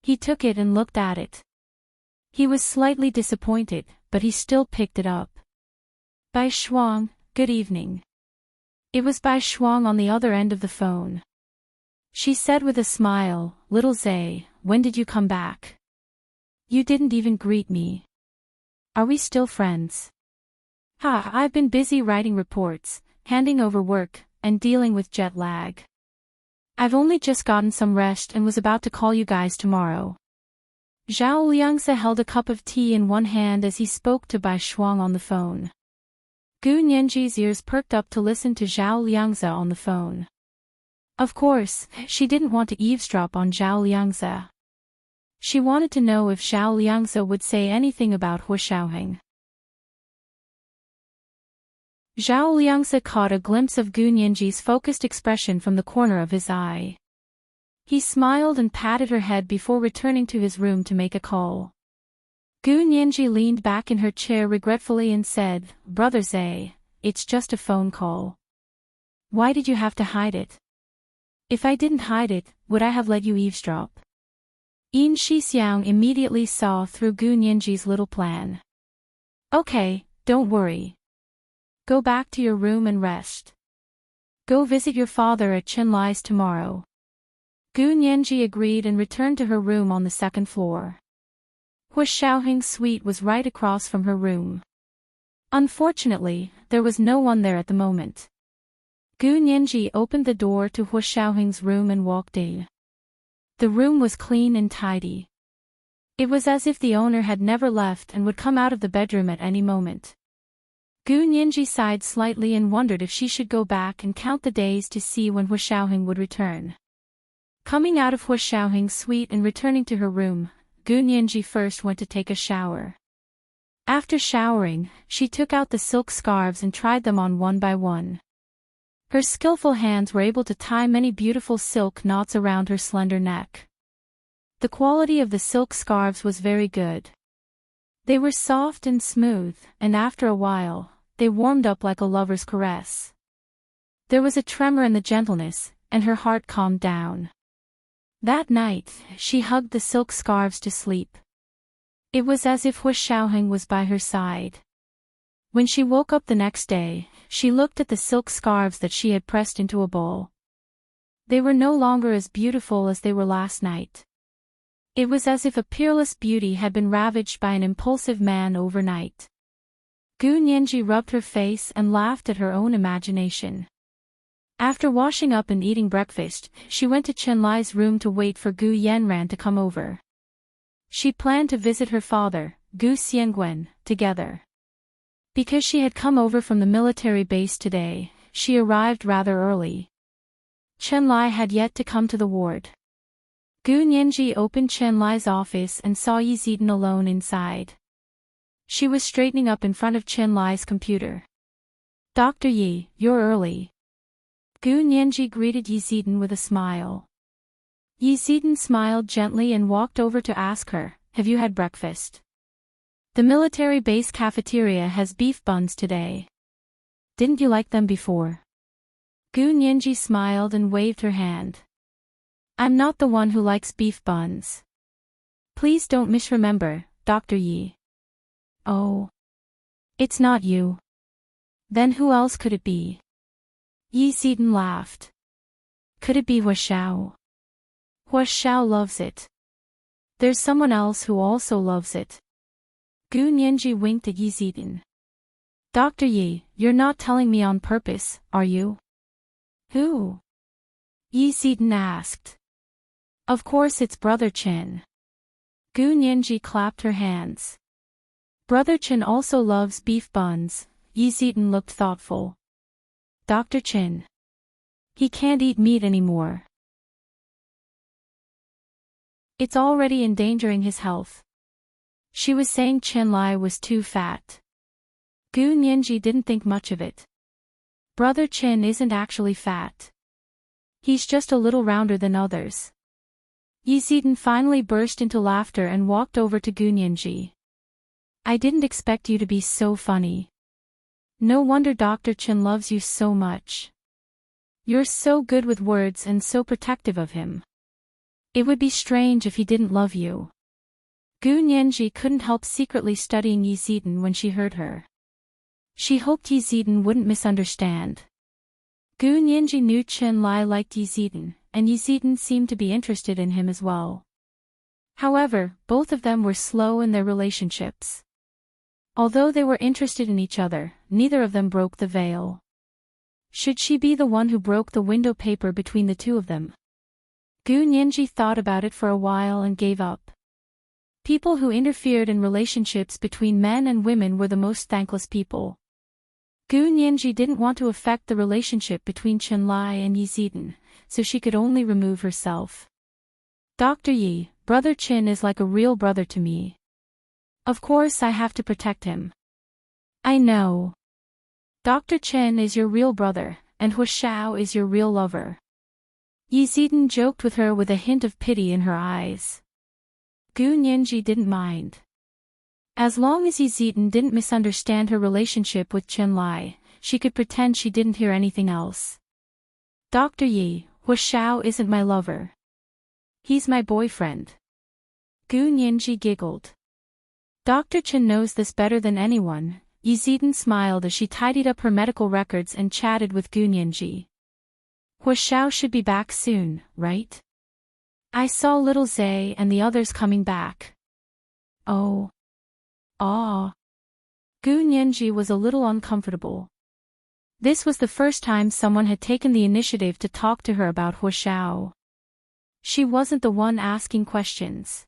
He took it and looked at it. He was slightly disappointed, but he still picked it up. Bai Shuang, good evening. It was Bai Shuang on the other end of the phone. She said with a smile, Little Zay, when did you come back? You didn't even greet me. Are we still friends? I've been busy writing reports, handing over work, and dealing with jet lag. I've only just gotten some rest and was about to call you guys tomorrow. Zhao Liangzi held a cup of tea in one hand as he spoke to Bai Shuang on the phone. Gu Nianji's ears perked up to listen to Zhao Liangzi on the phone. Of course, she didn't want to eavesdrop on Zhao Liangzi. She wanted to know if Zhao Liangzi would say anything about Huashaoheng. Zhao Liangzi caught a glimpse of Gu Nianji's focused expression from the corner of his eye. He smiled and patted her head before returning to his room to make a call. Gu Nianji leaned back in her chair regretfully and said, Brother Zay, it's just a phone call. Why did you have to hide it? If I didn't hide it, would I have let you eavesdrop? Yin Shixiang immediately saw through Gu Nianji's little plan. Okay, don't worry. Go back to your room and rest. Go visit your father at Chenlai's tomorrow. Gu Nianji agreed and returned to her room on the second floor. Huashaoheng's suite was right across from her room. Unfortunately, there was no one there at the moment. Gu Nianji opened the door to Huashaoheng's room and walked in. The room was clean and tidy. It was as if the owner had never left and would come out of the bedroom at any moment. Gu Nianji sighed slightly and wondered if she should go back and count the days to see when Huashaoheng would return. Coming out of Huashaoheng's suite and returning to her room, Gu Nianji first went to take a shower. After showering, she took out the silk scarves and tried them on one by one. Her skillful hands were able to tie many beautiful silk knots around her slender neck. The quality of the silk scarves was very good. They were soft and smooth, and after a while, they warmed up like a lover's caress. There was a tremor in the gentleness, and her heart calmed down. That night, she hugged the silk scarves to sleep. It was as if Huashaoheng was by her side. When she woke up the next day, she looked at the silk scarves that she had pressed into a bowl. They were no longer as beautiful as they were last night. It was as if a peerless beauty had been ravaged by an impulsive man overnight. Gu Nianji rubbed her face and laughed at her own imagination. After washing up and eating breakfast, she went to Chenlai's room to wait for Gu Yanran to come over. She planned to visit her father, Gu Xiangwen, together. Because she had come over from the military base today, she arrived rather early. Chenlai had yet to come to the ward. Gu Nianji opened Chen Lai's office and saw Yi Zidan alone inside. She was straightening up in front of Chen Lai's computer. Dr. Yi, you're early. Gu Nianji greeted Yi Zidan with a smile. Yi Zidan smiled gently and walked over to ask her, have you had breakfast? The military base cafeteria has beef buns today. Didn't you like them before? Gu Nianji smiled and waved her hand. I'm not the one who likes beef buns. Please don't misremember, Dr. Yi. Oh. It's not you. Then who else could it be? Yi Zidan laughed. Could it be Hua Xiao? Hua Xiao loves it. There's someone else who also loves it. Gu Nianji winked at Yi Zidan. Dr. Yi, you're not telling me on purpose, are you? Who? Yi Zidan asked. Of course it's Brother Chen. Gu Nianji clapped her hands. Brother Chen also loves beef buns. Yi Zidan looked thoughtful. Dr. Chen. He can't eat meat anymore. It's already endangering his health. She was saying Chen Lai was too fat. Gu Nianji didn't think much of it. Brother Chen isn't actually fat. He's just a little rounder than others. Yi Zidan finally burst into laughter and walked over to Gu Nianji. I didn't expect you to be so funny. No wonder Dr. Chen loves you so much. You're so good with words and so protective of him. It would be strange if he didn't love you. Gu Nianji couldn't help secretly studying Yi Zidan when she heard her. She hoped Yi Zidan wouldn't misunderstand. Gu Nianji knew Chen Lai liked Yi Zidan, and Yi Zidan seemed to be interested in him as well. However, both of them were slow in their relationships. Although they were interested in each other, neither of them broke the veil. Should she be the one who broke the window paper between the two of them? Gu Nianji thought about it for a while and gave up. People who interfered in relationships between men and women were the most thankless people. Gu Nianji didn't want to affect the relationship between Chen Lai and Yi Zidan, so she could only remove herself. Dr. Yi, Brother Chen is like a real brother to me. Of course I have to protect him. I know. Dr. Chen is your real brother, and Hua Xiao is your real lover. Yi Zidan joked with her with a hint of pity in her eyes. Gu Nianji didn't mind. As long as Yi Zidan didn't misunderstand her relationship with Chen Lai, she could pretend she didn't hear anything else. Dr. Yi, Hua Xiao isn't my lover. He's my boyfriend. Gu Nianji giggled. Dr. Chen knows this better than anyone. Yi Zidan smiled as she tidied up her medical records and chatted with Gu Nianji. Hua Xiao should be back soon, right? I saw little Zay and the others coming back. Oh. Ah. Gu Nianji was a little uncomfortable. This was the first time someone had taken the initiative to talk to her about Hua Xiao. She wasn't the one asking questions.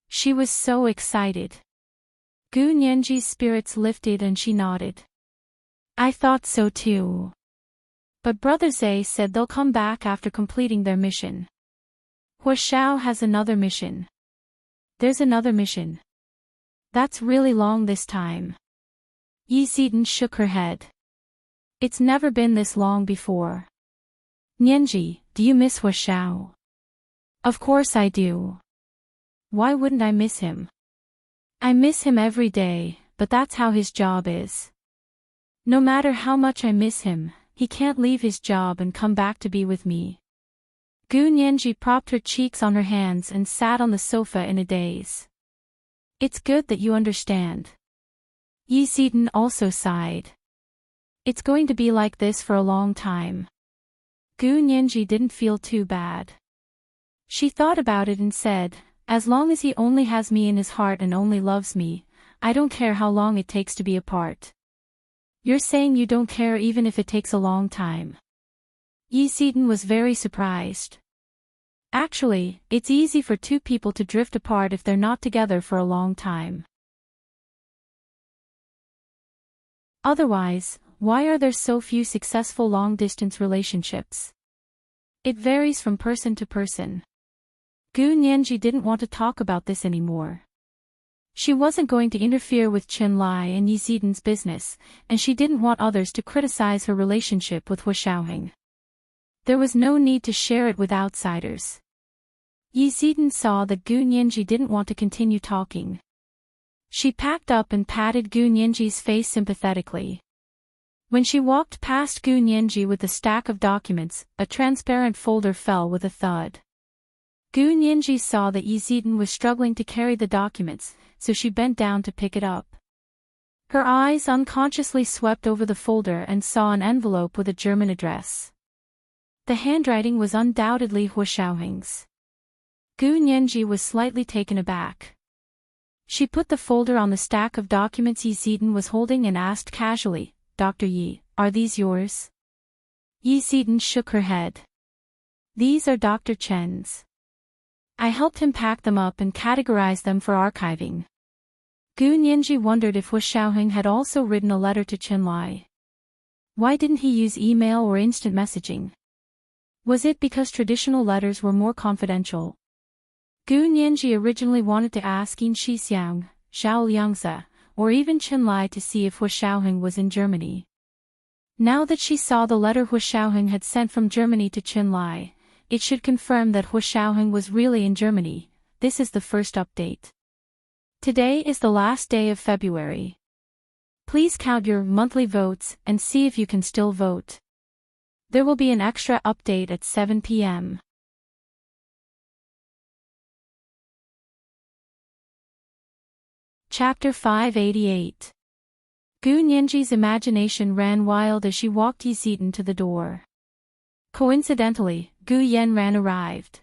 She was so excited. Gu Nianji's spirits lifted and she nodded. I thought so too. But Brother Zay said they'll come back after completing their mission. Hua Xiao has another mission. There's another mission. That's really long this time. Yi Zidan shook her head. It's never been this long before. Nianji, do you miss Hua Xiao? Of course I do. Why wouldn't I miss him? I miss him every day, but that's how his job is. No matter how much I miss him, he can't leave his job and come back to be with me. Gu Nianji propped her cheeks on her hands and sat on the sofa in a daze. It's good that you understand. Yi Zidan also sighed. It's going to be like this for a long time. Gu Nianji didn't feel too bad. She thought about it and said, as long as he only has me in his heart and only loves me, I don't care how long it takes to be apart. You're saying you don't care even if it takes a long time. Yi Zidan was very surprised. Actually, it's easy for two people to drift apart if they're not together for a long time. Otherwise, why are there so few successful long-distance relationships? It varies from person to person. Gu Nianji didn't want to talk about this anymore. She wasn't going to interfere with Qinlai and Yi Zidan's business, and she didn't want others to criticize her relationship with Hu Xiaoheng. There was no need to share it with outsiders. Yi Zidan saw that Gu Nianji didn't want to continue talking. She packed up and patted Gu Nianji's face sympathetically. When she walked past Gu Nianji with the stack of documents, a transparent folder fell with a thud. Gu Nianji saw that Yi Zidan was struggling to carry the documents, so she bent down to pick it up. Her eyes unconsciously swept over the folder and saw an envelope with a German address. The handwriting was undoubtedly Hu Xiaoheng's. Gu Nianji was slightly taken aback. She put the folder on the stack of documents Yi Zidan was holding and asked casually, "Dr. Yi, are these yours?" Yi Zidan shook her head. "These are Dr. Chen's. I helped him pack them up and categorize them for archiving." Gu Nianji wondered if Hu Xiaoheng had also written a letter to Qinlai. Why didn't he use email or instant messaging? Was it because traditional letters were more confidential? Gu Nianji originally wanted to ask Yin Shixiang, Zhao Liangze, or even Qinlai to see if Hu Xiaoheng was in Germany. Now that she saw the letter Hu Xiaoheng had sent from Germany to Qinlai, it should confirm that Hu Xiaoheng was really in Germany. This is the first update. Today is the last day of February. Please count your monthly votes and see if you can still vote. There will be an extra update at 7 p.m. Chapter 588. Gu Nianji's imagination ran wild as she walked Yi Zidan to the door. Coincidentally, Gu Yanran arrived.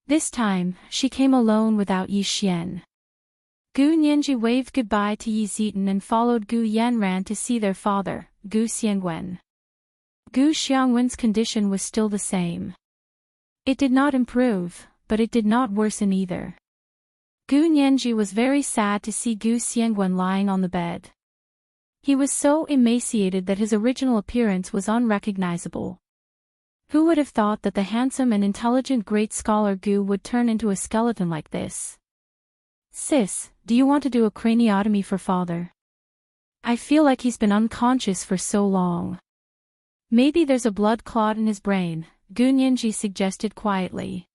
This time, she came alone without Yi Xian. Gu Nianji waved goodbye to Yi Zidan and followed Gu Yanran to see their father, Gu Xiangwen. Gu Xiangwen's condition was still the same. It did not improve, but it did not worsen either. Gu Nianji was very sad to see Gu Xiangwen lying on the bed. He was so emaciated that his original appearance was unrecognizable. Who would have thought that the handsome and intelligent great scholar Gu would turn into a skeleton like this? "Sis, do you want to do a craniotomy for father? I feel like he's been unconscious for so long. Maybe there's a blood clot in his brain," Gu Nianji suggested quietly.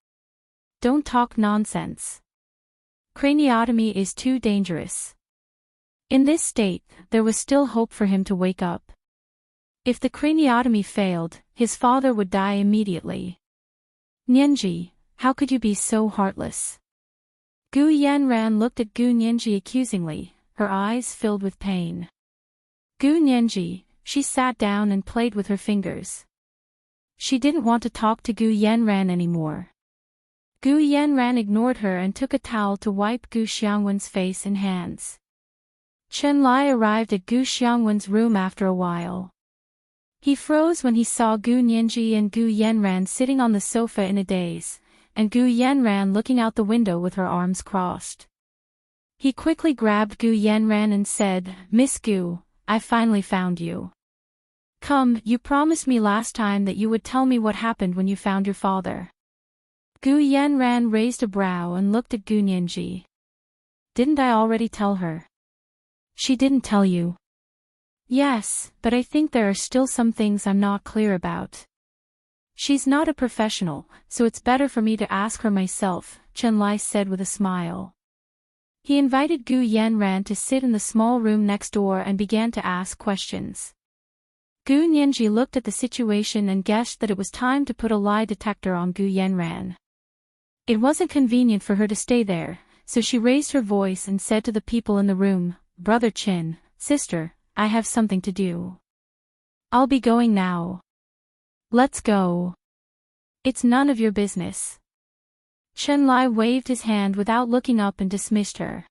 "Don't talk nonsense. Craniotomy is too dangerous." In this state, there was still hope for him to wake up. If the craniotomy failed, his father would die immediately. "Nianji, how could you be so heartless?" Gu Yanran looked at Gu Nianji accusingly, her eyes filled with pain. Gu Nianji, she sat down and played with her fingers. She didn't want to talk to Gu Yanran anymore. Gu Yanran ignored her and took a towel to wipe Gu Xiangwen's face and hands. Qinlai arrived at Gu Xiangwen's room after a while. He froze when he saw Gu Nianji and Gu Yanran sitting on the sofa in a daze, and Gu Yanran looking out the window with her arms crossed. He quickly grabbed Gu Yanran and said, "Miss Gu, I finally found you. Come, you promised me last time that you would tell me what happened when you found your father." Gu Yanran raised a brow and looked at Gu Nianji. "Didn't I already tell her?" "She didn't tell you." "Yes, but I think there are still some things I'm not clear about. She's not a professional, so it's better for me to ask her myself," Qinlai said with a smile. He invited Gu Yanran to sit in the small room next door and began to ask questions. Gu Nianji looked at the situation and guessed that it was time to put a lie detector on Gu Yanran. It wasn't convenient for her to stay there, so she raised her voice and said to the people in the room, "Brother Qin, sister, I have something to do. I'll be going now. Let's go. It's none of your business." Qinlai waved his hand without looking up and dismissed her.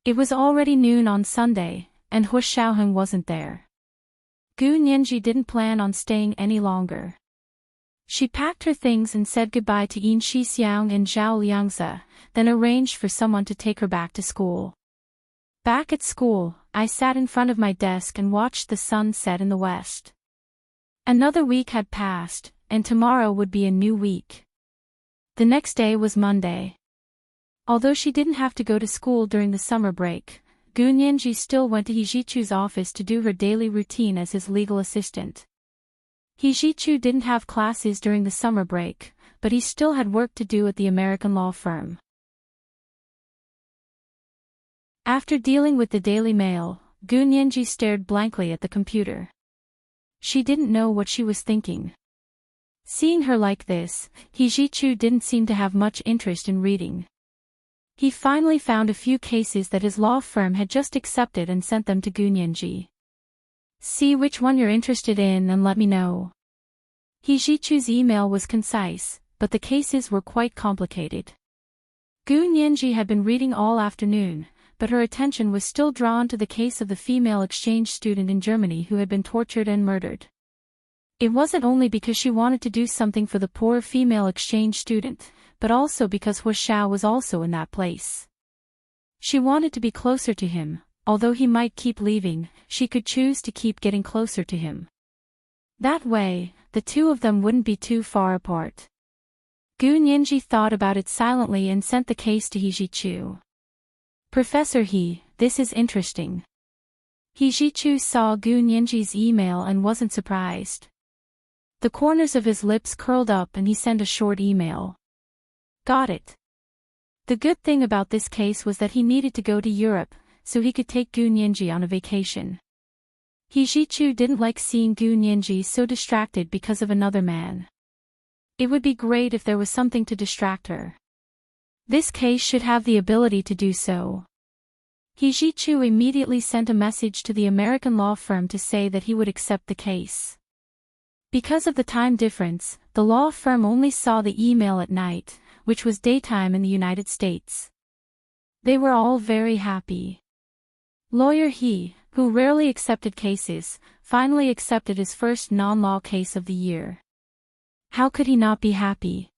It was already noon on Sunday, and Hu Xiaoheng wasn't there. Gu Nianji didn't plan on staying any longer. She packed her things and said goodbye to Yin Shixiang and Zhao Liangze, then arranged for someone to take her back to school. Back at school, I sat in front of my desk and watched the sun set in the west. Another week had passed, and tomorrow would be a new week. The next day was Monday. Although she didn't have to go to school during the summer break, Gu Nianji still went to Hijichu's office to do her daily routine as his legal assistant. Hijichu didn't have classes during the summer break, but he still had work to do at the American law firm. After dealing with the Daily Mail, Gu Nianji stared blankly at the computer. She didn't know what she was thinking. Seeing her like this, Hijichu didn't seem to have much interest in reading. He finally found a few cases that his law firm had just accepted and sent them to Gu Nianji. See which one you're interested in and let me know. Hijichu's email was concise, but the cases were quite complicated. Gu Nianji had been reading all afternoon, but her attention was still drawn to the case of the female exchange student in Germany who had been tortured and murdered. It wasn't only because she wanted to do something for the poor female exchange student, but also because Hu Xiao was also in that place. She wanted to be closer to him. Although he might keep leaving, she could choose to keep getting closer to him. That way, the two of them wouldn't be too far apart. Gu Nianji thought about it silently and sent the case to Hijichu. Professor He, this is interesting. Hijichu saw Gu Nianji's email and wasn't surprised. The corners of his lips curled up and he sent a short email. Got it. The good thing about this case was that he needed to go to Europe, so he could take Gu Nianji on a vacation. Hijichu didn't like seeing Gu Nianji so distracted because of another man. It would be great if there was something to distract her. This case should have the ability to do so. Hijichu immediately sent a message to the American law firm to say that he would accept the case. Because of the time difference, the law firm only saw the email at night, which was daytime in the United States. They were all very happy. Lawyer He, who rarely accepted cases, finally accepted his first non-law case of the year. How could he not be happy?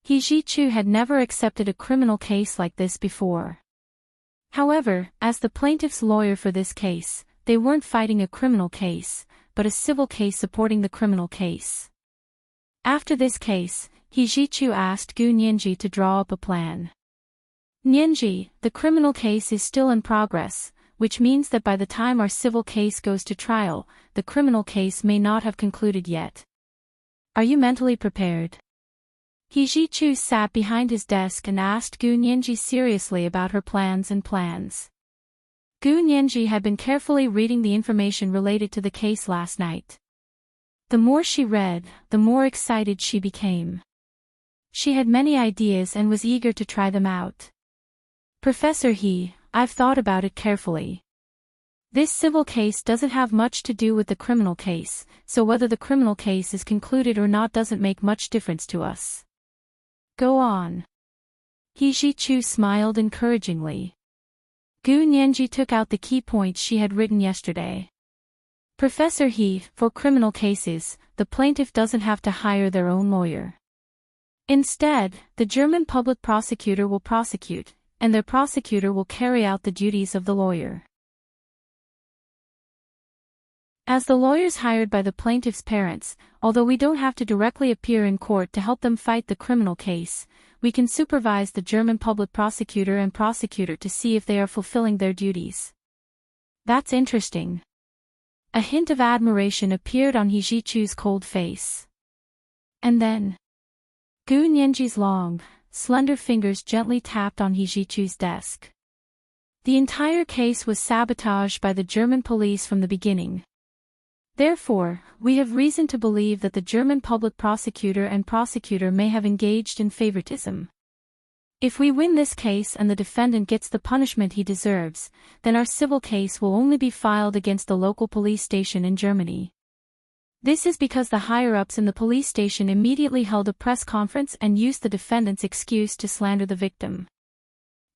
Hijichu had never accepted a criminal case like this before. However, as the plaintiff's lawyer for this case, they weren't fighting a criminal case, but a civil case supporting the criminal case. After this case, Hijichu asked Gu Nianji to draw up a plan. Nianji, the criminal case is still in progress, which means that by the time our civil case goes to trial, the criminal case may not have concluded yet. Are you mentally prepared? Hijichu sat behind his desk and asked Gu Nianji seriously about her plans. Gu Nianji had been carefully reading the information related to the case last night. The more she read, the more excited she became. She had many ideas and was eager to try them out. Professor He, I've thought about it carefully. This civil case doesn't have much to do with the criminal case, so whether the criminal case is concluded or not doesn't make much difference to us. Go on. Hijichu smiled encouragingly. Gu Nianji took out the key points she had written yesterday. Professor He, for criminal cases, the plaintiff doesn't have to hire their own lawyer. Instead, the German public prosecutor will prosecute, and their prosecutor will carry out the duties of the lawyer. As the lawyers hired by the plaintiff's parents, although we don't have to directly appear in court to help them fight the criminal case, we can supervise the German public prosecutor and prosecutor to see if they are fulfilling their duties. That's interesting. A hint of admiration appeared on Hijichu's cold face. And then, Gu Nianji's long, slender fingers gently tapped on Hijichu's desk. The entire case was sabotaged by the German police from the beginning. Therefore, we have reason to believe that the German public prosecutor and prosecutor may have engaged in favoritism. If we win this case and the defendant gets the punishment he deserves, then our civil case will only be filed against the local police station in Germany. This is because the higher-ups in the police station immediately held a press conference and used the defendant's excuse to slander the victim.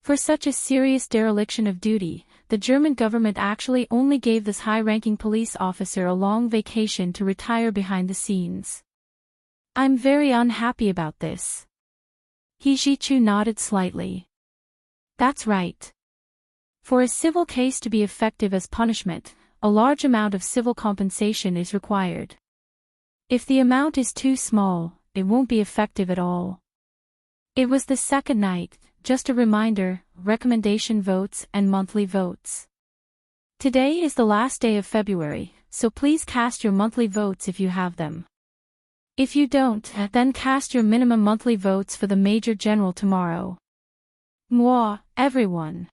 For such a serious dereliction of duty, the German government actually only gave this high-ranking police officer a long vacation to retire behind the scenes. I'm very unhappy about this. Hijichu nodded slightly. That's right. For a civil case to be effective as punishment, a large amount of civil compensation is required. If the amount is too small, it won't be effective at all. It was the second night, just a reminder, recommendation votes and monthly votes. Today is the last day of February, so please cast your monthly votes if you have them. If you don't, then cast your minimum monthly votes for the Major General tomorrow. Moi, everyone.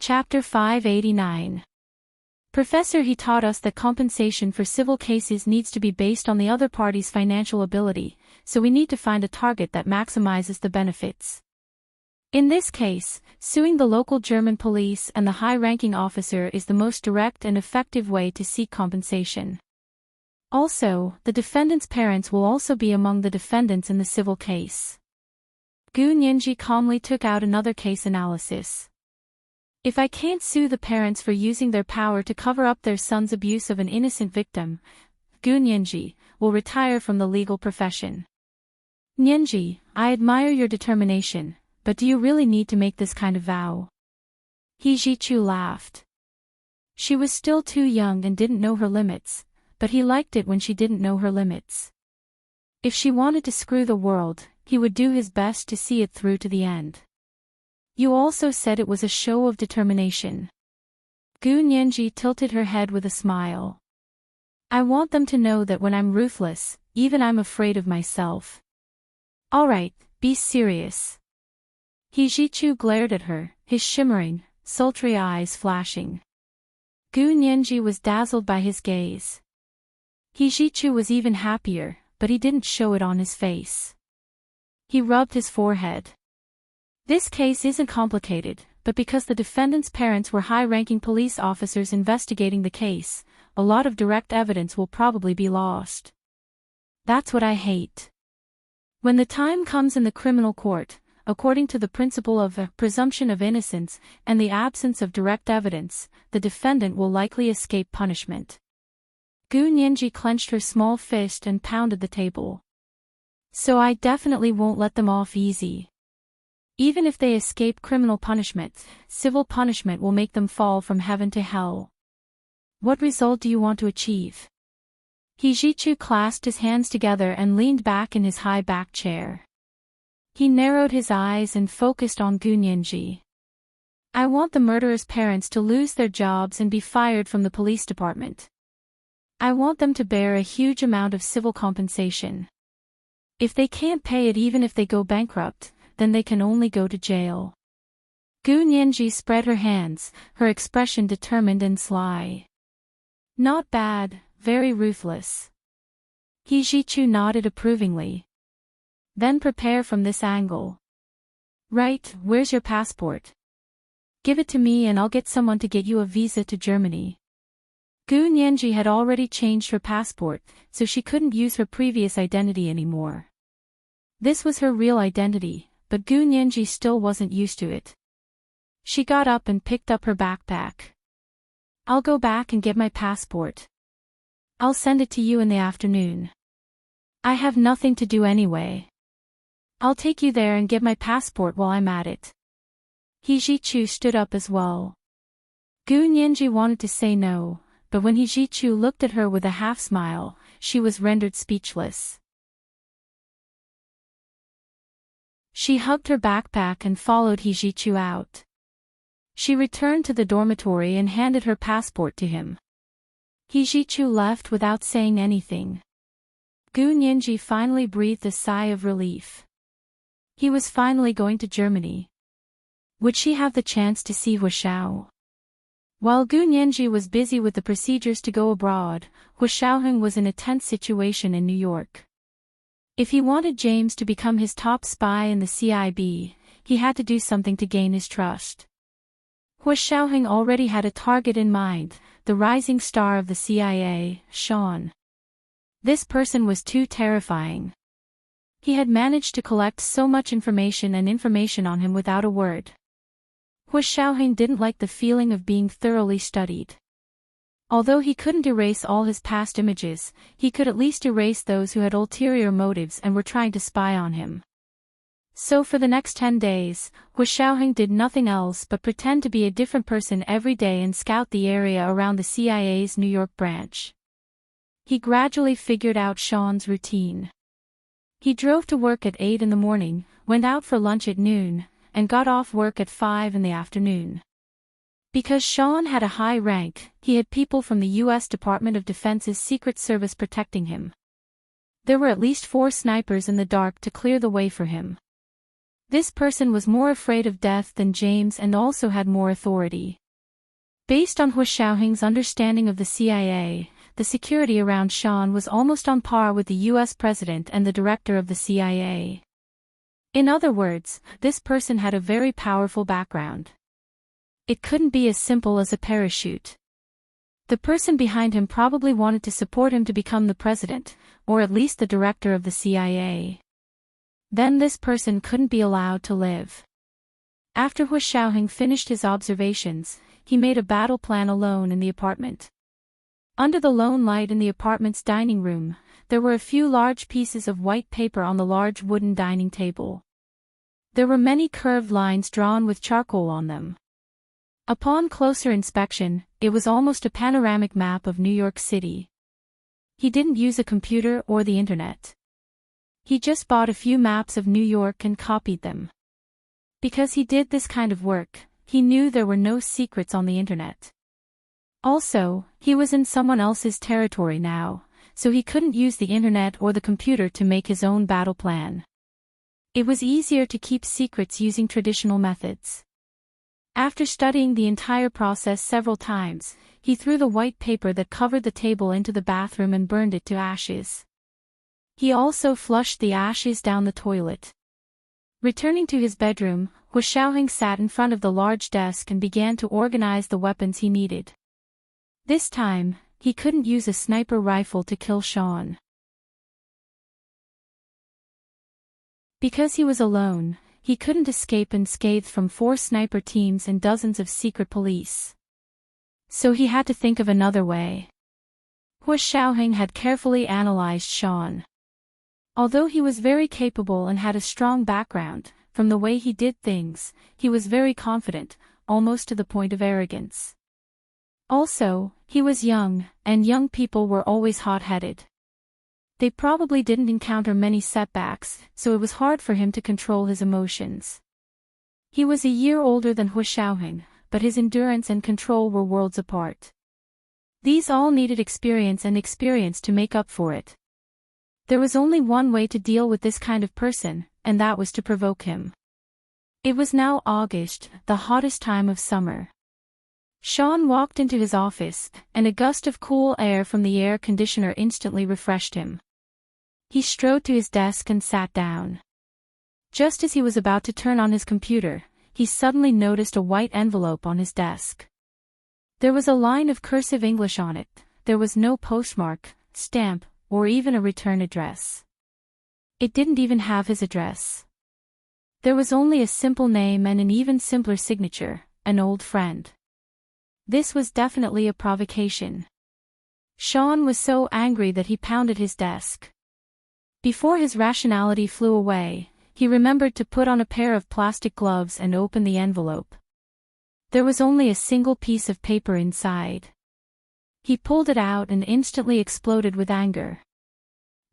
Chapter 589. Professor He taught us that compensation for civil cases needs to be based on the other party's financial ability, so we need to find a target that maximizes the benefits. In this case, suing the local German police and the high-ranking officer is the most direct and effective way to seek compensation. Also, the defendant's parents will also be among the defendants in the civil case. Gu Nianji calmly took out another case analysis. If I can't sue the parents for using their power to cover up their son's abuse of an innocent victim, Gu Nianji will retire from the legal profession. Nianji, I admire your determination, but do you really need to make this kind of vow? He Jichu laughed. She was still too young and didn't know her limits, but he liked it when she didn't know her limits. If she wanted to screw the world, he would do his best to see it through to the end. You also said it was a show of determination. Gu Nianji tilted her head with a smile. I want them to know that when I'm ruthless, even I'm afraid of myself. Alright, be serious. He Jichu glared at her, his shimmering, sultry eyes flashing. Gu Nianji was dazzled by his gaze. He Jichu was even happier, but he didn't show it on his face. He rubbed his forehead. This case isn't complicated, but because the defendant's parents were high-ranking police officers investigating the case, a lot of direct evidence will probably be lost. That's what I hate. When the time comes in the criminal court, according to the principle of presumption of innocence and the absence of direct evidence, the defendant will likely escape punishment. Gu Nianji clenched her small fist and pounded the table. So I definitely won't let them off easy. Even if they escape criminal punishment, civil punishment will make them fall from heaven to hell. What result do you want to achieve? He Jichu clasped his hands together and leaned back in his high back chair. He narrowed his eyes and focused on Gu Nianji. I want the murderer's parents to lose their jobs and be fired from the police department. I want them to bear a huge amount of civil compensation. If they can't pay it even if they go bankrupt, then they can only go to jail. Gu Nianji spread her hands, her expression determined and sly. Not bad, very ruthless. He Jichu nodded approvingly. Then prepare from this angle. Right, where's your passport? Give it to me and I'll get someone to get you a visa to Germany. Gu Nianji had already changed her passport, so she couldn't use her previous identity anymore. This was her real identity, but Gu Nianji still wasn't used to it. She got up and picked up her backpack. I'll go back and get my passport. I'll send it to you in the afternoon. I have nothing to do anyway. I'll take you there and get my passport while I'm at it. He Jichu stood up as well. Gu Nianji wanted to say no, but when He Jichu looked at her with a half-smile, she was rendered speechless. She hugged her backpack and followed He Jichu out. She returned to the dormitory and handed her passport to him. He Jichu left without saying anything. Gu Nianji finally breathed a sigh of relief. He was finally going to Germany. Would she have the chance to see Huashao? While Gu Nianji was busy with the procedures to go abroad, Huashao was in a tense situation in New York. If he wanted James to become his top spy in the CIB, he had to do something to gain his trust. Huashao already had a target in mind, the rising star of the CIA, Sean. This person was too terrifying. He had managed to collect so much information on him without a word. Huashao didn't like the feeling of being thoroughly studied. Although he couldn't erase all his past images, he could at least erase those who had ulterior motives and were trying to spy on him. So for the next 10 days, Huashao did nothing else but pretend to be a different person every day and scout the area around the CIA's New York branch. He gradually figured out Sean's routine. He drove to work at 8 in the morning, went out for lunch at noon, and got off work at 5 in the afternoon. Because Sean had a high rank, he had people from the U.S. Department of Defense's Secret Service protecting him. There were at least 4 snipers in the dark to clear the way for him. This person was more afraid of death than James and also had more authority. Based on Hu Xiaoheng's understanding of the CIA, the security around Sean was almost on par with the U.S. President and the Director of the CIA. In other words, this person had a very powerful background. It couldn't be as simple as a parachute. The person behind him probably wanted to support him to become the president, or at least the director of the CIA. Then this person couldn't be allowed to live. After Hu Xiaoheng finished his observations, he made a battle plan alone in the apartment. Under the lone light in the apartment's dining room, there were a few large pieces of white paper on the large wooden dining table. There were many curved lines drawn with charcoal on them. Upon closer inspection, it was almost a panoramic map of New York City. He didn't use a computer or the internet. He just bought a few maps of New York and copied them. Because he did this kind of work, he knew there were no secrets on the internet. Also, he was in someone else's territory now, so he couldn't use the internet or the computer to make his own battle plan. It was easier to keep secrets using traditional methods. After studying the entire process several times, he threw the white paper that covered the table into the bathroom and burned it to ashes. He also flushed the ashes down the toilet. Returning to his bedroom, Hu Xiaoheng sat in front of the large desk and began to organize the weapons he needed. This time, he couldn't use a sniper rifle to kill Sean. Because he was alone, he couldn't escape unscathed from 4 sniper teams and dozens of secret police. So he had to think of another way. Hu Xiaoheng had carefully analyzed Sean. Although he was very capable and had a strong background, from the way he did things, he was very confident, almost to the point of arrogance. Also, he was young, and young people were always hot-headed. They probably didn't encounter many setbacks, so it was hard for him to control his emotions. He was a year older than Hu Xiaoheng, but his endurance and control were worlds apart. These all needed experience to make up for it. There was only one way to deal with this kind of person, and that was to provoke him. It was now August, the hottest time of summer. Sean walked into his office, and a gust of cool air from the air conditioner instantly refreshed him. He strode to his desk and sat down. Just as he was about to turn on his computer, he suddenly noticed a white envelope on his desk. There was a line of cursive English on it. There was no postmark, stamp, or even a return address. It didn't even have his address. There was only a simple name and an even simpler signature, an old friend. This was definitely a provocation. Sean was so angry that he pounded his desk. Before his rationality flew away, he remembered to put on a pair of plastic gloves and open the envelope. There was only a single piece of paper inside. He pulled it out and instantly exploded with anger.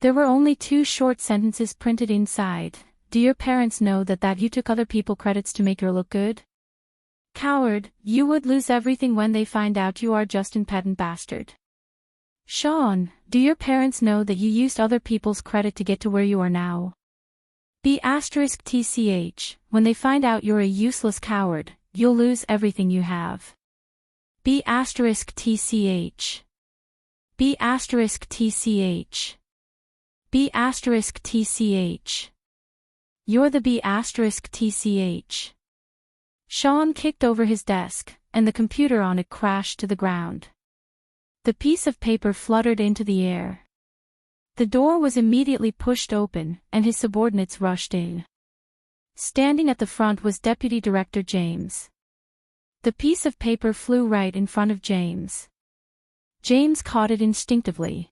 There were only 2 short sentences printed inside. Do your parents know that you took other people's credits to make your look good? Coward, you would lose everything when they find out you are just an impudent bastard. Sean, do your parents know that you used other people's credit to get to where you are now? *TCH, when they find out you're a useless coward, you'll lose everything you have. *TCH. *TCH. *TCH. You're the *TCH. Sean kicked over his desk, and the computer on it crashed to the ground. The piece of paper fluttered into the air. The door was immediately pushed open, and his subordinates rushed in. Standing at the front was Deputy Director James. The piece of paper flew right in front of James. James caught it instinctively.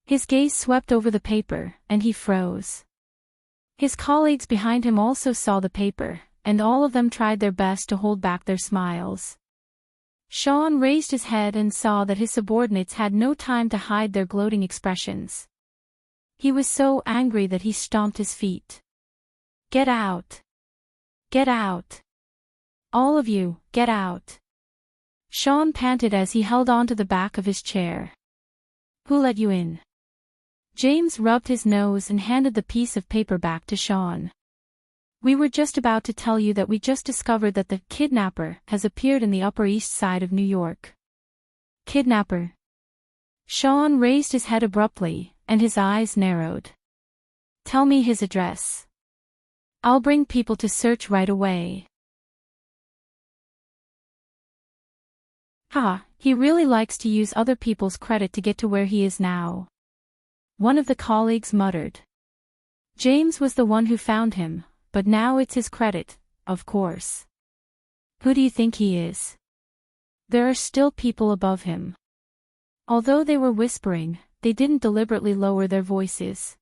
His gaze swept over the paper, and he froze. His colleagues behind him also saw the paper, and all of them tried their best to hold back their smiles. Sean raised his head and saw that his subordinates had no time to hide their gloating expressions. He was so angry that he stomped his feet. Get out! Get out! All of you, get out! Sean panted as he held onto the back of his chair. Who let you in? James rubbed his nose and handed the piece of paper back to Sean. We were just about to tell you that we just discovered that the kidnapper has appeared in the Upper East Side of New York. Kidnapper? Sean raised his head abruptly, and his eyes narrowed. Tell me his address. I'll bring people to search right away. He really likes to use other people's credit to get to where he is now. One of the colleagues muttered. James was the one who found him, but now it's his credit, of course. Who do you think he is? There are still people above him. Although they were whispering, they didn't deliberately lower their voices.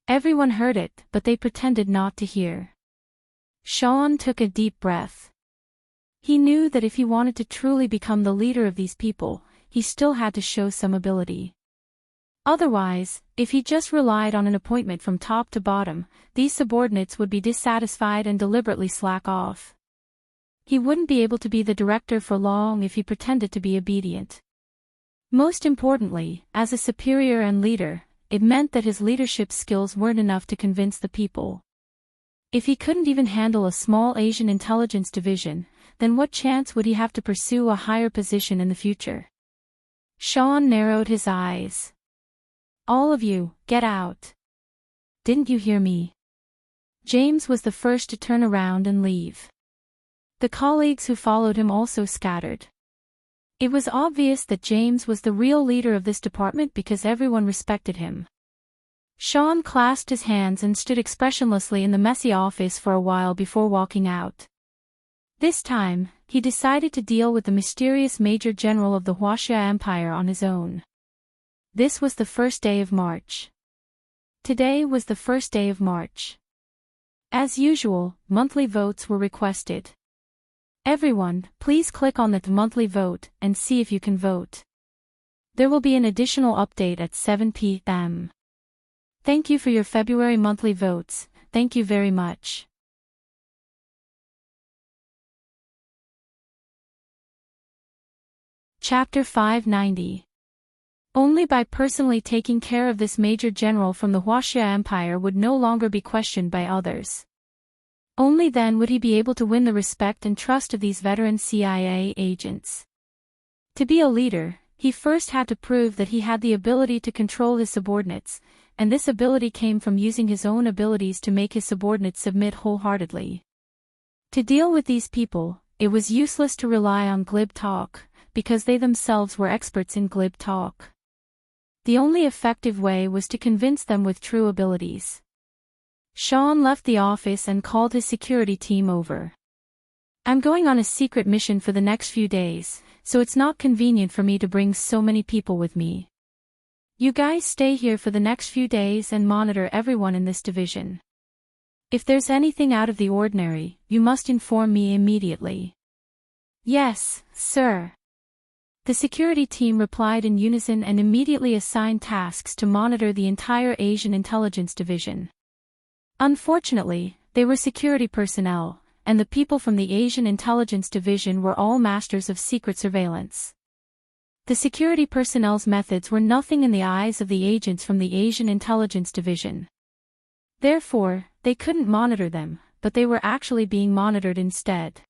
Everyone heard it, but they pretended not to hear. Sean took a deep breath. He knew that if he wanted to truly become the leader of these people, he still had to show some ability. Otherwise, if he just relied on an appointment from top to bottom, these subordinates would be dissatisfied and deliberately slack off. He wouldn't be able to be the director for long if he pretended to be obedient. Most importantly, as a superior and leader, it meant that his leadership skills weren't enough to convince the people. If he couldn't even handle a small Asian intelligence division, then what chance would he have to pursue a higher position in the future? Sean narrowed his eyes. All of you, get out. Didn't you hear me? James was the first to turn around and leave. The colleagues who followed him also scattered. It was obvious that James was the real leader of this department because everyone respected him. Sean clasped his hands and stood expressionlessly in the messy office for a while before walking out. This time, he decided to deal with the mysterious Major General of the Huaxia Empire on his own. This was the first day of March. Today was the first day of March. As usual, monthly votes were requested. Everyone, please click on that monthly vote and see if you can vote. There will be an additional update at 7 p.m. Thank you for your February monthly votes, thank you very much. Chapter 590. Only by personally taking care of this Major General from the Huaxia Empire would no longer be questioned by others. Only then would he be able to win the respect and trust of these veteran CIA agents. To be a leader, he first had to prove that he had the ability to control his subordinates, and this ability came from using his own abilities to make his subordinates submit wholeheartedly. To deal with these people, it was useless to rely on glib talk, because they themselves were experts in glib talk. The only effective way was to convince them with true abilities. Sean left the office and called his security team over. I'm going on a secret mission for the next few days, so it's not convenient for me to bring so many people with me. You guys stay here for the next few days and monitor everyone in this division. If there's anything out of the ordinary, you must inform me immediately. Yes, sir. The security team replied in unison and immediately assigned tasks to monitor the entire Asian intelligence division. Unfortunately, they were security personnel, and the people from the Asian intelligence division were all masters of secret surveillance. The security personnel's methods were nothing in the eyes of the agents from the Asian intelligence division. Therefore, they couldn't monitor them, but they were actually being monitored instead.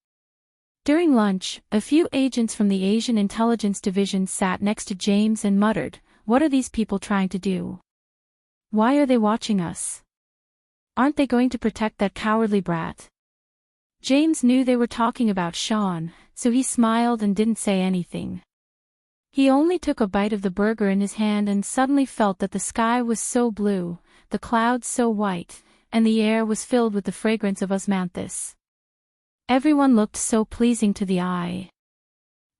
During lunch, a few agents from the Asian intelligence division sat next to James and muttered, "What are these people trying to do? Why are they watching us? Aren't they going to protect that cowardly brat?" James knew they were talking about Sean, so he smiled and didn't say anything. He only took a bite of the burger in his hand and suddenly felt that the sky was so blue, the clouds so white, and the air was filled with the fragrance of osmanthus. Everyone looked so pleasing to the eye.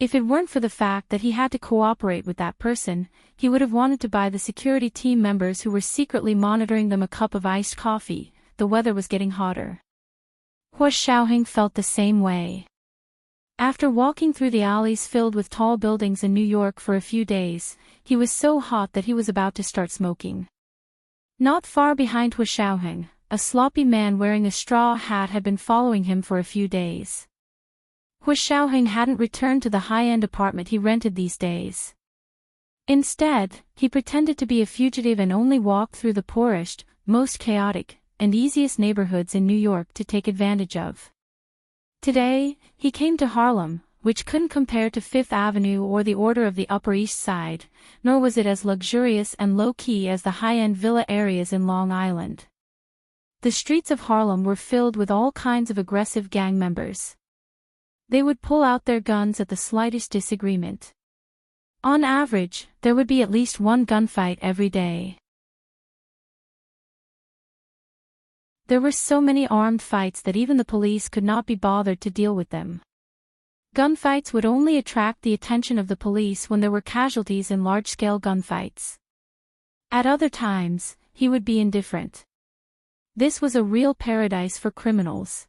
If it weren't for the fact that he had to cooperate with that person, he would have wanted to buy the security team members who were secretly monitoring them a cup of iced coffee. The weather was getting hotter. Hua Xiaoheng felt the same way. After walking through the alleys filled with tall buildings in New York for a few days, he was so hot that he was about to start smoking. Not far behind Hu Xiaoheng, a sloppy man wearing a straw hat had been following him for a few days. Hu Xiaoheng hadn't returned to the high-end apartment he rented these days. Instead, he pretended to be a fugitive and only walked through the poorest, most chaotic, and easiest neighborhoods in New York to take advantage of. Today, he came to Harlem, which couldn't compare to Fifth Avenue or the Order of the Upper East Side, nor was it as luxurious and low-key as the high-end villa areas in Long Island. The streets of Harlem were filled with all kinds of aggressive gang members. They would pull out their guns at the slightest disagreement. On average, there would be at least one gunfight every day. There were so many armed fights that even the police could not be bothered to deal with them. Gunfights would only attract the attention of the police when there were casualties in large-scale gunfights. At other times, he would be indifferent. This was a real paradise for criminals.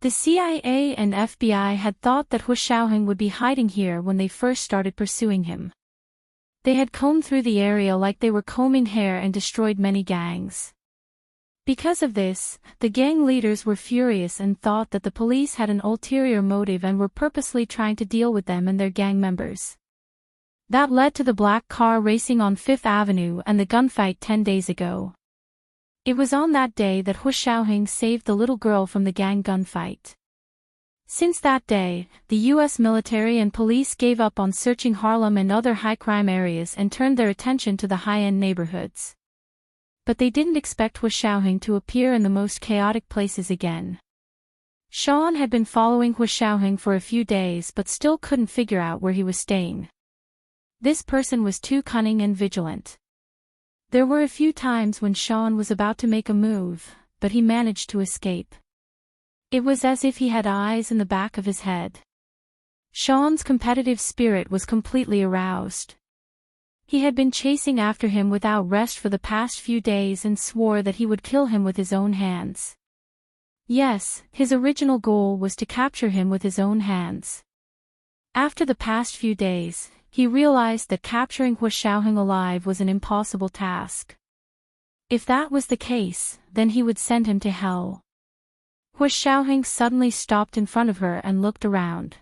The CIA and FBI had thought that Hu Xiaoheng would be hiding here when they first started pursuing him. They had combed through the area like they were combing hair and destroyed many gangs. Because of this, the gang leaders were furious and thought that the police had an ulterior motive and were purposely trying to deal with them and their gang members. That led to the black car racing on Fifth Avenue and the gunfight 10 days ago. It was on that day that Hu Xiaoheng saved the little girl from the gang gunfight. Since that day, the U.S. military and police gave up on searching Harlem and other high-crime areas and turned their attention to the high-end neighborhoods. But they didn't expect Hu Xiaoheng to appear in the most chaotic places again. Sean had been following Hu Xiaoheng for a few days but still couldn't figure out where he was staying. This person was too cunning and vigilant. There were a few times when Sean was about to make a move, but he managed to escape. It was as if he had eyes in the back of his head. Sean's competitive spirit was completely aroused. He had been chasing after him without rest for the past few days and swore that he would kill him with his own hands. Yes, his original goal was to capture him with his own hands. After the past few days, he realized that capturing Hu Xiaoheng alive was an impossible task. If that was the case, then he would send him to hell. Hu Xiaoheng suddenly stopped in front of her and looked around.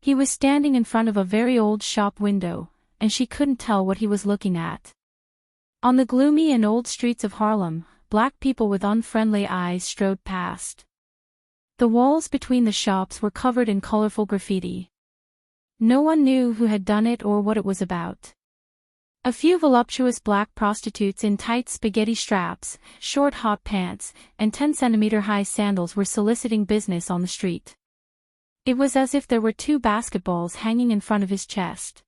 He was standing in front of a very old shop window, and she couldn't tell what he was looking at. On the gloomy and old streets of Harlem, black people with unfriendly eyes strode past. The walls between the shops were covered in colorful graffiti. No one knew who had done it or what it was about. A few voluptuous black prostitutes in tight spaghetti straps, short hot pants, and 10-centimeter-high sandals were soliciting business on the street. It was as if there were two basketballs hanging in front of his chest.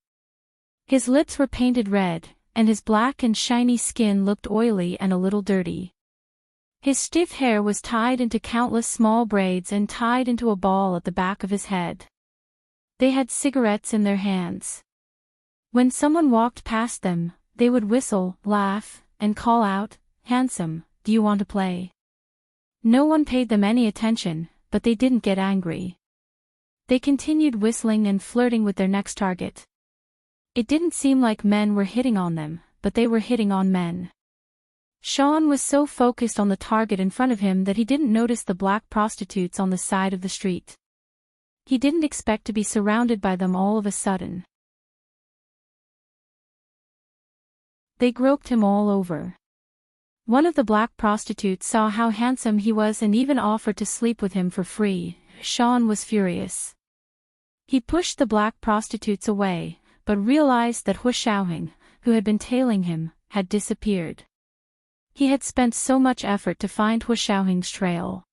His lips were painted red, and his black and shiny skin looked oily and a little dirty. His stiff hair was tied into countless small braids and tied into a ball at the back of his head. They had cigarettes in their hands. When someone walked past them, they would whistle, laugh, and call out, "Handsome, do you want to play?" No one paid them any attention, but they didn't get angry. They continued whistling and flirting with their next target. It didn't seem like men were hitting on them, but they were hitting on men. Sean was so focused on the target in front of him that he didn't notice the black prostitutes on the side of the street. He didn't expect to be surrounded by them all of a sudden. They groped him all over. One of the black prostitutes saw how handsome he was and even offered to sleep with him for free. Sean was furious. He pushed the black prostitutes away, but realized that Hu Xiaoheng, who had been tailing him, had disappeared. He had spent so much effort to find Hu Xiaoheng's trail.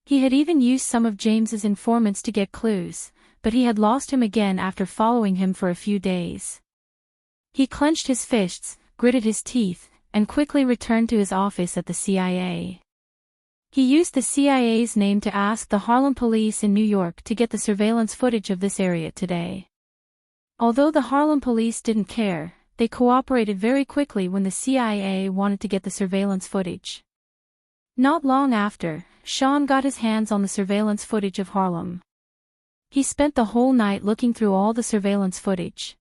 He had even used some of James's informants to get clues, but he had lost him again after following him for a few days. He clenched his fists, gritted his teeth, and quickly returned to his office at the CIA. He used the CIA's name to ask the Harlem police in New York to get the surveillance footage of this area today. Although the Harlem police didn't care, they cooperated very quickly when the CIA wanted to get the surveillance footage. Not long after, Sean got his hands on the surveillance footage of Harlem. He spent the whole night looking through all the surveillance footage.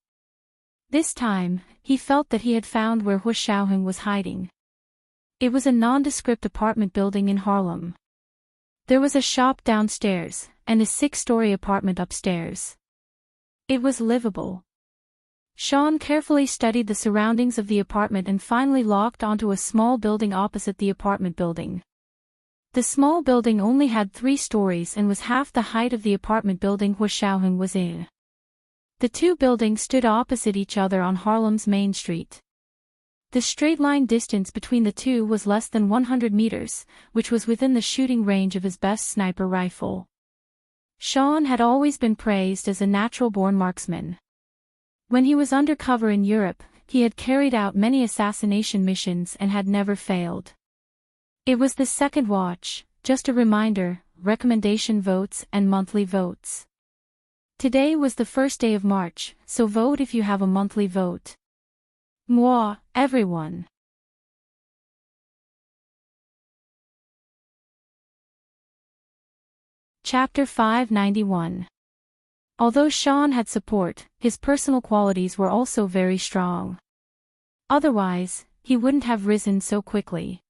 This time, he felt that he had found where Hu Xiaoheng was hiding. It was a nondescript apartment building in Harlem. There was a shop downstairs, and a 6-story apartment upstairs. It was livable. Sean carefully studied the surroundings of the apartment and finally locked onto a small building opposite the apartment building. The small building only had 3 stories and was half the height of the apartment building Hu Xiaoheng was in. The 2 buildings stood opposite each other on Harlem's main street. The straight-line distance between the 2 was less than 100 meters, which was within the shooting range of his best sniper rifle. Sean had always been praised as a natural-born marksman. When he was undercover in Europe, he had carried out many assassination missions and had never failed. It was the second watch, just a reminder, recommendation votes and monthly votes. Today was the first day of March, so vote if you have a monthly vote. Moi, everyone. Chapter 591. Although Sean had support, his personal qualities were also very strong. Otherwise, he wouldn't have risen so quickly.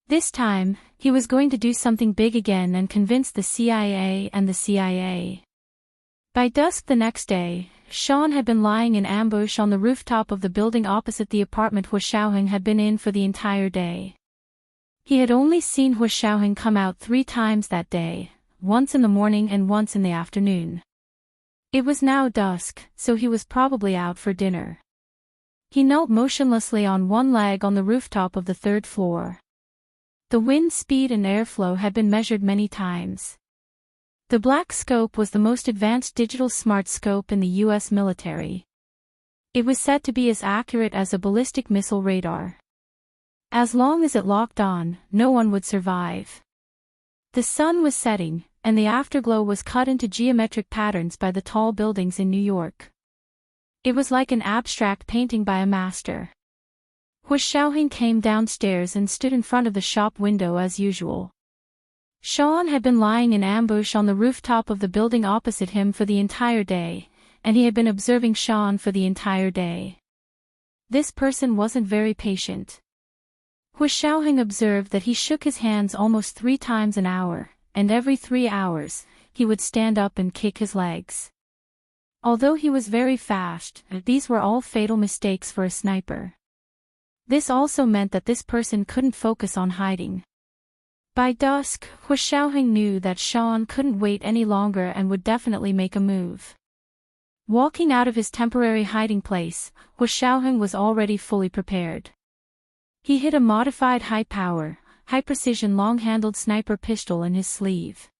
This time, he was going to do something big again and convince the CIA and the CIA. By dusk the next day, Sean had been lying in ambush on the rooftop of the building opposite the apartment Hu Xiaoheng had been in for the entire day. He had only seen Hu Xiaoheng come out 3 times that day, once in the morning and once in the afternoon. It was now dusk, so he was probably out for dinner. He knelt motionlessly on one leg on the rooftop of the 3rd floor. The wind speed and airflow had been measured many times. The black scope was the most advanced digital smart scope in the U.S. military. It was said to be as accurate as a ballistic missile radar. As long as it locked on, no one would survive. The sun was setting, and the afterglow was cut into geometric patterns by the tall buildings in New York. It was like an abstract painting by a master. Hu Xiaoheng came downstairs and stood in front of the shop window as usual. Sean had been lying in ambush on the rooftop of the building opposite him for the entire day, and he had been observing Sean for the entire day. This person wasn't very patient. Hu Xiaoheng observed that he shook his hands almost 3 times an hour, and every 3 hours, he would stand up and kick his legs. Although he was very fast, these were all fatal mistakes for a sniper. This also meant that this person couldn't focus on hiding. By dusk, Hu Xiaoheng knew that Sean couldn't wait any longer and would definitely make a move. Walking out of his temporary hiding place, Hu Xiaoheng was already fully prepared. He hid a modified high-power, high-precision long-handled sniper pistol in his sleeve.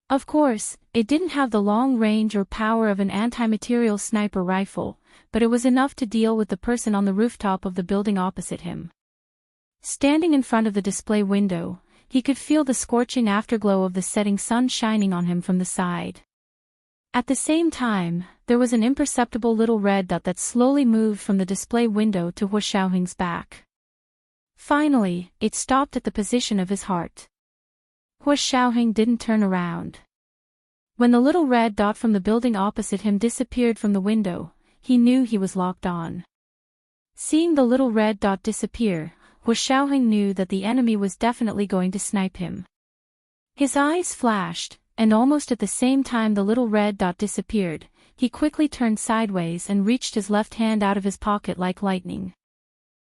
Of course, it didn't have the long range or power of an anti-material sniper rifle, but it was enough to deal with the person on the rooftop of the building opposite him. Standing in front of the display window, he could feel the scorching afterglow of the setting sun shining on him from the side. At the same time, there was an imperceptible little red dot that slowly moved from the display window to Hu Xiaoheng's back. Finally, it stopped at the position of his heart. Hu Xiaoheng didn't turn around. When the little red dot from the building opposite him disappeared from the window, he knew he was locked on. Seeing the little red dot disappear, Hu Xiaoheng knew that the enemy was definitely going to snipe him. His eyes flashed, and almost at the same time the little red dot disappeared, he quickly turned sideways and reached his left hand out of his pocket like lightning.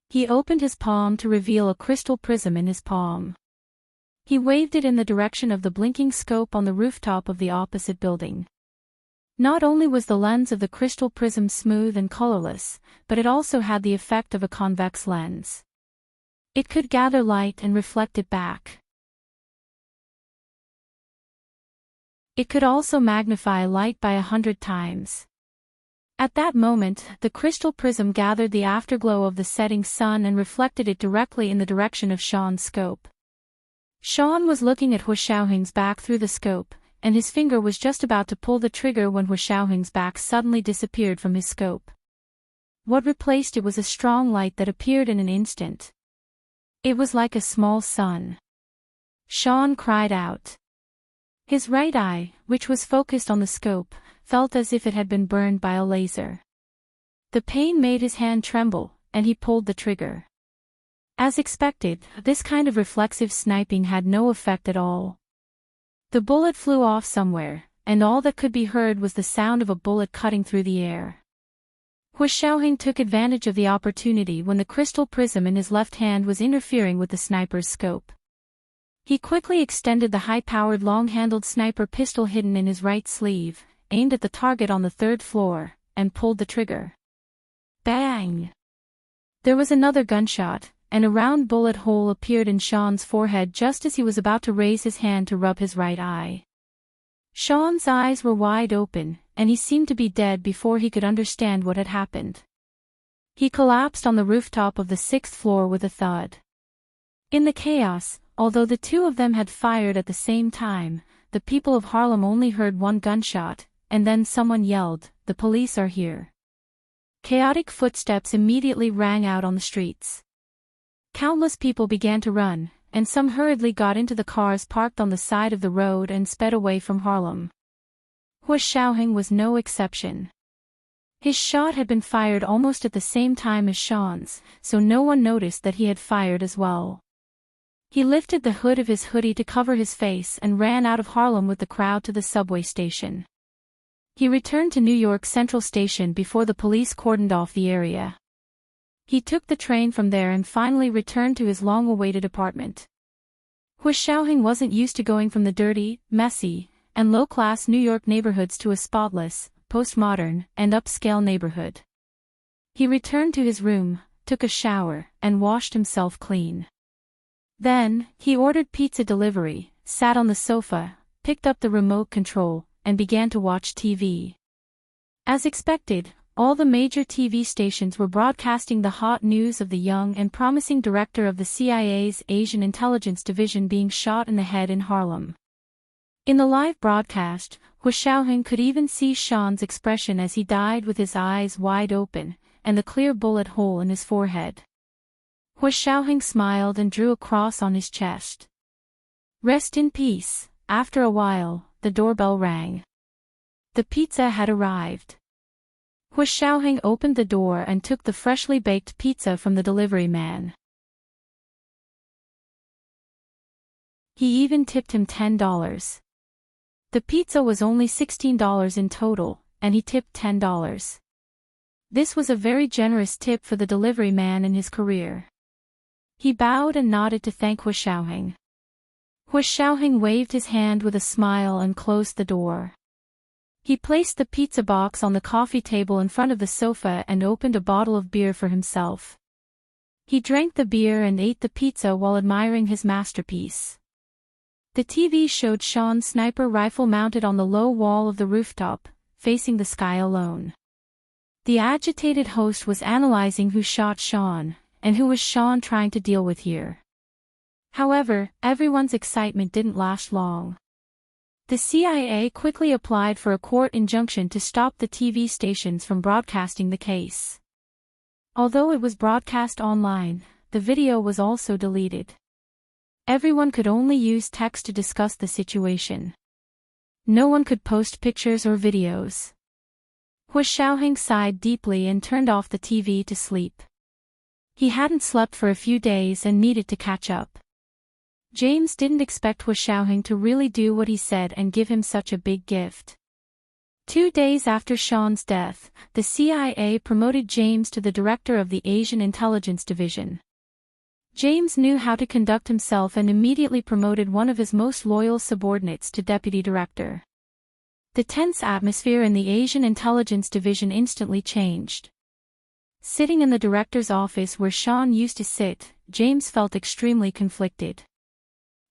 He opened his palm to reveal a crystal prism in his palm. He waved it in the direction of the blinking scope on the rooftop of the opposite building. Not only was the lens of the crystal prism smooth and colorless, but it also had the effect of a convex lens. It could gather light and reflect it back. It could also magnify light by 100 times. At that moment, the crystal prism gathered the afterglow of the setting sun and reflected it directly in the direction of Sean's scope. Sean was looking at Hu Xiaoheng's back through the scope, and his finger was just about to pull the trigger when Hu Xiaoheng's back suddenly disappeared from his scope. What replaced it was a strong light that appeared in an instant. It was like a small sun. Sean cried out. His right eye, which was focused on the scope, felt as if it had been burned by a laser. The pain made his hand tremble, and he pulled the trigger. As expected, this kind of reflexive sniping had no effect at all. The bullet flew off somewhere, and all that could be heard was the sound of a bullet cutting through the air. Hu Xiaoheng took advantage of the opportunity when the crystal prism in his left hand was interfering with the sniper's scope. He quickly extended the high-powered long-handled sniper pistol hidden in his right sleeve, aimed at the target on the third floor, and pulled the trigger. Bang! There was another gunshot, and a round bullet hole appeared in Sean's forehead just as he was about to raise his hand to rub his right eye. Sean's eyes were wide open, and he seemed to be dead before he could understand what had happened. He collapsed on the rooftop of the 6th floor with a thud. In the chaos, although the two of them had fired at the same time, the people of Harlem only heard one gunshot, and then someone yelled, "The police are here." Chaotic footsteps immediately rang out on the streets. Countless people began to run, and some hurriedly got into the cars parked on the side of the road and sped away from Harlem. Hu Xiaoheng was no exception. His shot had been fired almost at the same time as Sean's, so no one noticed that he had fired as well. He lifted the hood of his hoodie to cover his face and ran out of Harlem with the crowd to the subway station. He returned to New York Central Station before the police cordoned off the area. He took the train from there and finally returned to his long-awaited apartment. Hu Xiaoheng wasn't used to going from the dirty, messy, and low-class New York neighborhoods to a spotless, postmodern, and upscale neighborhood. He returned to his room, took a shower, and washed himself clean. Then, he ordered pizza delivery, sat on the sofa, picked up the remote control, and began to watch TV. As expected, all the major TV stations were broadcasting the hot news of the young and promising director of the CIA's Asian Intelligence Division being shot in the head in Harlem. In the live broadcast, Hu Xiaoheng could even see Sean's expression as he died with his eyes wide open, and the clear bullet hole in his forehead. Hu Xiaoheng smiled and drew a cross on his chest. Rest in peace. After a while, the doorbell rang. The pizza had arrived. Hu Xiaoheng opened the door and took the freshly baked pizza from the delivery man. He even tipped him $10. The pizza was only $16 in total, and he tipped $10. This was a very generous tip for the delivery man in his career. He bowed and nodded to thank Hu Xiaoheng. Hu Xiaoheng waved his hand with a smile and closed the door. He placed the pizza box on the coffee table in front of the sofa and opened a bottle of beer for himself. He drank the beer and ate the pizza while admiring his masterpiece. The TV showed Sean's sniper rifle mounted on the low wall of the rooftop, facing the sky alone. The agitated host was analyzing who shot Sean, and who was Sean trying to deal with here. However, everyone's excitement didn't last long. The CIA quickly applied for a court injunction to stop the TV stations from broadcasting the case. Although it was broadcast online, the video was also deleted. Everyone could only use text to discuss the situation. No one could post pictures or videos. Hu Xiaoheng sighed deeply and turned off the TV to sleep. He hadn't slept for a few days and needed to catch up. James didn't expect Hu Xiaoheng to really do what he said and give him such a big gift. 2 days after Sean's death, the CIA promoted James to the director of the Asian Intelligence Division. James knew how to conduct himself and immediately promoted one of his most loyal subordinates to deputy director. The tense atmosphere in the Asian Intelligence Division instantly changed. Sitting in the director's office where Sean used to sit, James felt extremely conflicted.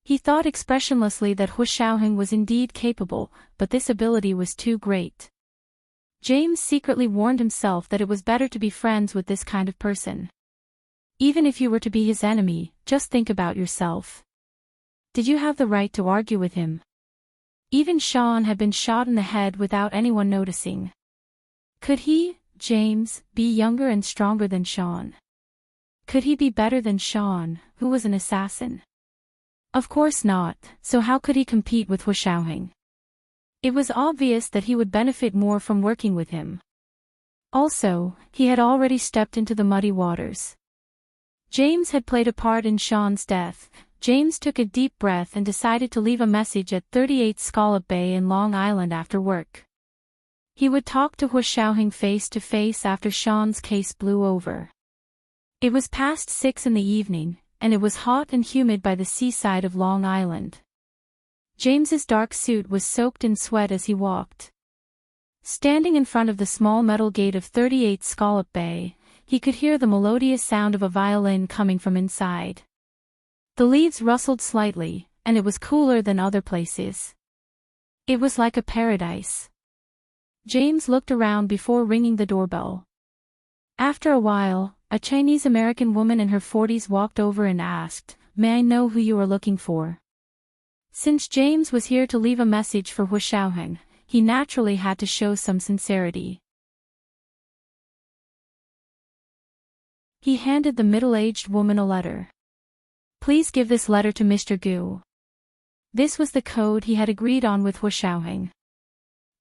He thought expressionlessly that Hu Xiaoheng was indeed capable, but this ability was too great. James secretly warned himself that it was better to be friends with this kind of person. Even if you were to be his enemy, just think about yourself. Did you have the right to argue with him? Even Sean had been shot in the head without anyone noticing. Could he, James, be younger and stronger than Sean? Could he be better than Sean, who was an assassin? Of course not, so how could he compete with Huashouheng? It was obvious that he would benefit more from working with him. Also, he had already stepped into the muddy waters. James had played a part in Sean's death. James took a deep breath and decided to leave a message at 38 Scallop Bay in Long Island after work. He would talk to Huashouheng face to face after Sean's case blew over. It was past 6 in the evening, and it was hot and humid by the seaside of Long Island. James's dark suit was soaked in sweat as he walked. Standing in front of the small metal gate of 38 Scallop Bay, he could hear the melodious sound of a violin coming from inside. The leaves rustled slightly, and it was cooler than other places. It was like a paradise. James looked around before ringing the doorbell. After a while, a Chinese-American woman in her 40s walked over and asked, "May I know who you are looking for?" Since James was here to leave a message for Huashouheng, he naturally had to show some sincerity. He handed the middle-aged woman a letter. "Please give this letter to Mr. Gu." This was the code he had agreed on with Huashouheng.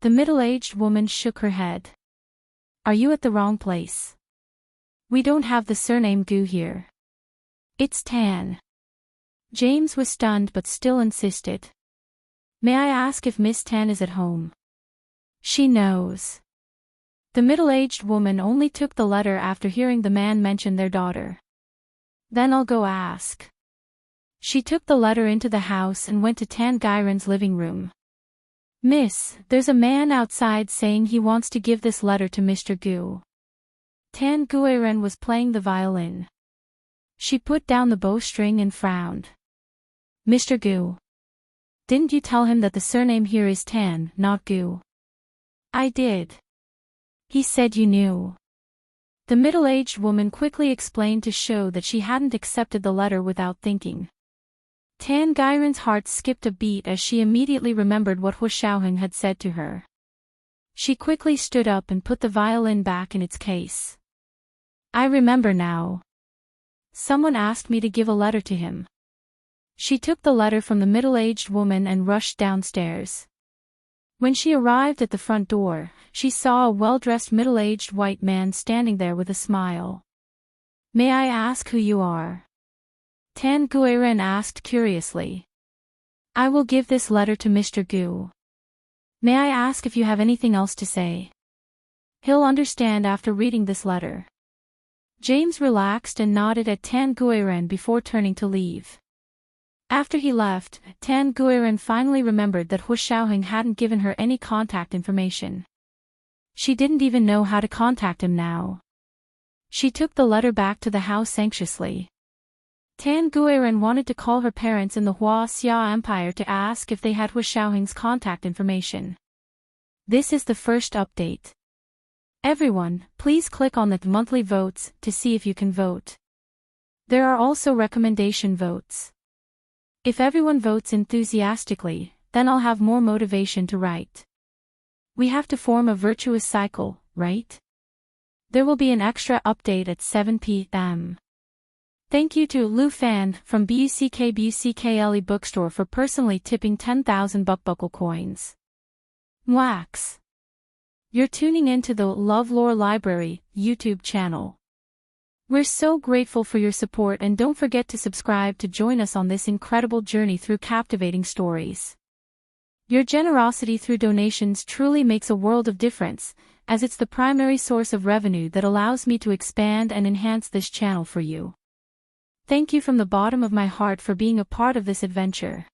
The middle-aged woman shook her head. "Are you at the wrong place? We don't have the surname Gu here. It's Tan." James was stunned but still insisted. "May I ask if Miss Tan is at home?" "She knows." The middle-aged woman only took the letter after hearing the man mention their daughter. "Then I'll go ask." She took the letter into the house and went to Tan Gairen's living room. "Miss, there's a man outside saying he wants to give this letter to Mr. Gu." Tan Gairen was playing the violin. She put down the bowstring and frowned. "Mr. Gu. Didn't you tell him that the surname here is Tan, not Gu?" "I did. He said you knew." The middle-aged woman quickly explained to show that she hadn't accepted the letter without thinking. Tan Gairen's heart skipped a beat as she immediately remembered what Huashouheng had said to her. She quickly stood up and put the violin back in its case. "I remember now. Someone asked me to give a letter to him." She took the letter from the middle-aged woman and rushed downstairs. When she arrived at the front door, she saw a well-dressed middle-aged white man standing there with a smile. "May I ask who you are?" Tan Gairen asked curiously. "I will give this letter to Mr. Gu. May I ask if you have anything else to say?" "He'll understand after reading this letter." James relaxed and nodded at Tan Gairen before turning to leave. After he left, Tan Gairen finally remembered that Huashouheng hadn't given her any contact information. She didn't even know how to contact him now. She took the letter back to the house anxiously. Tan Gairen wanted to call her parents in the Xia Empire to ask if they had Huashouheng's contact information. This is the first update. Everyone, please click on the monthly votes to see if you can vote. There are also recommendation votes. If everyone votes enthusiastically, then I'll have more motivation to write. We have to form a virtuous cycle, right? There will be an extra update at 7 p.m. Thank you to Lu Fan from Buckle Bookstore for personally tipping 10,000 buckbuckle coins. Mwax. You're tuning in to the LoveLore Library YouTube channel. We're so grateful for your support, and don't forget to subscribe to join us on this incredible journey through captivating stories. Your generosity through donations truly makes a world of difference, as it's the primary source of revenue that allows me to expand and enhance this channel for you. Thank you from the bottom of my heart for being a part of this adventure.